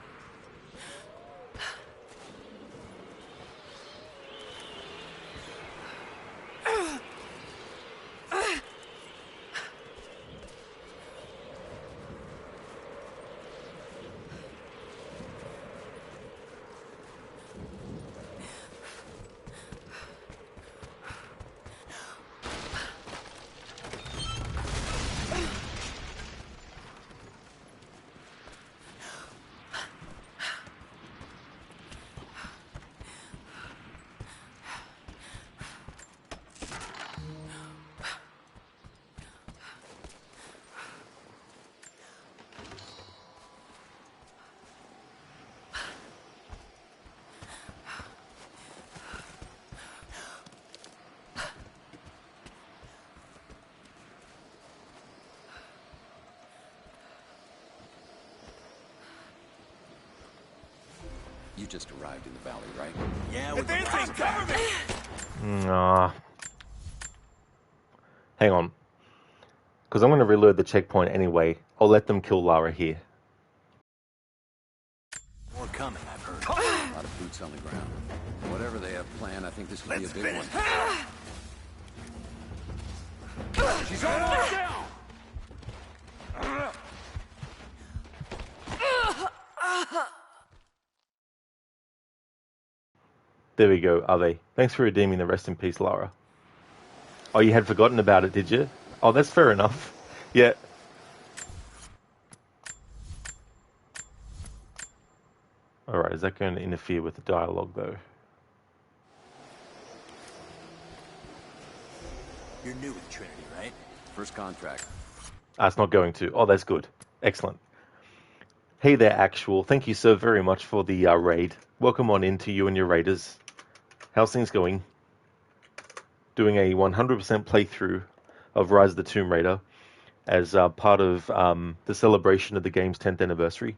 You just arrived in the valley, right? Yeah, with the cover me! Nah. Hang on. Because I'm going to reload the checkpoint anyway. I'll let them kill Lara here. More coming, I've heard. A lot of boots on the ground. Whatever they have planned, I think this could be a big one. She's almost down! There we go, Ave. Thanks for redeeming the rest in peace, Lara. Oh, you had forgotten about it, did you? Oh, that's fair enough. Yeah. Alright, is that going to interfere with the dialogue, though? You're new with Trinity, right? First contract. It's not going to. Oh, that's good. Excellent. Hey there, Actual. Thank you so very much for the raid. Welcome on in to you and your raiders. How's things going? Doing a 100% playthrough of Rise of the Tomb Raider as part of the celebration of the game's 10th anniversary.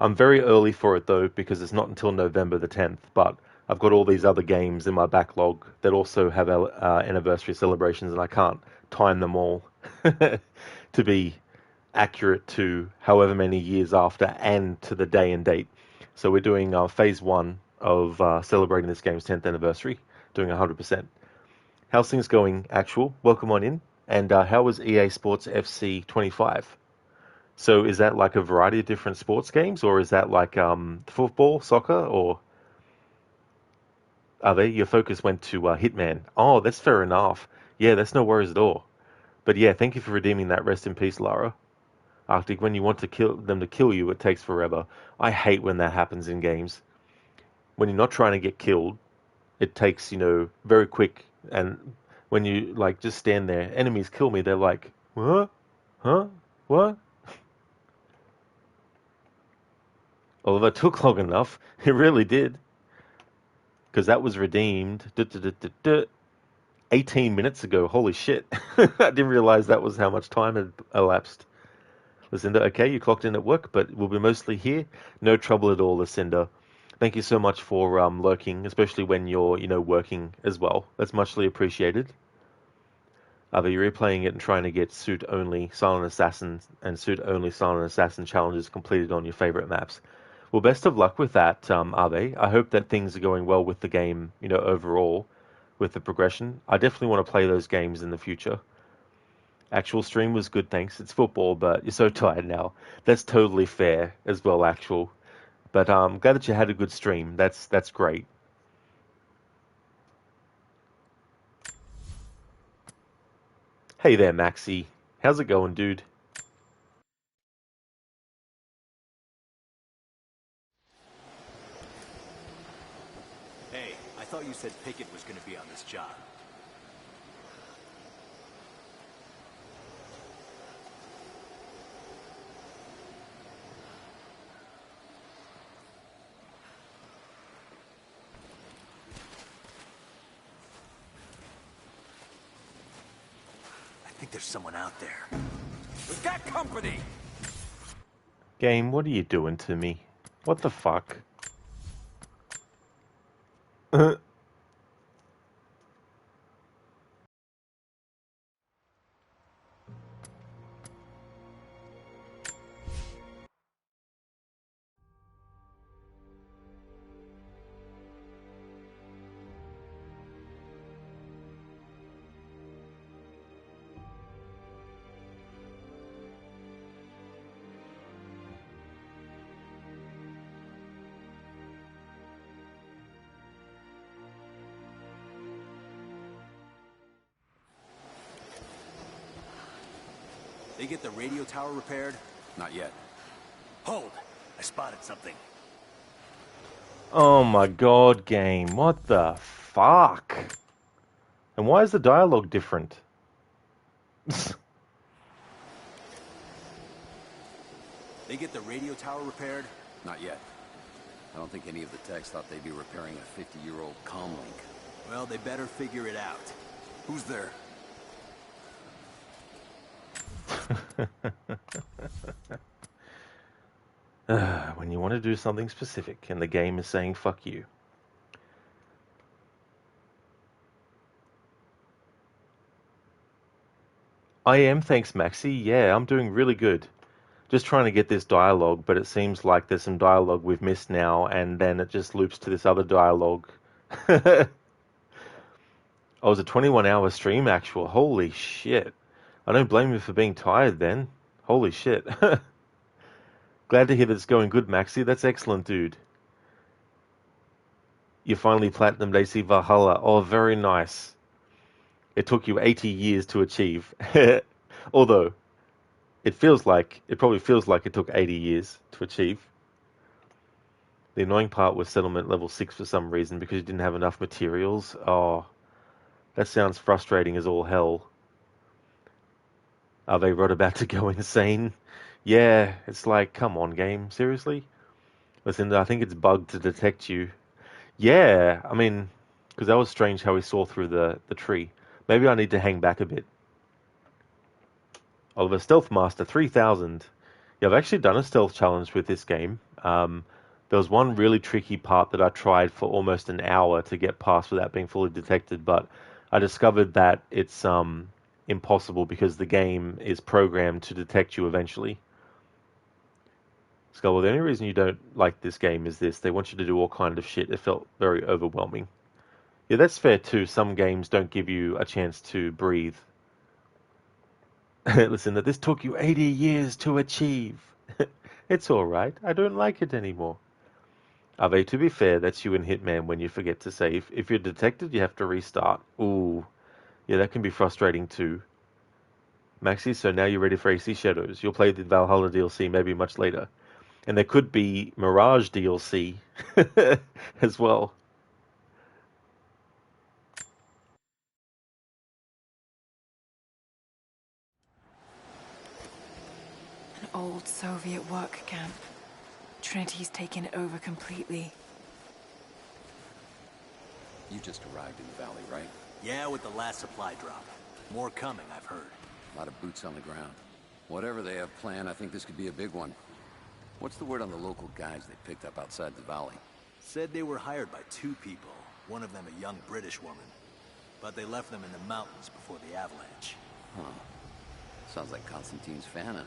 I'm very early for it though, because it's not until November the 10th, but I've got all these other games in my backlog that also have anniversary celebrations, and I can't time them all to be accurate to however many years after and to the day and date. So we're doing phase 1 of celebrating this game's 10th anniversary, doing 100%. How's things going, Actual? Welcome on in. And how was EA Sports FC 25? So is that like a variety of different sports games, or is that like football, soccer, or are they? Your focus went to Hitman. Oh, that's fair enough. Yeah, that's no worries at all. But yeah, thank you for redeeming that. Rest in peace, Lara. Arctic, when you want to kill them to kill you, it takes forever. I hate when that happens in games. When you're not trying to get killed, it takes, very quick. And when you, just stand there, enemies kill me, they're like, what? Huh? What? Although it took long enough, it really did. Because that was redeemed. 18 minutes ago. Holy shit. I didn't realize that was how much time had elapsed. Lucinda, okay, you clocked in at work, but we'll be mostly here. No trouble at all, Lucinda. Thank you so much for lurking, especially when you're, working as well. That's muchly appreciated. But you're replaying it and trying to get suit-only Silent Assassin and suit-only Silent Assassin challenges completed on your favorite maps. Well, best of luck with that, Abe. I hope that things are going well with the game, overall, with the progression. I definitely want to play those games in the future. Actual stream was good, thanks. It's football, but you're so tired now. That's totally fair as well, Actual. But I'm glad that you had a good stream. That's great. Hey there, Maxi. How's it going, dude? Hey, I thought you said Pickett was gonna be on this job. I think there's someone out there. We've got company! Game, what are you doing to me? What the fuck? They get the radio tower repaired? Not yet. Hold! I spotted something. Oh my god, game. What the fuck? And why is the dialogue different? They get the radio tower repaired? Not yet. I don't think any of the techs thought they'd be repairing a 50-year-old comlink. Well, they better figure it out. Who's there? When you want to do something specific and the game is saying fuck you. I am, thanks Maxi. Yeah, I'm doing really good. Just trying to get this dialogue, but it seems like there's some dialogue we've missed now, and then it just loops to this other dialogue. Oh, it was a 21-hour stream, actual. Holy shit. I don't blame you for being tired then. Holy shit. Glad to hear that it's going good, Maxi. That's excellent, dude. You finally platinumed AC Valhalla. Oh, very nice. It took you 80 years to achieve. Although, it probably feels like it took 80 years to achieve. The annoying part was settlement level 6 for some reason because you didn't have enough materials. Oh, that sounds frustrating as all hell. Are they right about to go insane? Yeah, it's like, come on, game, seriously? Listen, I think it's bugged to detect you. Yeah, I mean, because that was strange how we saw through the tree. Maybe I need to hang back a bit. Oliver, Stealth Master, 3000. Yeah, I've actually done a stealth challenge with this game. There was one really tricky part that I tried for almost an hour to get past without being fully detected, but I discovered that it's impossible because the game is programmed to detect you eventually. Skull, well, the only reason you don't like this game is this. They want you to do all kind of shit. It felt very overwhelming. Yeah, that's fair too. Some games don't give you a chance to breathe. Listen, that this took you 80 years to achieve. It's alright. I don't like it anymore. Ave, to be fair, that's you in Hitman when you forget to save. If you're detected, you have to restart. Ooh. Yeah, that can be frustrating too. Maxi, so now you're ready for AC Shadows. You'll play the Valhalla DLC maybe much later. And there could be Mirage DLC as well. An old Soviet work camp. Trinity's taken it over completely. You just arrived in the valley, right? Yeah, with the last supply drop. More coming, I've heard. A lot of boots on the ground. Whatever they have planned, I think this could be a big one. What's the word on the local guys they picked up outside the valley? Said they were hired by 2 people. One of them a young British woman. But they left them in the mountains before the avalanche. Huh. Sounds like Constantine's Fannin.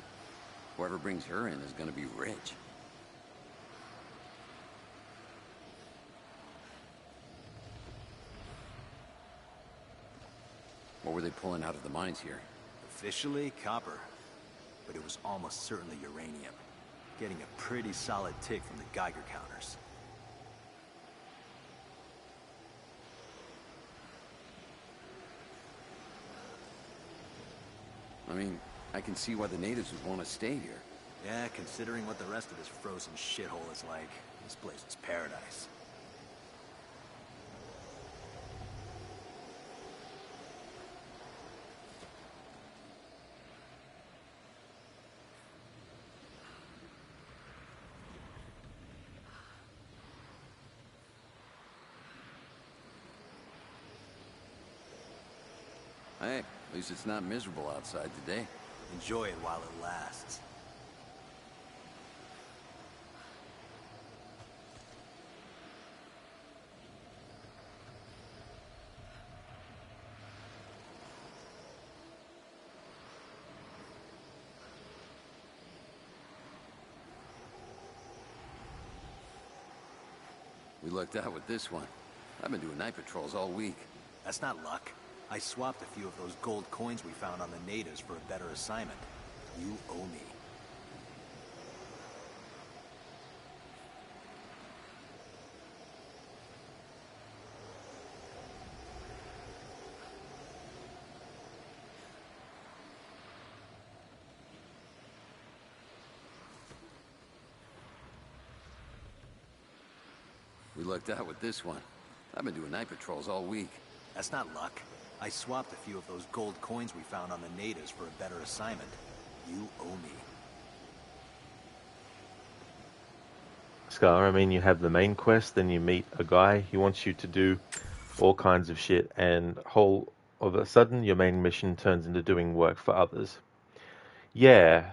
Whoever brings her in is gonna be rich. What were they pulling out of the mines here? Officially, copper. But it was almost certainly uranium. Getting a pretty solid tick from the Geiger counters. I mean, I can see why the natives would want to stay here. Yeah, considering what the rest of this frozen shithole is like, this place is paradise. Hey, at least it's not miserable outside today. Enjoy it while it lasts. We lucked out with this one. I've been doing night patrols all week. That's not luck. I swapped a few of those gold coins we found on the natives for a better assignment. You owe me. We lucked out with this one. I've been doing night patrols all week. That's not luck. I swapped a few of those gold coins we found on the natives for a better assignment. You owe me. Scar, I mean, you have the main quest, then you meet a guy. He wants you to do all kinds of shit, and all of a sudden, your main mission turns into doing work for others. Yeah.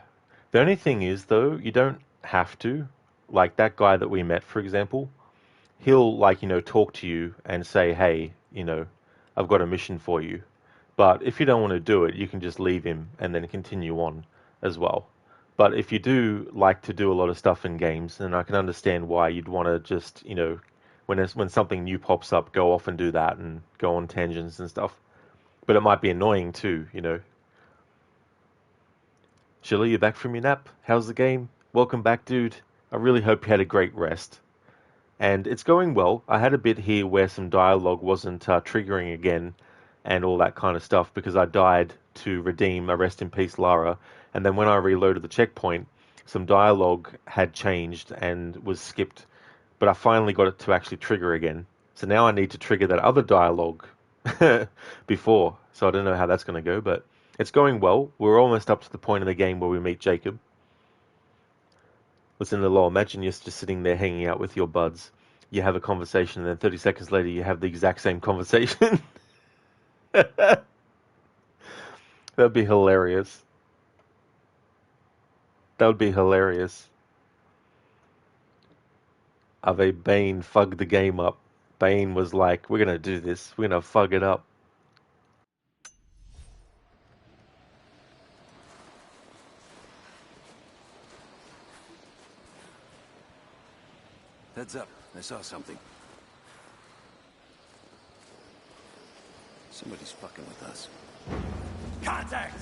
The only thing is, though, you don't have to. Like that guy that we met, for example, he'll, like, talk to you and say, hey, I've got a mission for you. But if you don't want to do it, you can just leave him and then continue on as well. But if you do like to do a lot of stuff in games, then I can understand why you'd want to just, when something new pops up, go off and do that and go on tangents and stuff. But it might be annoying too, Shilly, you back from your nap? How's the game? Welcome back, dude. I really hope you had a great rest. And it's going well. I had a bit here where some dialogue wasn't triggering again and all that kind of stuff because I died to redeem a Rest in Peace Lara. And then when I reloaded the checkpoint, some dialogue had changed and was skipped. But I finally got it to actually trigger again. So now I need to trigger that other dialogue before. So I don't know how that's going to go, but it's going well. We're almost up to the point in the game where we meet Jacob. Listen to the law. Imagine you're just sitting there hanging out with your buds. You have a conversation, and then 30 seconds later, you have the exact same conversation. That'd be hilarious. That would be hilarious. Ave Bane fugged the game up. Bane was like, we're going to do this. We're going to fug it up. Heads up. I saw something. Somebody's fucking with us. Contact!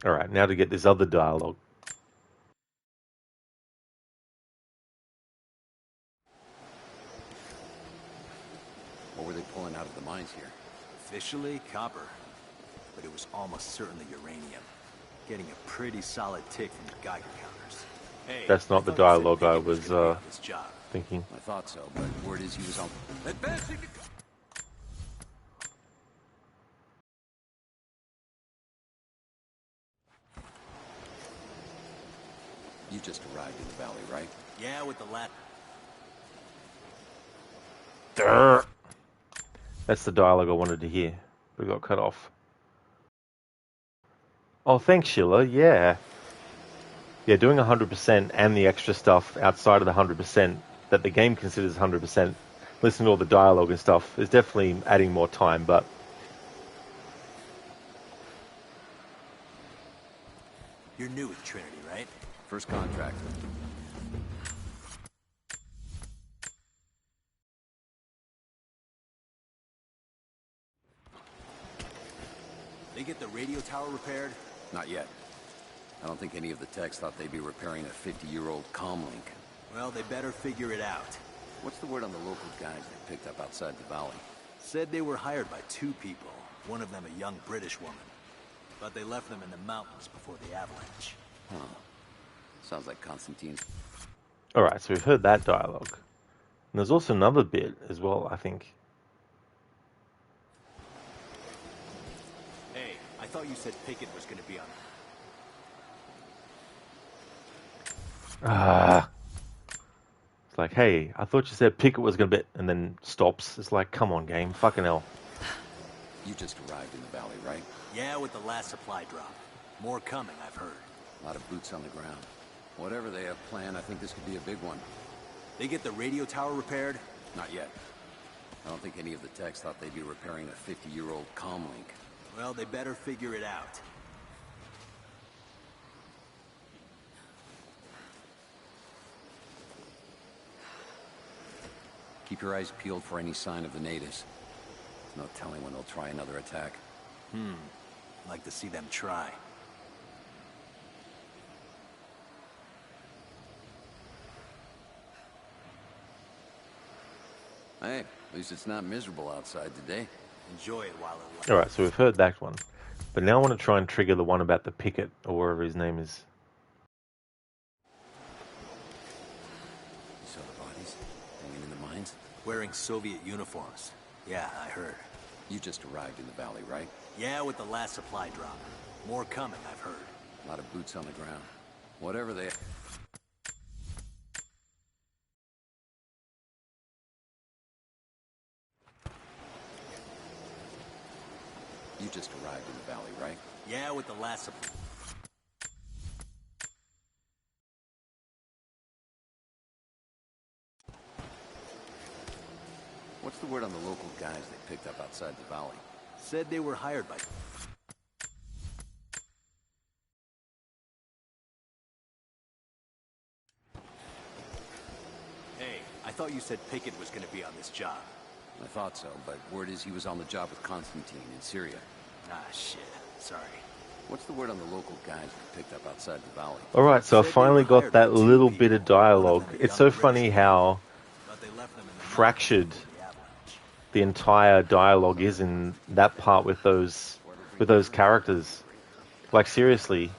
Alright, now to get this other dialogue. What were they pulling out of the mines here? Officially, copper. But it was almost certainly uranium. Getting a pretty solid tick from the Geiger counters. Hey, that's not the dialogue I was thinking. I thought so, but word is he was on... Advancing! You just arrived in the valley, right? Yeah, with the lap. That's the dialogue I wanted to hear, but it got cut off. Oh, thanks, Sheila. Yeah. Yeah, doing 100% and the extra stuff outside of the 100% that the game considers 100%, listening to all the dialogue and stuff, is definitely adding more time, but... You're new with Trinity, right? First contract. They get the radio tower repaired? Not yet. I don't think any of the techs thought they'd be repairing a 50-year-old comlink. Well, they better figure it out. What's the word on the local guys they picked up outside the valley? Said they were hired by 2 people. One of them a young British woman. But they left them in the mountains before the avalanche. Huh. Sounds like Constantine's. Alright, so we've heard that dialogue. And there's also another bit as well, I think. Hey, I thought you said Pickett was gonna be on it. It's like, hey, I thought you said Pickett was going to be... And then stops. It's like, come on, game. Fucking hell. You just arrived in the valley, right? Yeah, with the last supply drop. More coming, I've heard. A lot of boots on the ground. Whatever they have planned, I think this could be a big one. They get the radio tower repaired? Not yet. I don't think any of the techs thought they'd be repairing a 50-year-old comlink. Well, they better figure it out. Keep your eyes peeled for any sign of the natives. There's no telling when they'll try another attack. Like to see them try. Hey, at least it's not miserable outside today. Enjoy it while it lasts. Alright, so we've heard that one. But now I want to try and trigger the one about the Pickett, or wherever his name is. You saw the bodies hanging in the mines? Wearing Soviet uniforms. Yeah, I heard. You just arrived in the valley, right? Yeah, with the last supply drop. More coming, I've heard. A lot of boots on the ground. Whatever they... You just arrived in the valley, right? Yeah, with the last supply... What's the word on the local guys they picked up outside the valley? Said they were hired by... Hey, I thought you said Pickett was gonna be on this job. I thought so, but word is he was on the job with Constantine in Syria. Ah, shit. Sorry. What's the word on the local guys they picked up outside the valley? Alright, so I finally got that little bit of dialogue. It's so funny how fractured the entire dialogue is in that part with those characters. Like, seriously,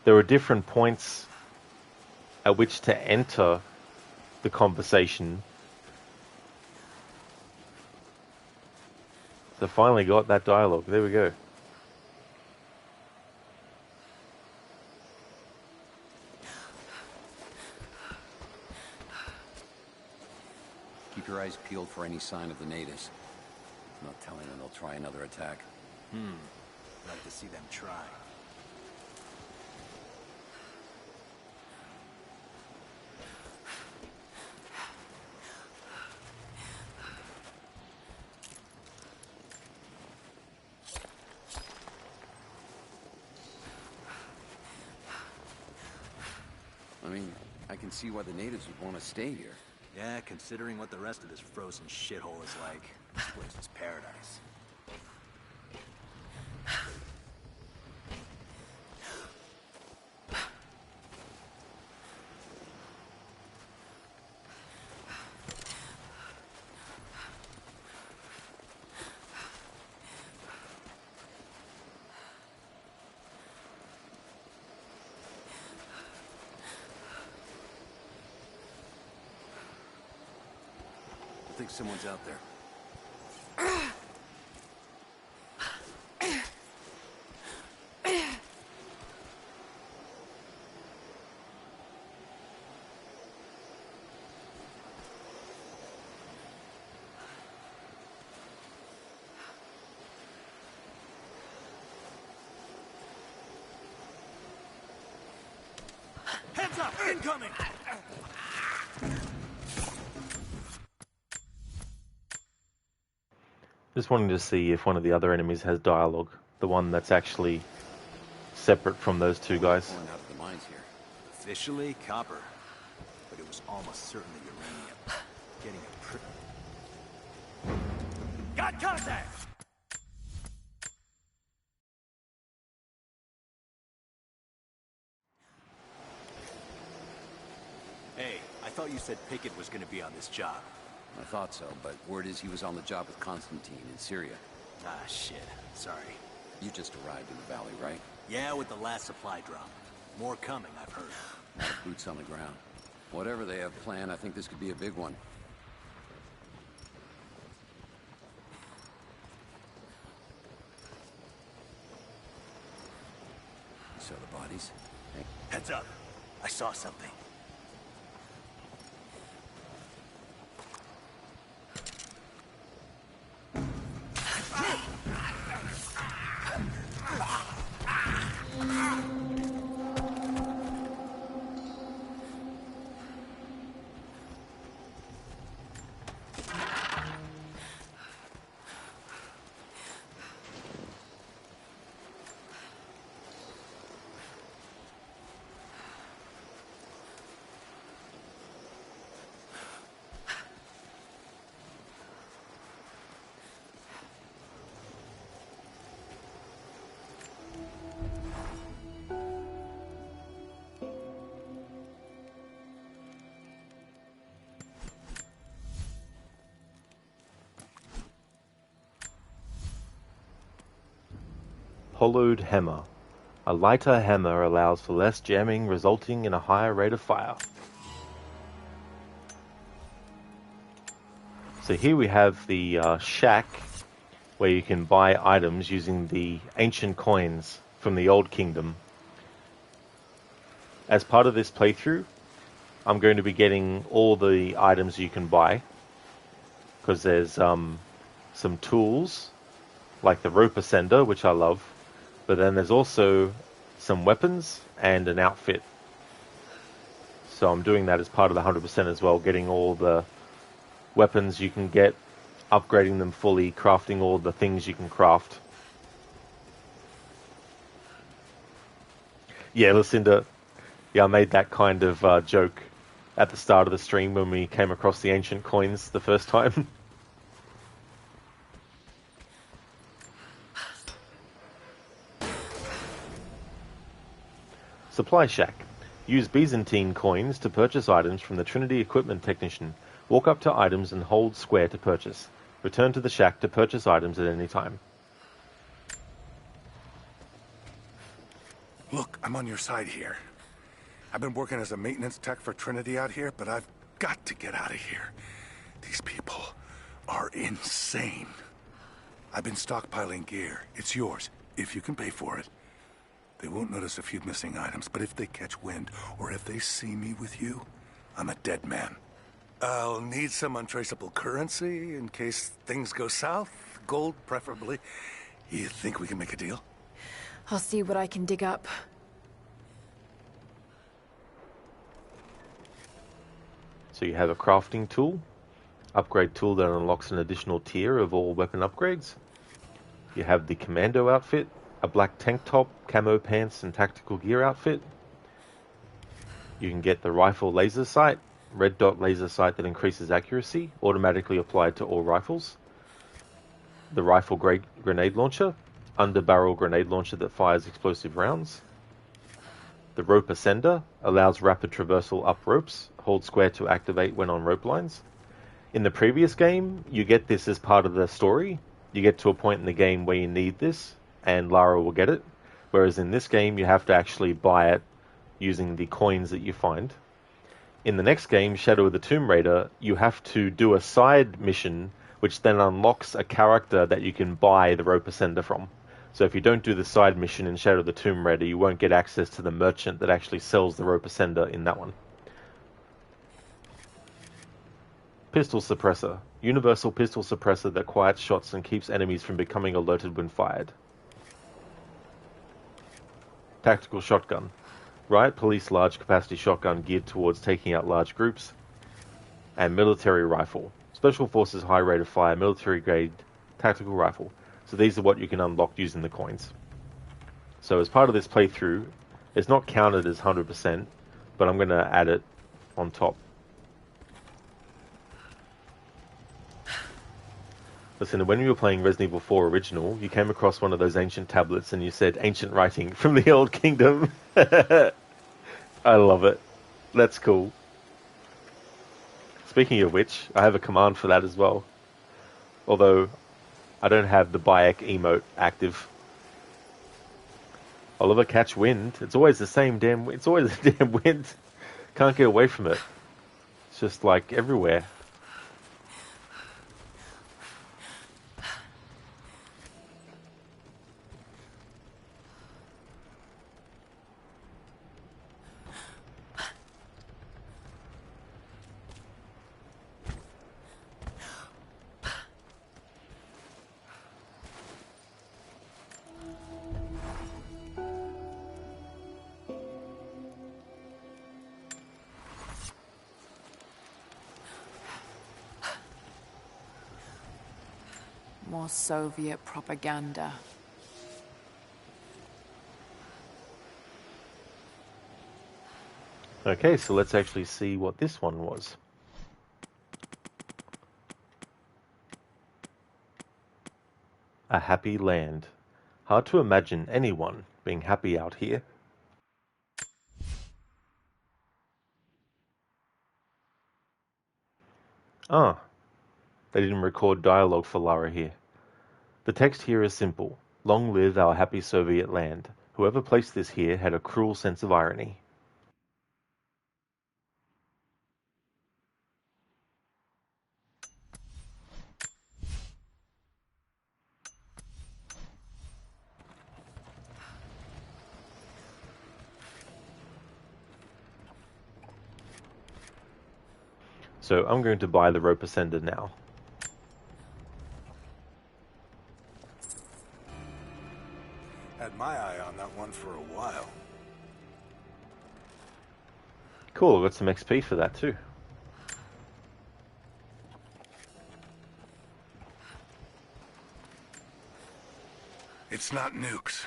there are different points at which to enter the conversation. So finally got that dialogue. There we go. Keep your eyes peeled for any sign of the natives. No telling when they'll try another attack. Like to see them try. I mean, I can see why the natives would want to stay here. Yeah, considering what the rest of this frozen shithole is like, this place is paradise. I think someone's out there. Incoming! Just wanting to see if one of the other enemies has dialogue. The one that's actually separate from those two guys. Pulling out of the mines here. Officially copper, but it was almost certainly uranium. Getting a pretty... Got contact! Hey, I thought you said Pickett was going to be on this job. I thought so, but word is he was on the job with Constantine in Syria. Ah, shit. Sorry. You just arrived in the valley, right? Yeah, with the last supply drop. More coming, I've heard. Not boots on the ground. Whatever they have planned, I think this could be a big one. You saw the bodies? Hey. Heads up. I saw something. Hollowed hammer. A lighter hammer allows for less jamming, resulting in a higher rate of fire. So here we have the shack where you can buy items using the ancient coins from the Old Kingdom. As part of this playthrough, I'm going to be getting all the items you can buy, because there's some tools like the rope ascender, which I love, but then there's also some weapons and an outfit. So I'm doing that as part of the 100% as well, getting all the weapons you can get, upgrading them fully, crafting all the things you can craft. Yeah, Lucinda, yeah, I made that kind of joke at the start of the stream when we came across the ancient coins the first time. Supply Shack. Use Byzantine coins to purchase items from the Trinity Equipment Technician. Walk up to items and hold square to purchase. Return to the shack to purchase items at any time. Look, I'm on your side here. I've been working as a maintenance tech for Trinity out here, but I've got to get out of here. These people are insane. I've been stockpiling gear. It's yours, if you can pay for it. They won't notice a few missing items, but if they catch wind, or if they see me with you, I'm a dead man. I'll need some untraceable currency in case things go south. Gold, preferably. You think we can make a deal? I'll see what I can dig up. So you have a crafting tool, upgrade tool that unlocks an additional tier of all weapon upgrades. You have the commando outfit, a black tank top, camo pants, and tactical gear outfit. You can get the rifle laser sight, red dot laser sight that increases accuracy, automatically applied to all rifles. The rifle grenade launcher, under-barrel grenade launcher that fires explosive rounds. The rope ascender allows rapid traversal up ropes, hold square to activate when on rope lines. In the previous game, you get this as part of the story. You get to a point in the game where you need this, and Lara will get it. Whereas in this game, you have to actually buy it using the coins that you find. In the next game, Shadow of the Tomb Raider, you have to do a side mission, which then unlocks a character that you can buy the rope ascender from. So if you don't do the side mission in Shadow of the Tomb Raider, you won't get access to the merchant that actually sells the rope ascender in that one. Pistol suppressor. Universal pistol suppressor that quiets shots and keeps enemies from becoming alerted when fired. Tactical shotgun. Riot Police large capacity shotgun geared towards taking out large groups. And military rifle. Special Forces high rate of fire, military grade tactical rifle. So these are what you can unlock using the coins. So as part of this playthrough, it's not counted as 100%, but I'm going to add it on top. Listen, when you were playing Resident Evil 4 Original, you came across one of those ancient tablets and you said, ancient writing from the Old Kingdom. I love it. That's cool. Speaking of which, I have a command for that as well. Although, I don't have the Bayek emote active. Oliver, catch wind. It's always the same damn... It's always the damn wind. Can't get away from it. It's just like everywhere. More Soviet propaganda. Okay, so let's actually see what this one was. A happy land. Hard to imagine anyone being happy out here. Ah, they didn't record dialogue for Lara here. The text here is simple. Long live our happy Soviet land. Whoever placed this here had a cruel sense of irony. So I'm going to buy the rope ascender now. Had my eye on that one for a while. Cool, got some XP for that too. It's not nukes.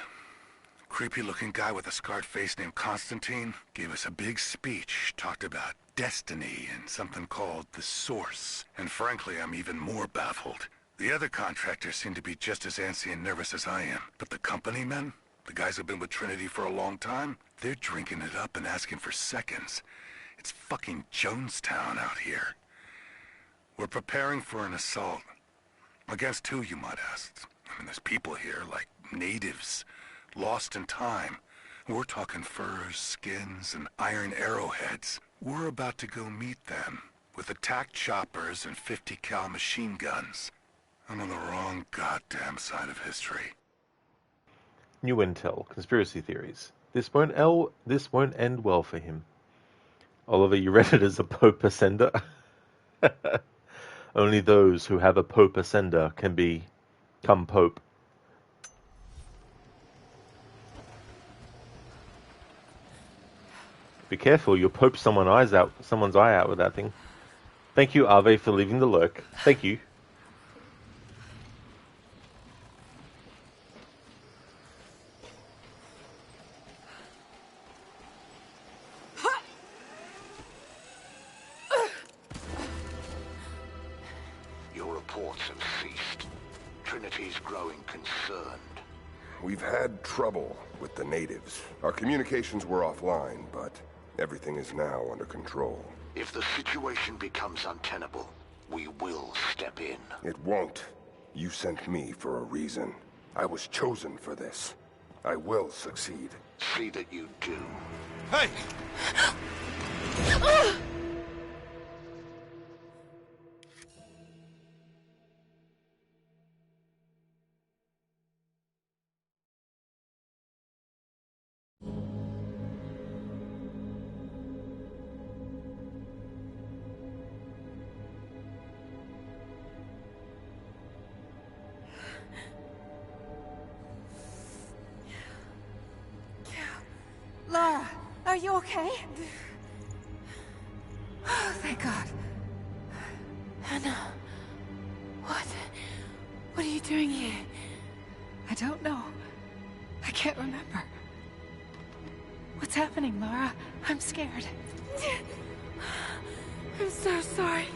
Creepy looking guy with a scarred face named Constantine gave us a big speech, talked about destiny and something called the Source. And frankly, I'm even more baffled. The other contractors seem to be just as antsy and nervous as I am. But the company men, the guys who've been with Trinity for a long time, they're drinking it up and asking for seconds. It's fucking Jonestown out here. We're preparing for an assault. Against who, you might ask? I mean, there's people here, like natives, lost in time. We're talking furs, skins, and iron arrowheads. We're about to go meet them with attack choppers and 50 cal machine guns. I'm on the wrong goddamn side of history. New intel, conspiracy theories. This won't end well for him. Oliver, you read it as a Pope Ascender? Only those who have a Pope Ascender can become Pope. Be careful, you'll pope someone's eye out with that thing. Thank you, Ave, for leaving the lurk. Thank you. Your reports have ceased. Trinity's growing concerned. We've had trouble with the natives. Our communications were offline, but everything is now under control. If the situation becomes untenable, we will step in. It won't. You sent me for a reason. I was chosen for this. I will succeed. See that you do. Hey! Lara, Are you okay? Oh, thank God. Anna, what are you doing here? I don't know. I can't remember. What's happening, Lara? I'm scared. I'm so sorry.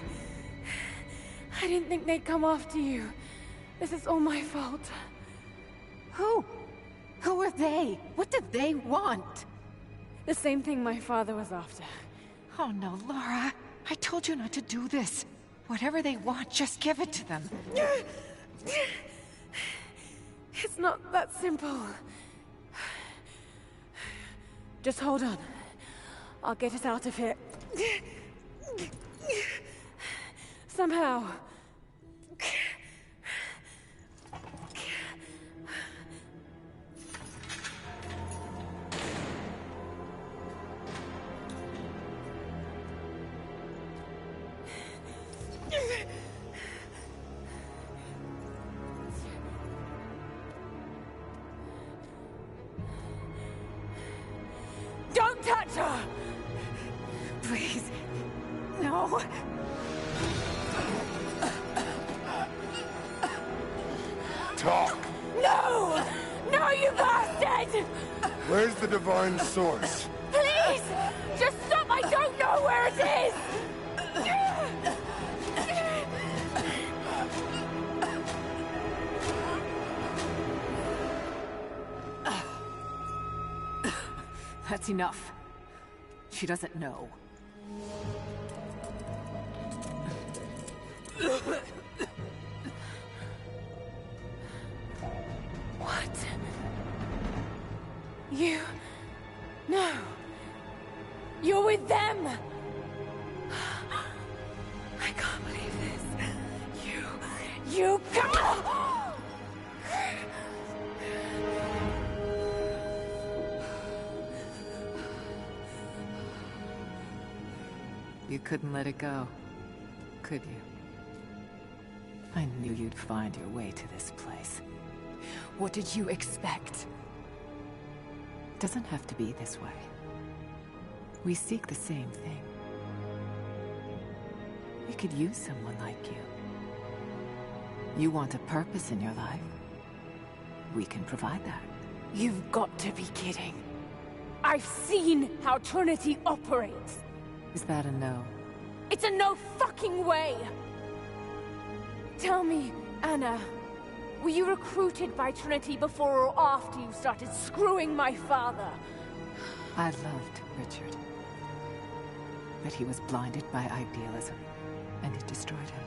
I didn't think they'd come after you. This is all my fault. Who? Who are they? What did they want? The same thing my father was after. Oh no, Lara. I told you not to do this. Whatever they want, just give it to them. It's not that simple. Just hold on. I'll get us out of here. Somehow. Don't touch her! Please. No. Talk! No! No, you bastard! Where's the divine source? Please! Just stop! I don't know where it is! That's enough. She doesn't know. What? You... No. You're with them! I can't believe this. You can't! You couldn't let it go, could you? I knew you'd find your way to this place. What did you expect? It doesn't have to be this way. We seek the same thing. We could use someone like you. You want a purpose in your life. We can provide that. You've got to be kidding. I've seen how Trinity operates. Is that a no? It's a no fucking way! Tell me, Anna, were you recruited by Trinity before or after you started screwing my father? I loved Richard. But he was blinded by idealism, and it destroyed him.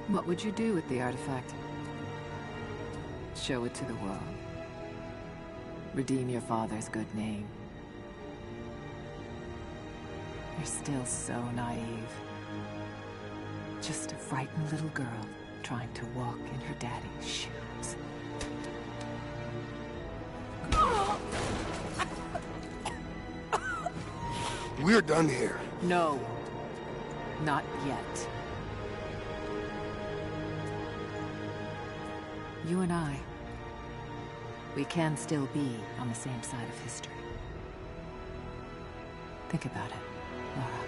What would you do with the artifact? Show it to the world. Redeem your father's good name. You're still so naive. Just a frightened little girl trying to walk in her daddy's shoes. We're done here. No. Not yet. You and I, we can still be on the same side of history. Think about it, Lara.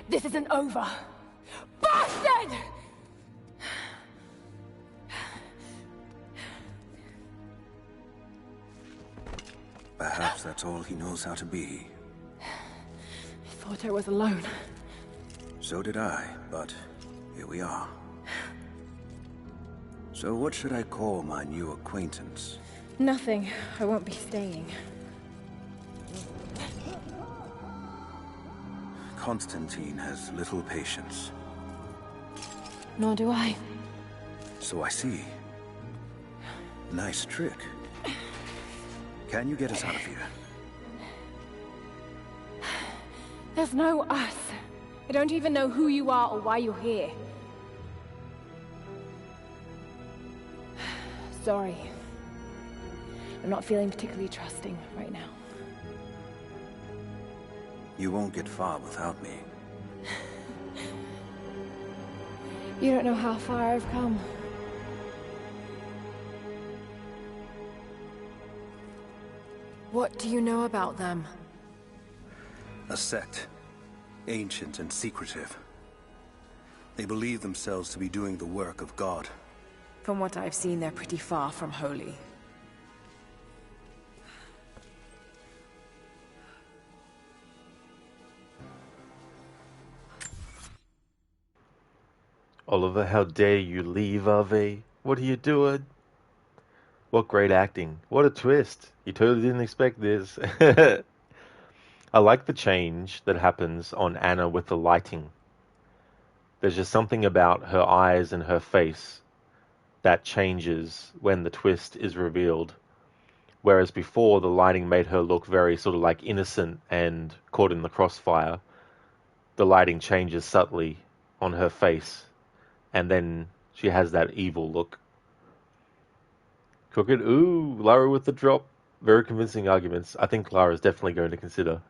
This isn't over. Bastard! Perhaps that's all he knows how to be. I thought I was alone. So did I, but here we are. So what should I call my new acquaintance? Nothing. I won't be staying. Constantine has little patience. Nor do I. So I see. Nice trick. Can you get us out of here? There's no us. I don't even know who you are or why you're here. Sorry. I'm not feeling particularly trusting right now. You won't get far without me. You don't know how far I've come. What do you know about them? A sect. Ancient and secretive. They believe themselves to be doing the work of God. From what I've seen, they're pretty far from holy. Oliver, how dare you leave, Ave? What are you doing? What great acting. What a twist. You totally didn't expect this. I like the change that happens on Anna with the lighting. There's just something about her eyes and her face that changes when the twist is revealed. Whereas before, the lighting made her look very sort of like innocent and caught in the crossfire. The lighting changes subtly on her face, and then she has that evil look. Crooked, ooh, Lara with the drop. Very convincing arguments. I think Lara's definitely going to consider.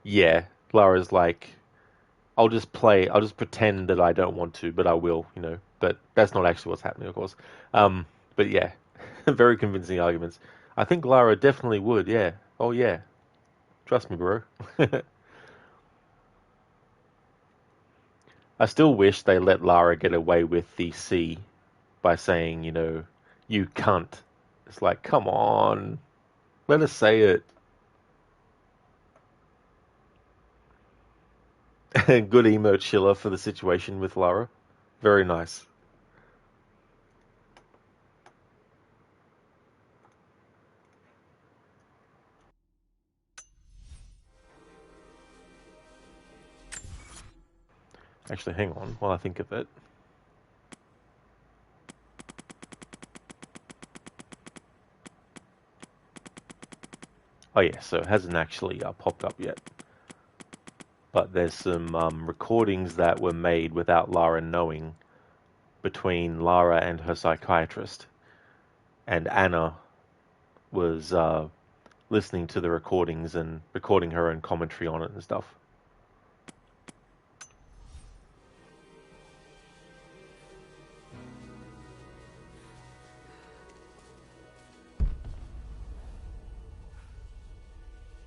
Yeah, Lara's like, I'll just pretend that I don't want to, but I will, you know. But that's not actually what's happening, of course. But yeah, very convincing arguments. I think Lara definitely would, yeah. Oh yeah. Trust me, bro. I still wish they let Lara get away with the C by saying, you know, you cunt. It's like, come on. Let us say it. Good emo chiller for the situation with Lara. Very nice. Actually, hang on while I think of it. Oh yeah, so it hasn't actually popped up yet. But there's some recordings that were made without Lara knowing between Lara and her psychiatrist. And Anna was listening to the recordings and recording her own commentary on it and stuff.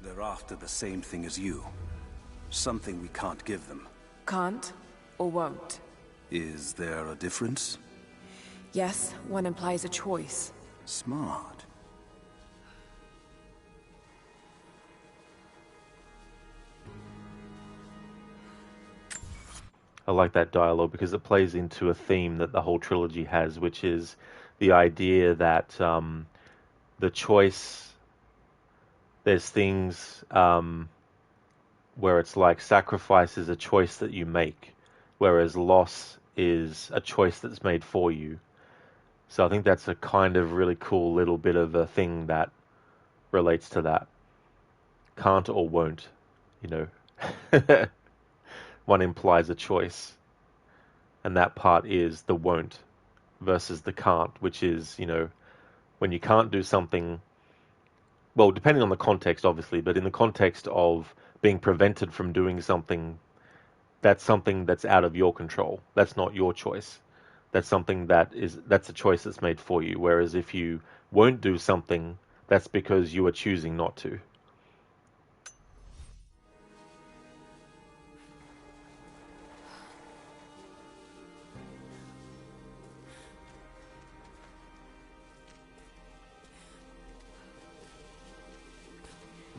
They're after the same thing as you. Something we can't give them. Can't or won't? Is there a difference? Yes, one implies a choice. Smart. I like that dialogue because it plays into a theme that the whole trilogy has, which is the idea that the choice, there's things where it's like sacrifice is a choice that you make, whereas loss is a choice that's made for you. So I think that's a kind of really cool little bit of a thing that relates to that. Can't or won't, you know. One implies a choice, and that part is the won't versus the can't, which is, you know, when you can't do something, well, depending on the context, obviously, but in the context of being prevented from doing something, that's something that's out of your control. That's not your choice. That's something that's a choice that's made for you. Whereas if you won't do something, that's because you are choosing not to.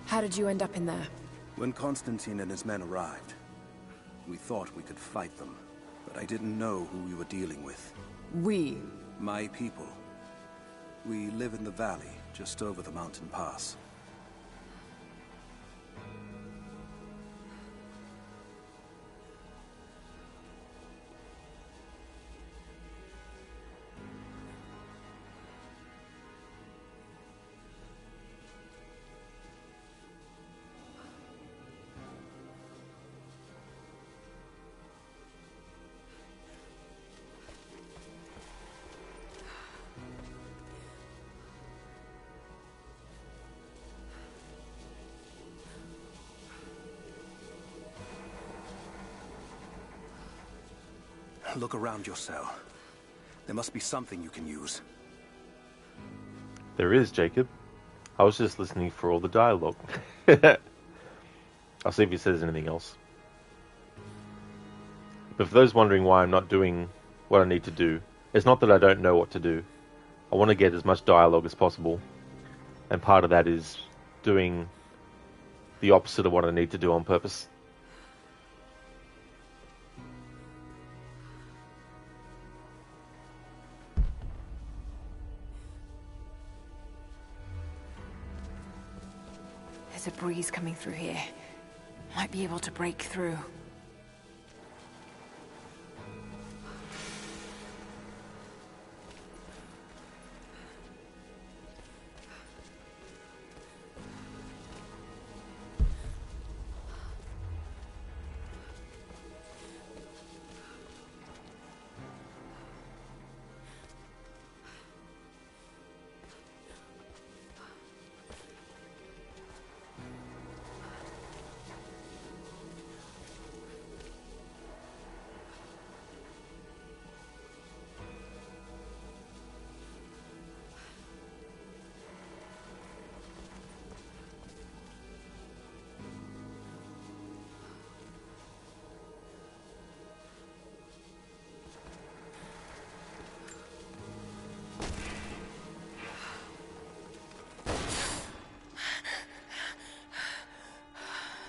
How did you end up in there? When Constantine and his men arrived, we thought we could fight them, but I didn't know who we were dealing with. We? My people. We live in the valley, just over the mountain pass. Look around your cell. There must be something you can use. There is, Jacob. I was just listening for all the dialogue. I'll see if he says anything else. But for those wondering why I'm not doing what I need to do, it's not that I don't know what to do. I want to get as much dialogue as possible. And part of that is doing the opposite of what I need to do on purpose. There's a breeze coming through here. Might be able to break through.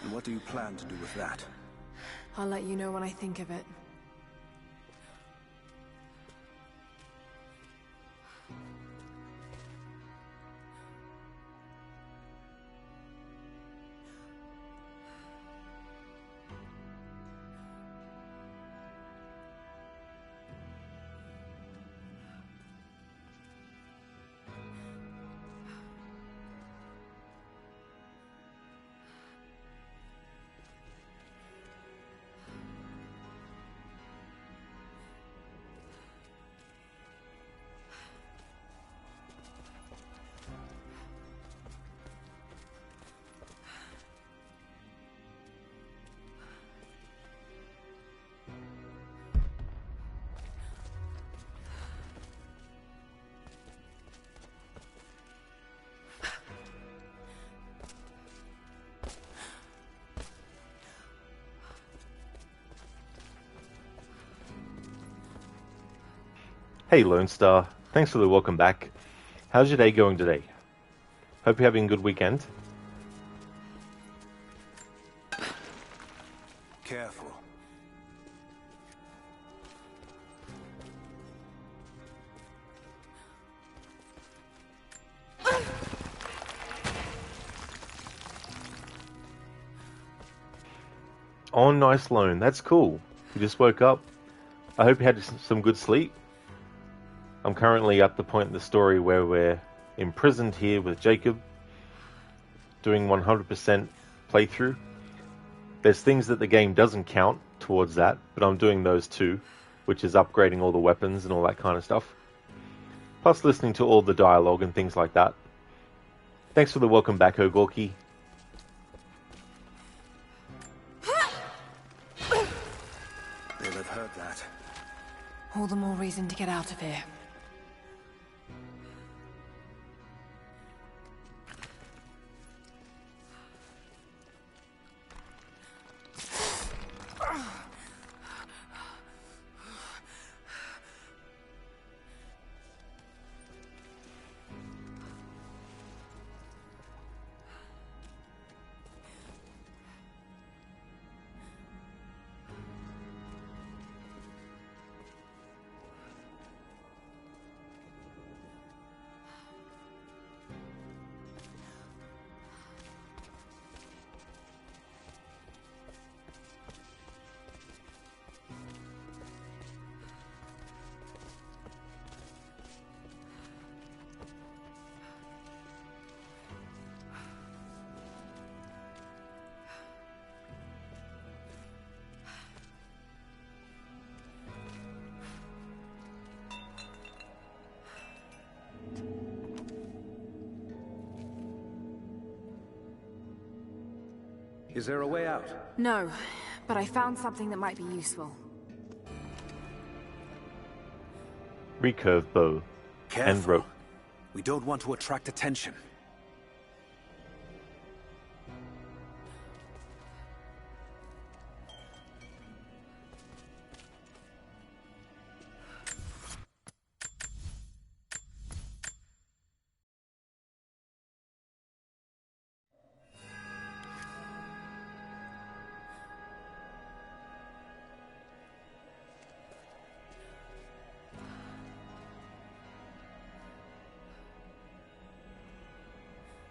And what do you plan to do with that? I'll let you know when I think of it. Hey Lone Star, thanks for the welcome back. How's your day going today? Hope you're having a good weekend. Careful. Oh, nice, Lone. That's cool. You just woke up. I hope you had some good sleep. I'm currently at the point in the story where we're imprisoned here with Jacob, doing 100% playthrough. There's things that the game doesn't count towards that, but I'm doing those too, which is upgrading all the weapons and all that kind of stuff. Plus listening to all the dialogue and things like that. Thanks for the welcome back, Ogorki. They'll have heard that. All the more reason to get out of here. Is there a way out? No, but I found something that might be useful. recurve bow, and rope. We don't want to attract attention.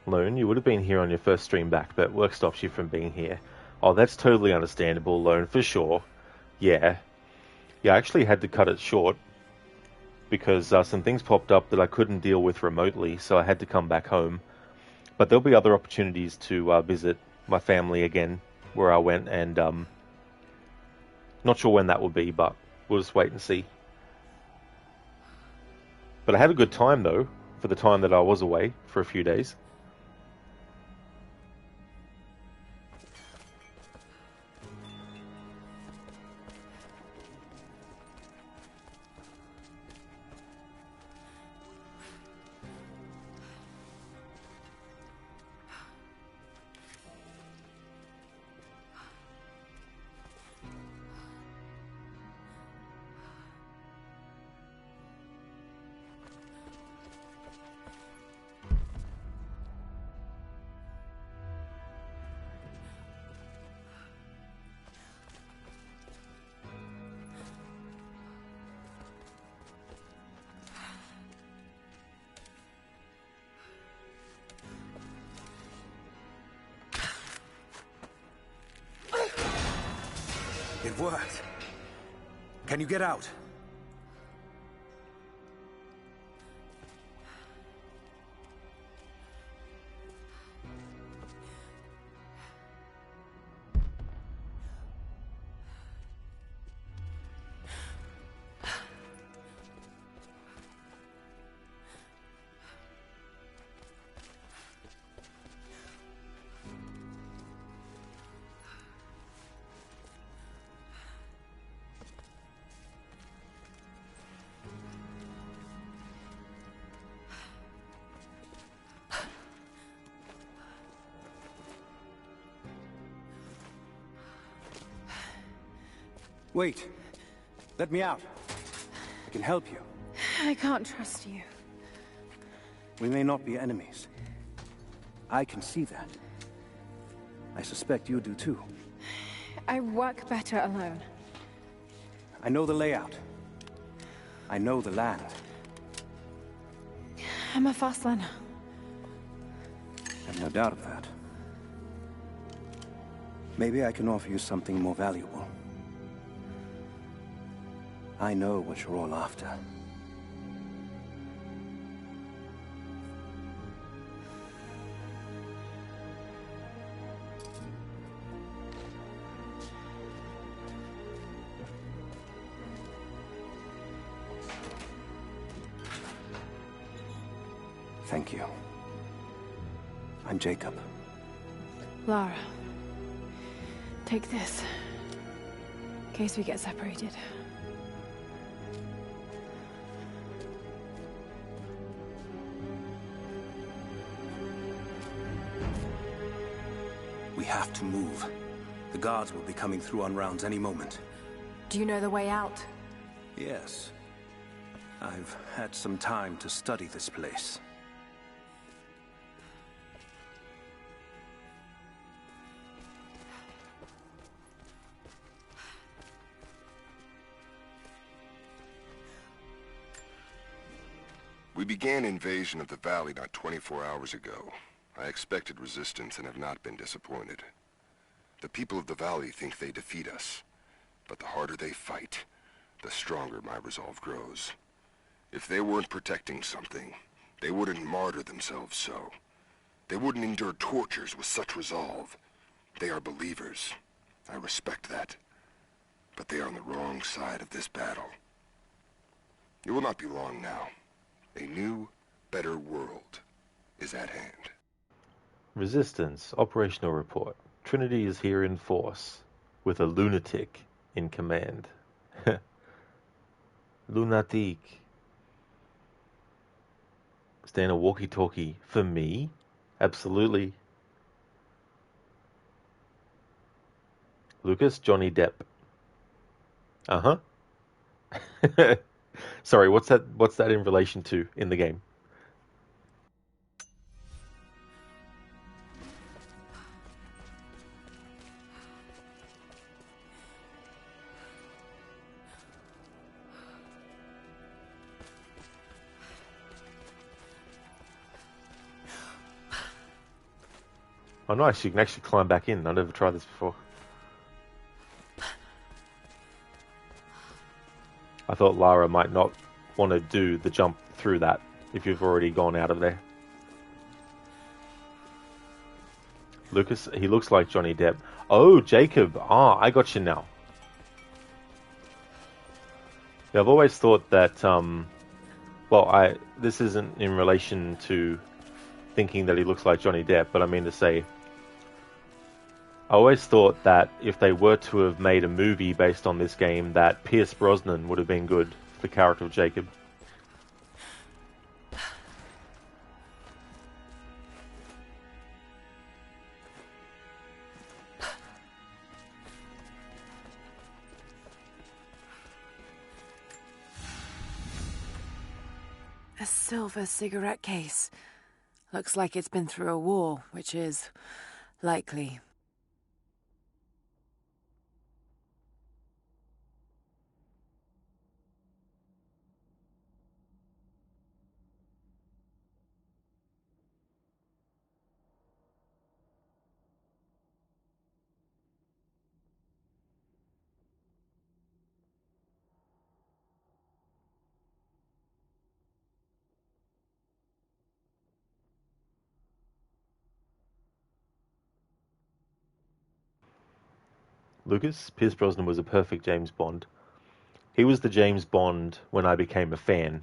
Lone, you would have been here on your first stream back, but work stops you from being here. Oh, that's totally understandable, Lone, for sure. Yeah. Yeah, I actually had to cut it short because some things popped up that I couldn't deal with remotely, so I had to come back home. But there'll be other opportunities to visit my family again, where I went, and not sure when that will be, but we'll just wait and see. But I had a good time, though, for the time that I was away for a few days. It worked. Can you get out? Wait. Let me out. I can help you. I can't trust you. We may not be enemies. I can see that. I suspect you do too. I work better alone. I know the layout. I know the land. I'm a fast learner. I've no doubt of that. Maybe I can offer you something more valuable. I know what you're all after. Thank you. I'm Jacob. Lara. Take this. In case we get separated. We have to move. The guards will be coming through on rounds any moment. Do you know the way out? Yes. I've had some time to study this place. We began invasion of the valley not 24 hours ago. I expected resistance and have not been disappointed. The people of the valley think they defeat us, but the harder they fight, the stronger my resolve grows. If they weren't protecting something, they wouldn't martyr themselves so. They wouldn't endure tortures with such resolve. They are believers. I respect that. But they are on the wrong side of this battle. It will not be long now. A new, better world is at hand. Resistance, operational report. Trinity is here in force, with a lunatic in command. Lunatic. Stay in a walkie-talkie for me? Absolutely. Lucas, Johnny Depp. Uh-huh. Sorry, what's that in relation to in the game? Oh, nice. You can actually climb back in. I've never tried this before. I thought Lara might not want to do the jump through that if you've already gone out of there. Lucas, he looks like Johnny Depp. Oh, Jacob. Ah, I got you now. Yeah, I've always thought that, well, this isn't in relation to thinking that he looks like Johnny Depp, but I mean to say, I always thought that if they were to have made a movie based on this game, that Pierce Brosnan would have been good for the character of Jacob. A silver cigarette case. Looks like it's been through a war, which is likely. Lucas, Pierce Brosnan was a perfect James Bond. He was the James Bond when I became a fan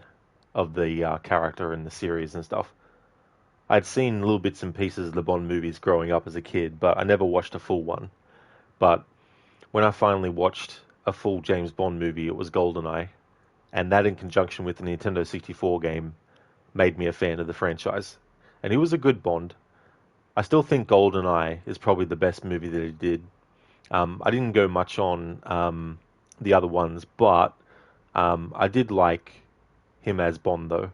of the character and the series and stuff. I'd seen little bits and pieces of the Bond movies growing up as a kid, but I never watched a full one. But when I finally watched a full James Bond movie, it was GoldenEye, and that in conjunction with the Nintendo 64 game made me a fan of the franchise. And he was a good Bond. I still think GoldenEye is probably the best movie that he did. I didn't go much on the other ones, but I did like him as Bond, though.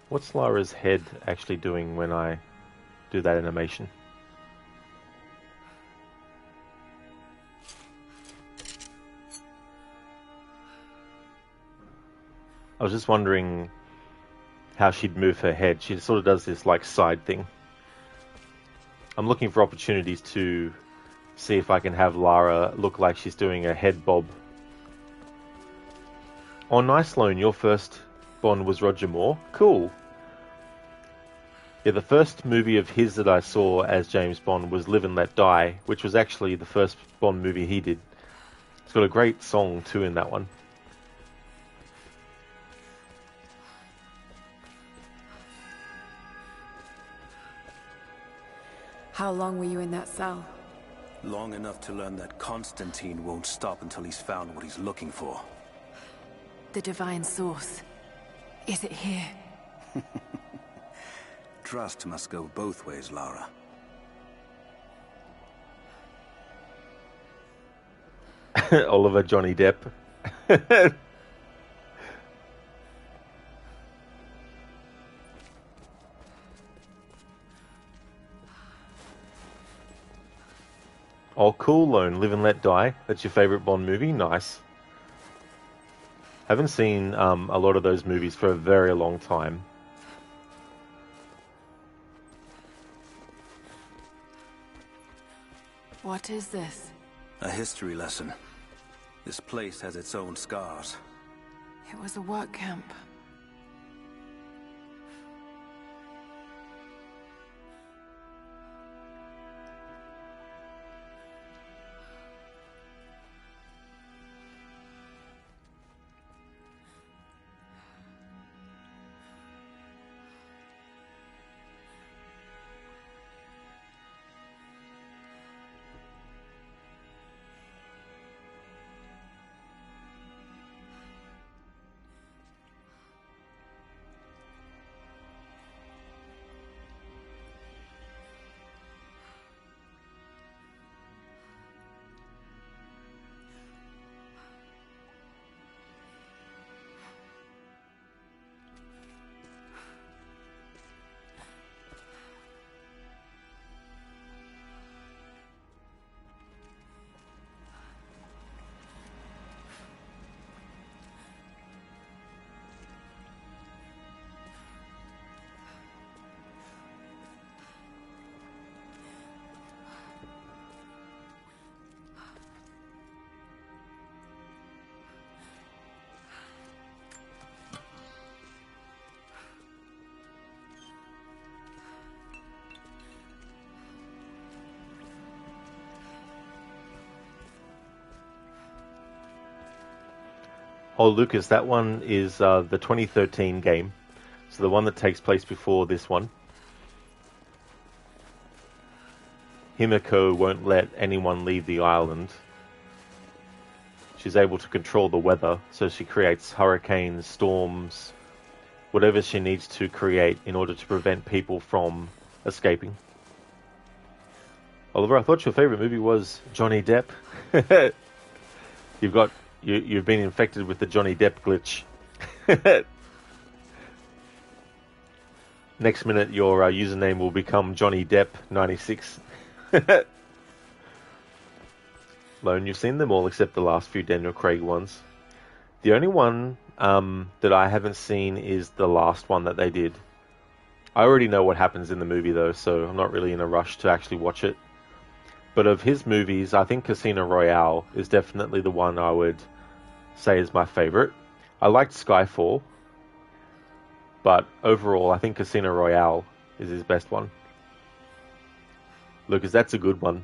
What's Lara's head actually doing when I do that animation? I was just wondering how she'd move her head. She sort of does this like side thing. I'm looking for opportunities to see if I can have Lara look like she's doing a head bob. Oh, nice, Sloan. Your first Bond was Roger Moore. Cool. Yeah, the first movie of his that I saw as James Bond was Live and Let Die, which was actually the first Bond movie he did. It's got a great song too in that one. How long were you in that cell? Long enough to learn that Constantine won't stop until he's found what he's looking for. The divine source. Is it here? Trust must go both ways, Lara. Oliver Johnny Depp. Oh, cool, Lone. Live and Let Die. That's your favorite Bond movie? Nice. Haven't seen a lot of those movies for a very long time. What is this? A history lesson. This place has its own scars. It was a work camp. Oh, Lucas, that one is the 2013 game. So the one that takes place before this one. Himiko won't let anyone leave the island. She's able to control the weather, so she creates hurricanes, storms, whatever she needs to create in order to prevent people from escaping. Oliver, I thought your favorite movie was Johnny Depp. You've been infected with the Johnny Depp glitch. Next minute, your username will become Johnny Depp 96. Lone, you've seen them all except the last few Daniel Craig ones. The only one that I haven't seen is the last one that they did. I already know what happens in the movie though, so I'm not really in a rush to actually watch it. But of his movies, I think Casino Royale is definitely the one I would say is my favorite. I liked Skyfall, but overall I think Casino Royale is his best one. Lucas, that's a good one.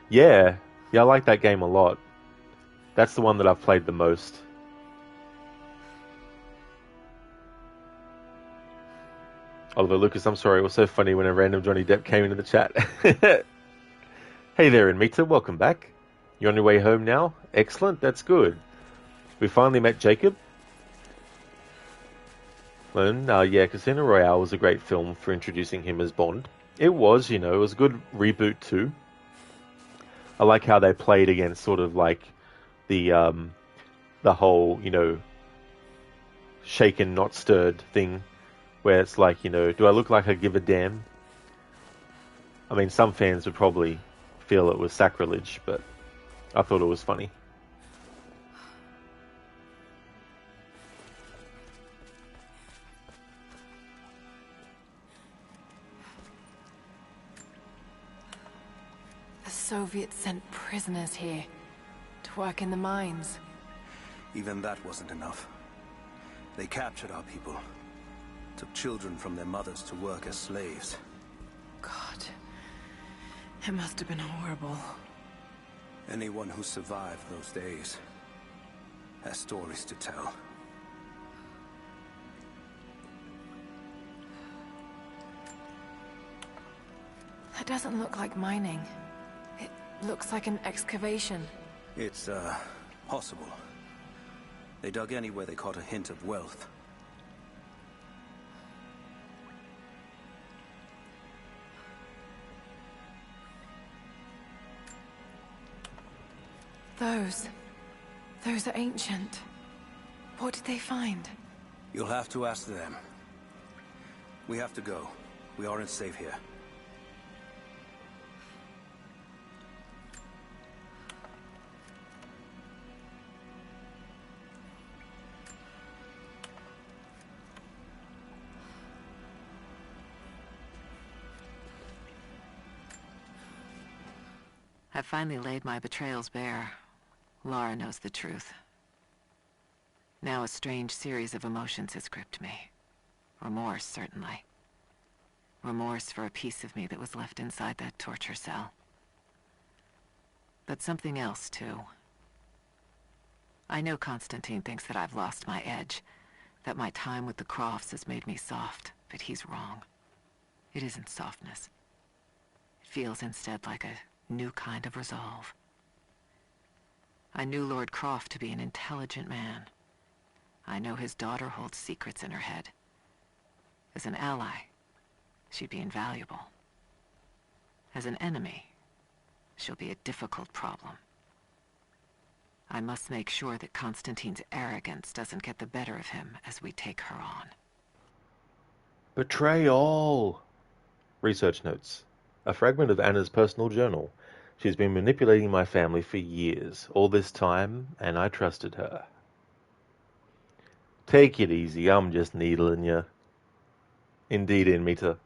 Yeah, I like that game a lot. That's the one that I've played the most. Oliver, Lucas, I'm sorry, it was so funny when a random Johnny Depp came into the chat. Hey there, Anmita, welcome back. You on your way home now? Excellent, that's good. We finally met Jacob. And, yeah, Casino Royale was a great film for introducing him as Bond. It was, it was a good reboot too. I like how they played against sort of like the whole, shaken, not stirred thing, where it's like, do I look like I give a damn? I mean, some fans would probably feel it was sacrilege, but I thought it was funny. The Soviets sent prisoners here to work in the mines. Even that wasn't enough. They captured our people, took children from their mothers to work as slaves. God, it must have been horrible. Anyone who survived those days has stories to tell. That doesn't look like mining. It looks like an excavation. It's, possible. They dug anywhere they caught a hint of wealth. Those are ancient. What did they find? You'll have to ask them. We have to go. We aren't safe here. I've finally laid my betrayals bare. Lara knows the truth. Now a strange series of emotions has gripped me. Remorse, certainly. Remorse for a piece of me that was left inside that torture cell. But something else, too. I know Constantine thinks that I've lost my edge, that my time with the Crofts has made me soft, but he's wrong. It isn't softness. It feels instead like a new kind of resolve. I knew Lord Croft to be an intelligent man. I know his daughter holds secrets in her head. As an ally, she'd be invaluable. As an enemy, she'll be a difficult problem. I must make sure that Constantine's arrogance doesn't get the better of him as we take her on. Betrayal! Research notes. A fragment of Anna's personal journal. She's been manipulating my family for years, all this time, and I trusted her. Take it easy, I'm just needling you. Indeed, Inmita.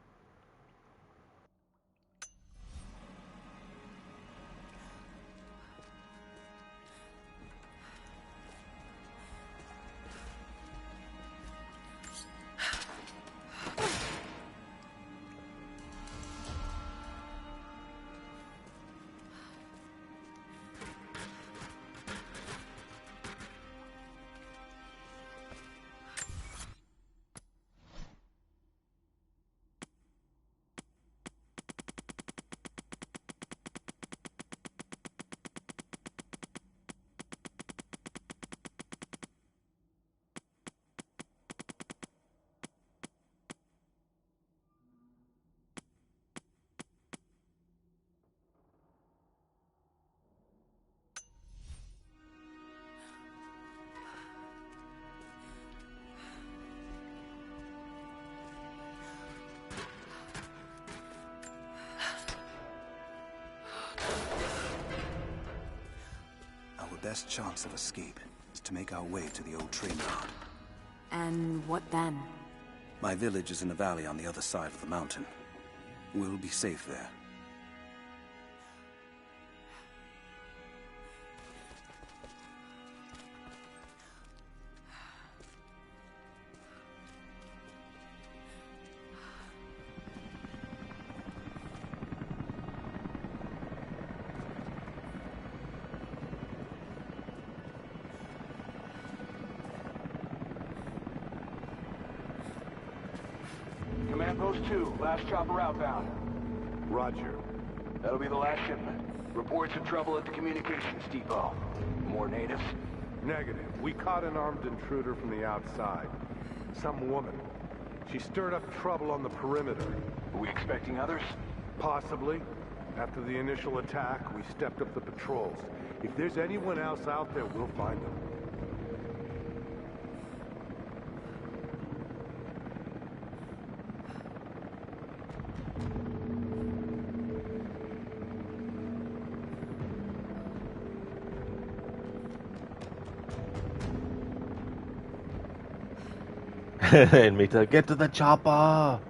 best chance of escape is to make our way to the old train yard. And what then? My village is in a valley on the other side of the mountain. We'll be safe there. Command Post 2, last chopper outbound. Roger. That'll be the last shipment. Reports of trouble at the communications depot. More natives? Negative. We caught an armed intruder from the outside. Some woman. She stirred up trouble on the perimeter. Are we expecting others? Possibly. After the initial attack, we stepped up the patrols. If there's anyone else out there, we'll find them. And Mita, get to the chopper!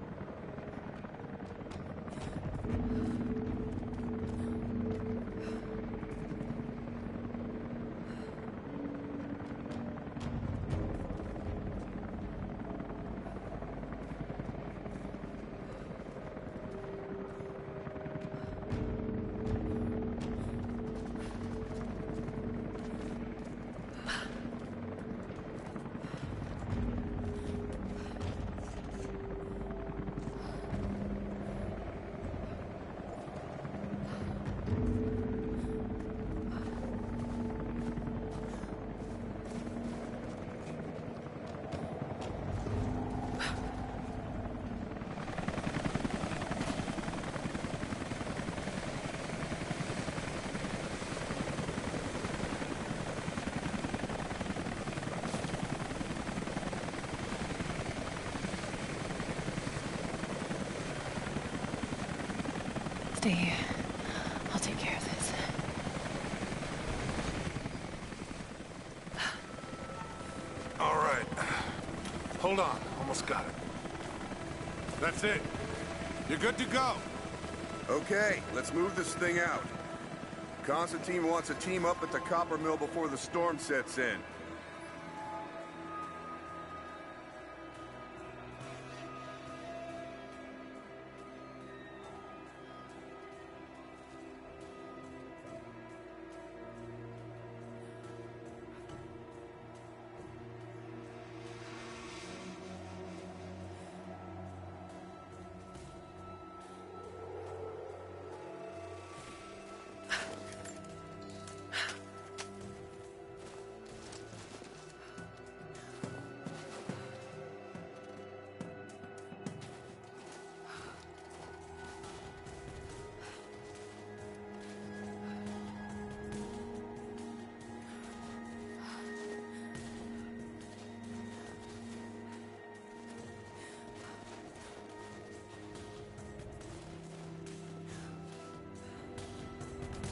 Stay here. I'll take care of this. All right. Hold on. Almost got it. That's it. You're good to go. Okay, let's move this thing out. Constantine wants a team up at the copper mill before the storm sets in.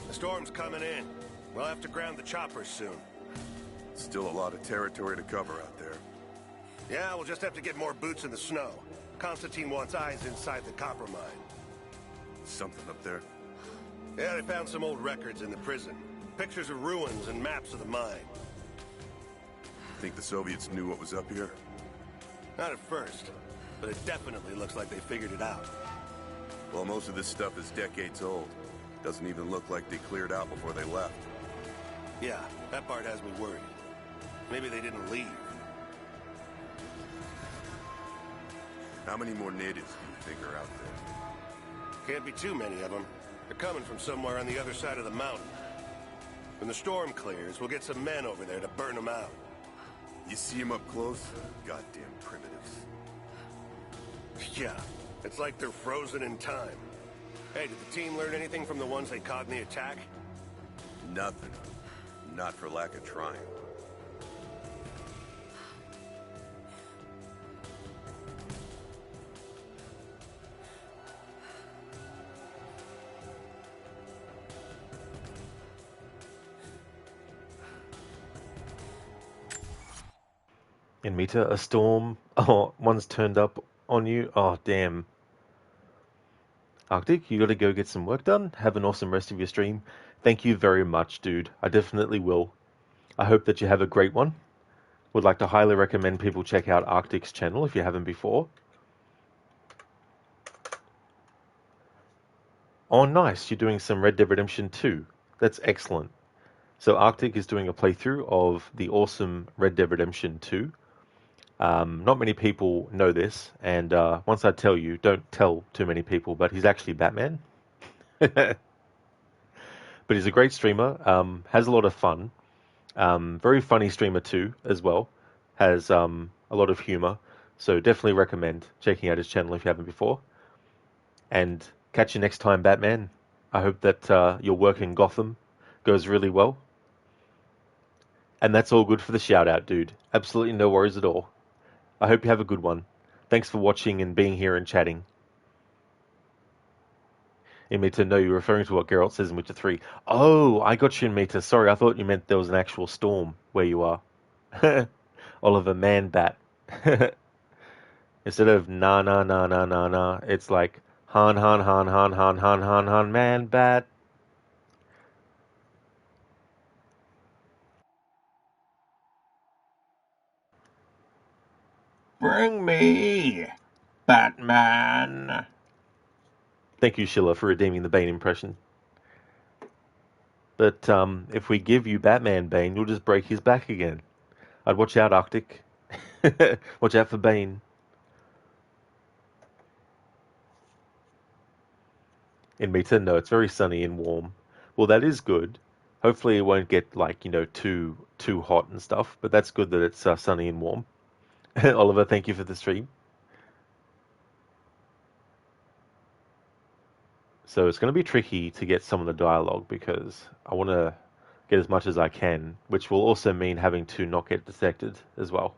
The storm's coming in. We'll have to ground the choppers soon. Still a lot of territory to cover out there. Yeah, we'll just have to get more boots in the snow. Constantine wants eyes inside the copper mine. Something up there? Yeah, they found some old records in the prison. Pictures of ruins and maps of the mine. Think the Soviets knew what was up here? Not at first, but it definitely looks like they figured it out. Well, most of this stuff is decades old. Doesn't even look like they cleared out before they left. Yeah, that part has me worried. Maybe they didn't leave. How many more natives do you think are out there? Can't be too many of them. They're coming from somewhere on the other side of the mountain. When the storm clears, we'll get some men over there to burn them out. You see them up close? Goddamn primitives. Yeah, it's like they're frozen in time. Hey, did the team learn anything from the ones they caught in the attack? Nothing. Not for lack of trying. In Meta, a storm. Oh, one's turned up on you. Oh, damn. Arctic, you gotta go get some work done. Have an awesome rest of your stream. Thank you very much, dude. I definitely will. I hope that you have a great one. Would like to highly recommend people check out Arctic's channel if you haven't before. Oh, nice. You're doing some Red Dead Redemption 2. That's excellent. So Arctic is doing a playthrough of the awesome Red Dead Redemption 2. Not many people know this, and once I tell you, don't tell too many people, but he's actually Batman. But he's a great streamer, has a lot of fun. Very funny streamer too, as well. Has a lot of humor. So definitely recommend checking out his channel if you haven't before. And catch you next time, Batman. I hope that your work in Gotham goes really well. And that's all good for the shout out, dude. Absolutely no worries at all. I hope you have a good one. Thanks for watching and being here and chatting. In Meta, no, you're referring to what Geralt says in Witcher 3. Oh, I got you in Meta. Sorry, I thought you meant there was an actual storm where you are. Oliver Man-Bat. Instead of na na na na na na, it's like Han Han Han Han Han Han Han Han Man-Bat. Bring me Batman. Thank you, Schiller, for redeeming the Bane impression. But if we give you Batman Bane, you'll just break his back again. I'd watch out, Arctic. Watch out for Bane. In Meta, no, it's very sunny and warm. Well, that is good. Hopefully it won't get, like, too hot and stuff, but that's good that it's sunny and warm. Oliver, thank you for the stream. So it's going to be tricky to get some of the dialogue because I want to get as much as I can, which will also mean having to not get detected as well.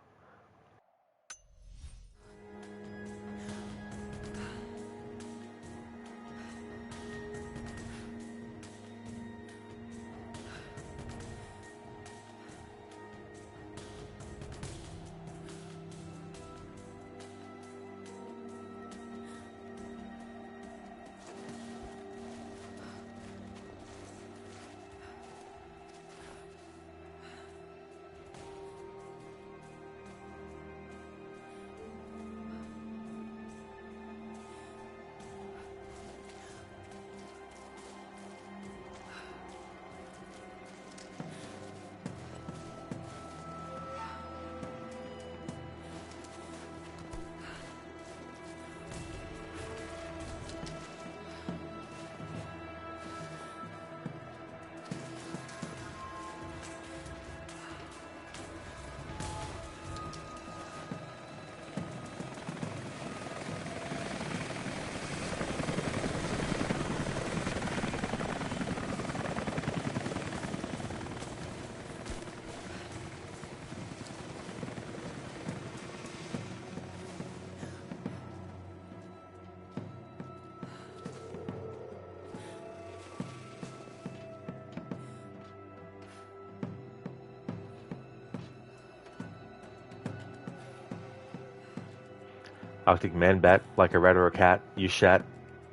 Arctic Man-Bat, like a rat or a cat, you shat,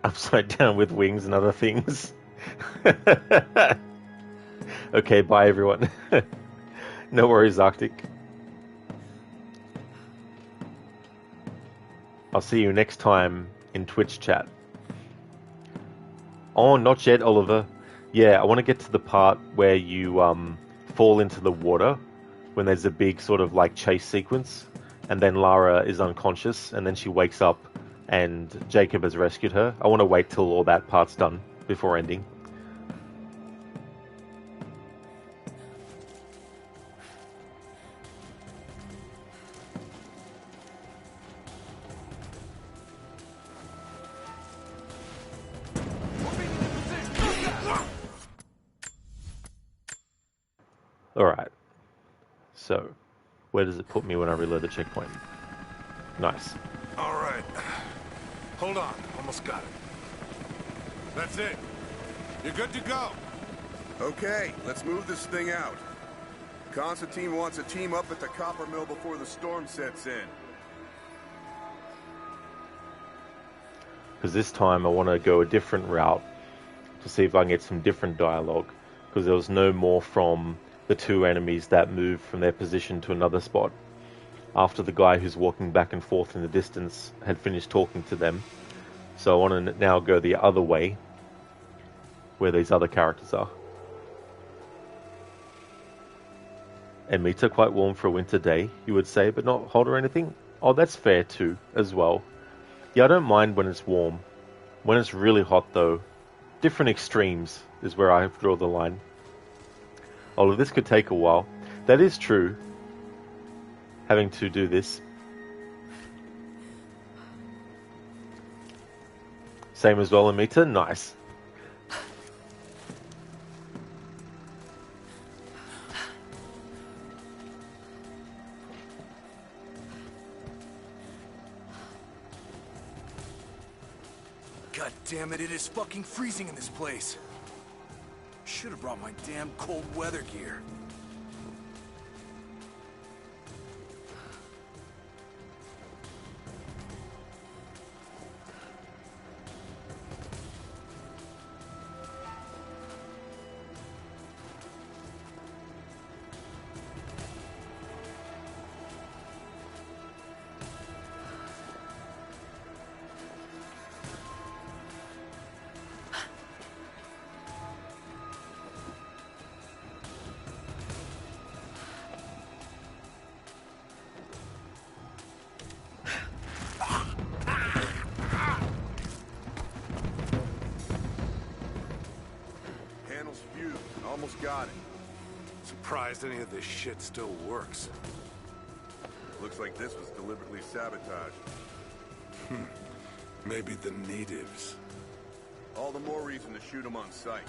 upside down with wings and other things. Okay, bye everyone. No worries, Arctic. I'll see you next time in Twitch chat. Oh, not yet, Oliver. Yeah, I want to get to the part where you fall into the water when there's a big sort of like chase sequence. And then Lara is unconscious, and then she wakes up, and Jacob has rescued her. I want to wait till all that part's done before ending. Alright. So, where does it put me when I reload the checkpoint? Nice. All right. Hold on. Almost got it. That's it. You're good to go. Okay, let's move this thing out. Constantine wants a team up at the copper mill before the storm sets in. Because this time I want to go a different route to see if I can get some different dialogue. Because there was no more from the two enemies that moved from their position to another spot after the guy who's walking back and forth in the distance had finished talking to them. So I want to now go the other way, where these other characters are. And meats are quite warm for a winter day, you would say, but not hot or anything? Oh, that's fair too, as well. Yeah, I don't mind when it's warm. When it's really hot, though, different extremes is where I draw the line. Although this could take a while. That is true, having to do this. Same as well, Amita? Nice. God damn it, it is fucking freezing in this place. Should have brought my damn cold weather gear. Almost got it. Surprised any of this shit still works. Looks like this was deliberately sabotaged. Maybe the natives. All the more reason to shoot them on sight.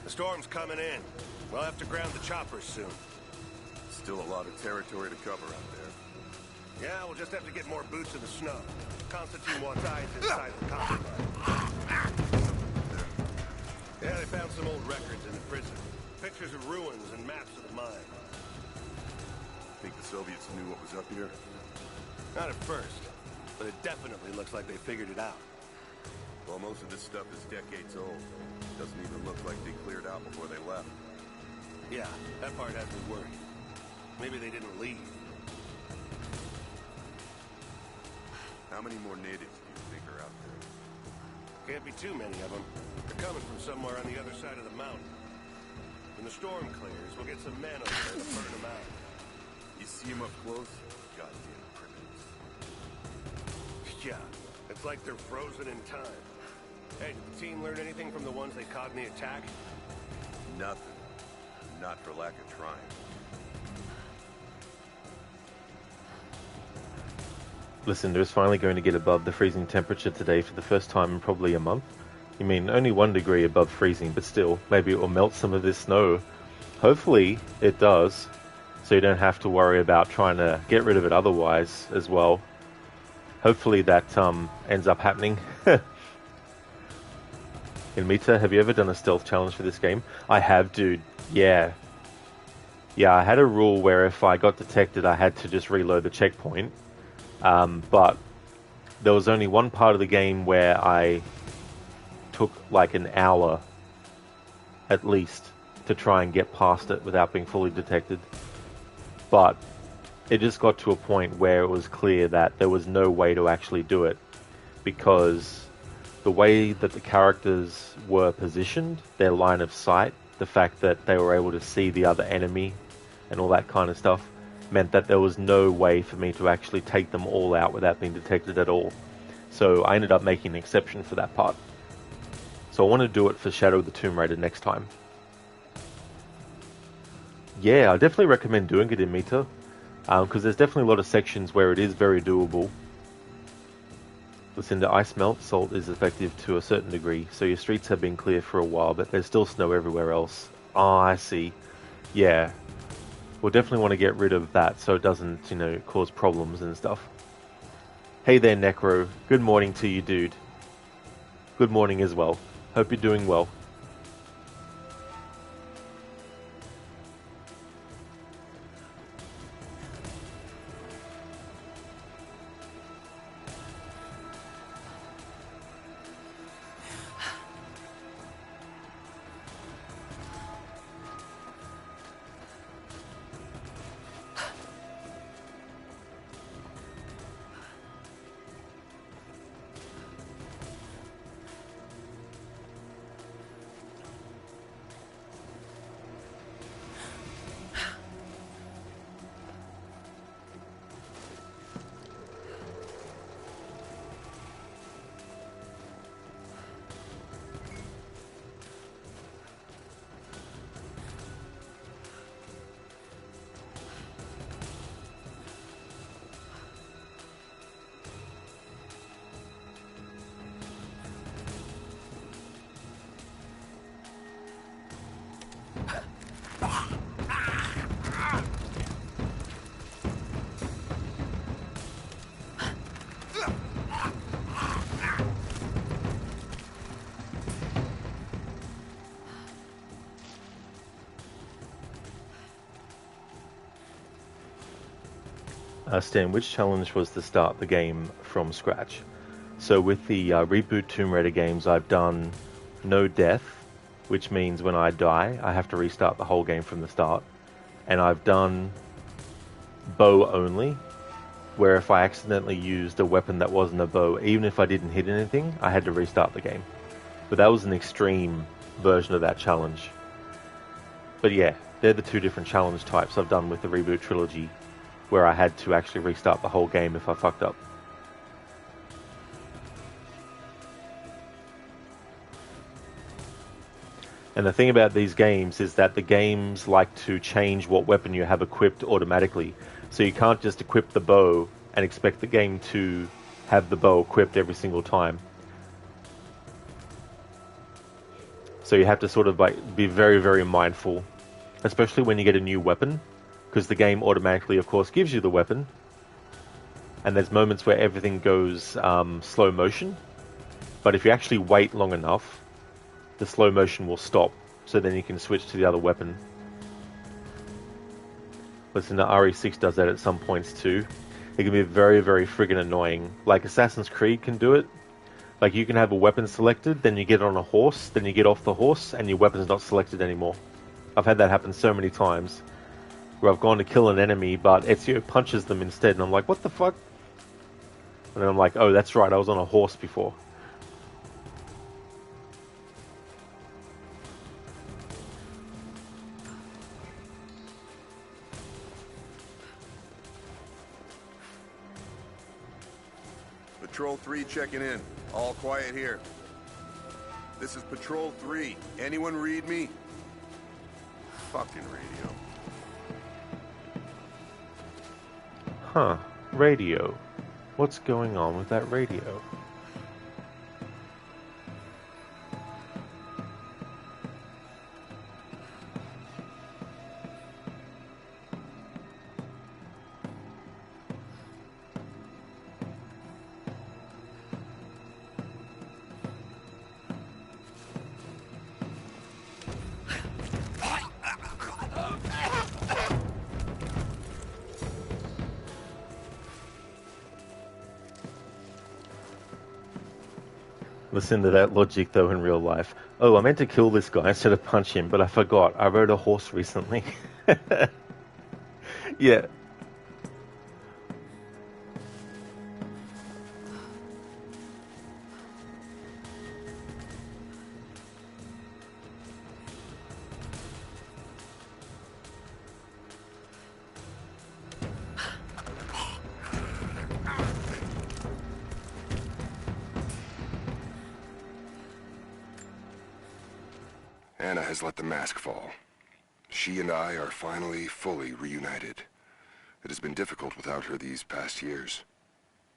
The storm's coming in. We'll have to ground the choppers soon. Still a lot of territory to cover out there. Yeah, we'll just have to get more boots in the snow. Constantine wants eyes inside the copper mine. Yeah, they found some old records in the prison. Pictures of ruins and maps of the mine. Think the Soviets knew what was up here? Not at first, but it definitely looks like they figured it out. Well, most of this stuff is decades old. Doesn't even look like they cleared out before they left. Yeah, that part has me worried. Maybe they didn't leave. How many more natives do you think are out there? Can't be too many of them. They're coming from somewhere on the other side of the mountain. When the storm clears, we'll get some men over there to burn them out. You see them up close? Goddamn primitives. Yeah, it's like they're frozen in time. Hey, did the team learn anything from the ones they caught in the attack? Nothing. Not for lack of trying. Listen, it's finally going to get above the freezing temperature today for the first time in probably a month. You mean, only 1 degree above freezing, but still, maybe it will melt some of this snow. Hopefully it does, so you don't have to worry about trying to get rid of it otherwise as well. Hopefully that ends up happening. In Mita, have you ever done a stealth challenge for this game? I have, dude. Yeah. Yeah, I had a rule where if I got detected, I had to just reload the checkpoint. But there was only one part of the game where I took like an hour at least to try and get past it without being fully detected. But it just got to a point where it was clear that there was no way to actually do it, because the way that the characters were positioned, their line of sight, the fact that they were able to see the other enemy and all that kind of stuff, meant that there was no way for me to actually take them all out without being detected at all. So I ended up making an exception for that part. So I want to do it for Shadow of the Tomb Raider next time. Yeah, I definitely recommend doing it in Mita, because there's definitely a lot of sections where it is very doable. Listen, the ice melt salt is effective to a certain degree, so your streets have been clear for a while, but there's still snow everywhere else. Oh, I see. Yeah. We'll definitely want to get rid of that so it doesn't, cause problems and stuff. Hey there, Necro. Good morning to you, dude. Good morning as well. Hope you're doing well. Stan, which challenge was to start the game from scratch? So with the reboot Tomb Raider games, I've done no death, which means when I die, I have to restart the whole game from the start. And I've done bow only, where if I accidentally used a weapon that wasn't a bow, even if I didn't hit anything, I had to restart the game. But that was an extreme version of that challenge. But yeah, they're the two different challenge types I've done with the reboot trilogy, where I had to actually restart the whole game if I fucked up. And the thing about these games is that the games like to change what weapon you have equipped automatically. So you can't just equip the bow and expect the game to have the bow equipped every single time. So you have to sort of be very, very mindful, especially when you get a new weapon, because the game automatically, of course, gives you the weapon. And there's moments where everything goes slow motion. But if you actually wait long enough, the slow motion will stop. So then you can switch to the other weapon. Listen, the RE6 does that at some points too. It can be very, very friggin' annoying. Like Assassin's Creed can do it. Like you can have a weapon selected, then you get on a horse, then you get off the horse, and your weapon's not selected anymore. I've had that happen so many times. Where I've gone to kill an enemy, but Ezio punches them instead, and I'm like, what the fuck? And then I'm like, oh, that's right, I was on a horse before. Patrol 3 checking in. All quiet here. This is Patrol 3. Anyone read me? Fucking radio. Huh. Radio. What's going on with that radio? Listen to that logic, though, in real life. Oh, I meant to kill this guy instead of punch him, but I forgot. I rode a horse recently. Yeah. Anna has let the mask fall. She and I are finally fully reunited. It has been difficult without her these past years.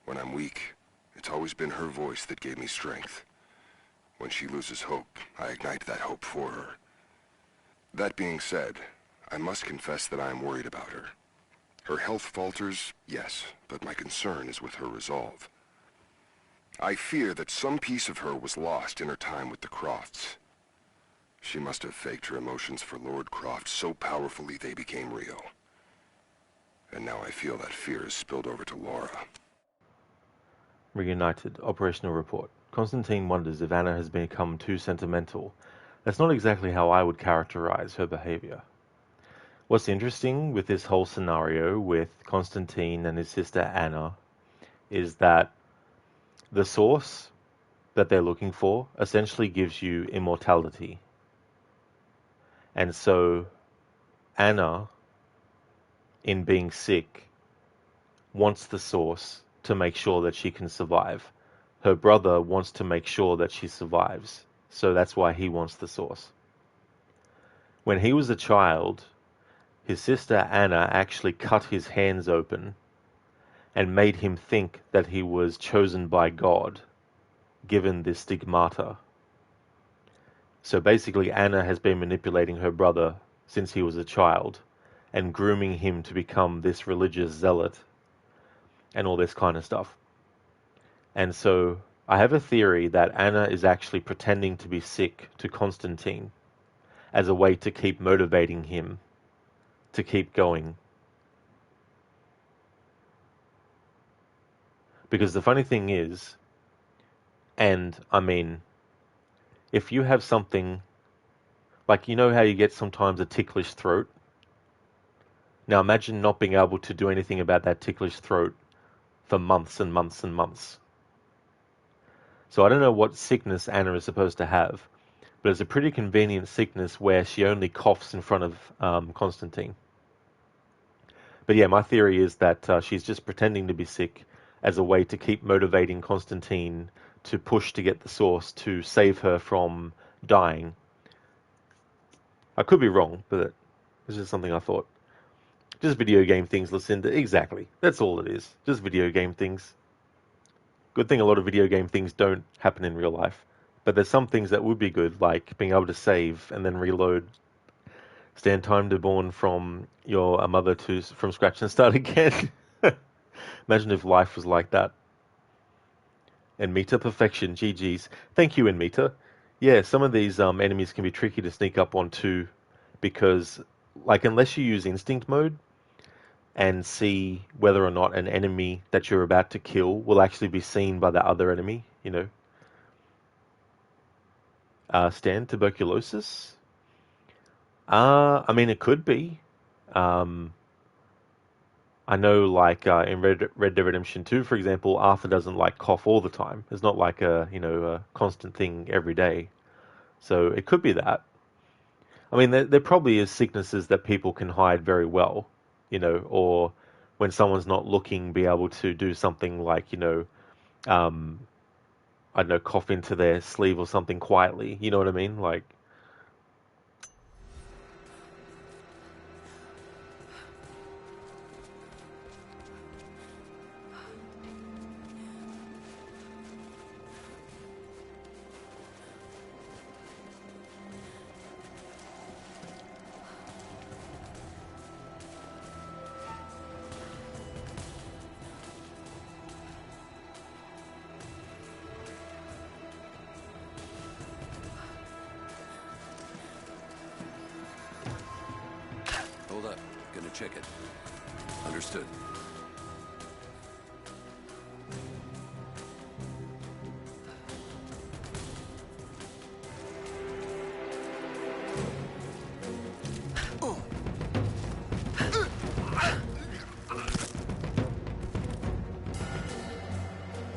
When I'm weak, it's always been her voice that gave me strength. When she loses hope, I ignite that hope for her. That being said, I must confess that I am worried about her. Her health falters, yes, but my concern is with her resolve. I fear that some piece of her was lost in her time with the Crofts. She must have faked her emotions for Lord Croft so powerfully they became real. And now I feel that fear has spilled over to Lara. Reunited. Operational report. Constantine wonders if Anna has become too sentimental. That's not exactly how I would characterize her behavior. What's interesting with this whole scenario with Constantine and his sister Anna is that the source that they're looking for essentially gives you immortality. And so Anna, in being sick, wants the source to make sure that she can survive. Her brother wants to make sure that she survives. So that's why he wants the source. When he was a child, his sister Anna actually cut his hands open and made him think that he was chosen by God, given this stigmata. So basically Anna has been manipulating her brother since he was a child and grooming him to become this religious zealot and all this kind of stuff. And so I have a theory that Anna is actually pretending to be sick to Constantine as a way to keep motivating him to keep going. Because the funny thing is, and I mean, if you have something, like you know how you get sometimes a ticklish throat? Now imagine not being able to do anything about that ticklish throat for months and months and months. So I don't know what sickness Anna is supposed to have, but it's a pretty convenient sickness where she only coughs in front of Constantine. But yeah, my theory is that she's just pretending to be sick as a way to keep motivating Constantine to push to get the source to save her from dying. I could be wrong, but this is something I thought. Just video game things, Lucinda. Exactly. That's all it is. Just video game things. Good thing a lot of video game things don't happen in real life. But there's some things that would be good, like being able to save and then reload. Stand time to born from your mother to from scratch and start again. Imagine if life was like that. And Mita perfection, GG's. Thank you, Mita. Yeah, some of these enemies can be tricky to sneak up on too, because like unless you use instinct mode and see whether or not an enemy that you're about to kill will actually be seen by the other enemy, you know. Stan, tuberculosis? I mean, it could be. I know, like, in Red Dead Redemption 2, for example, Arthur doesn't, like, cough all the time. It's not like a constant thing every day. So it could be that. I mean, there probably is sicknesses that people can hide very well, you know, or when someone's not looking, be able to do something like, you know, I don't know, cough into their sleeve or something quietly. You know what I mean? Like, Hold up. Gonna check it. Understood.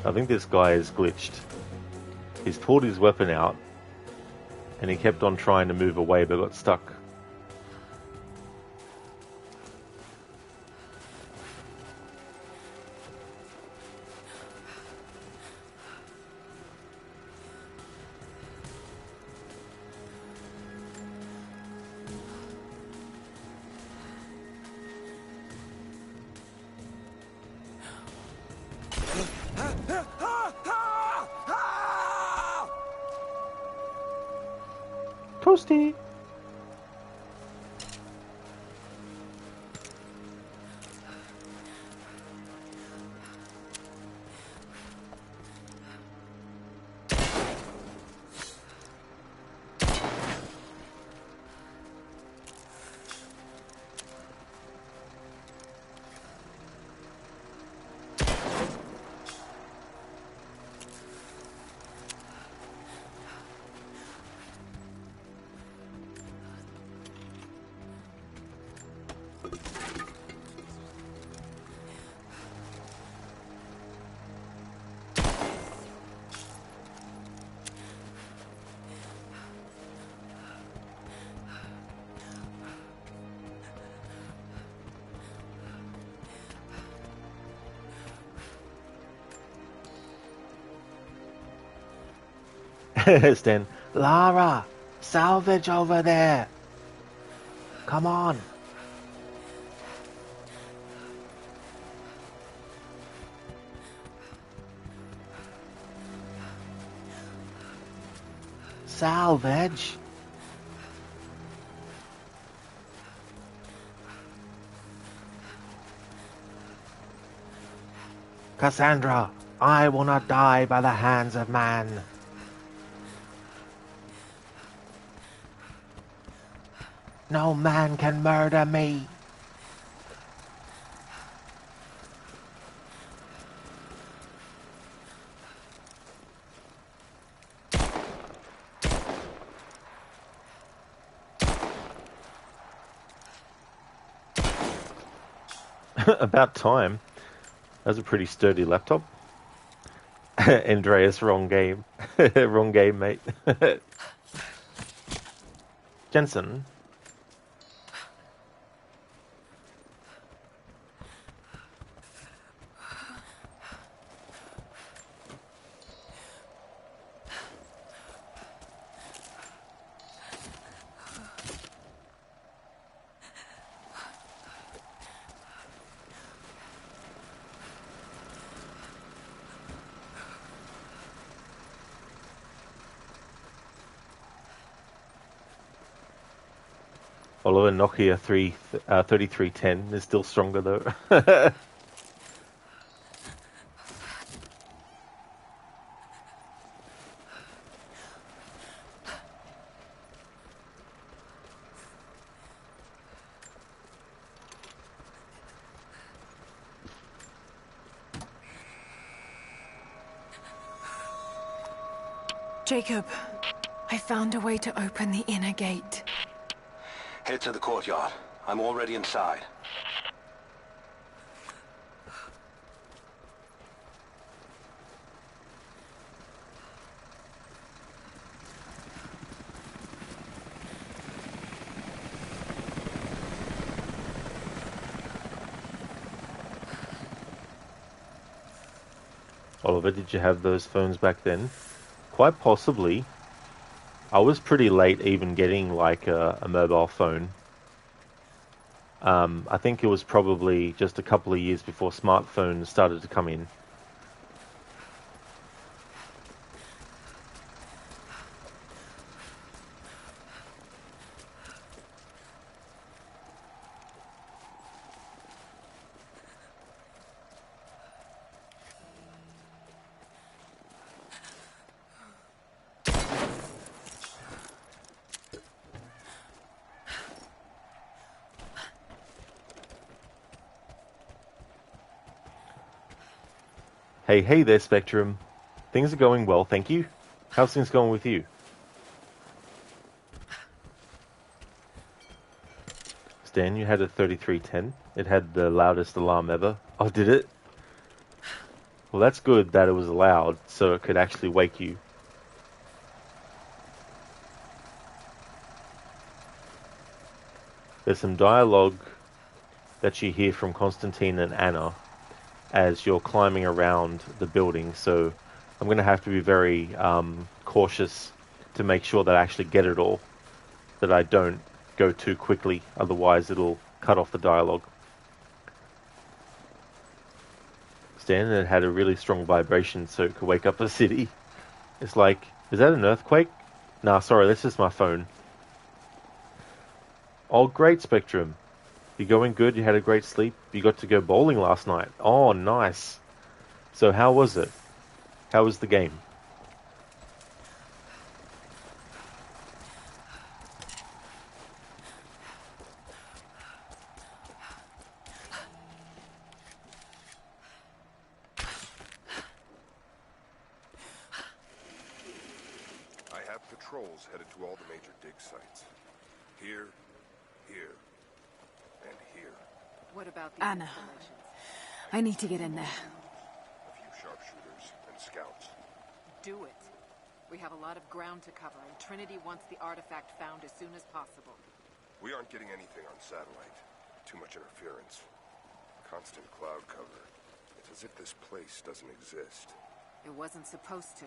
I think this guy is glitched. He's pulled his weapon out, and he kept on trying to move away, but got stuck. Toasty! Stan, Lara, salvage over there. Come on. Salvage. Cassandra, I will not die by the hands of man. No man can murder me. About time. That's a pretty sturdy laptop. Andreas, wrong game. Wrong game, mate. Jensen. Although a Nokia 3310 is still stronger though. Jacob, I found a way to open the inner gate. Head to the courtyard. I'm already inside. Oliver, did you have those phones back then? Quite possibly. I was pretty late even getting like a mobile phone. I think it was probably just a couple of years before smartphones started to come in. Hey there, Spectrum. Things are going well, thank you. How's things going with you? Stan, you had a 3310. It had the loudest alarm ever. Oh, did it? Well, that's good that it was allowed, so it could actually wake you. There's some dialogue that you hear from Constantine and Anna as you're climbing around the building, so I'm going to have to be very cautious to make sure that I actually get it all, that I don't go too quickly, otherwise it'll cut off the dialogue. Stan, it had a really strong vibration, so it could wake up the city. It's like, is that an earthquake? Nah, sorry, that's just my phone. Oh, great, Spectrum. You going good? You had a great sleep? You got to go bowling last night. Oh, nice. So how was it? How was the game? I have patrols headed to all the major dig sites. Here, here, and here. What about the Anna? I need to get in there. A few sharpshooters and scouts. Do it. We have a lot of ground to cover, and Trinity wants the artifact found as soon as possible. We aren't getting anything on satellite. Too much interference. Constant cloud cover. It's as if this place doesn't exist. It wasn't supposed to.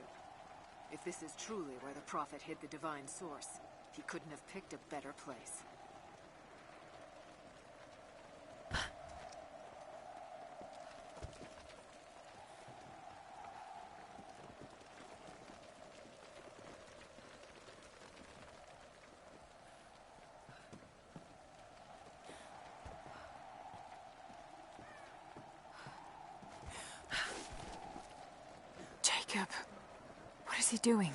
If this is truly where the Prophet hid the divine source, he couldn't have picked a better place. Jacob, what is he doing?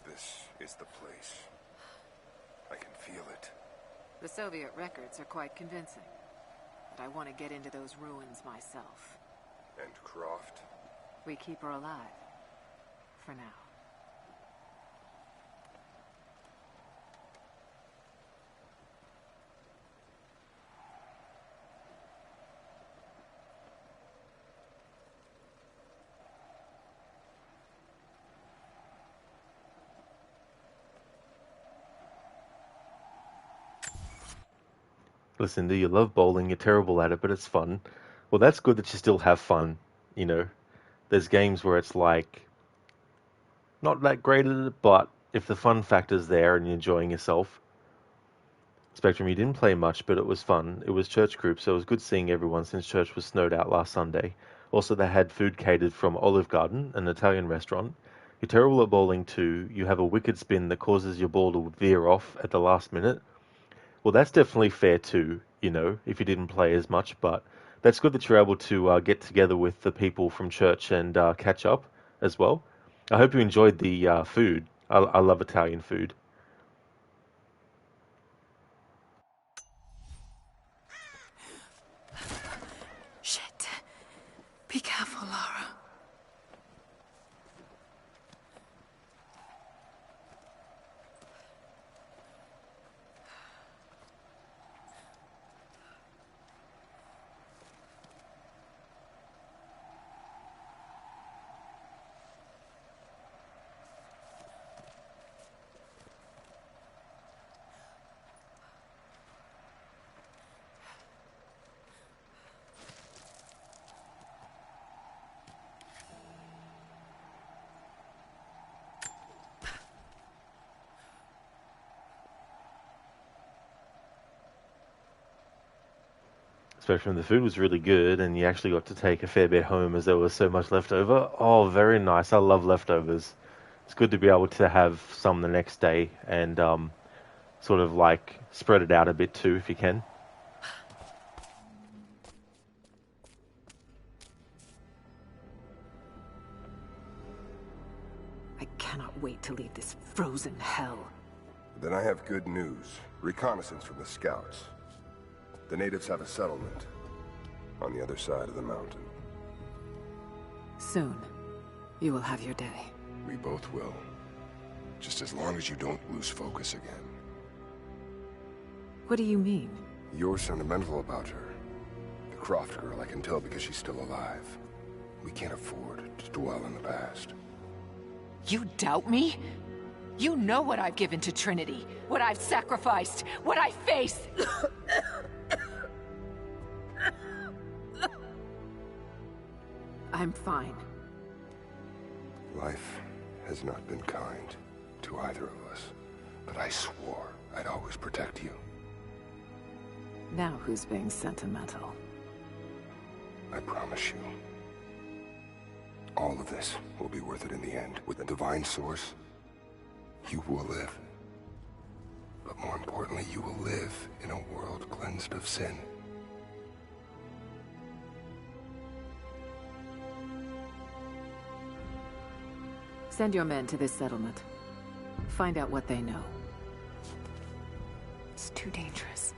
This is the place. I can feel it. The Soviet records are quite convincing. But I want to get into those ruins myself. And Croft? We keep her alive. For now. Listen, do you love bowling? You're terrible at it, but it's fun. Well, that's good that you still have fun, you know. There's games where it's like, not that great at it, but if the fun factor's there and you're enjoying yourself. Spectrum, you didn't play much, but it was fun. It was church group, so it was good seeing everyone since church was snowed out last Sunday. Also, they had food catered from Olive Garden, an Italian restaurant. You're terrible at bowling too. You have a wicked spin that causes your ball to veer off at the last minute. Well, that's definitely fair too, you know, if you didn't play as much, but that's good that you're able to get together with the people from church and catch up as well. I hope you enjoyed the food. I love Italian food. Shit. Be careful, Lara. Especially when the food was really good and you actually got to take a fair bit home as there was so much left over. Oh, very nice. I love leftovers. It's good to be able to have some the next day and sort of like spread it out a bit too if you can. I cannot wait to leave this frozen hell. Then I have good news. Reconnaissance from the scouts. The natives have a settlement on the other side of the mountain. Soon. You will have your day. We both will. Just as long as you don't lose focus again. What do you mean? You're sentimental about her. The Croft girl, I can tell because she's still alive. We can't afford to dwell in the past. You doubt me? You know what I've given to Trinity, what I've sacrificed, what I face! I'm fine. Life has not been kind to either of us, but I swore I'd always protect you. Now who's being sentimental? I promise you. All of this will be worth it in the end. With the divine source, you will live. But more importantly, you will live in a world cleansed of sin. Send your men to this settlement. Find out what they know. It's too dangerous.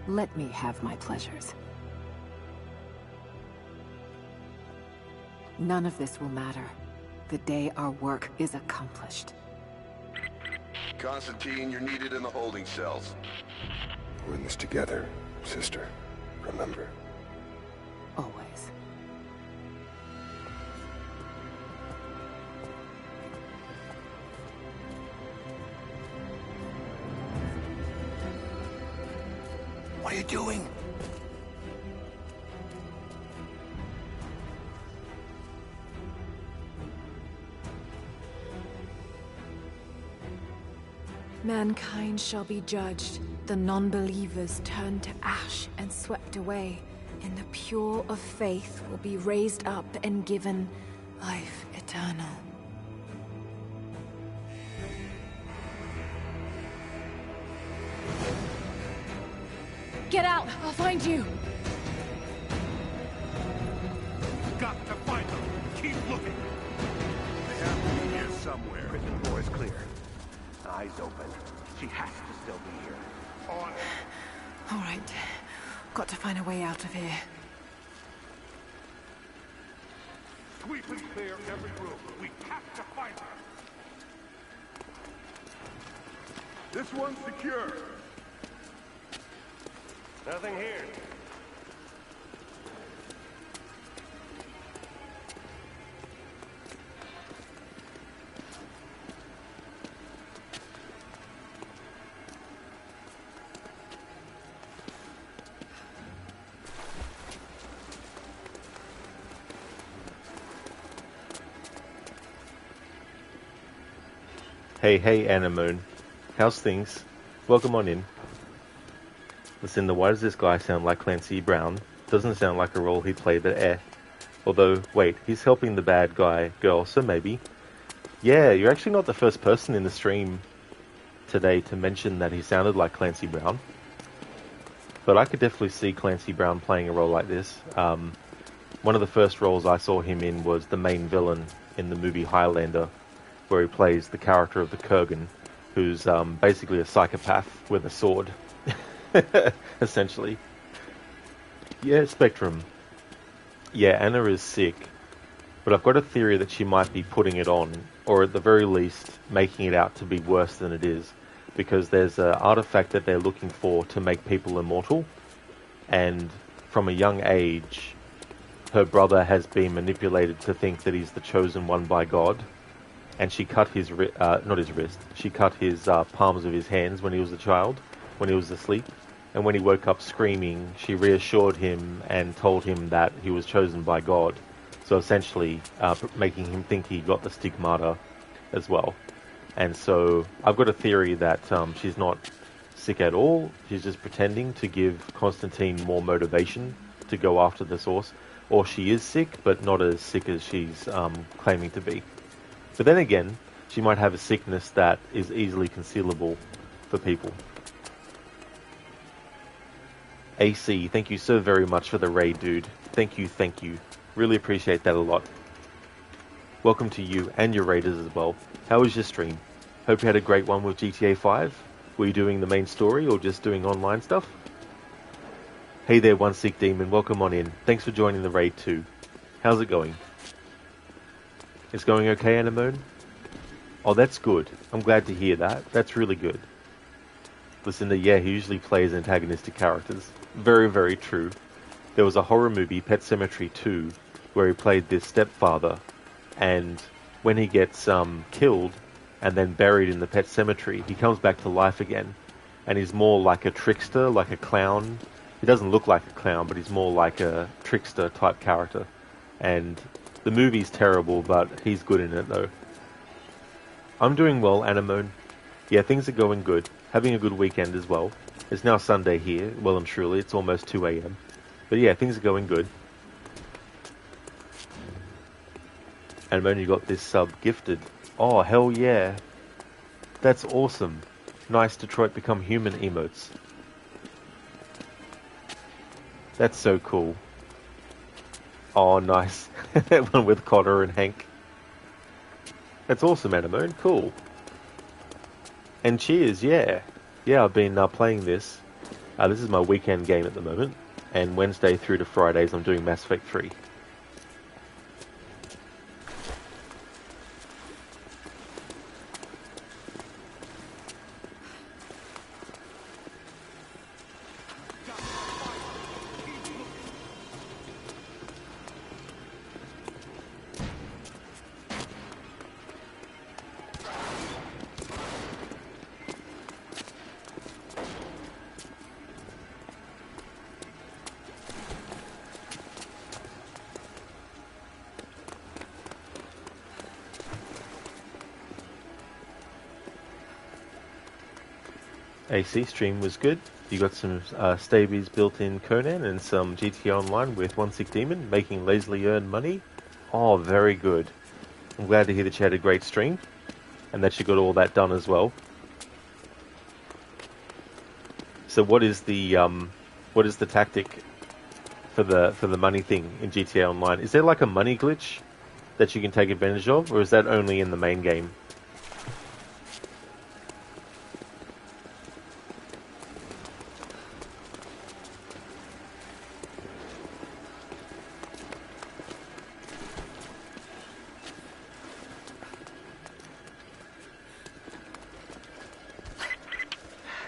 Let me have my pleasures. None of this will matter the day our work is accomplished. Constantine, you're needed in the holding cells. We're in this together, sister. Remember. Always. What are you doing? Mankind shall be judged, the non-believers turned to ash and swept away, and the pure of faith will be raised up and given life eternal. Get out! I'll find you! Got to find them! Keep looking! They have to be here somewhere. Prison door is clear. Eyes open. She has to still be here. On it! All right. Got to find a way out of here. Sweep and clear every room. We have to find her! This one's secure. Nothing here. Hey, Anna Moon. How's things? Welcome on in. Listen, why does this guy sound like Clancy Brown? Doesn't sound like a role he'd play, but Although, wait, he's helping the bad guy girl, so maybe. Yeah, you're actually not the first person in the stream today to mention that he sounded like Clancy Brown. But I could definitely see Clancy Brown playing a role like this. One of the first roles I saw him in was the main villain in the movie Highlander, where he plays the character of the Kurgan, who's basically a psychopath with a sword. Essentially. Yeah, Spectrum. Yeah, Anna is sick, but I've got a theory that she might be putting it on, or at the very least making it out to be worse than it is, because there's an artifact that they're looking for to make people immortal, and from a young age her brother has been manipulated to think that he's the chosen one by God, and she cut his not his wrist, she cut his palms of his hands when he was a child, when he was asleep. And when he woke up screaming, she reassured him and told him that he was chosen by God. So essentially, making him think he got the stigmata as well. And so I've got a theory that she's not sick at all. She's just pretending to give Constantine more motivation to go after the source. Or she is sick, but not as sick as she's claiming to be. But then again, she might have a sickness that is easily concealable for people. AC, thank you so very much for the raid, dude. Thank you. Really appreciate that a lot. Welcome to you and your raiders as well. How was your stream? Hope you had a great one with GTA 5. Were you doing the main story or just doing online stuff? Hey there, One Sick Demon. Welcome on in. Thanks for joining the raid too. How's it going? It's going okay, Anemone? Oh, that's good. I'm glad to hear that. That's really good. Listen, he usually plays antagonistic characters. Very, very true. There was a horror movie, Pet Sematary 2, where he played this stepfather, and when he gets killed and then buried in the pet cemetery, he comes back to life again, and he's more like a trickster, like a clown. He doesn't look like a clown, but he's more like a trickster type character. And the movie's terrible, but he's good in it though. I'm doing well, Anemone. Yeah, things are going good. Having a good weekend as well. It's now Sunday here, well and truly. It's almost 2 a.m. But yeah, things are going good. Anemone, you got this sub gifted. Oh, hell yeah. That's awesome. Nice Detroit Become Human emotes. That's so cool. Oh, nice. That one with Cotter and Hank. That's awesome, Anemone. Cool. And cheers, yeah. Yeah, I've been playing this. This is my weekend game at the moment. And Wednesday through to Fridays, I'm doing Mass Effect 3. AC stream was good. You got some stabies built in Conan and some GTA Online with One Sick Demon making lazily earned money. Oh, very good. I'm glad to hear that you had a great stream and that you got all that done as well. So what is the tactic for the money thing in GTA Online? Is there like a money glitch that you can take advantage of, or is that only in the main game?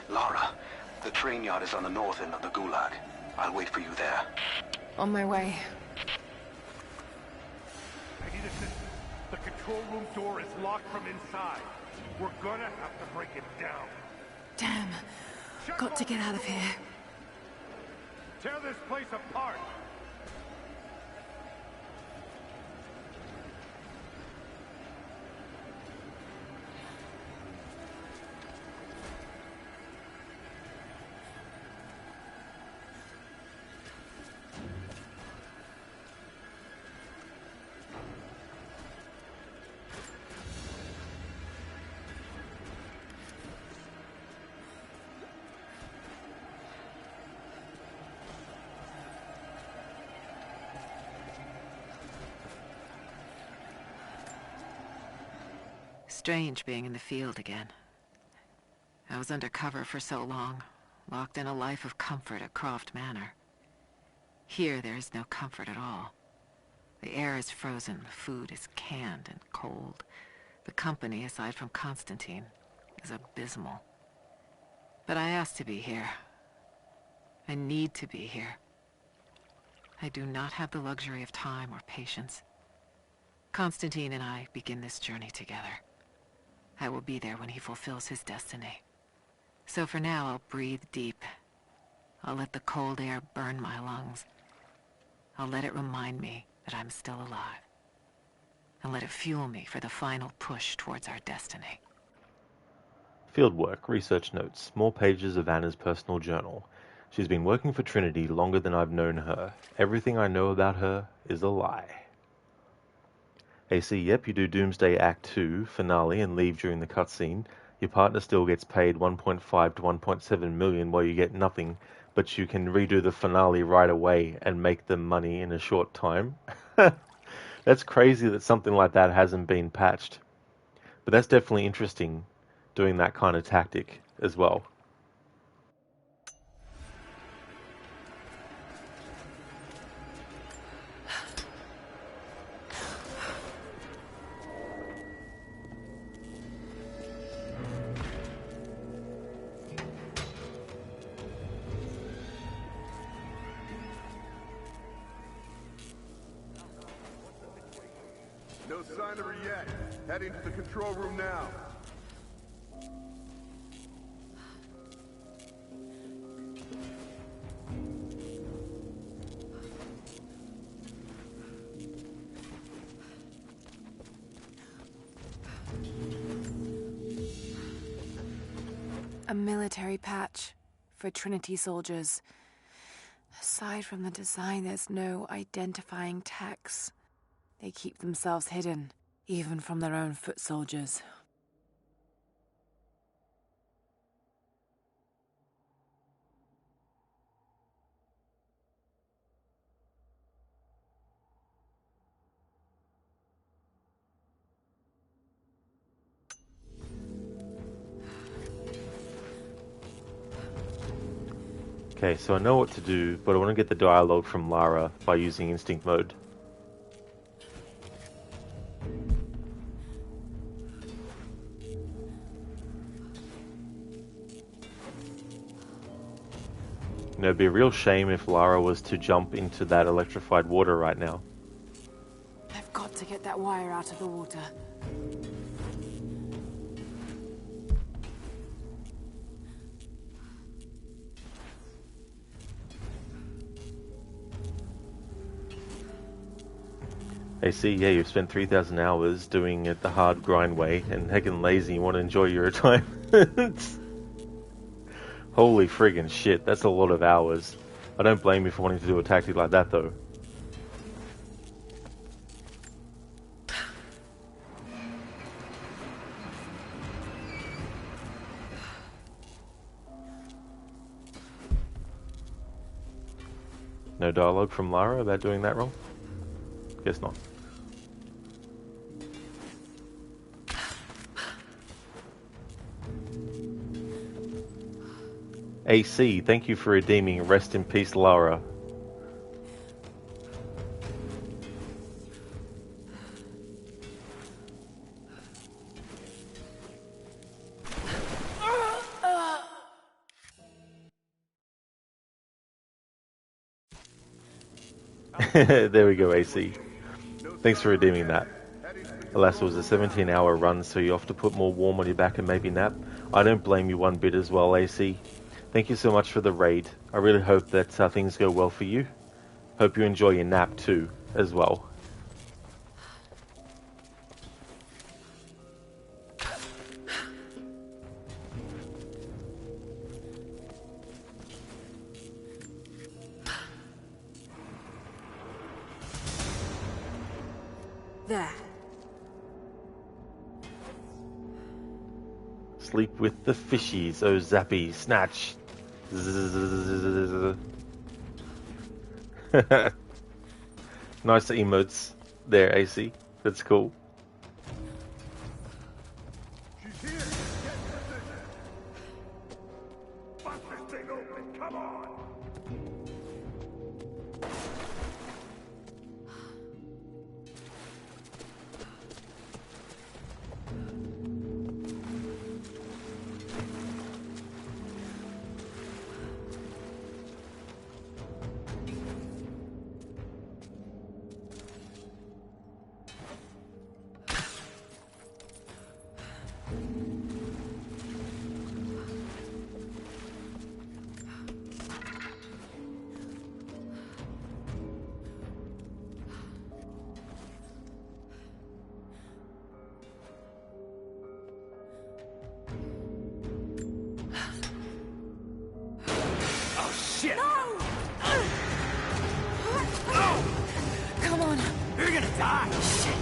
Lara, the train yard is on the north end of the Gulag. I'll wait for you there. On my way. I need assistance. The control room door is locked from inside. We're gonna have to break it down. Damn. Got to get out of here. Tear this place apart. Strange being in the field again. I was undercover for so long, locked in a life of comfort at Croft Manor. Here there is no comfort at all. The air is frozen, the food is canned and cold. The company, aside from Constantine, is abysmal. But I asked to be here. I need to be here. I do not have the luxury of time or patience. Constantine and I begin this journey together. I will be there when he fulfills his destiny. So for now, I'll breathe deep. I'll let the cold air burn my lungs. I'll let it remind me that I'm still alive. And let it fuel me for the final push towards our destiny. Fieldwork, research notes, more pages of Anna's personal journal. She's been working for Trinity longer than I've known her. Everything I know about her is a lie. AC, yep, you do Doomsday Act 2 finale and leave during the cutscene. Your partner still gets paid 1.5 to 1.7 million while you get nothing, but you can redo the finale right away and make the money in a short time. That's crazy that something like that hasn't been patched. But that's definitely interesting, doing that kind of tactic. as well. No sign of her yet. Heading to the control room now. A military patch for Trinity soldiers. Aside from the design, there's no identifying text. They keep themselves hidden, even from their own foot soldiers. Okay, so I know what to do, but I want to get the dialogue from Lara by using instinct mode. You know, it'd be a real shame if Lara was to jump into that electrified water right now. I've got to get that wire out of the water. AC, yeah, you've spent 3,000 hours doing it the hard grind way, and heckin' lazy, you want to enjoy your retirement. Holy friggin' shit, that's a lot of hours. I don't blame you for wanting to do a tactic like that, though. No dialogue from Lara about doing that wrong? Guess not. AC, thank you for redeeming. Rest in peace, Lara. There we go, AC. Thanks for redeeming that. Alas, it was a 17-hour run, so you have to put more warm on your back and maybe nap. I don't blame you one bit as well, AC. Thank you so much for the raid. I really hope that things go well for you. Hope you enjoy your nap too, as well. There. Sleep with the fishies, oh zappy, snatch. Nice emotes there, AC. That's cool. She's here. Get position. Bust this thing open. Come on. Shit! No! Come on. You're gonna die! Shit.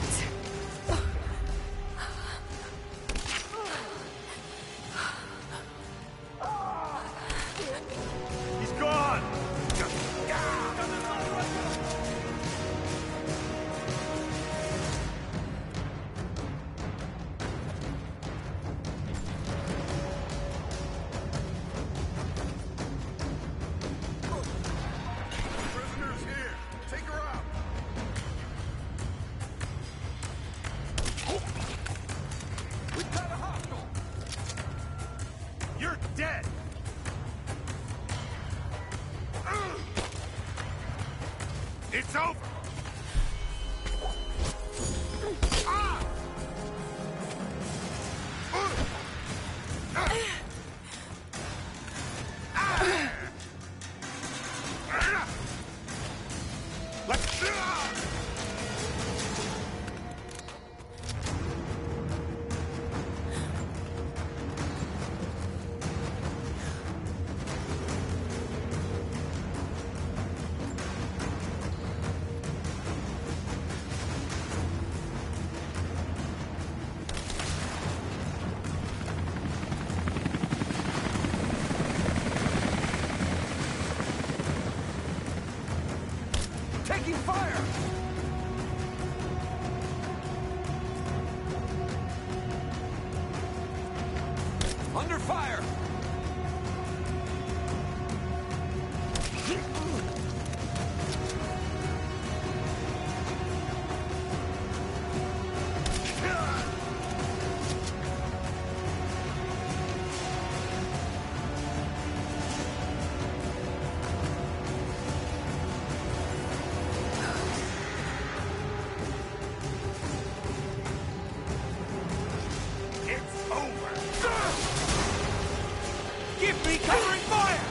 He's gone! It's over! Ah! Taking fire! Under fire! It's over! Give me covering fire!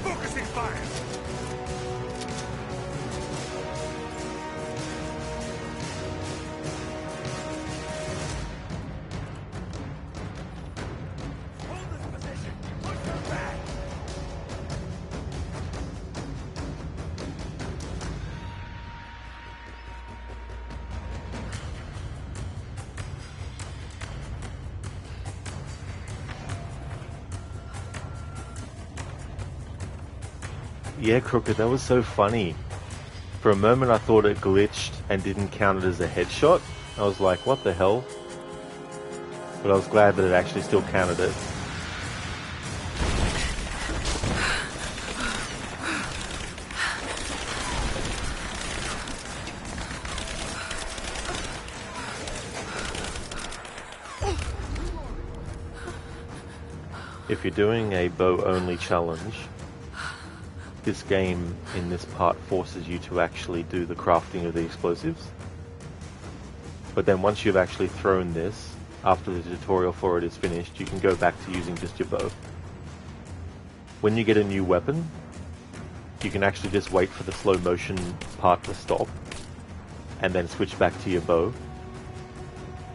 Focusing fire! Hold this position! Push them back! Yeah, Crooked, that was so funny. For a moment I thought it glitched and didn't count it as a headshot. I was like, what the hell? But I was glad that it actually still counted it. If you're doing a bow-only challenge, this game in this part forces you to actually do the crafting of the explosives. But then once you've actually thrown this, after the tutorial for it is finished, you can go back to using just your bow. When you get a new weapon, you can actually just wait for the slow motion part to stop and then switch back to your bow.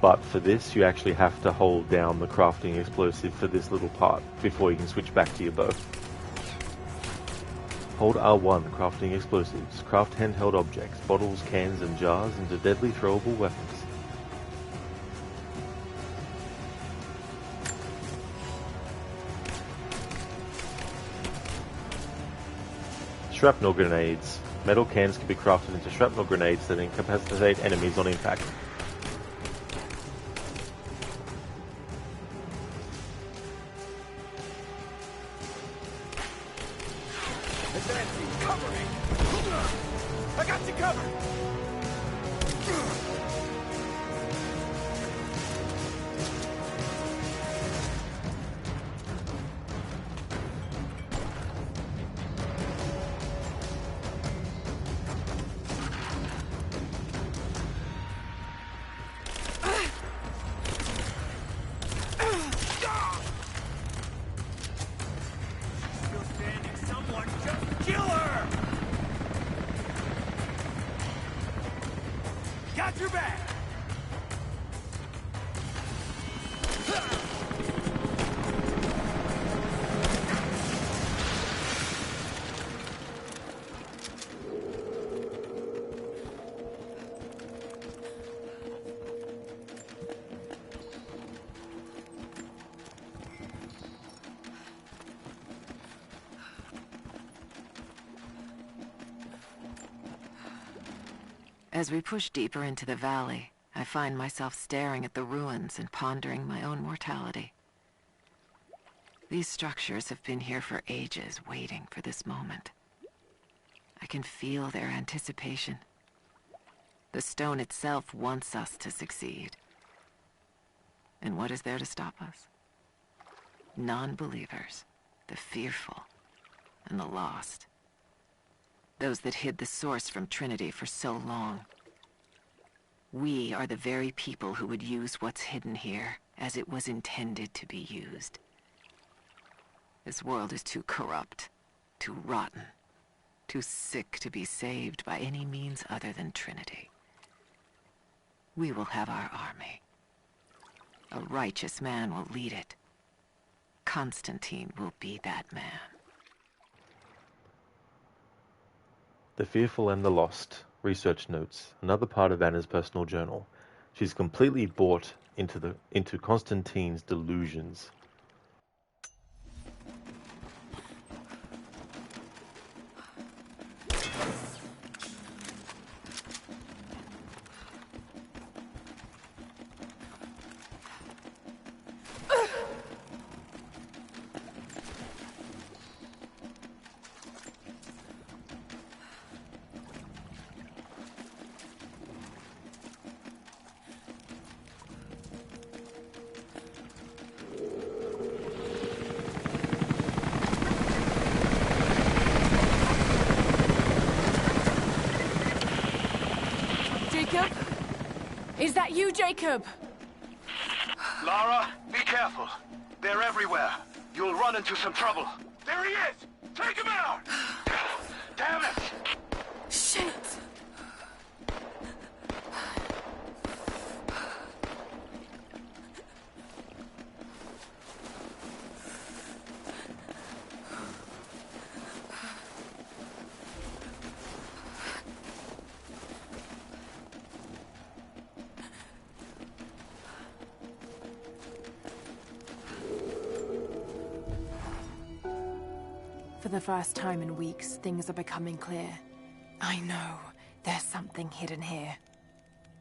But for this, you actually have to hold down the crafting explosive for this little part before you can switch back to your bow. Hold R1, crafting explosives. Craft handheld objects, bottles, cans, and jars into deadly throwable weapons. Shrapnel grenades. Metal cans can be crafted into shrapnel grenades that incapacitate enemies on impact. Advancing, cover me! I got you covered! Still standing, someone just kill her! Got your back! As we push deeper into the valley, I find myself staring at the ruins and pondering my own mortality. These structures have been here for ages, waiting for this moment. I can feel their anticipation. The stone itself wants us to succeed. And what is there to stop us? Non-believers, the fearful, and the lost. those that hid the source from Trinity for so long. We are the very people who would use what's hidden here as it was intended to be used. This world is too corrupt, too rotten, too sick to be saved by any means other than Trinity. We will have our army. A righteous man will lead it. Constantine will be that man. The Fearful and the Lost. Research notes. Another part of Anna's personal journal. She's completely bought into Constantine's delusions. Is that you, Jacob? Lara, be careful. They're everywhere. You'll run into some trouble. There he is! Take him out! Damn it! Shit! For the first time in weeks, things are becoming clear. I know there's something hidden here.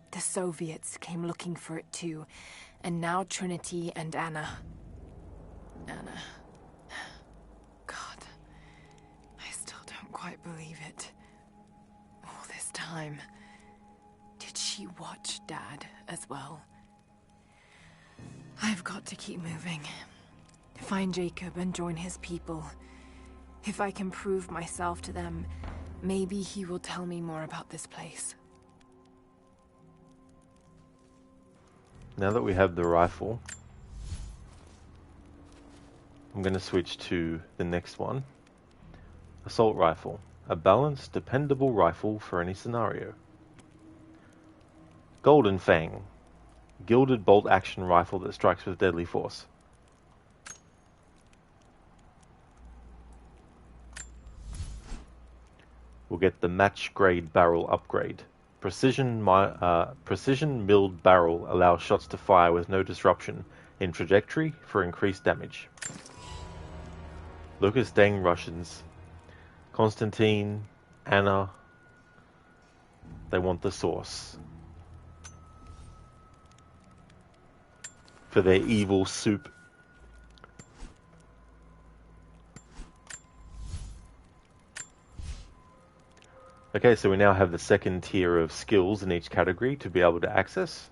The Soviets came looking for it too, and now Trinity and Anna. Anna. God, I still don't quite believe it. All this time, did she watch Dad as well? I've got to keep moving. Find Jacob and join his people. If I can prove myself to them, maybe he will tell me more about this place. Now that we have the rifle, I'm going to switch to the next one. Assault rifle. A balanced, dependable rifle for any scenario. Golden Fang. Gilded bolt action rifle that strikes with deadly force. We'll get the match grade barrel upgrade. Precision milled barrel allows shots to fire with no disruption in trajectory for increased damage. Lucas dang Russians. Constantine, Anna, they want the source for their evil soup. Okay, so we now have the second tier of skills in each category to be able to access.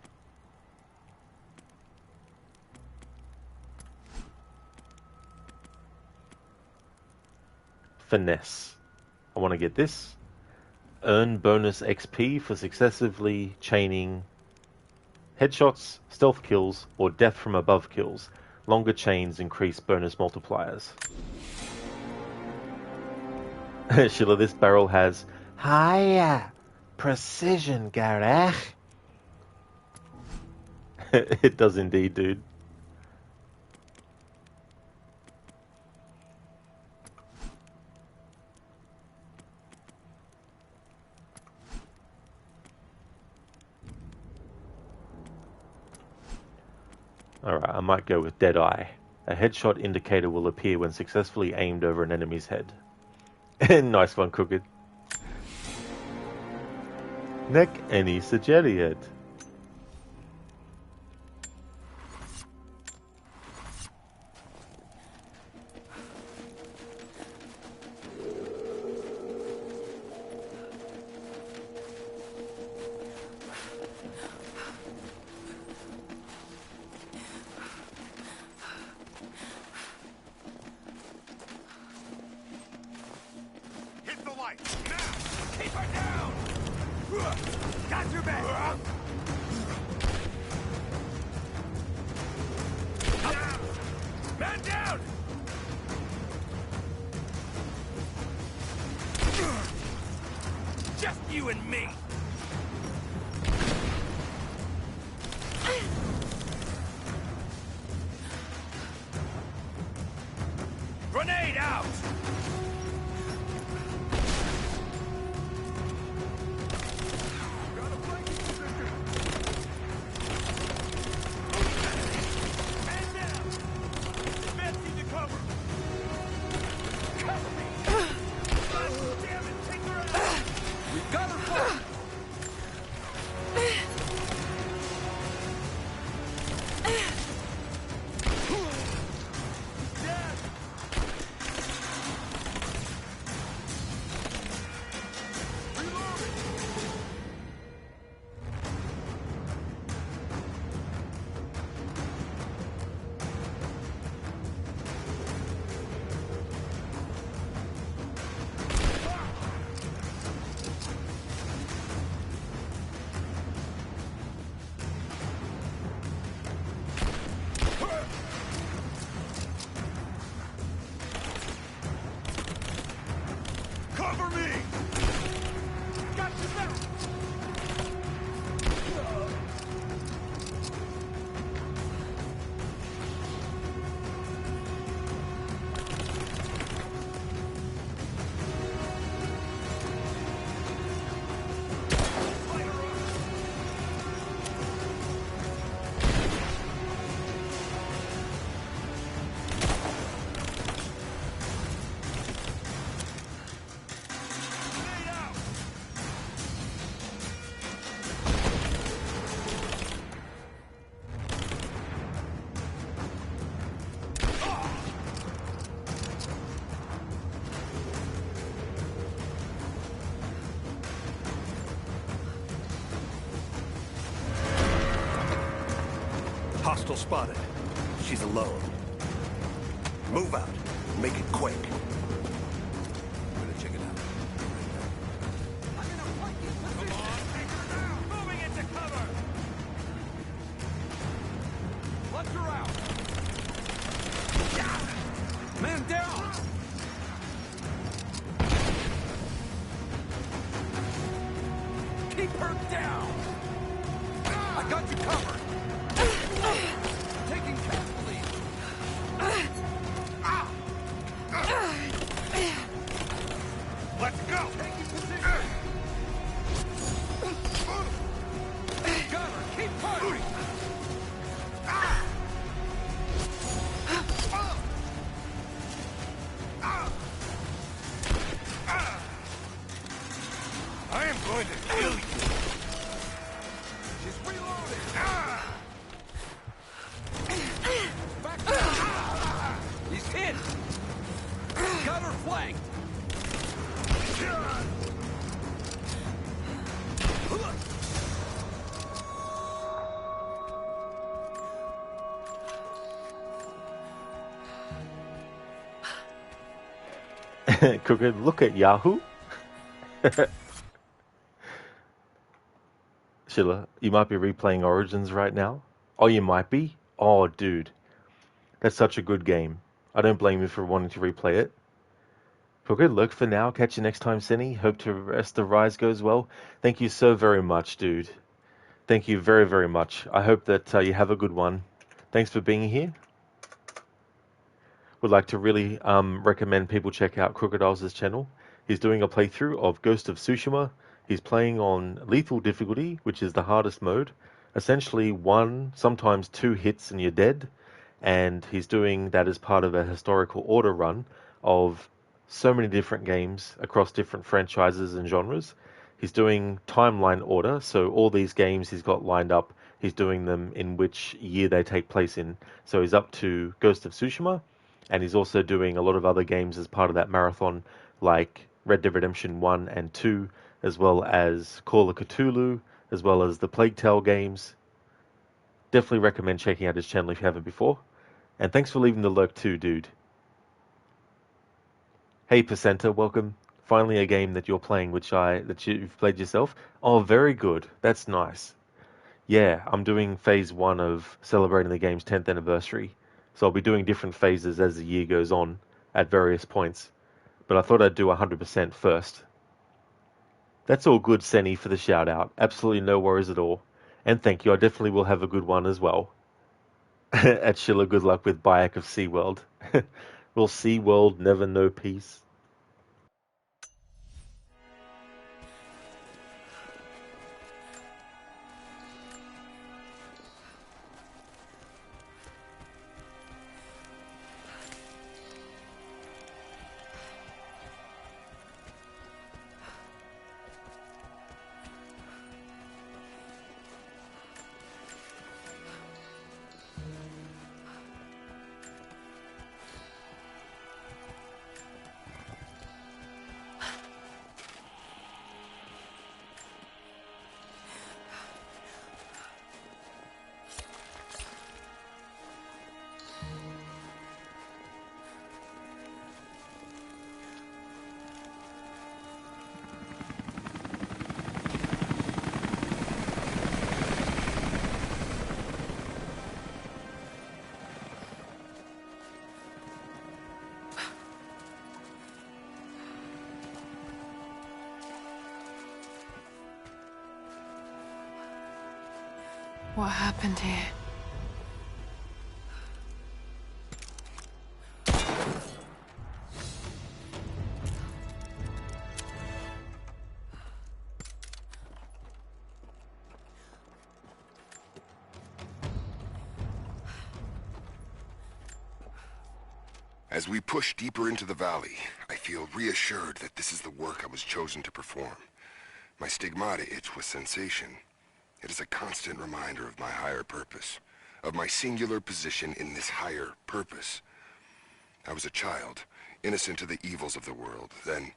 Finesse. I want to get this. Earn bonus XP for successively chaining headshots, stealth kills, or death from above kills. Longer chains increase bonus multipliers. Sheila, this barrel has higher precision, Gareth. It does indeed, dude. Alright, I might go with Deadeye. A headshot indicator will appear when successfully aimed over an enemy's head. Nice one, Crooked. Neck any Sageriad. Hit the light, now! Keep her down! Got your back! Man down! Just you and me! Grenade out! Cover me! Got your back! Hostile spotted. She's alone. Move out. Make it quick. I'm gonna check it out. Moving into cover! Watch her out! Yeah! Man down! Keep her down! I got you covered! Taking casualties! Let's go! Taking position! Got her! Keep firing! I am going to kill you! She's reloading! Back He's hit! Got her flanked! Crooked, look at Yahoo. Sheila, you might be replaying Origins right now. Oh, you might be? Oh, dude. That's such a good game. I don't blame you for wanting to replay it. Crooked, look for now. Catch you next time, Cinny. Hope to rest the rise goes well. Thank you so very much, dude. Thank you very, very much. I hope that you have a good one. Thanks for being here. Would like to really recommend people check out Crocodile's channel. He's doing a playthrough of Ghost of Tsushima. He's playing on lethal difficulty, which is the hardest mode. Essentially 1, sometimes 2 hits and you're dead. And he's doing that as part of a historical order run of so many different games across different franchises and genres. He's doing timeline order, so all these games he's got lined up, he's doing them in which year they take place in. So he's up to Ghost of Tsushima, and he's also doing a lot of other games as part of that marathon, like Red Dead Redemption 1 and 2, as well as Call of Cthulhu, as well as the Plague Tale games. Definitely recommend checking out his channel if you haven't before. And thanks for leaving the lurk too, dude. Hey, Placenta, welcome. Finally a game that you're playing that you've played yourself. Oh, very good. That's nice. Yeah, I'm doing phase 1 of celebrating the game's 10th anniversary. So I'll be doing different phases as the year goes on at various points. But I thought I'd do 100% first. That's all good, Senny, for the shout out. Absolutely no worries at all. And thank you. I definitely will have a good one as well. At Schiller, good luck with Bayek of SeaWorld. Will SeaWorld never know peace? What happened here? As we push deeper into the valley, I feel reassured that this is the work I was chosen to perform. My stigmata itch with sensation. It is a constant reminder of my higher purpose, of my singular position in this higher purpose. I was a child, innocent to the evils of the world. Then,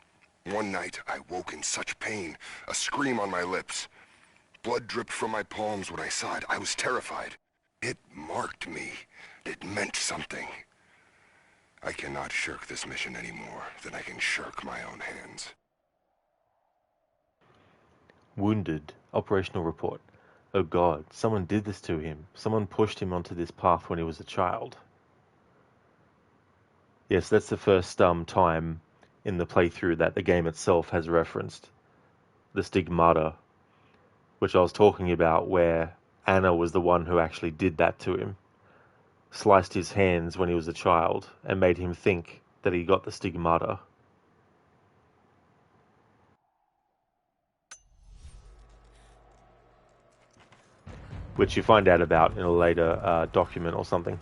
one night, I woke in such pain, a scream on my lips. Blood dripped from my palms when I saw it. I was terrified. It marked me. It meant something. I cannot shirk this mission any more than I can shirk my own hands. Wounded. Operational report. Oh God, someone did this to him. Someone pushed him onto this path when he was a child. Yes, that's the first time in the playthrough that the game itself has referenced the stigmata, which I was talking about, where Anna was the one who actually did that to him. Sliced his hands when he was a child and made him think that he got the stigmata. Which you find out about in a later document or something.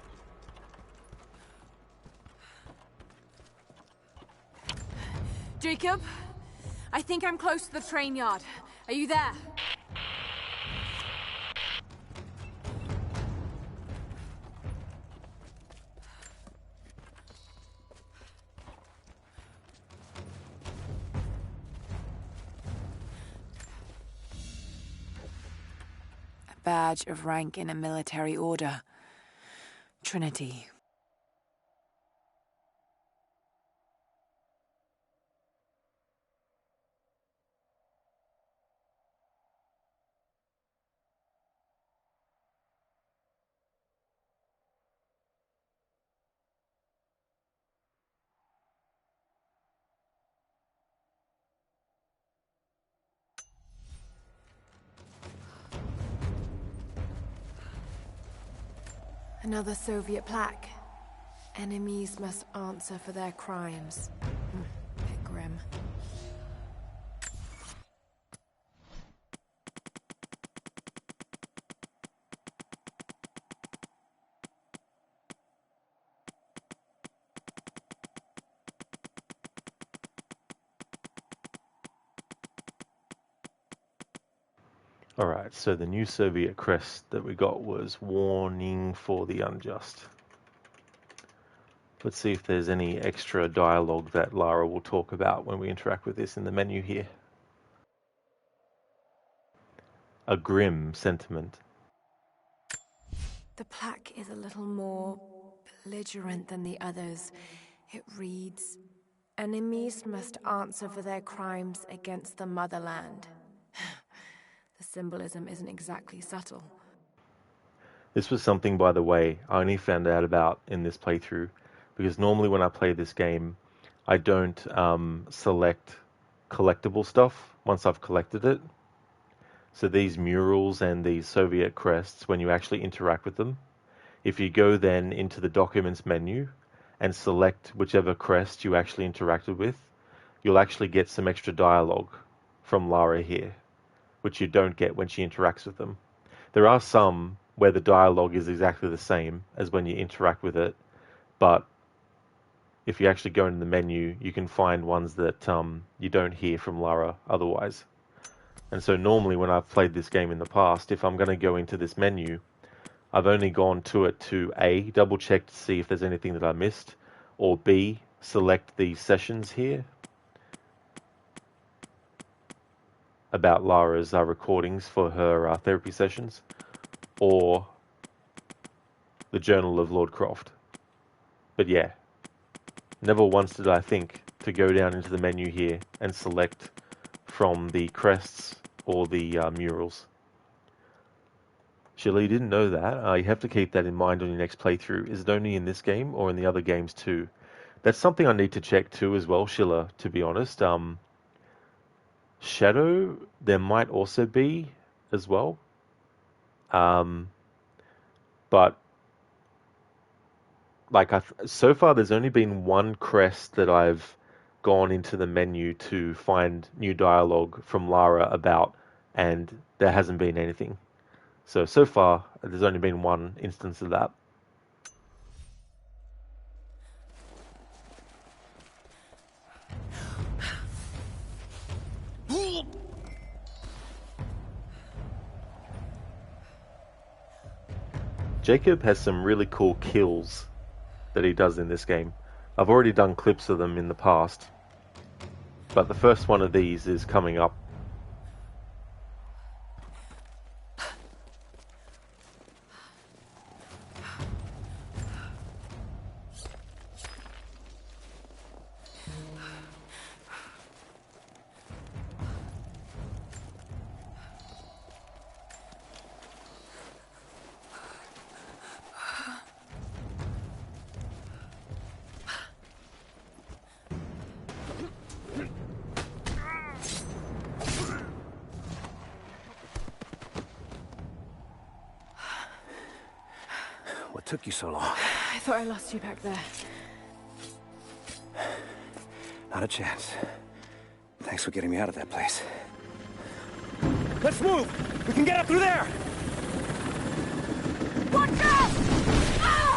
Jacob, I think I'm close to the train yard. Are you there? Badge of rank in a military order. Trinity. Another Soviet plaque. Enemies must answer for their crimes. Bit grim. Alright, so the new Soviet crest that we got was Warning for the Unjust. Let's see if there's any extra dialogue that Lara will talk about when we interact with this in the menu here. A grim sentiment. The plaque is a little more belligerent than the others. It reads, Enemies must answer for their crimes against the motherland. The symbolism isn't exactly subtle. This was something, by the way, I only found out about in this playthrough, because normally when I play this game, I don't select collectible stuff once I've collected it. So these murals and these Soviet crests, when you actually interact with them, if you go then into the Documents menu and select whichever crest you actually interacted with, you'll actually get some extra dialogue from Lara here, which you don't get when she interacts with them. There are some where the dialogue is exactly the same as when you interact with it, but if you actually go into the menu, you can find ones that you don't hear from Lara otherwise. And so normally when I've played this game in the past, if I'm going to go into this menu, I've only gone to it to A, double check to see if there's anything that I missed, or B, select the sessions here about Lara's recordings for her therapy sessions, or the Journal of Lord Croft. But yeah, never once did I think to go down into the menu here and select from the crests or the murals. Sheila, you didn't know that. You have to keep that in mind on your next playthrough. Is it only in this game or in the other games too? That's something I need to check too as well, Sheila, to be honest. Shadow, there might also be as well. But like so far there's only been one crest that I've gone into the menu to find new dialogue from Lara about, and there hasn't been anything. So far there's only been one instance of that. Jacob has some really cool kills that he does in this game. I've already done clips of them in the past, but the first one of these is coming up. What took you so long? I thought I lost you back there. Not a chance. Thanks for getting me out of that place. Let's move! We can get up through there! Watch out! Ah!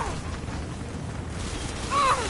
Ah!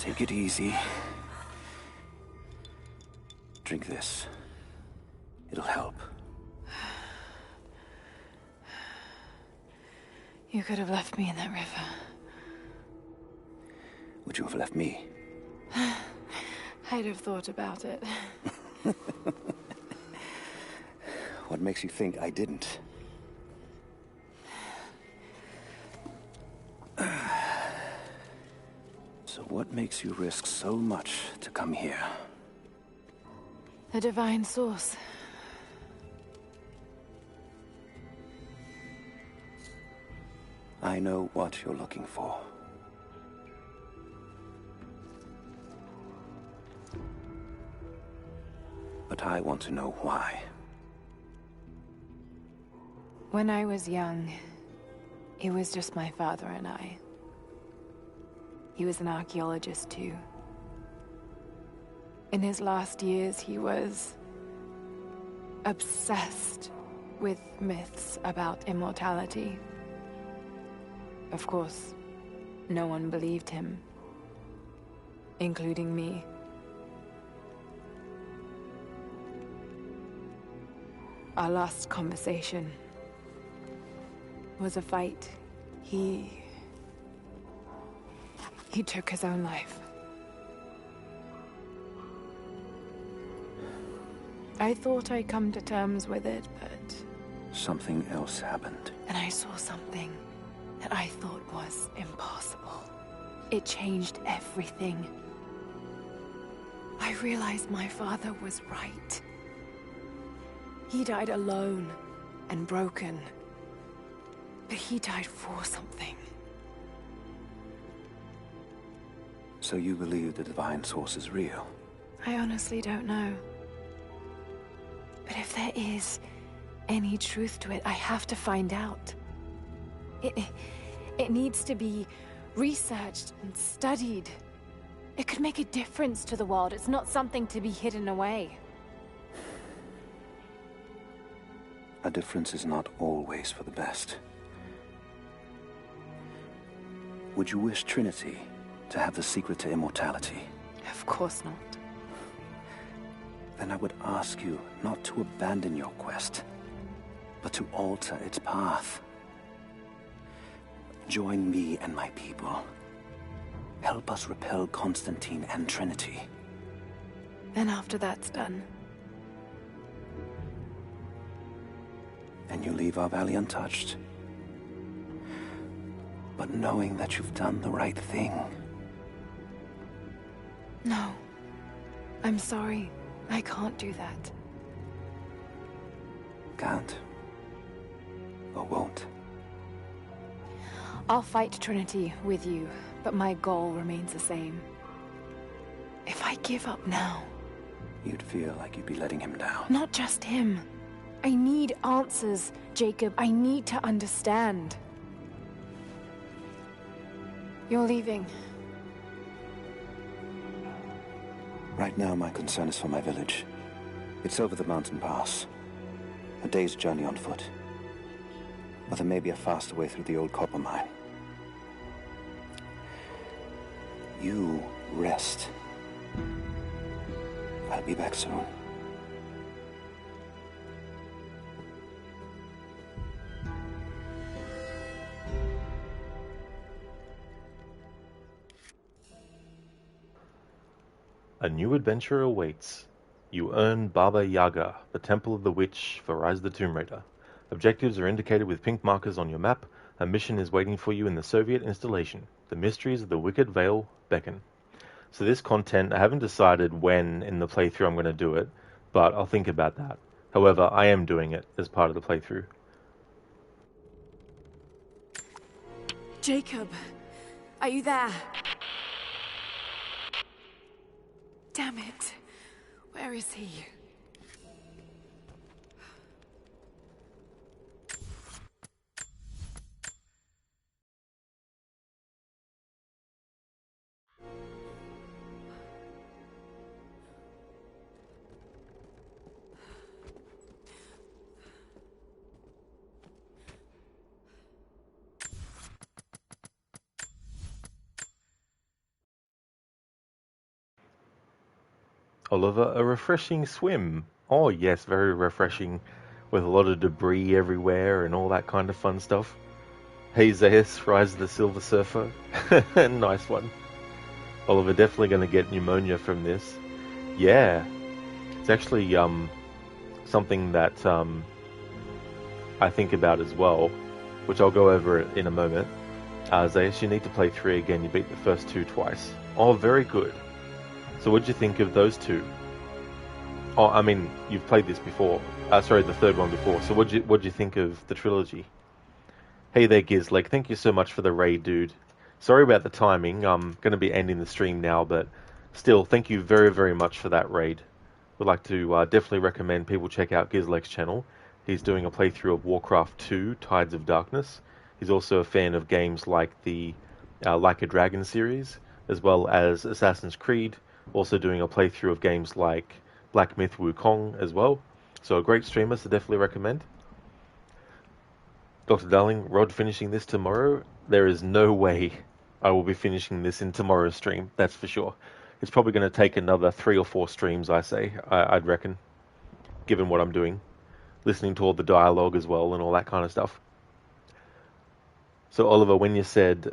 Take it easy. Drink this. It'll help. You could have left me in that river. Would you have left me? I'd have thought about it. What makes you think I didn't? So what makes you risk so much to come here? The divine source. I know what you're looking for. But I want to know why. When I was young, it was just my father and I. He was an archaeologist too. In his last years, he was obsessed with myths about immortality. Of course, no one believed him, including me. Our last conversation was a fight. He took his own life. I thought I'd come to terms with it, but... Something else happened. And I saw something that I thought was impossible. It changed everything. I realized my father was right. He died alone and broken. But he died for something. So you believe the divine source is real? I honestly don't know. But if there is any truth to it, I have to find out. It needs to be researched and studied. It could make a difference to the world. It's not something to be hidden away. A difference is not always for the best. Would you wish Trinity to have the secret to immortality? Of course not. Then I would ask you not to abandon your quest, but to alter its path. Join me and my people. Help us repel Constantine and Trinity. Then after that's done, and you leave our valley untouched. But knowing that you've done the right thing. No. I'm sorry. I can't do that. Can't. Or won't. I'll fight Trinity with you, but my goal remains the same. If I give up now... You'd feel like you'd be letting him down. Not just him. I need answers, Jacob. I need to understand. You're leaving. Right now, my concern is for my village. It's over the mountain pass. A day's journey on foot. But there may be a faster way through the old copper mine. You rest. I'll be back soon. A new adventure awaits. You earn Baba Yaga, the Temple of the Witch, for Rise of the Tomb Raider. Objectives are indicated with pink markers on your map. A mission is waiting for you in the Soviet installation. The mysteries of the Wicked Veil beckon. So this content, I haven't decided when in the playthrough I'm going to do it, but I'll think about that. However, I am doing it as part of the playthrough. Jacob, are you there? Damn it. Where is he? Oliver, a refreshing swim. Oh yes, very refreshing, with a lot of debris everywhere and all that kind of fun stuff. Hey Zeus, Rise of the Silver Surfer. Nice one. Oliver, definitely going to get pneumonia from this. Yeah, it's actually something that I think about as well, which I'll go over in a moment. Zeus, you need to play 3 again. You beat the first 2 twice. Oh, very good. So what'd you think of those 2? Oh, I mean, you've played this before. Sorry, the 3rd one before. So what'd you think of the trilogy? Hey there, Gizleg. Thank you so much for the raid, dude. Sorry about the timing. I'm going to be ending the stream now, but still, thank you very, very much for that raid. Would like to definitely recommend people check out Gizleg's channel. He's doing a playthrough of Warcraft 2, Tides of Darkness. He's also a fan of games like the Like a Dragon series, as well as Assassin's Creed. Also doing a playthrough of games like Black Myth Wukong as well. So a great streamer, so definitely recommend. Dr. Darling, Rod finishing this tomorrow? There is no way I will be finishing this in tomorrow's stream, that's for sure. It's probably going to take another 3 or 4 streams, I'd reckon, given what I'm doing. Listening to all the dialogue as well and all that kind of stuff. So Oliver, when you said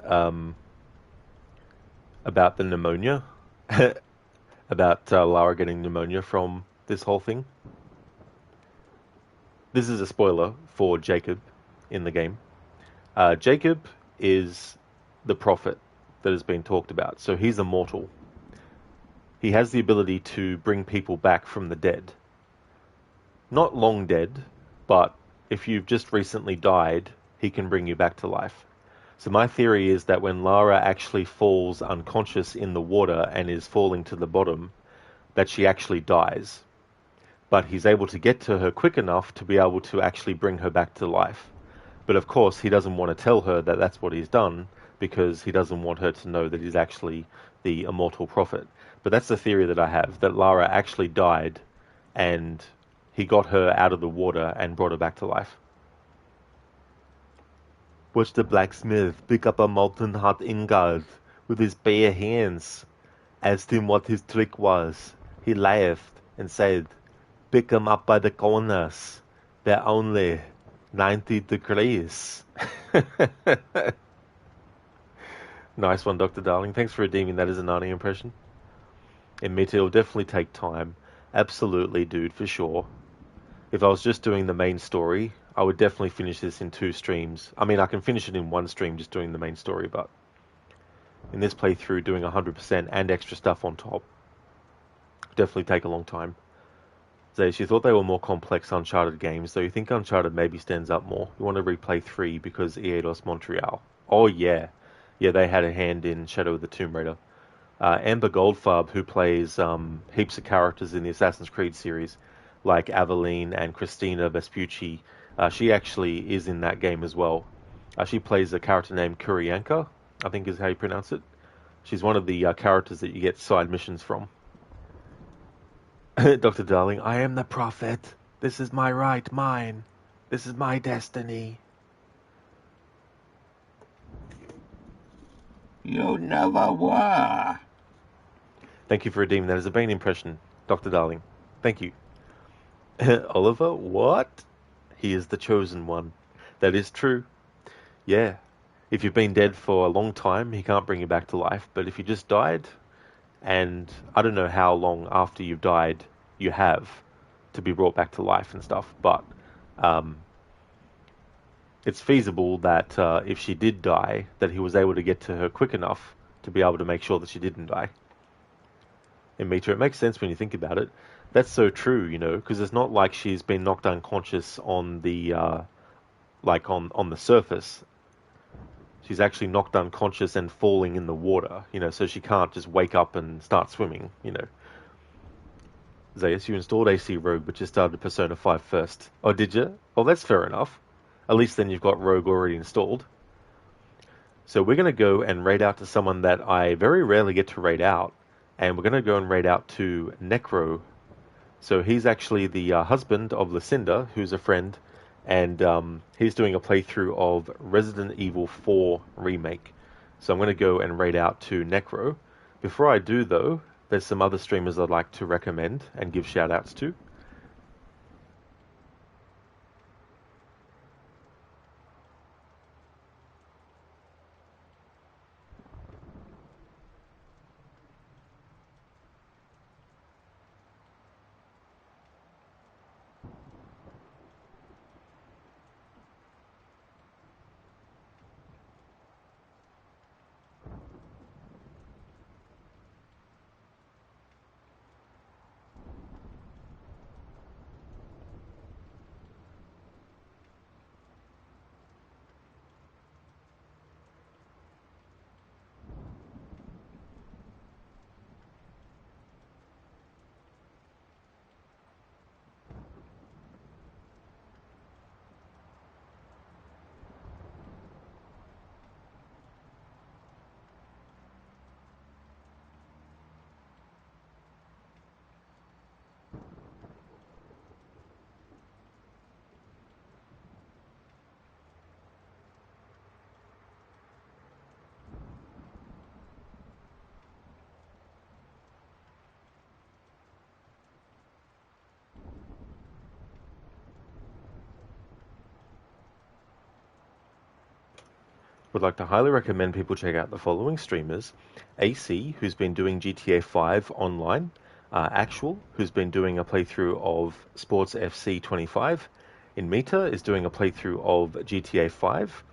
about the pneumonia, about Lara getting pneumonia from this whole thing, this is a spoiler for Jacob in the game. Jacob is the prophet that has been talked about. So he's immortal. He has the ability to bring people back from the dead. Not long dead, but if you've just recently died, he can bring you back to life. So my theory is that when Lara actually falls unconscious in the water and is falling to the bottom, that she actually dies. But he's able to get to her quick enough to be able to actually bring her back to life. But of course, he doesn't want to tell her that that's what he's done, because he doesn't want her to know that he's actually the immortal prophet. But that's the theory that I have, that Lara actually died, and he got her out of the water and brought her back to life. Watch the blacksmith pick up a molten hot ingot with his bare hands. Asked him what his trick was. He laughed and said, "Pick 'em up by the corners. They're only 90 degrees." Nice one, Dr. Darling. Thanks for redeeming that as a Narnia impression. And me too, it'll definitely take time. Absolutely, dude, for sure. If I was just doing the main story, I would definitely finish this in 2 streams. I mean, I can finish it in 1 stream just doing the main story, but in this playthrough, doing 100% and extra stuff on top, definitely take a long time. Zayas, you thought they were more complex Uncharted games, though you think Uncharted maybe stands up more. You want to replay 3 because Eidos Montreal. Oh, yeah. Yeah, they had a hand in Shadow of the Tomb Raider. Amber Goldfarb, who plays heaps of characters in the Assassin's Creed series, like Aveline and Christina Vespucci, she actually is in that game as well. She plays a character named Kuryanka, I think is how you pronounce it. She's one of the characters that you get side missions from. Dr. Darling, I am the prophet. This is my right, mine. This is my destiny. You never were. Thank you for redeeming that as a Bane impression, Dr. Darling. Thank you. Oliver, what? He is the chosen one. That is true. Yeah. If you've been dead for a long time, he can't bring you back to life. But if you just died, and I don't know how long after you've died you have to be brought back to life and stuff, but it's feasible that if she did die, that he was able to get to her quick enough to be able to make sure that she didn't die. And Mitra, it makes sense when you think about it. That's so true, you know, because it's not like she's been knocked unconscious on the, on the surface. She's actually knocked unconscious and falling in the water, you know, so she can't just wake up and start swimming, you know. Zayas, you installed AC Rogue, but you started Persona 5 first. Oh, did you? Well, that's fair enough. At least then you've got Rogue already installed. So we're going to go and raid out to someone that I very rarely get to raid out. And we're going to go and raid out to Necro. So he's actually the husband of Lucinda, who's a friend. And he's doing a playthrough of Resident Evil 4 Remake. So I'm going to go and raid out to Necro. Before I do, though, there's some other streamers I'd like to recommend and give shout outs to. Would like to highly recommend people check out the following streamers: AC, who's been doing GTA 5 online, Actual, who's been doing a playthrough of Sports FC 25, Inmeta is doing a playthrough of GTA 5,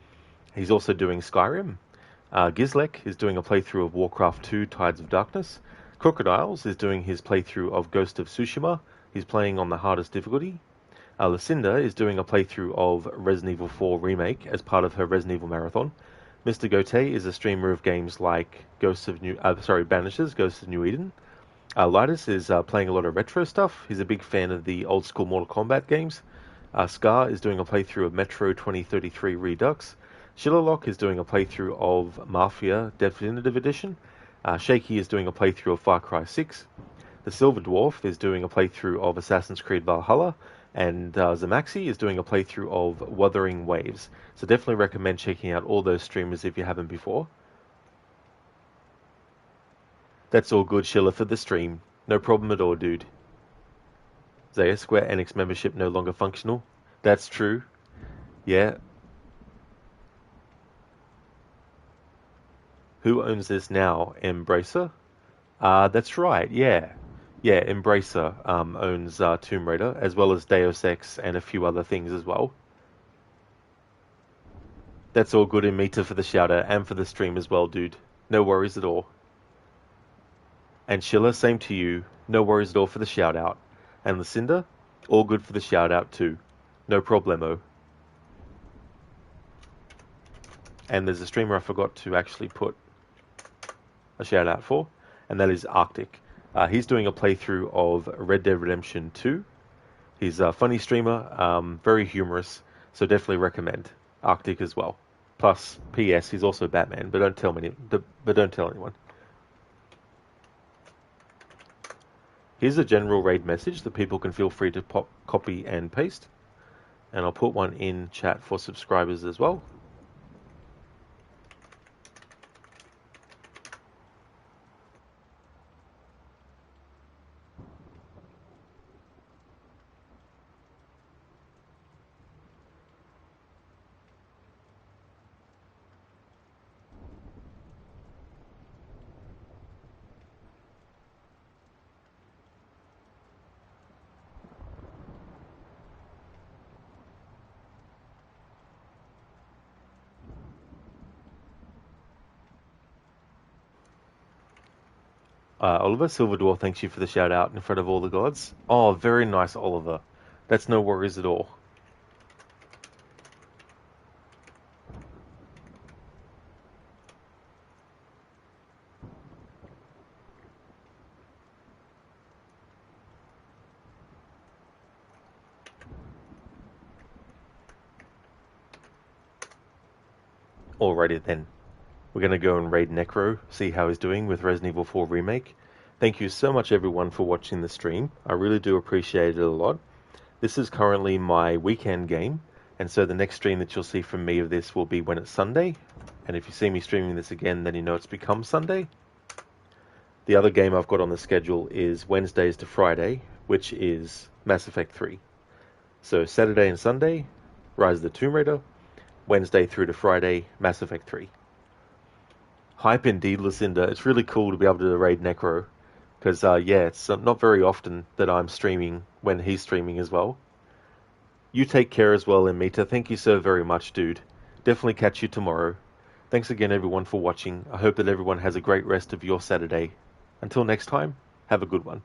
he's also doing Skyrim, Gizlek is doing a playthrough of Warcraft 2 Tides of Darkness, Crocodiles is doing his playthrough of Ghost of Tsushima, he's playing on the hardest difficulty, Lucinda is doing a playthrough of Resident Evil 4 Remake as part of her Resident Evil Marathon. Mr. Gote is a streamer of games like Banishes, Ghosts of New Eden. Lidus is playing a lot of retro stuff. He's a big fan of the old school Mortal Kombat games. Scar is doing a playthrough of Metro 2033 Redux. Shillerlock is doing a playthrough of Mafia Definitive Edition. Shaky is doing a playthrough of Far Cry 6. The Silver Dwarf is doing a playthrough of Assassin's Creed Valhalla. And Zamaxi is doing a playthrough of Wuthering Waves. So definitely recommend checking out all those streamers if you haven't before. That's all good, Schiller, for the stream. No problem at all, dude. Zaya, Square Enix membership no longer functional. That's true. Yeah. Who owns this now? Embracer? That's right, yeah. Yeah, Embracer owns Tomb Raider, as well as Deus Ex and a few other things as well. That's all good in Meta for the shout-out and for the stream as well, dude. No worries at all. And Schiller, same to you. No worries at all for the shout-out. And Lucinda, all good for the shout-out too. No problemo. And there's a streamer I forgot to actually put a shout-out for, and that is Arctic. He's doing a playthrough of Red Dead Redemption 2. He's a funny streamer, very humorous, so definitely recommend Arctic as well. Plus, P.S. he's also Batman, but don't tell anyone. Here's a general raid message that people can feel free to copy and paste, and I'll put one in chat for subscribers as well. Oliver Silverdor, thanks you for the shout out in front of all the gods. Oh, very nice, Oliver. That's no worries at all. Alrighty then. We're going to go and raid Necro, see how he's doing with Resident Evil 4 Remake. Thank you so much everyone for watching the stream. I really do appreciate it a lot. This is currently my weekend game, and so the next stream that you'll see from me of this will be when it's Sunday. And if you see me streaming this again, then you know it's become Sunday. The other game I've got on the schedule is Wednesdays to Friday, which is Mass Effect 3. So Saturday and Sunday, Rise of the Tomb Raider. Wednesday through to Friday, Mass Effect 3. Hype indeed, Lucinda. It's really cool to be able to raid Necro. Because, yeah, it's not very often that I'm streaming when he's streaming as well. You take care as well, Amita. Thank you so very much, dude. Definitely catch you tomorrow. Thanks again, everyone, for watching. I hope that everyone has a great rest of your Saturday. Until next time, have a good one.